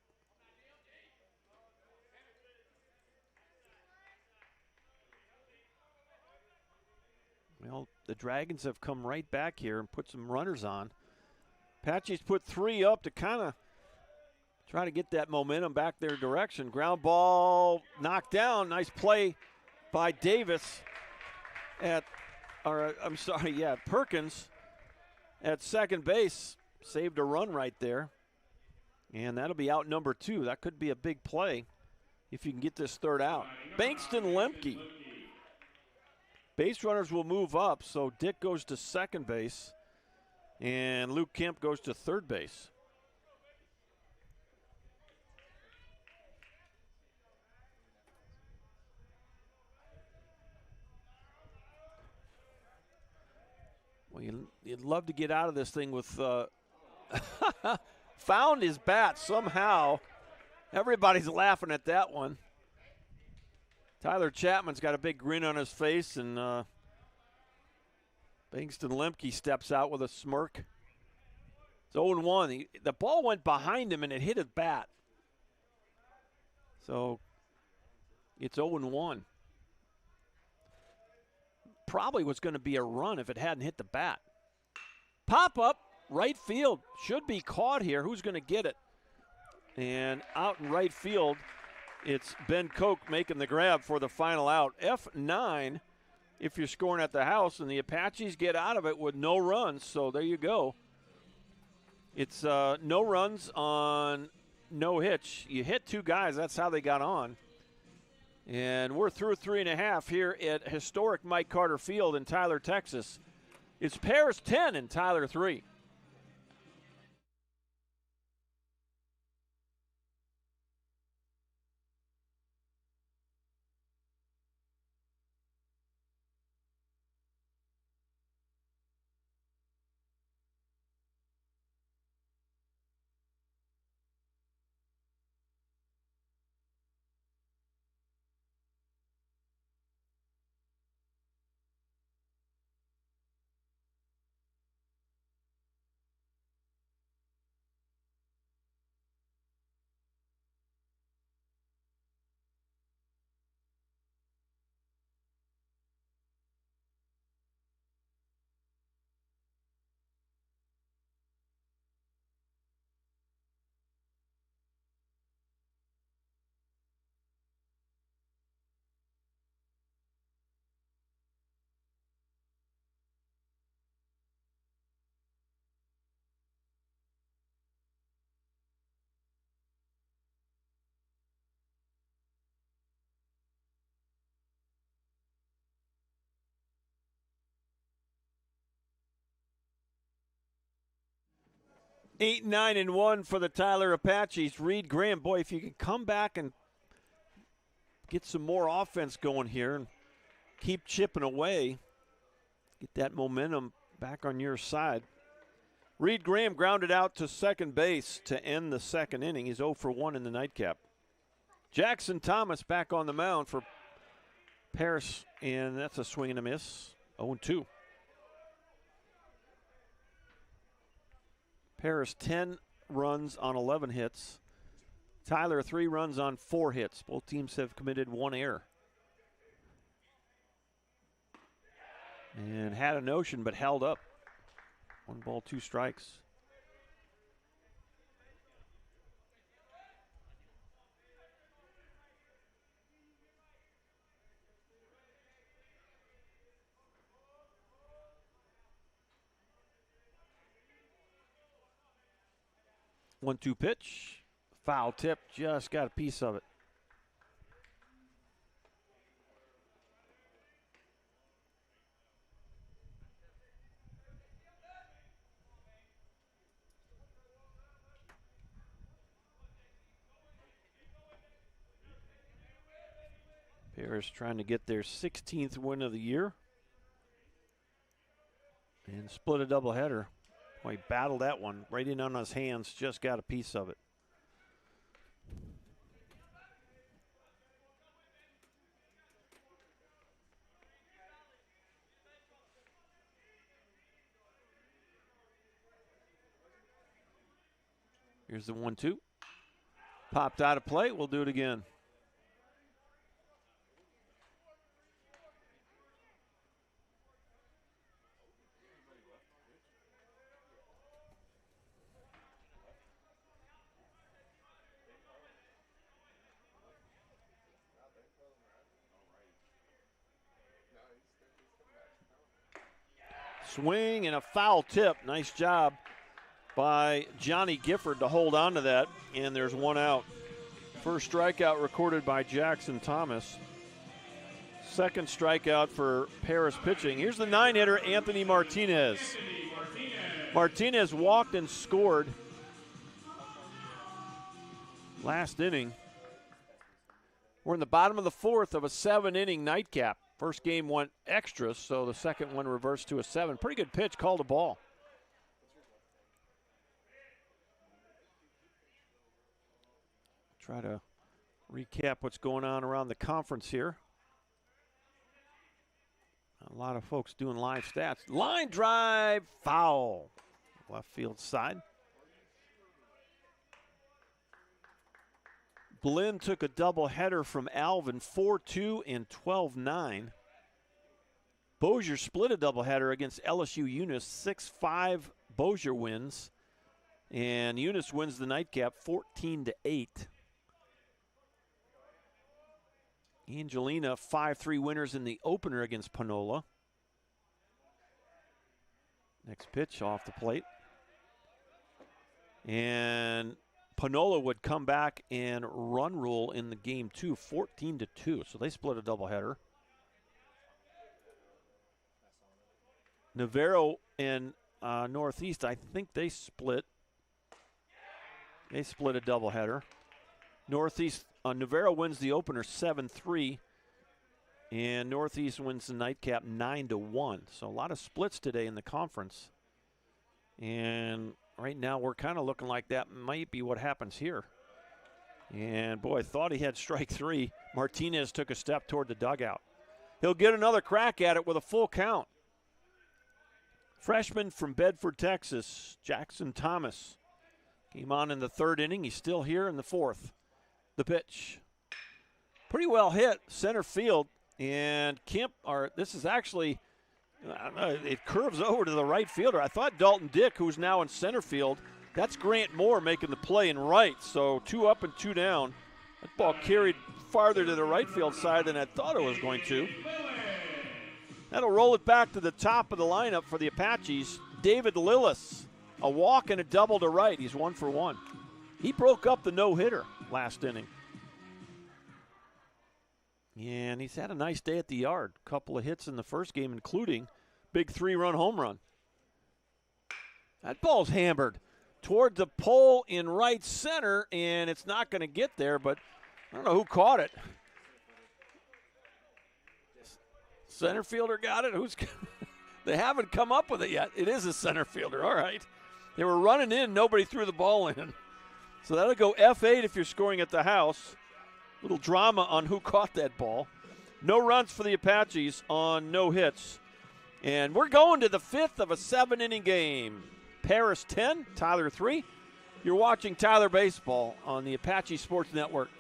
Well, the Dragons have come right back here and put some runners on. Apaches put 3 up to kind of try to get that momentum back their direction. Ground ball knocked down. Nice play by Davis. Perkins at second base saved a run right there. And that'll be out number 2. That could be a big play if you can get this third out. Bankston Lemke. Base runners will move up, so Dick goes to second base, and Luke Kemp goes to third base. Well, you'd love to get out of this thing with found his bat somehow. Everybody's laughing at that one. Tyler Chapman's got a big grin on his face, and Bingston Lemke steps out with a smirk. It's 0-1. The ball went behind him, and it hit his bat. So it's 0-1. Probably was going to be a run if it hadn't hit the bat. Pop up, right field. Should be caught here. Who's going to get it? And out in right field, it's Ben Koch making the grab for the final out. F9 if you're scoring at the house, and the Apaches get out of it with no runs. So there you go. It's no runs on no hits. You hit two guys. That's how they got on. And we're through 3.5 here at historic Mike Carter Field in Tyler, Texas. It's Paris 10 and Tyler 3. Eight, 9, and 1 for the Tyler Apaches. Reed Graham, boy, if you can come back and get some more offense going here and keep chipping away, get that momentum back on your side. Reed Graham grounded out to second base to end the second inning. He's 0 for 1 in the nightcap. Jackson Thomas back on the mound for Paris, and that's a swing and a miss. 0-2. Paris 10 runs on 11 hits. Tyler 3 runs on 4 hits. Both teams have committed 1 error. And had a notion but held up. 1 ball, 2 strikes. One-two pitch, foul tip, just got a piece of it. Paris trying to get their 16th win of the year and split a doubleheader. Well, he battled that one right in on his hands, just got a piece of it. Here's the 1-2. Popped out of play. We'll do it again. Swing and a foul tip. Nice job by Johnny Gifford to hold on to that, and there's 1 out. First strikeout recorded by Jackson Thomas. Second strikeout for Paris pitching. Here's the 9-hitter, Anthony Martinez. Martinez walked and scored last inning. We're in the bottom of the 4th of a 7-inning nightcap. First game went extra, so the second one reversed to a 7. Pretty good pitch, called a ball. Try to recap what's going on around the conference here. A lot of folks doing live stats. Line drive, foul. Left field side. Blinn took a doubleheader from Alvin, 4-2 and 12-9. Bossier split a doubleheader against LSU Eunice, 6-5. Bossier wins, and Eunice wins the nightcap 14-8. Angelina, 5-3 winners in the opener against Panola. Next pitch off the plate. And Panola would come back and run rule in the game too, 14-2. So they split a doubleheader. Navarro and Northeast, I think they split. They split a doubleheader. Northeast, Navarro wins the opener 7-3, and Northeast wins the nightcap 9-1. So a lot of splits today in the conference. And right now we're kind of looking like that might be what happens here. And boy, I thought he had strike three. Martinez took a step toward the dugout. He'll get another crack at it with a full count. Freshman from Bedford, Texas, Jackson Thomas. Came on in the third inning. He's still here in the fourth. The pitch. Pretty well hit, center field. And Kemp, this is actually, it curves over to the right fielder. I thought Dalton Dick, who's now in center field, that's Grant Moore making the play in right. So 2 up and 2 down. That ball carried farther to the right field side than I thought it was going to. That'll roll it back to the top of the lineup for the Apaches. David Lillis, a walk and a double to right. He's 1 for 1. He broke up the no-hitter last inning. And he's had a nice day at the yard. Couple of hits in the first game, including big 3-run home run. That ball's hammered toward the pole in right center, and it's not going to get there, but I don't know who caught it. Center fielder got it. They haven't come up with it yet. It is a center fielder. All right. They were running in. Nobody threw the ball in. So that'll go F8 if you're scoring at the house. Little drama on who caught that ball. No runs for the Apaches on no hits. And we're going to the 5th of a 7-inning game. Paris 10, Tyler 3. You're watching Tyler Baseball on the Apache Sports Network.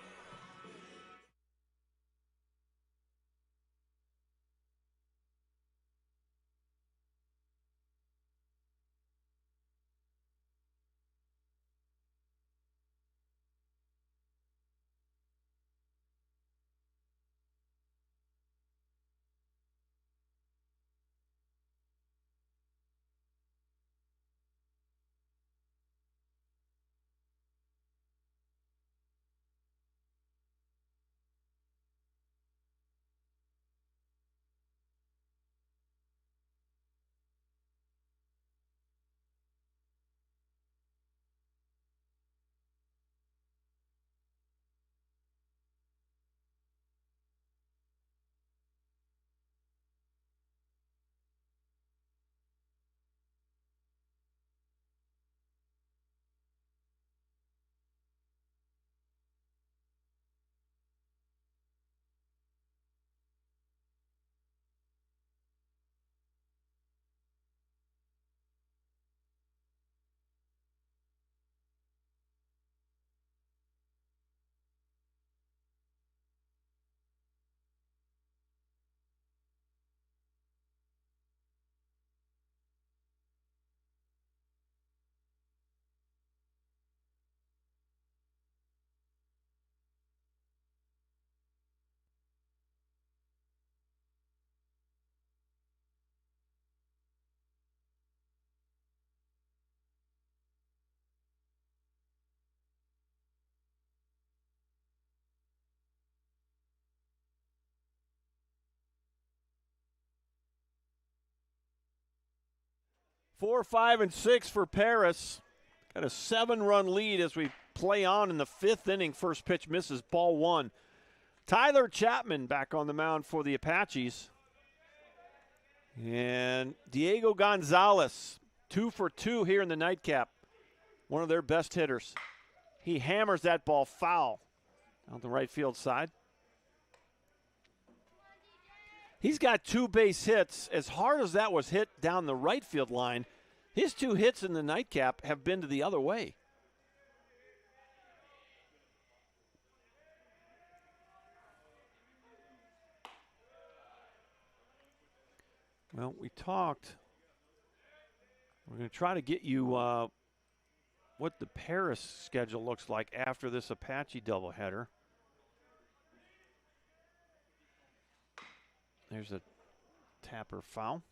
Four, 5, and 6 for Paris. Got a 7-run lead as we play on in the 5th inning. First pitch misses, ball 1. Tyler Chapman back on the mound for the Apaches. And Diego Gonzalez, 2 for 2 here in the nightcap. One of their best hitters. He hammers that ball foul on the right field side. He's got 2 base hits. As hard as that was hit down the right field line, his 2 hits in the nightcap have been to the other way. Well, we talked. We're going to try to get you what the Paris schedule looks like after this Apache doubleheader. There's a Tapper foul.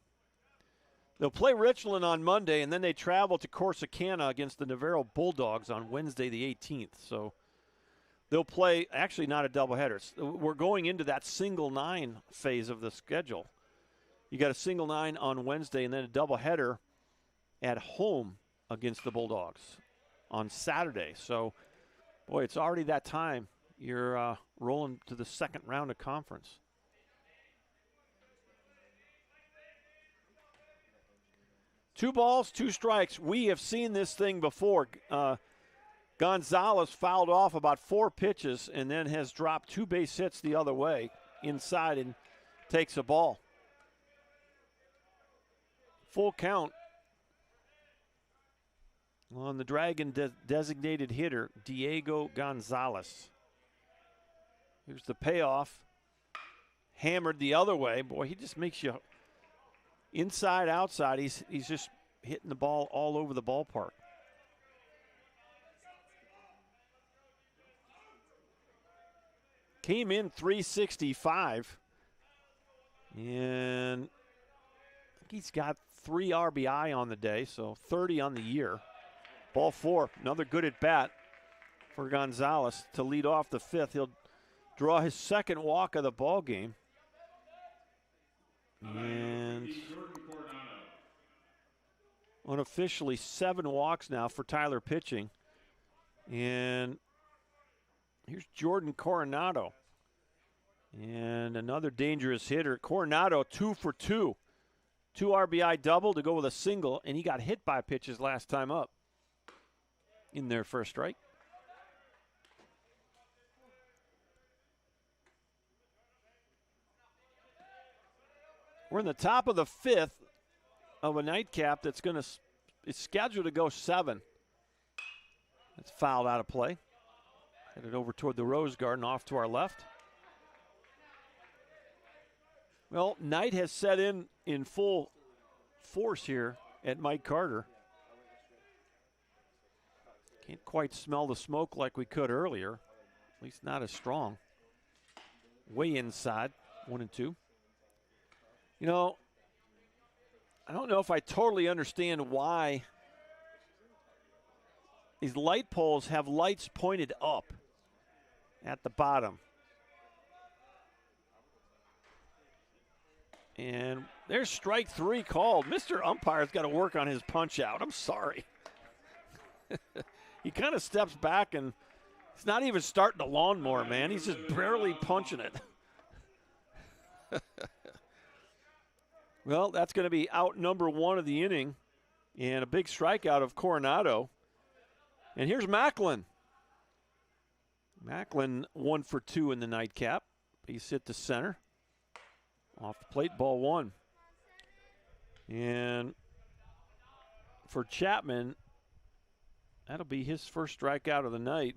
They'll play Richland on Monday, and then they travel to Corsicana against the Navarro Bulldogs on Wednesday the 18th. So they'll play, actually not a doubleheader. We're going into that single 9 phase of the schedule. You got a single 9 on Wednesday and then a doubleheader at home against the Bulldogs on Saturday. So, boy, it's already that time. You're rolling to the second round of conference. Two balls, 2 strikes. We have seen this thing before. Gonzalez fouled off about 4 pitches and then has dropped 2 base hits the other way inside and takes a ball. Full count on the Dragon designated hitter, Diego Gonzalez. Here's the payoff. Hammered the other way. Boy, he just makes you inside, outside. He's just hitting the ball all over the ballpark. Came in 365. And I think he's got 3 RBI on the day, so 30 on the year. Ball 4, another good at bat for Gonzalez to lead off the 5th. He'll draw his 2nd walk of the ball game. And unofficially 7 walks now for Tyler pitching. And here's Jordan Coronado. And another dangerous hitter. Coronado 2 for 2. 2 RBI double to go with a single, and he got hit by pitches last time up in their first strike. We're in the top of the 5th of a nightcap that's it's scheduled to go 7. It's fouled out of play. Headed over toward the Rose Garden off to our left. Well, night has set in full force here at Mike Carter. Can't quite smell the smoke like we could earlier, at least not as strong. Way inside, 1 and 2. You know, I don't know if I totally understand why these light poles have lights pointed up at the bottom. And there's strike 3 called. Mr. Umpire's got to work on his punch out. I'm sorry. He kind of steps back and he's not even starting the lawnmower, man. He's just barely punching it. Well, that's going to be out number 1 of the inning. And a big strikeout of Coronado. And here's Macklin. Macklin 1 for 2 in the nightcap. He's hit to center. Off the plate, ball 1. And for Chapman, that'll be his first strikeout of the night.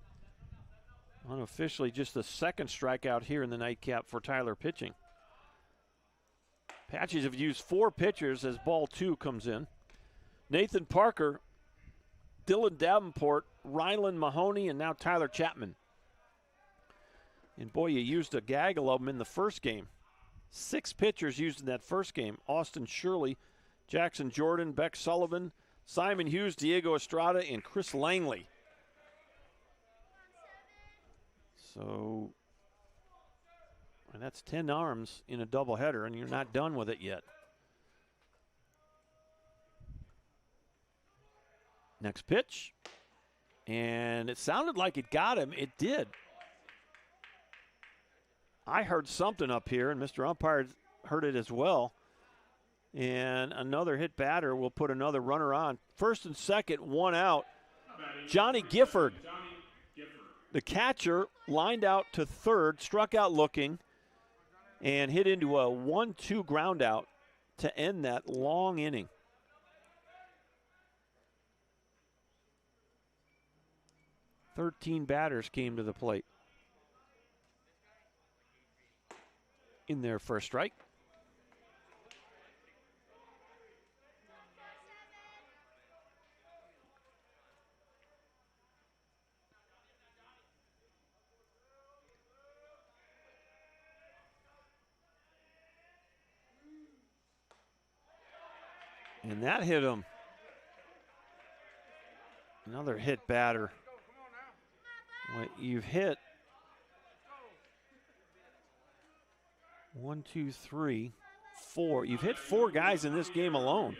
Unofficially, just the 2nd strikeout here in the nightcap for Tyler pitching. Apaches have used 4 pitchers as ball 2 comes in. Nathan Parker, Dylan Davenport, Rylan Mahoney, and now Tyler Chapman. And boy, you used a gaggle of them in the first game. 6 pitchers used in that first game. Austin Shirley, Jackson Jordan, Beck Sullivan, Simon Hughes, Diego Estrada, and Chris Langley. So, and that's 10 arms in a doubleheader, and you're not done with it yet. Next pitch. And it sounded like it got him. It did. I heard something up here, and Mr. Umpire heard it as well. And another hit batter will put another runner on. First and second, 1 out. Johnny Gifford, the catcher, lined out to third, struck out looking. and hit into a 1-2 ground out to end that long inning. "13 batters came to the plate in there for a strike. And that hit him. Another hit batter. Well, you've hit 1, 2, 3, 4. You've hit 4 guys in this game alone.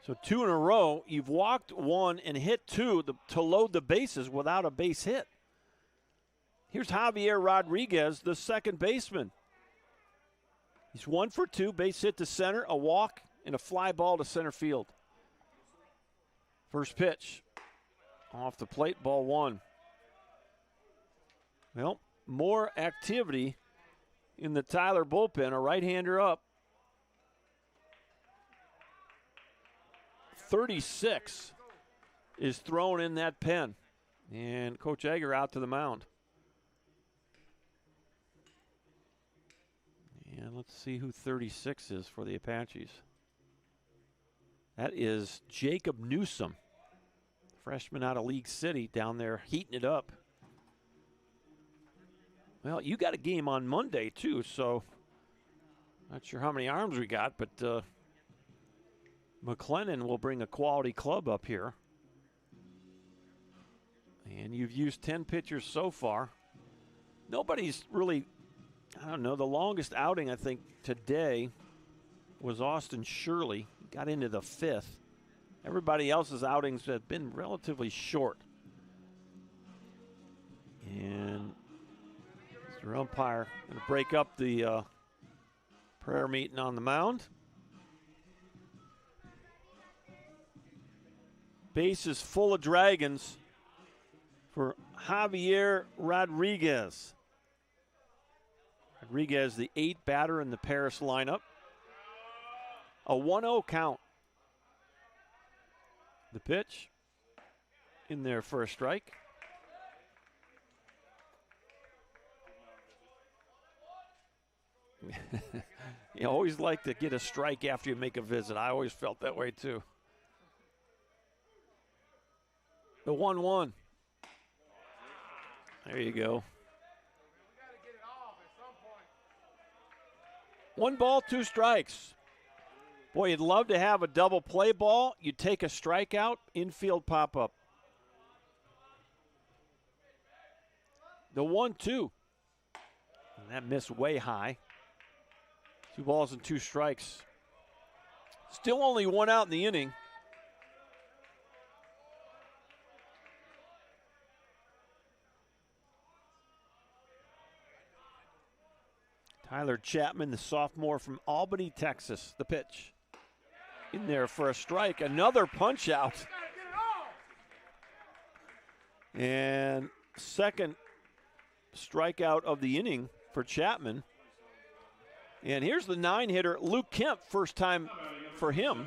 So 2 in a row. You've walked 1 and hit 2 to load the bases without a base hit. Here's Javier Rodriguez, the second baseman. He's 1 for 2, base hit to center, a walk, and a fly ball to center field. First pitch, off the plate, ball 1. Well, more activity in the Tyler bullpen, a right-hander up. 36 is thrown in that pen, and Coach Egger out to the mound. And let's see who 36 is for the Apaches. That is Jacob Newsom, freshman out of League City, down there heating it up. Well, you got a game on Monday too, so not sure how many arms we got, but McLennan will bring a quality club up here. And you've used 10 pitchers so far. Nobody's really, I don't know, the longest outing I think today was Austin Shirley. Got into the 5th. Everybody else's outings have been relatively short. And Mr. Umpire going to break up the prayer meeting on the mound. Base is full of Dragons for Javier Rodriguez. Rodriguez, the 8th batter in the Paris lineup. A 1-0 count. The pitch in there for a strike. You always like to get a strike after you make a visit. I always felt that way too. The 1-1. There you go. 1 ball, 2 strikes. Boy, you'd love to have a double play ball. You take a strikeout, infield pop-up. The 1-2. And that missed way high. 2 balls and 2 strikes. Still only 1 out in the inning. Tyler Chapman, the sophomore from Albany, Texas. The pitch. In there for a strike. Another punch out. And second strikeout of the inning for Chapman. And here's the 9-hitter, Luke Kemp, first time for him.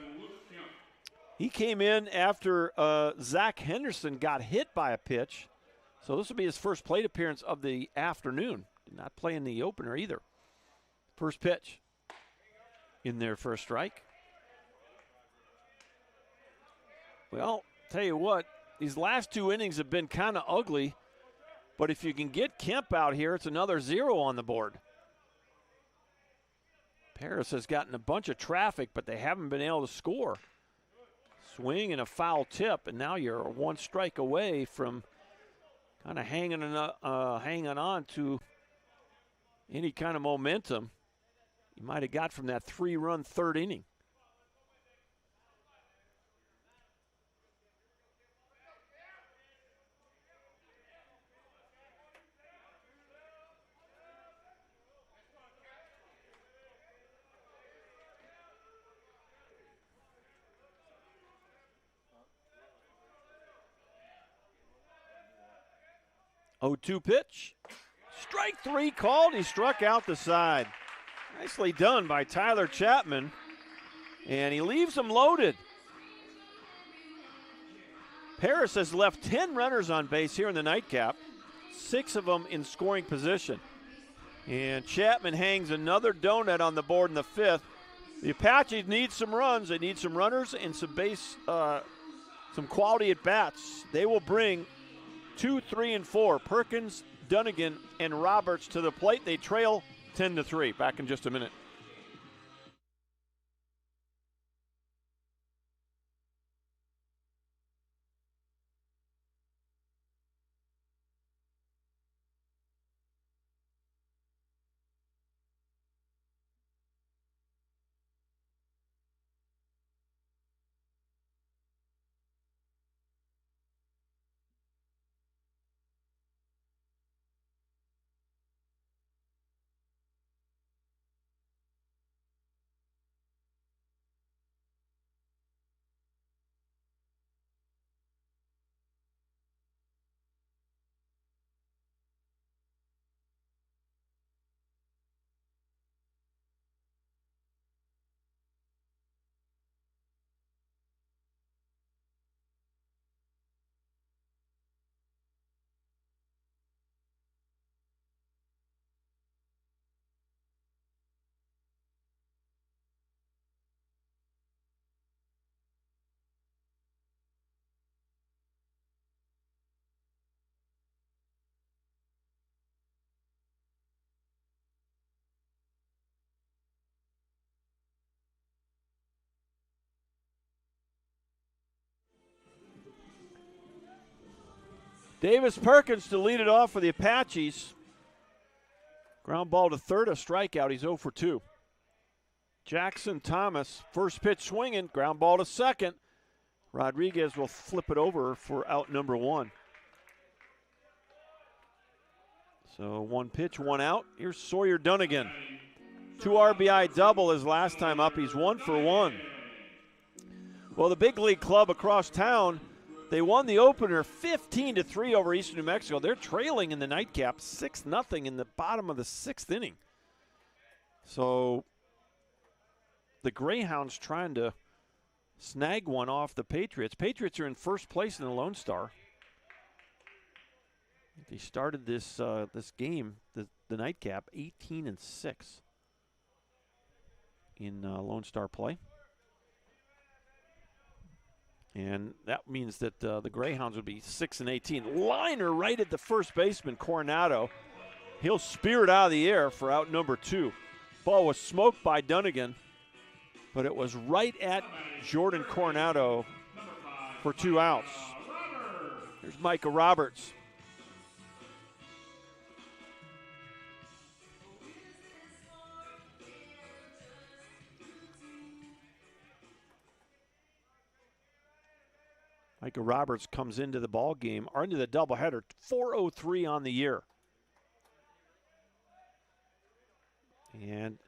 He came in after Zach Henderson got hit by a pitch. So this will be his first plate appearance of the afternoon. Did not play in the opener either. First pitch. In there for a strike. Well, tell you what, these last 2 innings have been kind of ugly, but if you can get Kemp out here, it's another 0 on the board. Paris has gotten a bunch of traffic, but they haven't been able to score. Swing and a foul tip, and now you're 1 strike away from kind of hanging on to any kind of momentum you might have got from that 3-run 3rd inning. Oh, 2 pitch. Strike 3 called. He struck out the side. Nicely done by Tyler Chapman. And he leaves him loaded. Paris has left 10 runners on base here in the nightcap, 6 of them in scoring position. And Chapman hangs another donut on the board in the 5th. The Apaches need some runs. They need some runners and some some quality at bats. They will bring 2, 3, and 4. Perkins, Dunnigan, and Roberts to the plate. They trail 10-3. Back in just a minute. Davis Perkins to lead it off for the Apaches. Ground ball to third, a strikeout. He's 0 for 2. Jackson Thomas, first pitch swinging, ground ball to second. Rodriguez will flip it over for out number 1. So 1 pitch, 1 out. Here's Sawyer Dunnigan. 2 RBI double his last time up. He's 1 for 1. Well, the big league club across town, they won the opener 15-3 over Eastern New Mexico. They're trailing in the nightcap 6-0 in the bottom of the 6th inning. So the Greyhounds trying to snag one off the Patriots. Patriots are in first place in the Lone Star. They started this game, the nightcap, 18-6 in Lone Star play. And that means that the Greyhounds would be 6-18. Liner right at the first baseman, Coronado. He'll spear it out of the air for out number 2. Ball was smoked by Dunnigan, but it was right at Jordan Coronado for 2 outs. Here's Micah Roberts. Micah Roberts comes into the ball game, or into the doubleheader, 403 on the year. And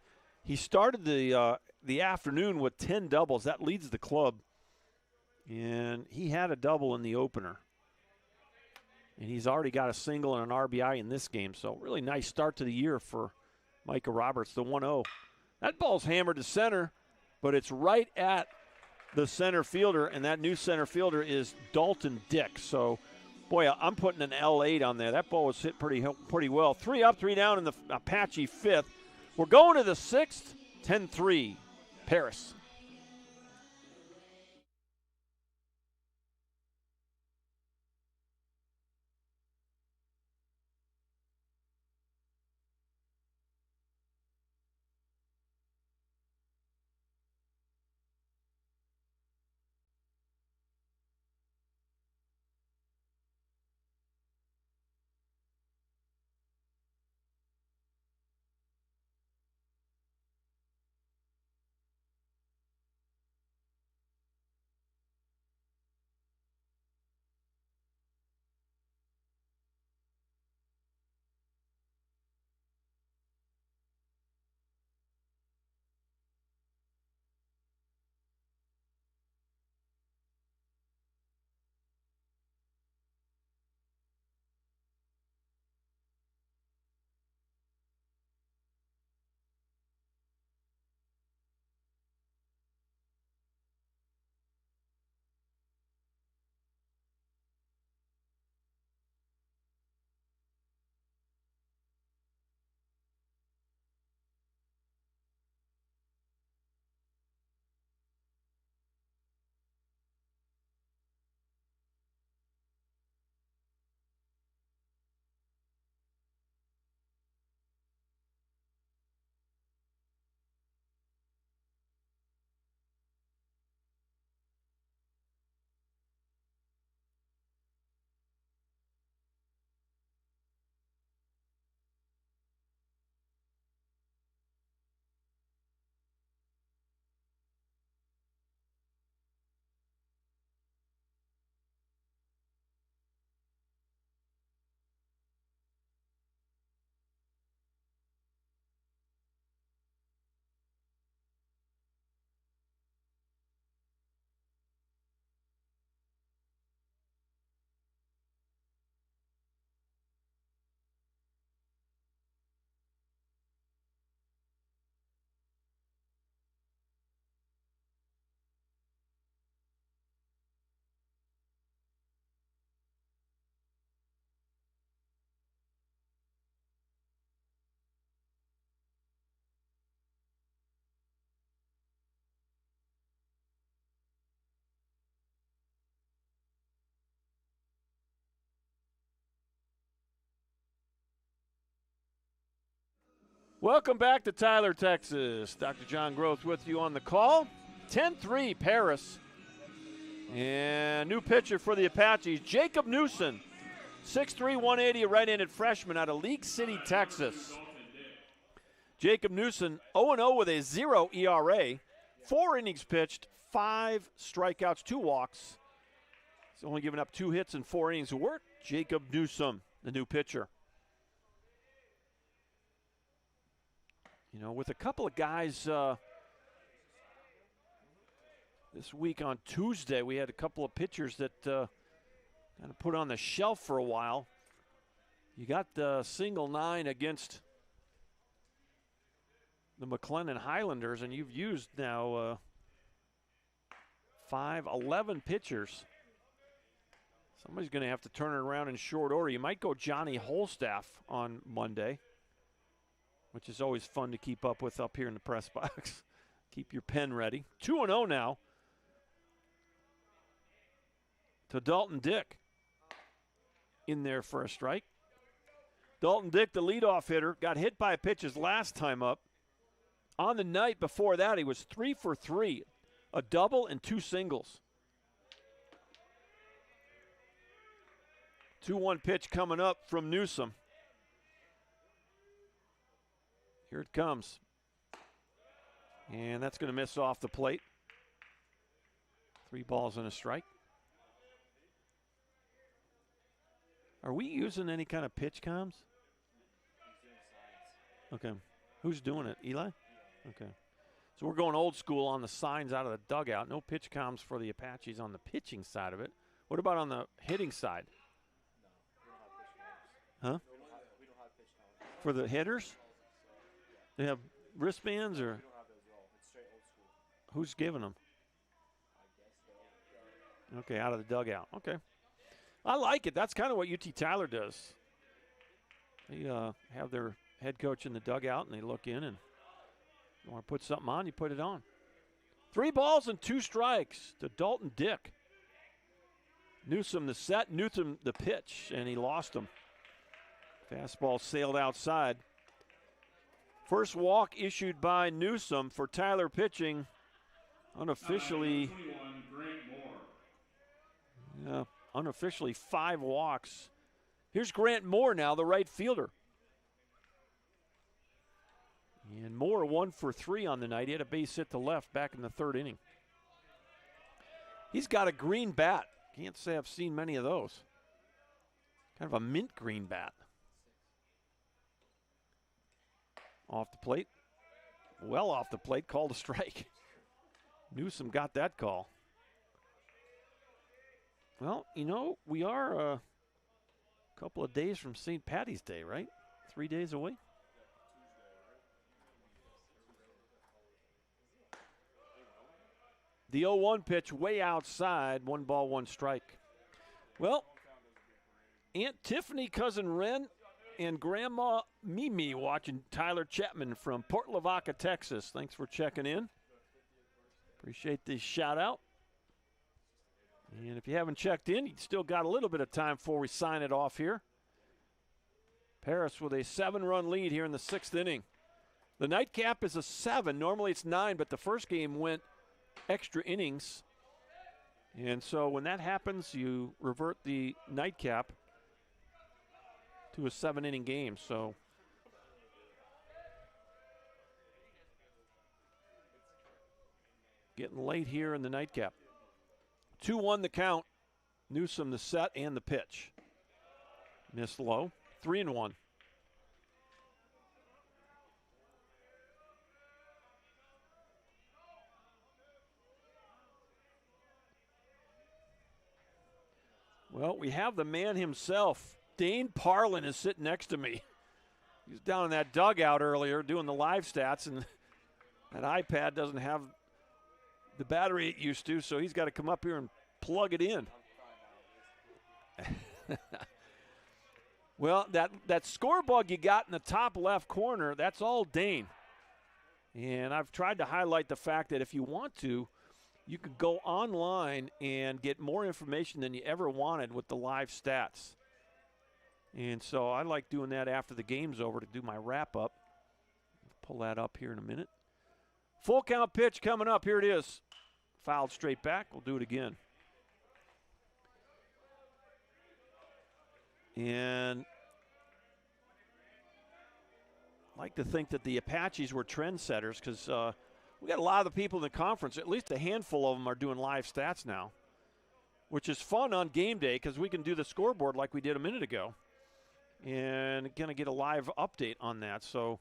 he started the afternoon with 10 doubles. That leads the club. And he had a double in the opener. And he's already got a single and an RBI in this game. So really nice start to the year for Micah Roberts, the 1-0. That ball's hammered to center, but it's right at the center fielder, and that new center fielder is Dalton Dick. So, boy, I'm putting an L8 on there. That ball was hit pretty well. 3 up, 3 down in the Apache 5th. We're going to the 6th, 10-3, Paris. Welcome back to Tyler, Texas. Dr. John Groth with you on the call. 10-3 Paris. And new pitcher for the Apaches, Jacob Newsom. 6'3", 180, a right-handed freshman out of League City, Texas. Jacob Newsom, 0-0 with a 0 ERA. 4 innings pitched, 5 strikeouts, 2 walks. He's only given up 2 hits and 4 innings of work. Jacob Newsom, the new pitcher. You know, with a couple of guys this week on Tuesday, we had a couple of pitchers that kind of put on the shelf for a while. You got the single 9 against the McLennan Highlanders, and you've used now 11 pitchers. Somebody's going to have to turn it around in short order. You might go Johnny Holstaff on Monday, which is always fun to keep up with up here in the press box. Keep your pen ready. 2-0 now to Dalton Dick in there for a strike. Dalton Dick, the leadoff hitter, got hit by pitches last time up. On the night before that, he was 3 for 3, a double and 2 singles. 2-1 pitch coming up from Newsom. Here it comes. And that's going to miss off the plate. 3 balls and a strike. Are we using any kind of pitch comms? Okay. Who's doing it? Eli? Okay. So we're going old school on the signs out of the dugout. No pitch comms for the Apaches on the pitching side of it. What about on the hitting side? Huh? We don't have pitch comms. For the hitters? They have wristbands or? We don't have those at all. It's straight old school. Who's giving them? I guess Okay, out of the dugout. Okay. I like it. That's kind of what UT Tyler does. They have their head coach in the dugout, and they look in, and you want to put something on, you put it on. 3 balls and 2 strikes to Dalton Dick. Newsom the set, Newsom the pitch, and he lost him. Fastball sailed outside. First walk issued by Newsom for Tyler pitching unofficially. Yeah, unofficially 5 walks. Here's Grant Moore now, the right fielder. And Moore 1 for 3 on the night. He had a base hit to left back in the 3rd inning. He's got a green bat. Can't say I've seen many of those. Kind of a mint green bat. Off the plate. Well off the plate, called a strike. Newsom got that call. Well, you know, we are a couple of days from St. Patty's Day, right? 3 days away. The 0-1 pitch way outside, 1 ball, 1 strike. Well, Aunt Tiffany, Cousin Ren, and Grandma Mimi watching Tyler Chapman from Port Lavaca, Texas. Thanks for checking in. Appreciate the shout out. And if you haven't checked in, you still got a little bit of time before we sign it off here. Paris with a 7-run lead here in the 6th inning. The nightcap is a 7. Normally it's 9, but the first game went extra innings. And so when that happens, you revert the nightcap to a 7-inning game. So getting late here in the nightcap. 2-1 the count. Newsom the set and the pitch. Missed low. 3-1. Well, we have the man himself. Dane Parlin is sitting next to me. He was down in that dugout earlier doing the live stats, and that iPad doesn't have the battery it used to, so he's got to come up here and plug it in. Well, that score bug you got in the top left corner, that's all Dane. And I've tried to highlight the fact that if you want to, you could go online and get more information than you ever wanted with the live stats. And so I like doing that after the game's over to do my wrap-up. pull that up here in a minute. Full count pitch coming up. Here it is. Fouled straight back. We'll do it again. And I like to think that the Apaches were trendsetters because we got a lot of the people in the conference, at least a handful of them are doing live stats now, which is fun on game day because we can do the scoreboard like we did a minute ago and going to get a live update on that. So,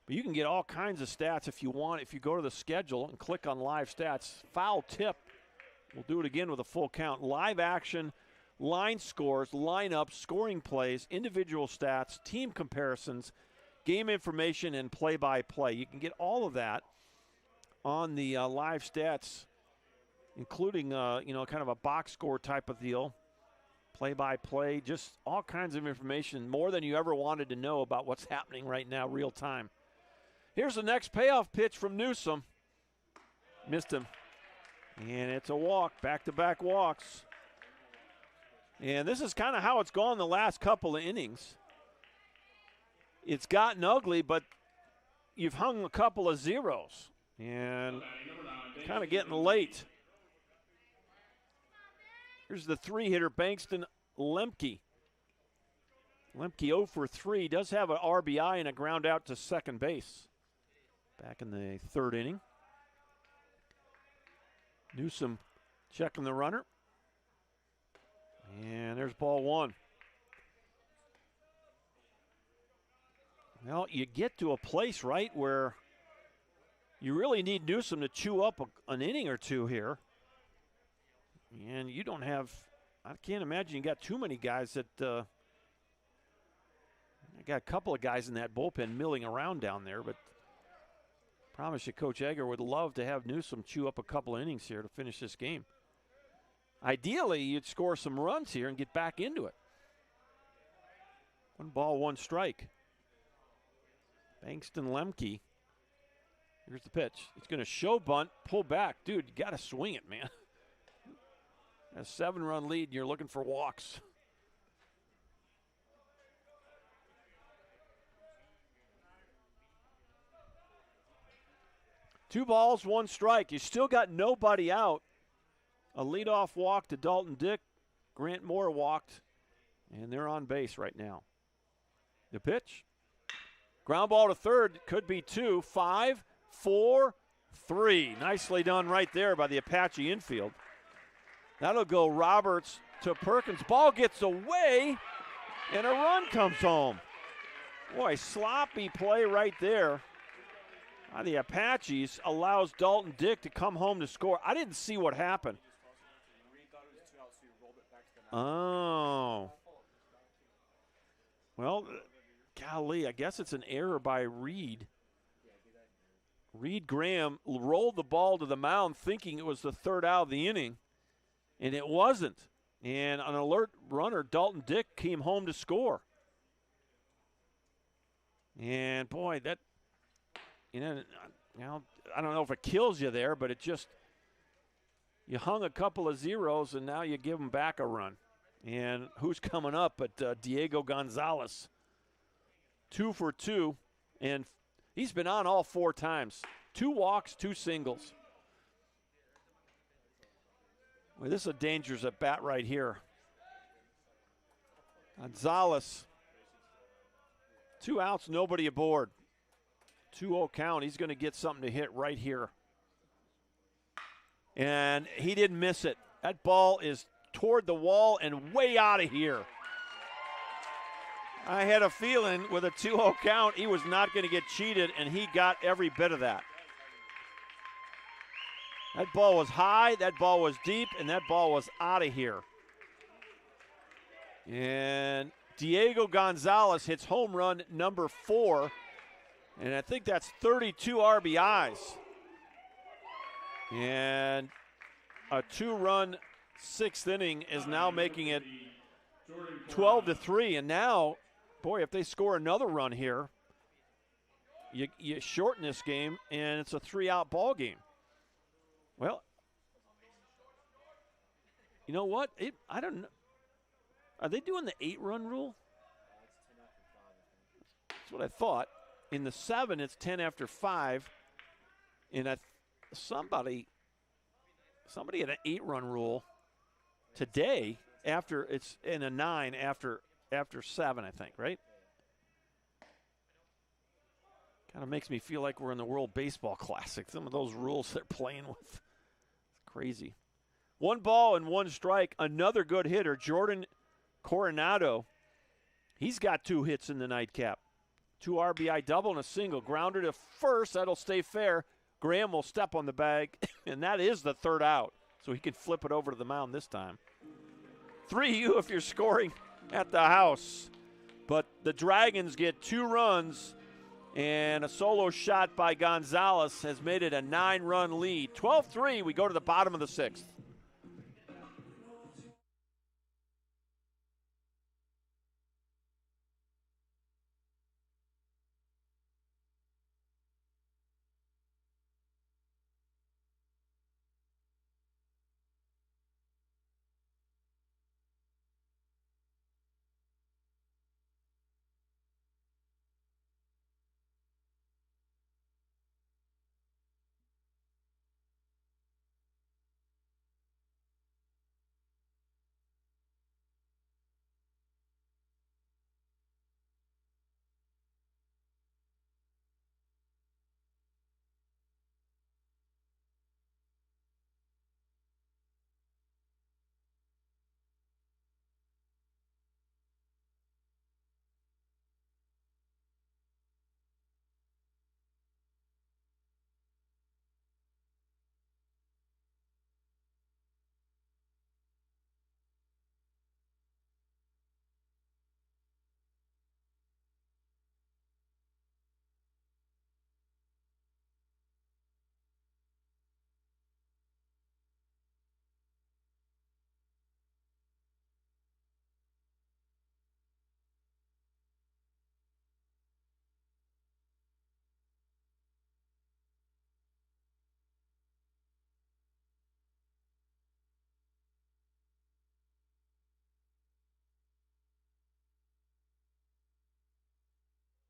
but you can get all kinds of stats if you want. If you go to the schedule and click on live stats, foul tip, we'll do it again with a full count. Live action, line scores, lineups, scoring plays, individual stats, team comparisons, game information, and play-by-play. You can get all of that on the live stats, including, kind of a box score type of deal, play-by-play, just all kinds of information, more than you ever wanted to know about what's happening right now, real time. Here's the next payoff pitch from Newsome. Missed him. And it's a walk, back-to-back walks. And this is kind of how it's gone the last couple of innings. It's gotten ugly, but you've hung a couple of zeros. And kind of getting late. Here's the three-hitter, Bankston Lemke. Lemke 0 for 3. Does have an RBI and a ground out to second base back in the third inning. Newsome checking the runner. And there's ball one. Well, you get to a place, right, where you really need Newsome to chew up an inning or two here. And you don't have, I can't imagine you got too many guys that, I got a couple of guys in that bullpen milling around down there, but I promise you Coach Egger would love to have Newsome chew up a couple innings here to finish this game. Ideally, you'd score some runs here and get back into it. 1 ball, 1 strike. Bankston Lemke. Here's the pitch. It's going to show bunt, pull back. Dude, you got to swing it, man. A 7-run lead, and you're looking for walks. Two balls, 1 strike. You still got nobody out. A leadoff walk to Dalton Dick. Grant Moore walked, and they're on base right now. The pitch. Ground ball to third. Could be 2. 5, 4, 3. Nicely done right there by the Apache infield. That'll go Roberts to Perkins. Ball gets away, and a run comes home. Boy, sloppy play right there. The Apaches allows Dalton Dick to come home to score. I didn't see what happened. Oh. Well, golly, I guess it's an error by Reed. Reed Graham rolled the ball to the mound thinking it was the third out of the inning, and it wasn't. And an alert runner, Dalton Dick, came home to score. And, boy, that, I don't know if it kills you there, but it just, you hung a couple of zeros, and now you give them back a run. And who's coming up but Diego Gonzalez. 2 for 2, and he's been on all 4 times. 2 walks, 2 singles. Well, this is a dangerous at bat right here. Gonzalez. 2 outs, nobody aboard. 2-0 count. He's going to get something to hit right here. And he didn't miss it. That ball is toward the wall and way out of here. I had a feeling with a 2-0 count he was not going to get cheated, and he got every bit of that. That ball was high, that ball was deep, and that ball was out of here. And Diego Gonzalez hits home run number 4, and I think that's 32 RBIs. And a 2-run 6th inning is now making it 12-3, and now, boy, if they score another run here, you shorten this game, and it's a 3-out ball game. Well, you know what? I don't know. Are they doing the 8-run rule? That's what I thought. In the 7, it's 10 after 5. And somebody had an 8-run rule today after it's in a 9 after 7, I think, right? Kind of makes me feel like we're in the World Baseball Classic. Some of those rules they're playing with. It's crazy. 1 ball and 1 strike. Another good hitter, Jordan Coronado. He's got 2 hits in the nightcap. 2 RBI double and a single. Grounded to first. That'll stay fair. Graham will step on the bag, and that is the 3rd out. So he can flip it over to the mound this time. 3-U if you're scoring at the house. But the Dragons get 2 runs, and a solo shot by Gonzalez has made it a 9-run lead. 12-3, we go to the bottom of the 6th.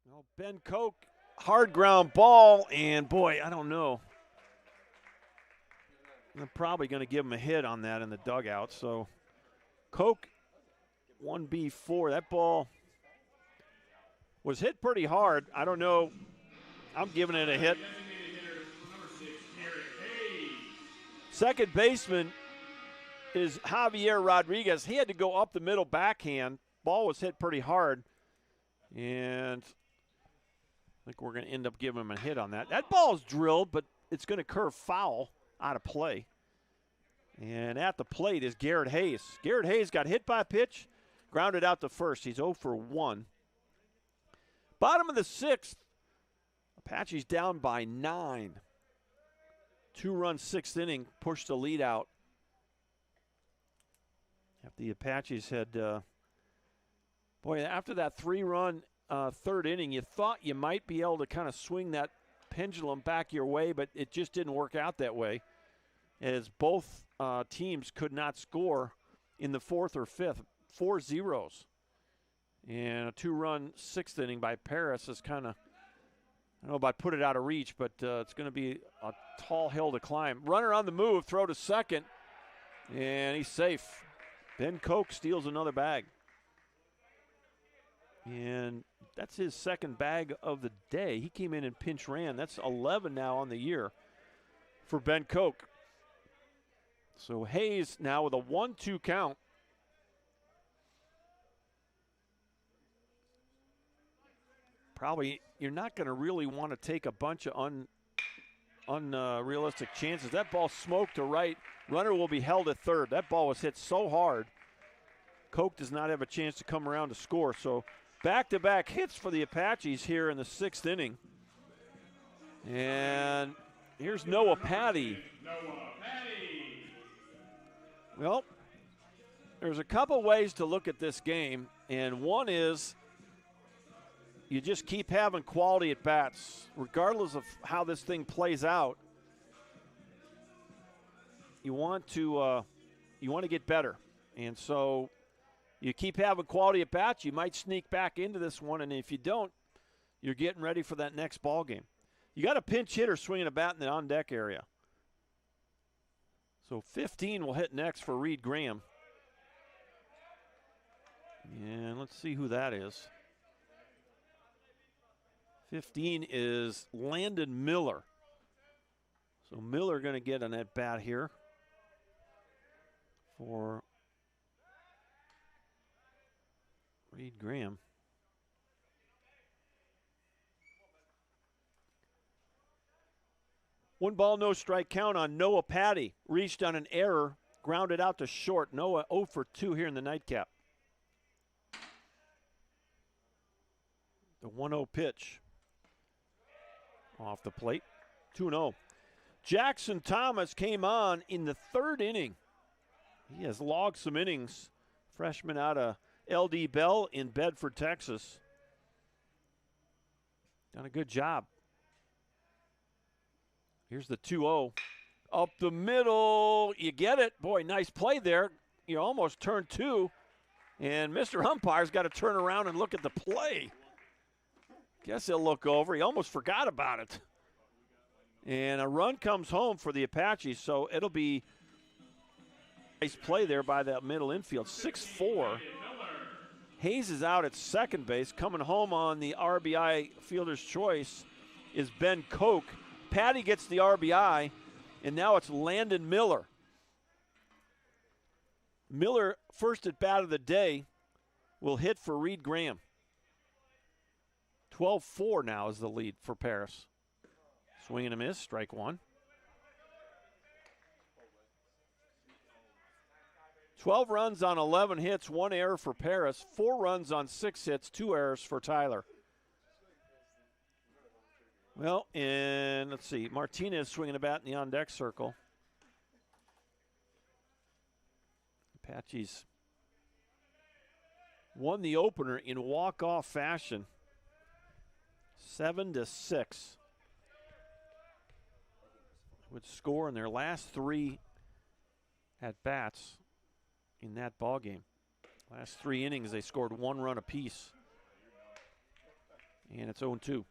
Well, Ben Koch, hard ground ball, and boy, I don't know. I'm probably going to give him a hit on that in the dugout. So Koch, 1B4. That ball was hit pretty hard. I don't know. I'm giving it a hit. Second baseman is Javier Rodriguez. He had to go up the middle backhand. Ball was hit pretty hard. And I think we're going to end up giving him a hit on that. That ball's drilled, but it's going to curve foul out of play. And at the plate is Garrett Hayes. Garrett Hayes got hit by a pitch, grounded out to first. He's 0 for 1. Bottom of the 6th, Apaches down by 9. 2-run 6th inning, pushed the lead out. After the Apaches had, after that 3-run 3rd inning, you thought you might be able to kind of swing that pendulum back your way, but it just didn't work out that way, as both teams could not score in the 4th or 5th. 4 zeros. And a 2-run 6th inning by Paris is kind of, I don't know about put it out of reach, but it's going to be a tall hill to climb. Runner on the move, throw to second, and he's safe. Ben Koch steals another bag. And that's his 2nd bag of the day. He came in and pinch ran. That's 11 now on the year for Ben Koch. So Hayes now with a 1-2 count. Probably you're not going to really want to take a bunch of unrealistic chances. That ball smoked to right. Runner will be held at 3rd. That ball was hit so hard. Koch does not have a chance to come around to score. So back-to-back hits for the Apaches here in the 6th inning. And here's Noah Patty. Well, there's a couple ways to look at this game, and one is you just keep having quality at bats, regardless of how this thing plays out. You want to get better, and so you keep having quality at bats. You might sneak back into this one, and if you don't, you're getting ready for that next ball game. You got a pinch hitter swinging a bat in the on-deck area. So 15 will hit next for Reed Graham. And let's see who that is. 15 is Landon Miller. So Miller going to get an at-bat here for Reed Graham. One ball, no strike count on Noah Patty. Reached on an error, grounded out to short. Noah 0 for 2 here in the nightcap. The 1-0 pitch off the plate. 2-0. Jackson Thomas came on in the 3rd inning. He has logged some innings. Freshman out of LD Bell in Bedford, Texas. Done a good job. Here's the 2-0. Up the middle. You get it. Boy, nice play there. You almost turned 2. And Mr. Umpire's got to turn around and look at the play. Guess he'll look over. He almost forgot about it. And a run comes home for the Apaches, so it'll be a nice play there by that middle infield. 6-4. Hayes is out at second base. Coming home on the RBI fielder's choice is Ben Koch. Patty gets the RBI, and now it's Landon Miller. Miller, first at bat of the day, will hit for Reed Graham. 12-4 now is the lead for Paris. Swing and a miss, strike one. 12 runs on 11 hits, 1 error for Paris. 4 runs on 6 hits, 2 errors for Tyler. Well, and let's see, Martinez swinging a bat in the on-deck circle. Apaches won the opener in walk-off fashion, 7-6. Would score in their last 3 at-bats in that ball game. Last 3 innings, they scored 1 run apiece. And it's 0-2.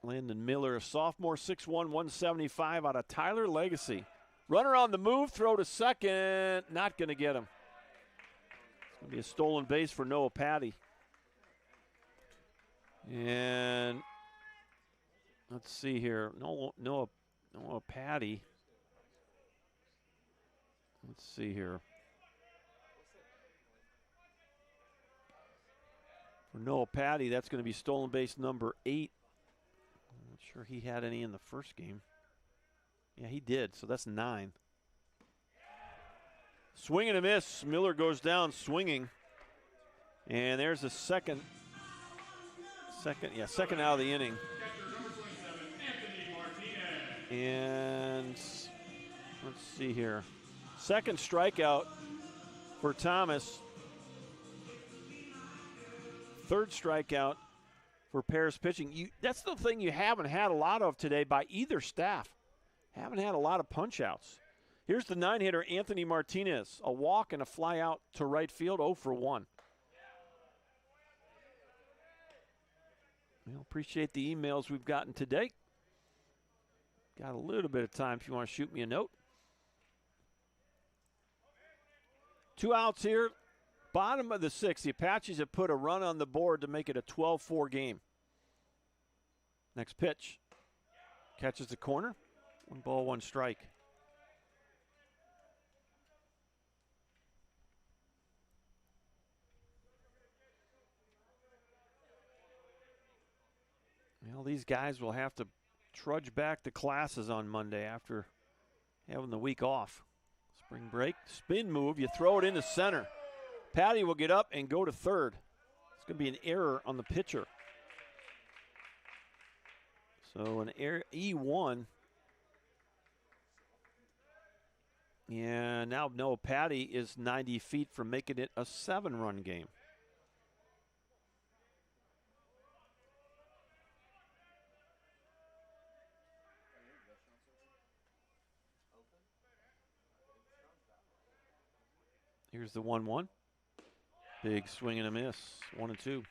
Landon Miller, a sophomore, 6'1", 175 out of Tyler Legacy. Runner on the move, throw to second, not going to get him. It's going to be a stolen base for Noah Patty. And let's see here, Noah Patty. Let's see here. For Noah Patty, that's going to be stolen base number 8. Not sure he had any in the first game. Yeah, he did, so that's 9. Swing and a miss. Miller goes down swinging. And there's a second out of the inning. And let's see here. Second strikeout for Thomas. Third strikeout for Paris pitching. That's the thing you haven't had a lot of today by either staff. Haven't had a lot of punch-outs. Here's the 9-hitter, Anthony Martinez. A walk and a fly out to right field, 0 for 1. Well, appreciate the emails we've gotten today. Got a little bit of time if you want to shoot me a note. 2 outs here. Bottom of the 6th, the Apaches have put a run on the board to make it a 12-4 game. Next pitch. Catches the corner. 1 ball, 1 strike. Well, these guys will have to trudge back to classes on Monday after having the week off. Spring break, spin move, you throw it into center. Patty will get up and go to third. It's going to be an error on the pitcher. So an error, E1. And now Noah Patty is 90 feet from making it a 7-run game. Here's the 1-1. Big swing and a miss. 1-2.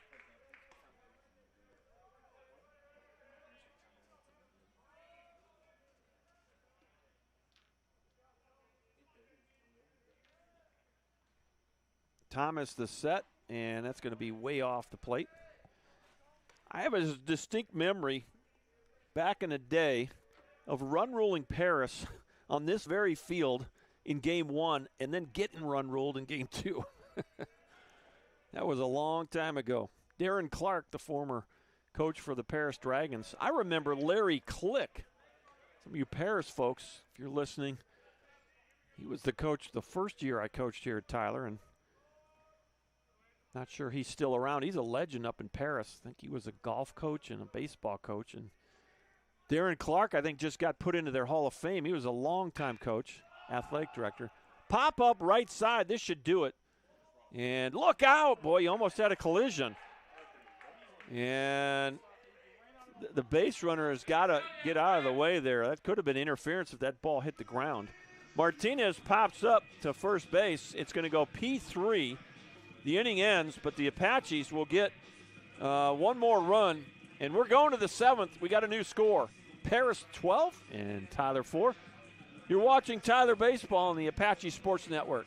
Thomas the set, and that's going to be way off the plate. I have a distinct memory back in the day of run ruling Paris on this very field in game 1 and then getting run ruled in game 2. That was a long time ago. Darren Clark, the former coach for the Paris Dragons. I remember Larry Click. Some of you Paris folks, if you're listening, he was the coach the first year I coached here at Tyler, and not sure he's still around. He's a legend up in Paris. I think he was a golf coach and a baseball coach. And Darren Clark, I think, just got put into their Hall of Fame. He was a longtime coach, athletic director. Pop up right side. This should do it. And look out, boy, you almost had a collision. And the base runner has got to get out of the way there. That could have been interference if that ball hit the ground. Martinez pops up to first base. It's going to go P3. The inning ends, but the Apaches will get one more run, and we're going to the 7th. We got a new score. Paris 12 and Tyler 4. You're watching Tyler Baseball on the Apache Sports Network.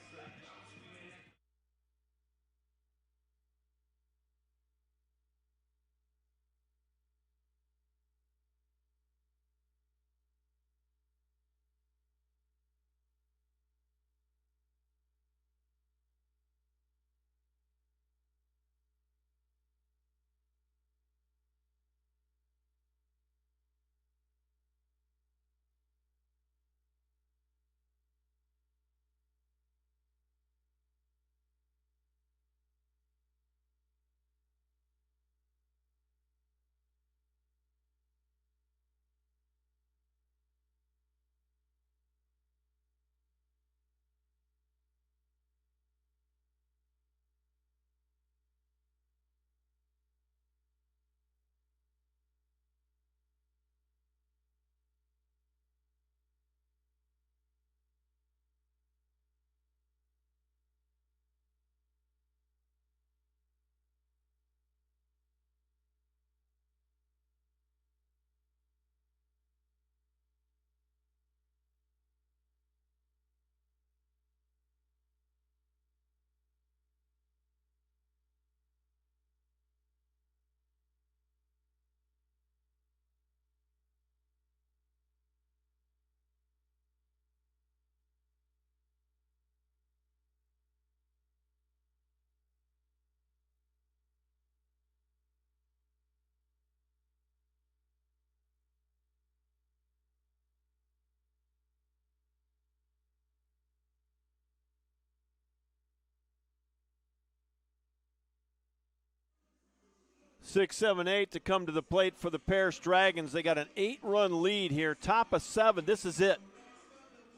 Six, seven, eight to come to the plate for the Paris Dragons. They got an 8-run lead here, top of 7. This is it.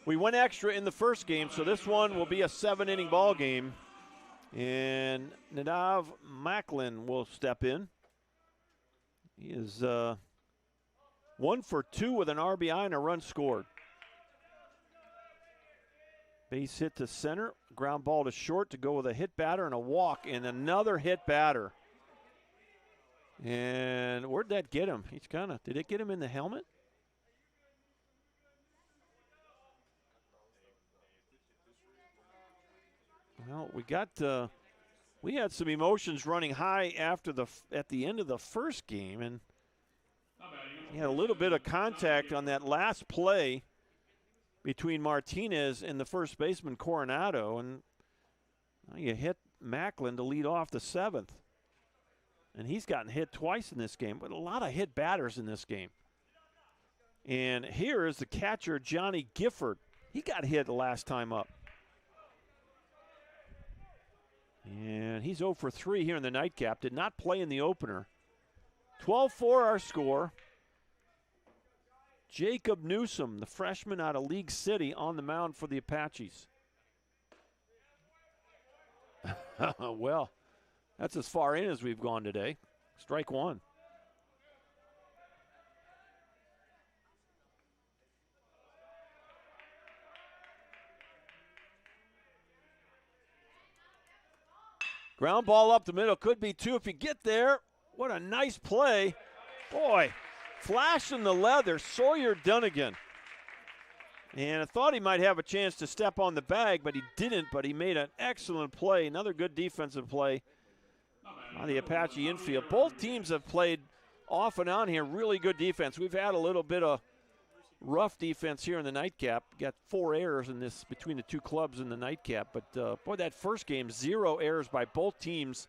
We went extra in the first game, so this one will be a 7-inning ball game. And Nadav Macklin will step in. He is 1 for 2 with an RBI and a run scored. Base hit to center, ground ball to short to go with a hit batter and a walk, and another hit batter. And where'd that get him? He's kind of, did it get him in the helmet? Well, we had some emotions running high at the end of the first game, and he had a little bit of contact on that last play between Martinez and the first baseman Coronado, and you hit Macklin to lead off the 7th. And he's gotten hit twice in this game, but a lot of hit batters in this game. And here is the catcher, Johnny Gifford. He got hit the last time up. And he's 0 for 3 here in the nightcap. Did not play in the opener. 12-4 our score. Jacob Newsom, the freshman out of League City, on the mound for the Apaches. Well, that's as far in as we've gone today. Strike one. Ground ball up the middle. Could be two if you get there. What a nice play. Boy, flashing the leather, Sawyer Dunnigan. And I thought he might have a chance to step on the bag, but he didn't. But he made an excellent play. Another good defensive play on the Apache infield. Both teams have played off and on here. Really good defense. We've had a little bit of rough defense here in the nightcap. Got 4 errors in this between the two clubs in the nightcap. But, boy, that first game, 0 errors by both teams.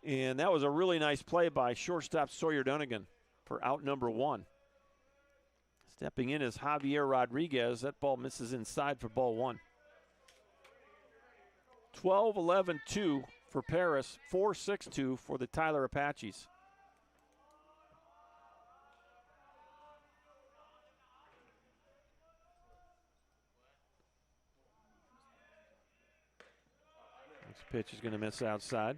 And that was a really nice play by shortstop Sawyer Dunnigan for out number 1. Stepping in is Javier Rodriguez. That ball misses inside for ball 1. 12-11-2 for Paris, 4-6-2 for the Tyler Apaches. This pitch is going to miss outside.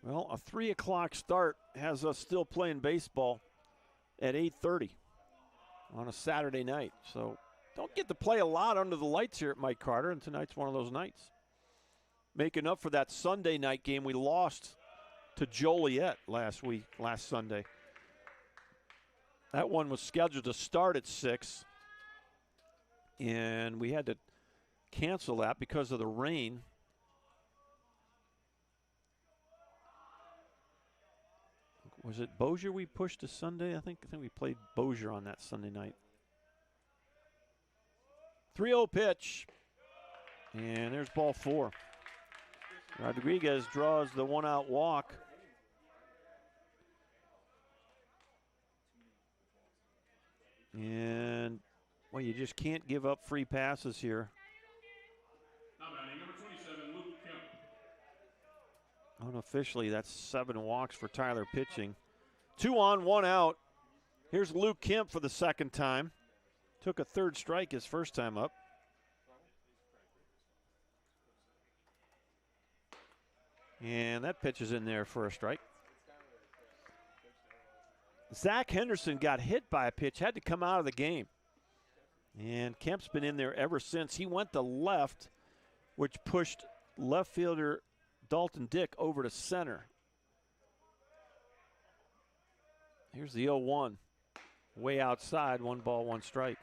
Well, a 3 o'clock start has us still playing baseball at 8:30 on a Saturday night. So don't get to play a lot under the lights here at Mike Carter, and tonight's one of those nights. Making up for that Sunday night game we lost to Joliet last Sunday. That one was scheduled to start at 6, and we had to cancel that because of the rain. Was it Bossier we pushed to Sunday? I think we played Bossier on that Sunday night. 3-0 pitch. And there's ball 4. Rodriguez draws the 1-out walk. And, well, you just can't give up free passes here. Number 27, Luke Kemp. Unofficially, that's 7 walks for Tyler pitching. 2 on, 1 out. Here's Luke Kemp for the second time. Took a 3rd strike his first time up. And that pitch is in there for a strike. Zach Henderson got hit by a pitch, had to come out of the game. And Kemp's been in there ever since. He went to left, which pushed left fielder Dalton Dick over to center. Here's the 0-1. Way outside, 1 ball, 1 strike.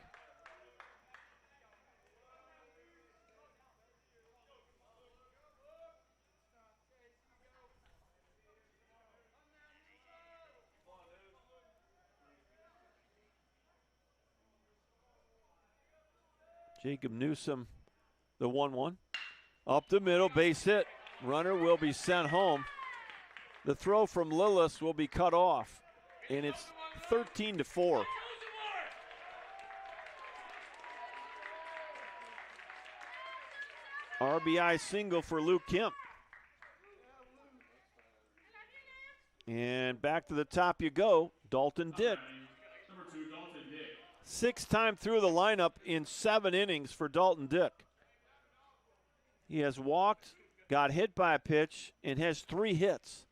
Jacob Newsom, the 1-1. Up the middle, base hit. Runner will be sent home. The throw from Lillis will be cut off, and it's 13-4. RBI single for Luke Kemp. And back to the top you go, Dalton Dick. Number 2, Dalton Dick. 6th time through the lineup in 7 innings for Dalton Dick. He has walked, got hit by a pitch, and has 3 hits.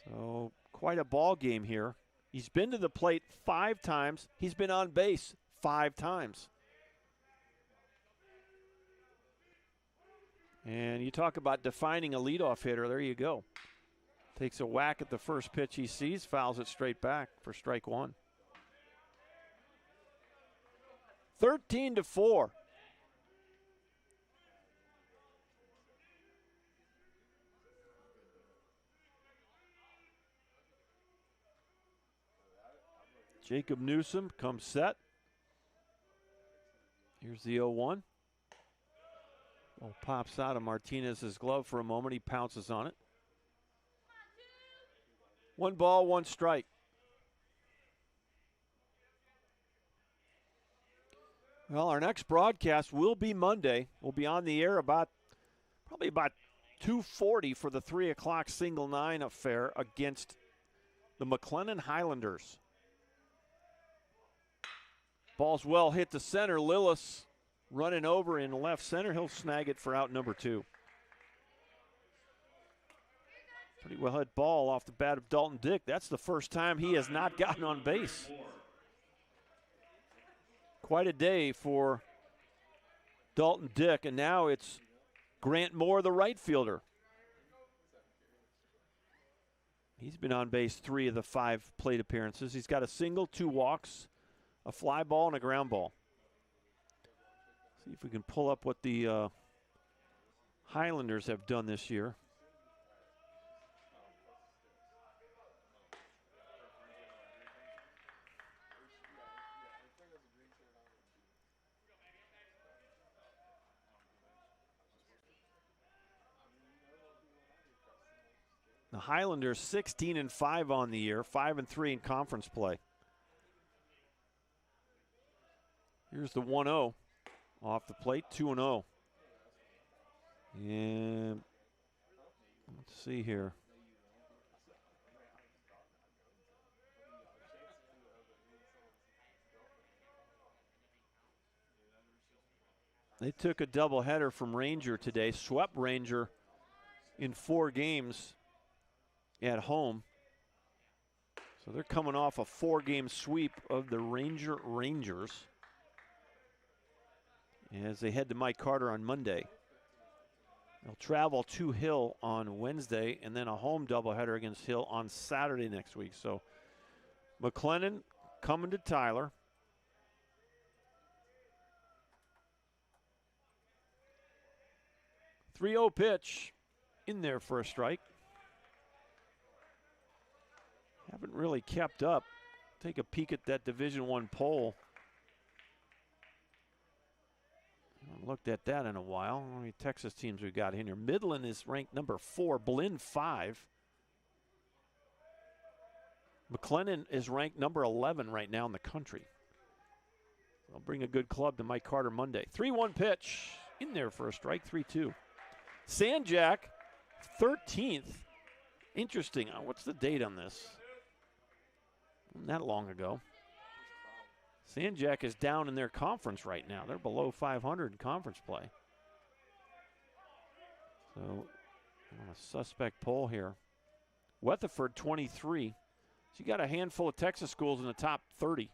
So quite a ball game here. He's been to the plate 5 times. He's been on base 5 times. And you talk about defining a leadoff hitter. There you go. Takes a whack at the first pitch he sees, fouls it straight back for strike 1. 13-4. Jacob Newsom comes set. Here's the 0-1. Ball pops out of Martinez's glove for a moment. He pounces on it. 1 ball, 1 strike. Well, our next broadcast will be Monday. We'll be on the air probably about 2:40 for the 3 o'clock single 9 affair against the McLennan Highlanders. Ball's well hit to center. Lillis running over in left center. He'll snag it for out number 2. Pretty well hit ball off the bat of Dalton Dick. That's the first time he has not gotten on base. Quite a day for Dalton Dick, and now it's Grant Moore, the right fielder. He's been on base 3 of the 5 plate appearances. He's got a single, 2 walks, a fly ball, and a ground ball. See if we can pull up what the Highlanders have done this year. The Highlanders 16-5 on the year, 5-3 in conference play. Here's the 1-0 off the plate, 2-0. And let's see here. They took a doubleheader from Ranger today, swept Ranger in 4 games at home. So they're coming off a 4-game sweep of the Rangers as they head to Mike Carter on Monday. They'll travel to Hill on Wednesday and then a home doubleheader against Hill on Saturday next week. So McLennan coming to Tyler. .30 pitch in there for a strike. Haven't really kept up. Take a peek at that Division I poll. Haven't looked at that in a while. How many Texas teams we got in here? Midland is ranked number 4, Blinn 5. McLennan is ranked number 11 right now in the country. They'll bring a good club to Mike Carter Monday. 3-1 pitch in there for a strike, 3-2. Sanjak, 13th. Interesting. What's the date on this? Not that long ago. Sanjak is down in their conference right now. They're below 500 in conference play. So, on a suspect poll here. Weatherford, 23. So you got a handful of Texas schools in the top 30.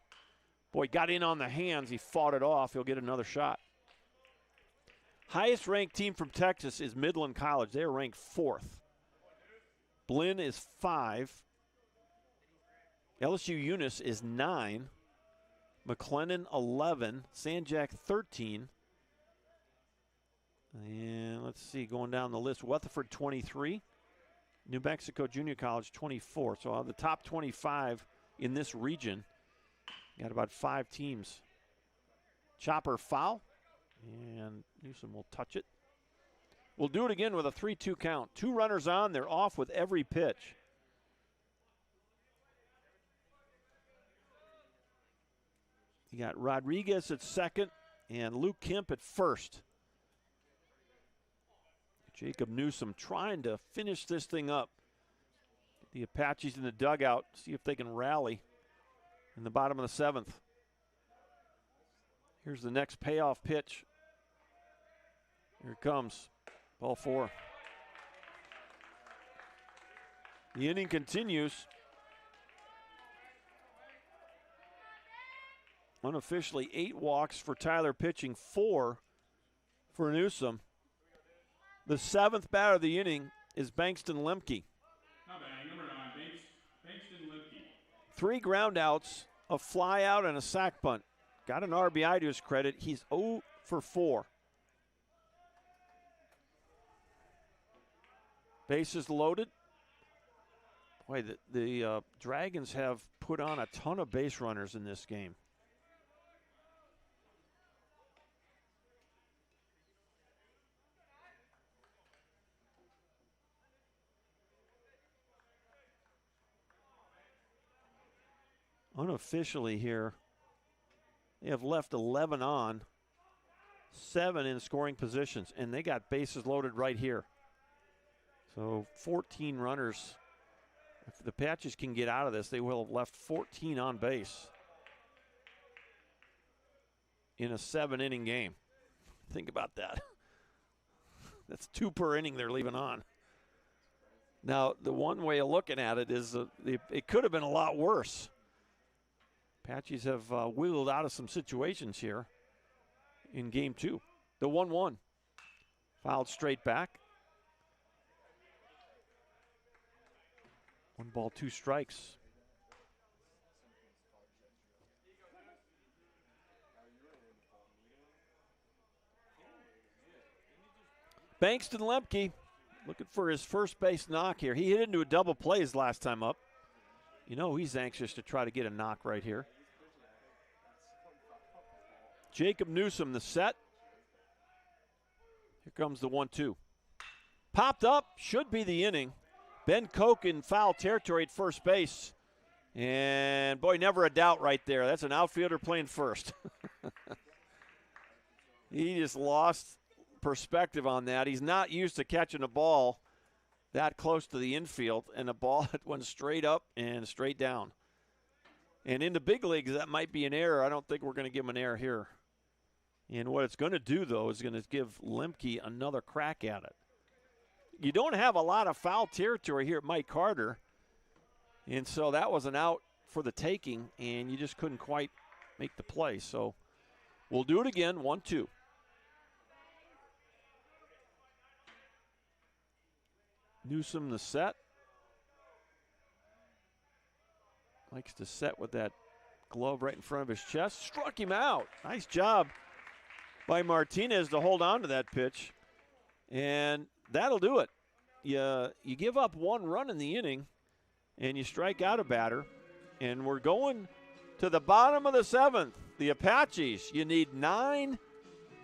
Boy, got in on the hands. He fought it off. He'll get another shot. Highest ranked team from Texas is Midland College. They're ranked 4th. Blinn is 5. LSU Eunice is 9. McLennan 11. Sanjak 13. And let's see, going down the list, Weatherford 23. New Mexico Junior College 24. So out of the top 25 in this region, got about 5 teams. Chopper foul. And Newsom will touch it. We'll do it again with a 3-2 count. 2 runners on. They're off with every pitch. You got Rodriguez at second and Luke Kemp at first. Jacob Newsom trying to finish this thing up. The Apaches in the dugout, see if they can rally in the bottom of the 7th. Here's the next payoff pitch. Here it comes. Ball 4. The inning continues. Unofficially 8 walks for Tyler pitching, 4 for Newsom. The 7th batter of the inning is Bankston Lemke. Number 9, Bankston Lemke. 3 ground outs, a fly out, and a sac bunt. Got an RBI to his credit. He's 0 for 4. Bases loaded. Boy, the Dragons have put on a ton of base runners in this game. Unofficially here, they have left 11 on, 7 in scoring positions, and they got bases loaded right here. So 14 runners. If the Apaches can get out of this, they will have left 14 on base in a 7-inning game. Think about that. That's 2 per inning they're leaving on. Now, the one way of looking at it is it could have been a lot worse. Apaches have wiggled out of some situations here in game 2. The 1-1. Fouled straight back. 1 ball, 2 strikes. Bankston Lemke looking for his first base knock here. He hit into a double play his last time up. You know he's anxious to try to get a knock right here. Jacob Newsom, the set. Here comes the 1-2. Popped up, should be the inning. Ben Koch in foul territory at first base. And, boy, never a doubt right there. That's an outfielder playing first. He just lost perspective on that. He's not used to catching a ball that close to the infield, and a ball that went straight up and straight down. And in the big leagues, that might be an error. I don't think we're going to give him an error here. And what it's going to do, though, is going to give Lemke another crack at it. You don't have a lot of foul territory here at Mike Carter, and so that was an out for the taking, and you just couldn't quite make the play. So we'll do it again, 1-2. Newsom the set. Likes to set with that glove right in front of his chest. Struck him out. Nice job by Martinez to hold on to that pitch. And that'll do it. You give up 1 run in the inning, and you strike out a batter. And we're going to the bottom of the 7th. The Apaches, you need 9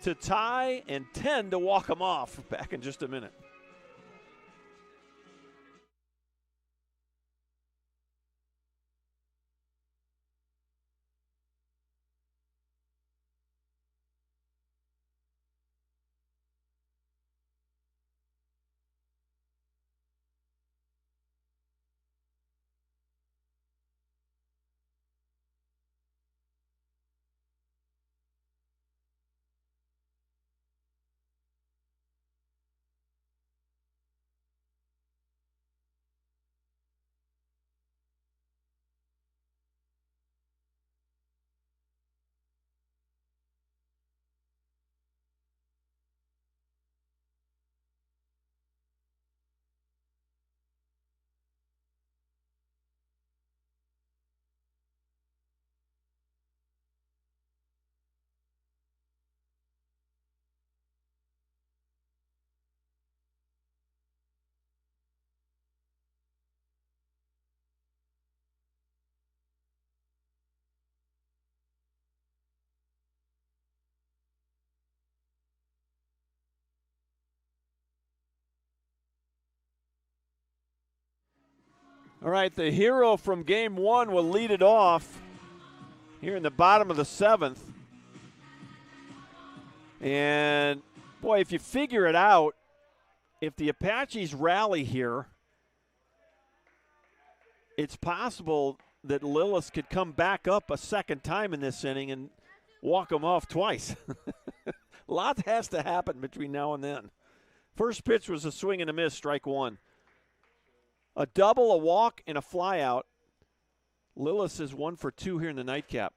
to tie and 10 to walk them off. Back in just a minute. All right, the hero from game 1 will lead it off here in the bottom of the 7th. And, boy, if you figure it out, if the Apaches rally here, it's possible that Lillis could come back up a second time in this inning and walk them off twice. A lot has to happen between now and then. First pitch was a swing and a miss, strike 1. A double, a walk, and a fly out. Lillis is 1 for 2 here in the nightcap.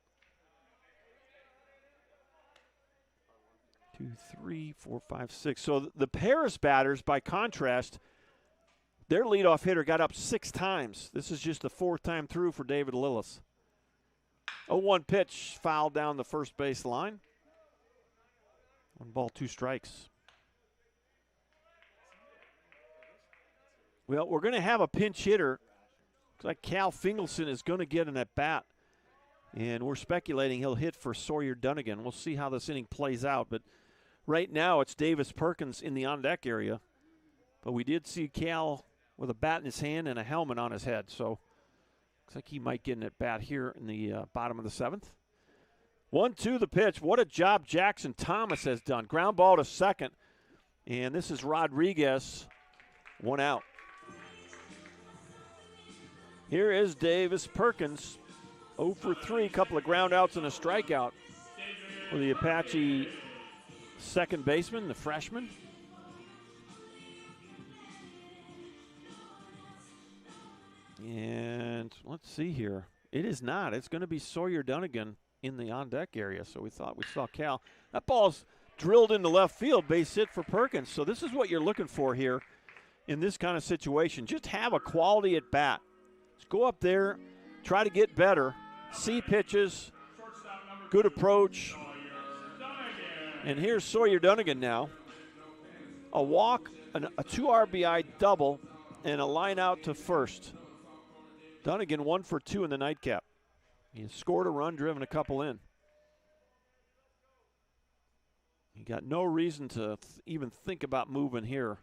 2, 3, 4, 5, 6. So the Paris batters, by contrast, their leadoff hitter got up 6 times. This is just the 4th time through for David Lillis. 0-1 pitch, fouled down the first base line. 1 ball, 2 strikes. Well, we're going to have a pinch hitter. Looks like Cal Fingelson is going to get an at-bat. And we're speculating he'll hit for Sawyer Dunnigan. We'll see how this inning plays out. But right now it's Davis Perkins in the on-deck area. But we did see Cal with a bat in his hand and a helmet on his head. So looks like he might get an at-bat here in the bottom of the 7th. 1-2 the pitch. What a job Jackson Thomas has done. Ground ball to second. And this is Rodriguez. 1 out. Here is Davis Perkins, 0 for 3, couple of ground outs and a strikeout for the Apache second baseman, the freshman. And let's see here. It is not. It's going to be Sawyer Dunnigan in the on-deck area, so we thought we saw Cal. That ball's drilled into left field, base hit for Perkins. So this is what you're looking for here in this kind of situation. Just have a quality at bat. Just go up there, try to get better, see pitches, good approach. And here's Sawyer Dunnigan now. A walk, a 2 RBI double, and a line out to first. Dunnigan 1 for 2 in the nightcap. He scored a run, driven a couple in. He got no reason to even think about moving here.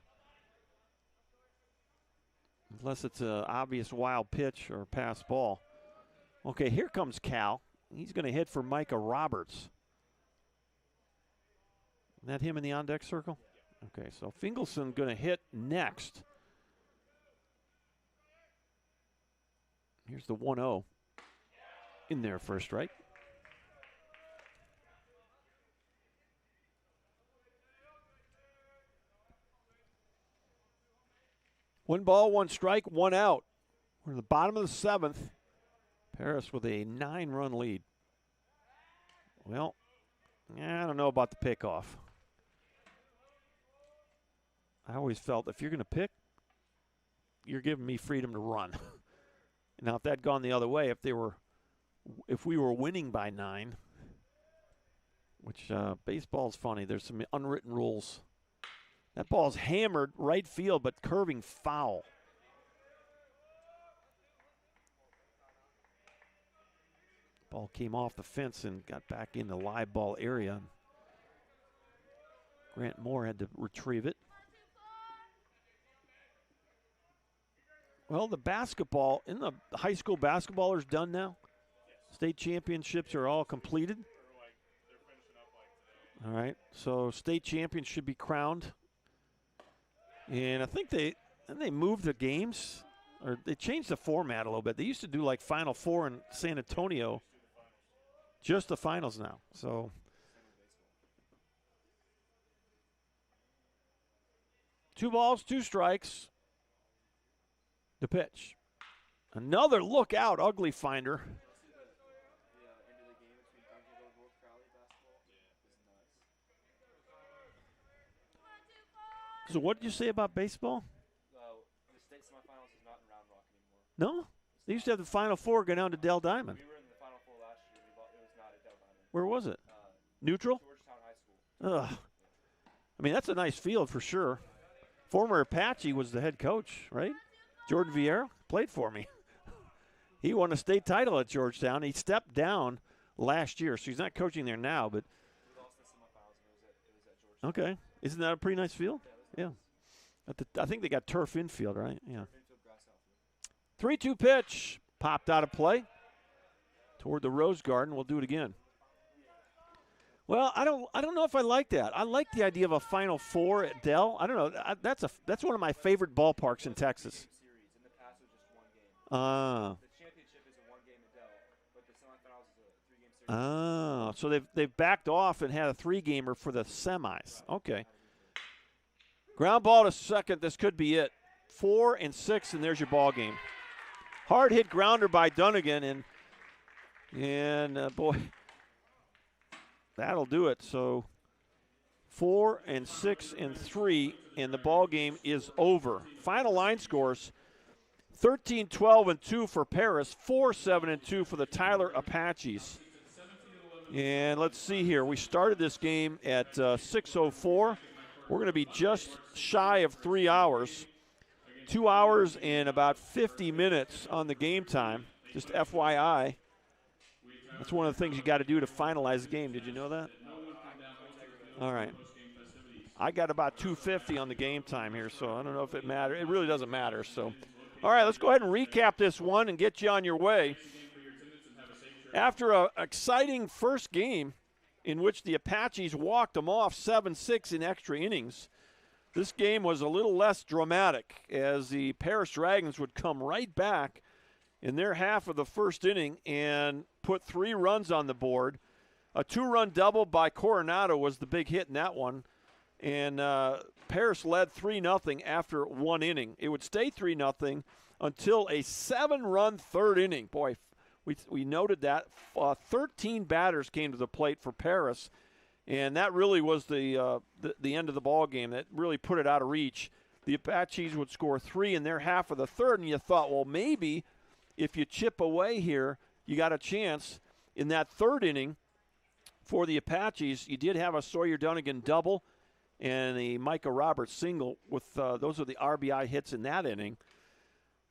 Unless it's an obvious wild pitch or pass ball. Okay, here comes Cal. He's going to hit for Micah Roberts. Isn't that him in the on-deck circle? Okay, so Fingelson going to hit next. Here's the 1-0. In there for a strike. One ball, one strike, one out. We're in the bottom of the 7th. Paris with a 9-run lead. Well, I don't know about the pickoff. I always felt if you're going to pick, you're giving me freedom to run. Now, if that had gone the other way, if we were winning by 9, which baseball's funny, there's some unwritten rules. That ball's hammered right field, but curving foul. Ball came off the fence and got back in the live ball area. Grant Moore had to retrieve it. Well, the basketball, in the high school basketball is done now. State championships are all completed. All right, so state champions should be crowned. And I think they moved the games, or they changed the format a little bit. They used to do like Final Four in San Antonio. Just the finals now. So two balls, two strikes. The pitch. Another look out, ugly finder. So what did you say about baseball? The state semifinals is not in Round Rock anymore. No? They used to have the Final Four go down to Dell Diamond. We were in the Final Four last year. It was not at Dell Diamond. Where was it? Neutral? Georgetown High School. Ugh. I mean, that's a nice field for sure. Former Apache was the head coach, right? Jordan Vieira played for me. He won a state title at Georgetown. He stepped down last year, so he's not coaching there now. But We lost the semifinals, and it was at Georgetown. okay, isn't that a pretty nice field? Yeah. I think they got turf infield, right? Yeah. 3-2 pitch popped out of play toward the Rose Garden. We'll do it again. Well, I don't know if I like that. I like the idea of a Final Four at Dell. I don't know. That's one of my favorite ballparks in Texas. In the past, it was just one game. The championship is a one-game at Dell, but the semifinals is a 3-game series. So they've backed off and had a 3-gamer for the semis. Okay. Ground ball to second. This could be it. 4 and 6, and there's your ball game. Hard hit grounder by Dunnigan, and boy, that'll do it. So 4 and 6 and 3, and the ball game is over. Final line scores: 13-12 and 2 for Paris, 4-7 and 2 for the Tyler Apaches. And let's see here. We started this game at 6:04. We're going to be just shy of 3 hours. 2 hours and about 50 minutes on the game time. Just FYI. That's one of the things you got to do to finalize the game. Did you know that? All right. I got about 2:50 on the game time here, so I don't know if it matters. It really doesn't matter. So, all right, let's go ahead and recap this one and get you on your way. After an exciting first game in which the Apaches walked them off 7-6 in extra innings, this game was a little less dramatic as the Paris Dragons would come right back in their half of the first inning and put 3 runs on the board. A 2-run double by Coronado was the big hit in that one. And Paris led 3-0 after 1 inning. It would stay 3-0 until a 7-run third inning. Boy, we noted that 13 batters came to the plate for Paris, and that really was the end of the ball game. That really put it out of reach. The Apaches would score 3 in their half of the third, and you thought, well, maybe if you chip away here, you got a chance. In that third inning for the Apaches, you did have a Sawyer Dunnigan double and a Micah Roberts single. With those are the RBI hits in that inning.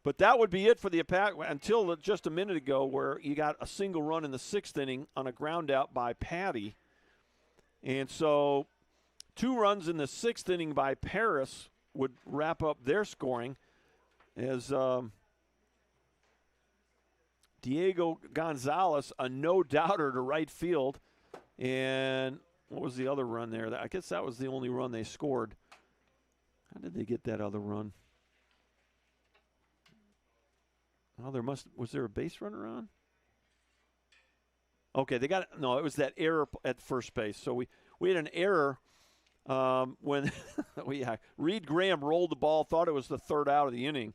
But that would be it for the Apaches until just a minute ago, where you got a single run in the 6th inning on a ground out by Patty. And so 2 runs in the 6th inning by Paris would wrap up their scoring as Diego Gonzalez, a no-doubter to right field. And what was the other run there? I guess that was the only run they scored. How did they get that other run? Well, was there a base runner on? Okay, they got it. No, it was that error at first base. So we had an error when Reed Graham rolled the ball, thought it was the 3rd out of the inning,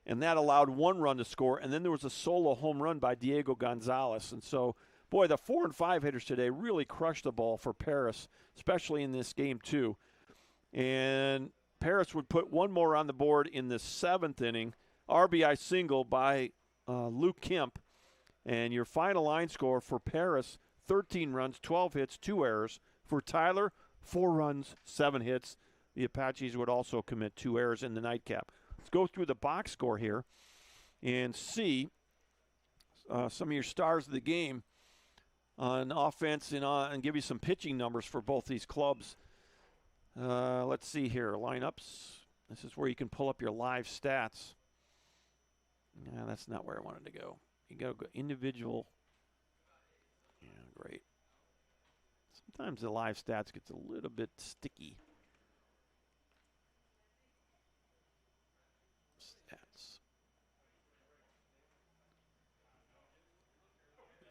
and that allowed 1 run to score. And then there was a solo home run by Diego Gonzalez. And so, boy, the 4 and 5 hitters today really crushed the ball for Paris, especially in this game too. And Paris would put 1 more on the board in the 7th inning, RBI single by Luke Kemp. And your final line score for Paris, 13 runs, 12 hits, 2 errors. For Tyler, 4 runs, 7 hits. The Apaches would also commit 2 errors in the nightcap. Let's go through the box score here and see some of your stars of the game on offense and give you some pitching numbers for both these clubs. Let's see here, lineups. This is where you can pull up your live stats. No, that's not where I wanted to go. You got to go individual. Yeah, great. Sometimes the live stats gets a little bit sticky. Stats.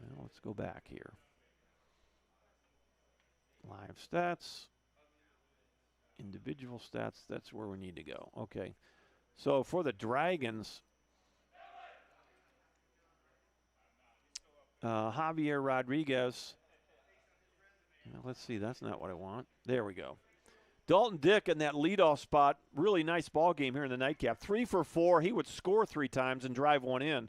Well, let's go back here. Live stats. Individual stats. That's where we need to go. Okay. So for the Dragons, Javier Rodriguez. Let's see, that's not what I want. There we go. Dalton Dick in that leadoff spot. Really nice ball game here in the nightcap. 3 for 4. He would score 3 times and drive 1 in.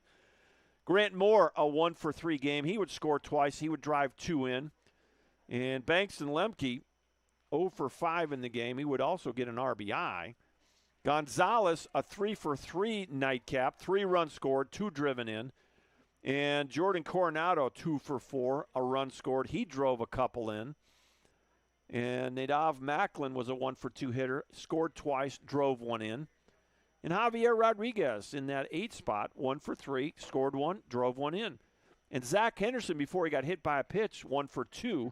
Grant Moore, a 1 for 3 game. He would score twice. He would drive 2 in. And Bankston Lemke, 0 for 5 in the game. He would also get an RBI. Gonzalez, a 3 for 3 nightcap. 3 runs scored, 2 driven in. And Jordan Coronado, 2 for 4, a run scored. He drove a couple in. And Nadav Macklin was a 1 for 2 hitter, scored twice, drove 1 in. And Javier Rodriguez in that 8 spot, 1 for 3, scored 1, drove 1 in. And Zach Henderson, before he got hit by a pitch, 1 for 2.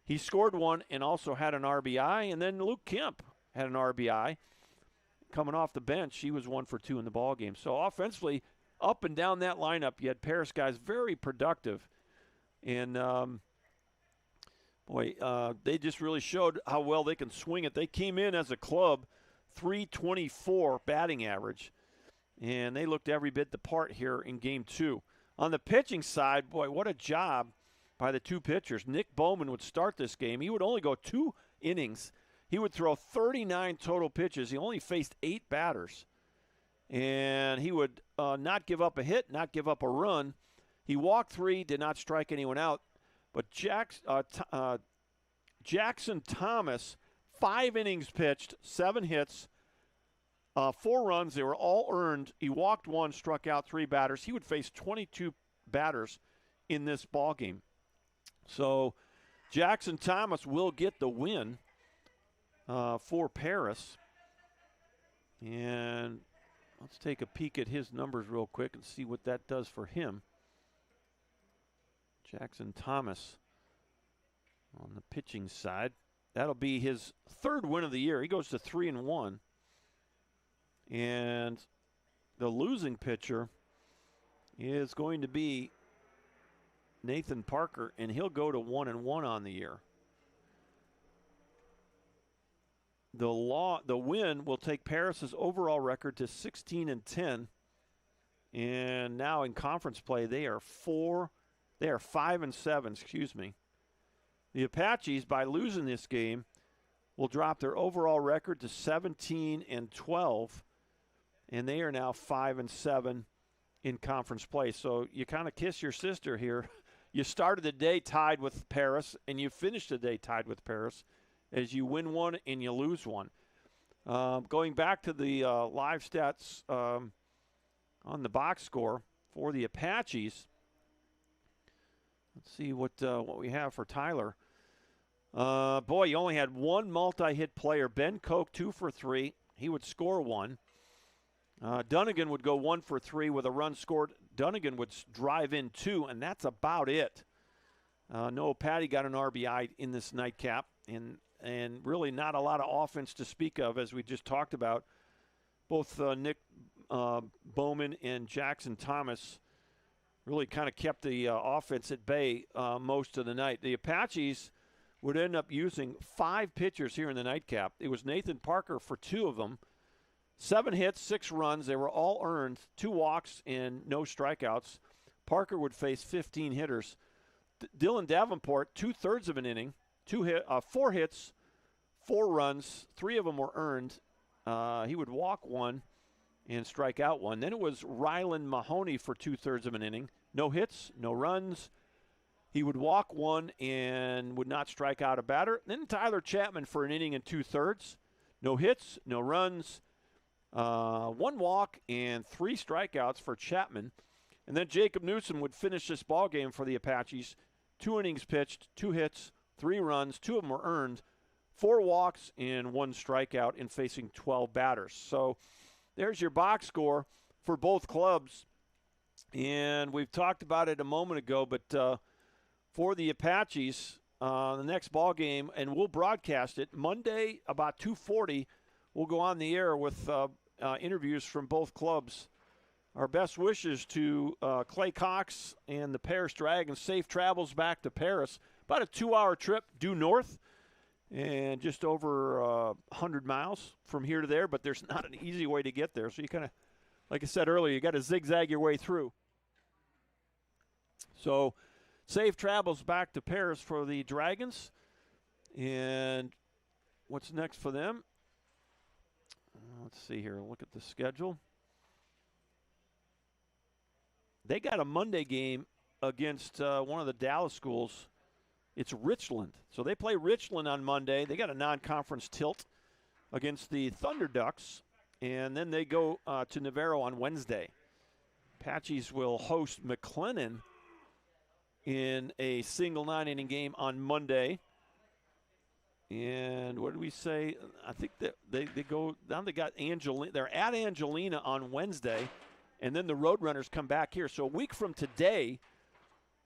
He scored 1 and also had an RBI. And then Luke Kemp had an RBI. Coming off the bench, he was 1 for 2 in the ballgame. So offensively, up and down that lineup, you had Paris guys very productive. And, they just really showed how well they can swing it. They came in as a club, 324 batting average, and they looked every bit the part here in Game 2. On the pitching side, boy, what a job by the 2 pitchers. Nick Bowman would start this game. He would only go 2 innings. He would throw 39 total pitches. He only faced 8 batters. And he would not give up a hit, not give up a run. He walked 3, did not strike anyone out. But Jackson Thomas, 5 innings pitched, 7 hits, 4 runs. They were all earned. He walked 1, struck out 3 batters. He would face 22 batters in this ballgame. So Jackson Thomas will get the win for Paris. And let's take a peek at his numbers real quick and see what that does for him. Jackson Thomas on the pitching side. That'll be his 3rd win of the year. He goes to 3-1. And the losing pitcher is going to be Nathan Parker, and he'll go to 1-1 on the year. The win will take Paris's overall record to 16-10, And now in conference play, they are 5-7, excuse me. The Apaches, by losing this game, will drop their overall record to 17-12, and they are now 5-7 in conference play. So you kind of kiss your sister here. You started the day tied with Paris, and you finished the day tied with Paris as you win one and you lose one. Going back to the live stats on the box score for the Apaches, let's see what we have for Tyler. Boy, you only had one multi-hit player. Ben Koch, 2 for 3. He would score one. Dunnigan would go 1 for 3 with a run scored. Dunnigan would drive in 2, and that's about it. Noah Patty got an RBI in this nightcap, and really not a lot of offense to speak of, as we just talked about. Both Nick Bowman and Jackson Thomas really kind of kept the offense at bay most of the night. The Apaches would end up using 5 pitchers here in the nightcap. It was Nathan Parker for 2 of them. 7 hits, 6 runs. They were all earned, 2 walks and no strikeouts. Parker would face 15 hitters. Dylan Davenport, 2/3 of an inning, 4 hits, 4 runs. 3 of them were earned. He would walk 1 and strike out 1. Then it was Rylan Mahoney for 2/3 of an inning. No hits, no runs. He would walk 1 and would not strike out a batter. Then Tyler Chapman for an inning and 2/3. No hits, no runs. 1 walk and 3 strikeouts for Chapman. And then Jacob Newsom would finish this ball game for the Apaches. 2 innings pitched, 2 hits, 3 runs. 2 of them were earned. 4 walks and 1 strikeout in facing 12 batters. So there's your box score for both clubs. And we've talked about it a moment ago, but for the Apaches, the next ball game, and we'll broadcast it Monday about 2:40. We'll go on the air with interviews from both clubs. Our best wishes to Clay Cox and the Paris Dragons. Safe travels back to Paris. About a 2-hour trip due north and just over 100 miles from here to there, but there's not an easy way to get there. So you kind of, like I said earlier, you got to zigzag your way through. So safe travels back to Paris for the Dragons. And what's next for them? Let's see here. Look at the schedule. They got a Monday game against one of the Dallas schools. It's Richland. So they play Richland on Monday. They got a non-conference tilt against the Thunder Ducks. And then they go to Navarro on Wednesday. Apaches will host McLennan in a single 9-inning game on Monday. And what did we say? I think that they go down. They got Angelina. They're at Angelina on Wednesday, and then the Roadrunners come back here. So a week from today,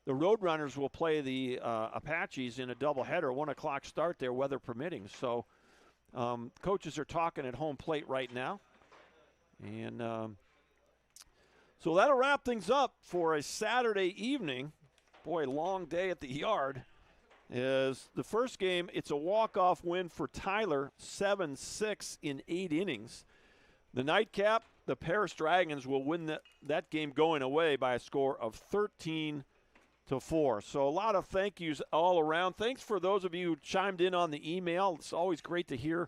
the Roadrunners will play the Apaches in a doubleheader, 1 o'clock start there, weather permitting. So coaches are talking at home plate right now, and so that'll wrap things up for a Saturday evening. Boy, long day at the yard. Is the first game, it's a walk-off win for Tyler, 7-6 in 8 innings. The nightcap, the Paris Dragons will win that game going away by a score of 13-4. So a lot of thank yous all around. Thanks for those of you who chimed in on the email. It's always great to hear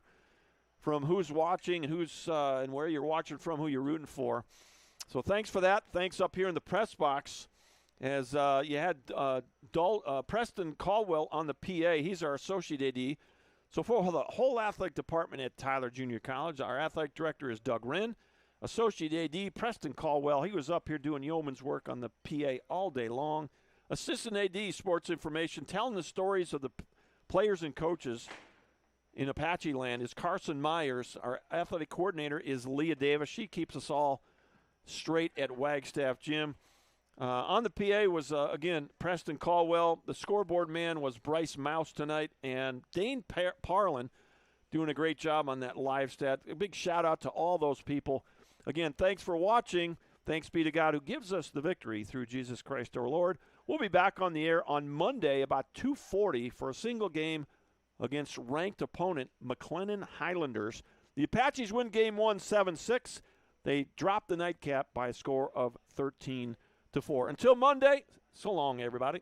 from who's watching and who's and where you're watching from, who you're rooting for. So thanks for that. Thanks up here in the press box. As you had Preston Caldwell on the PA. He's our associate AD. So for the whole athletic department at Tyler Junior College, our athletic director is Doug Wren. Associate AD, Preston Caldwell. He was up here doing yeoman's work on the PA all day long. Assistant AD, sports information, telling the stories of the players and coaches in Apache land is Carson Myers. Our athletic coordinator is Leah Davis. She keeps us all straight at Wagstaff Gym. On the PA was, again, Preston Caldwell. The scoreboard man was Bryce Mouse tonight. And Dane Parlin doing a great job on that live stat. A big shout-out to all those people. Again, thanks for watching. Thanks be to God who gives us the victory through Jesus Christ our Lord. We'll be back on the air on Monday about 2:40 for a single game against ranked opponent McLennan Highlanders. The Apaches win Game 1 7-6. They dropped the nightcap by a score of 13-4. Until Monday, so long, everybody.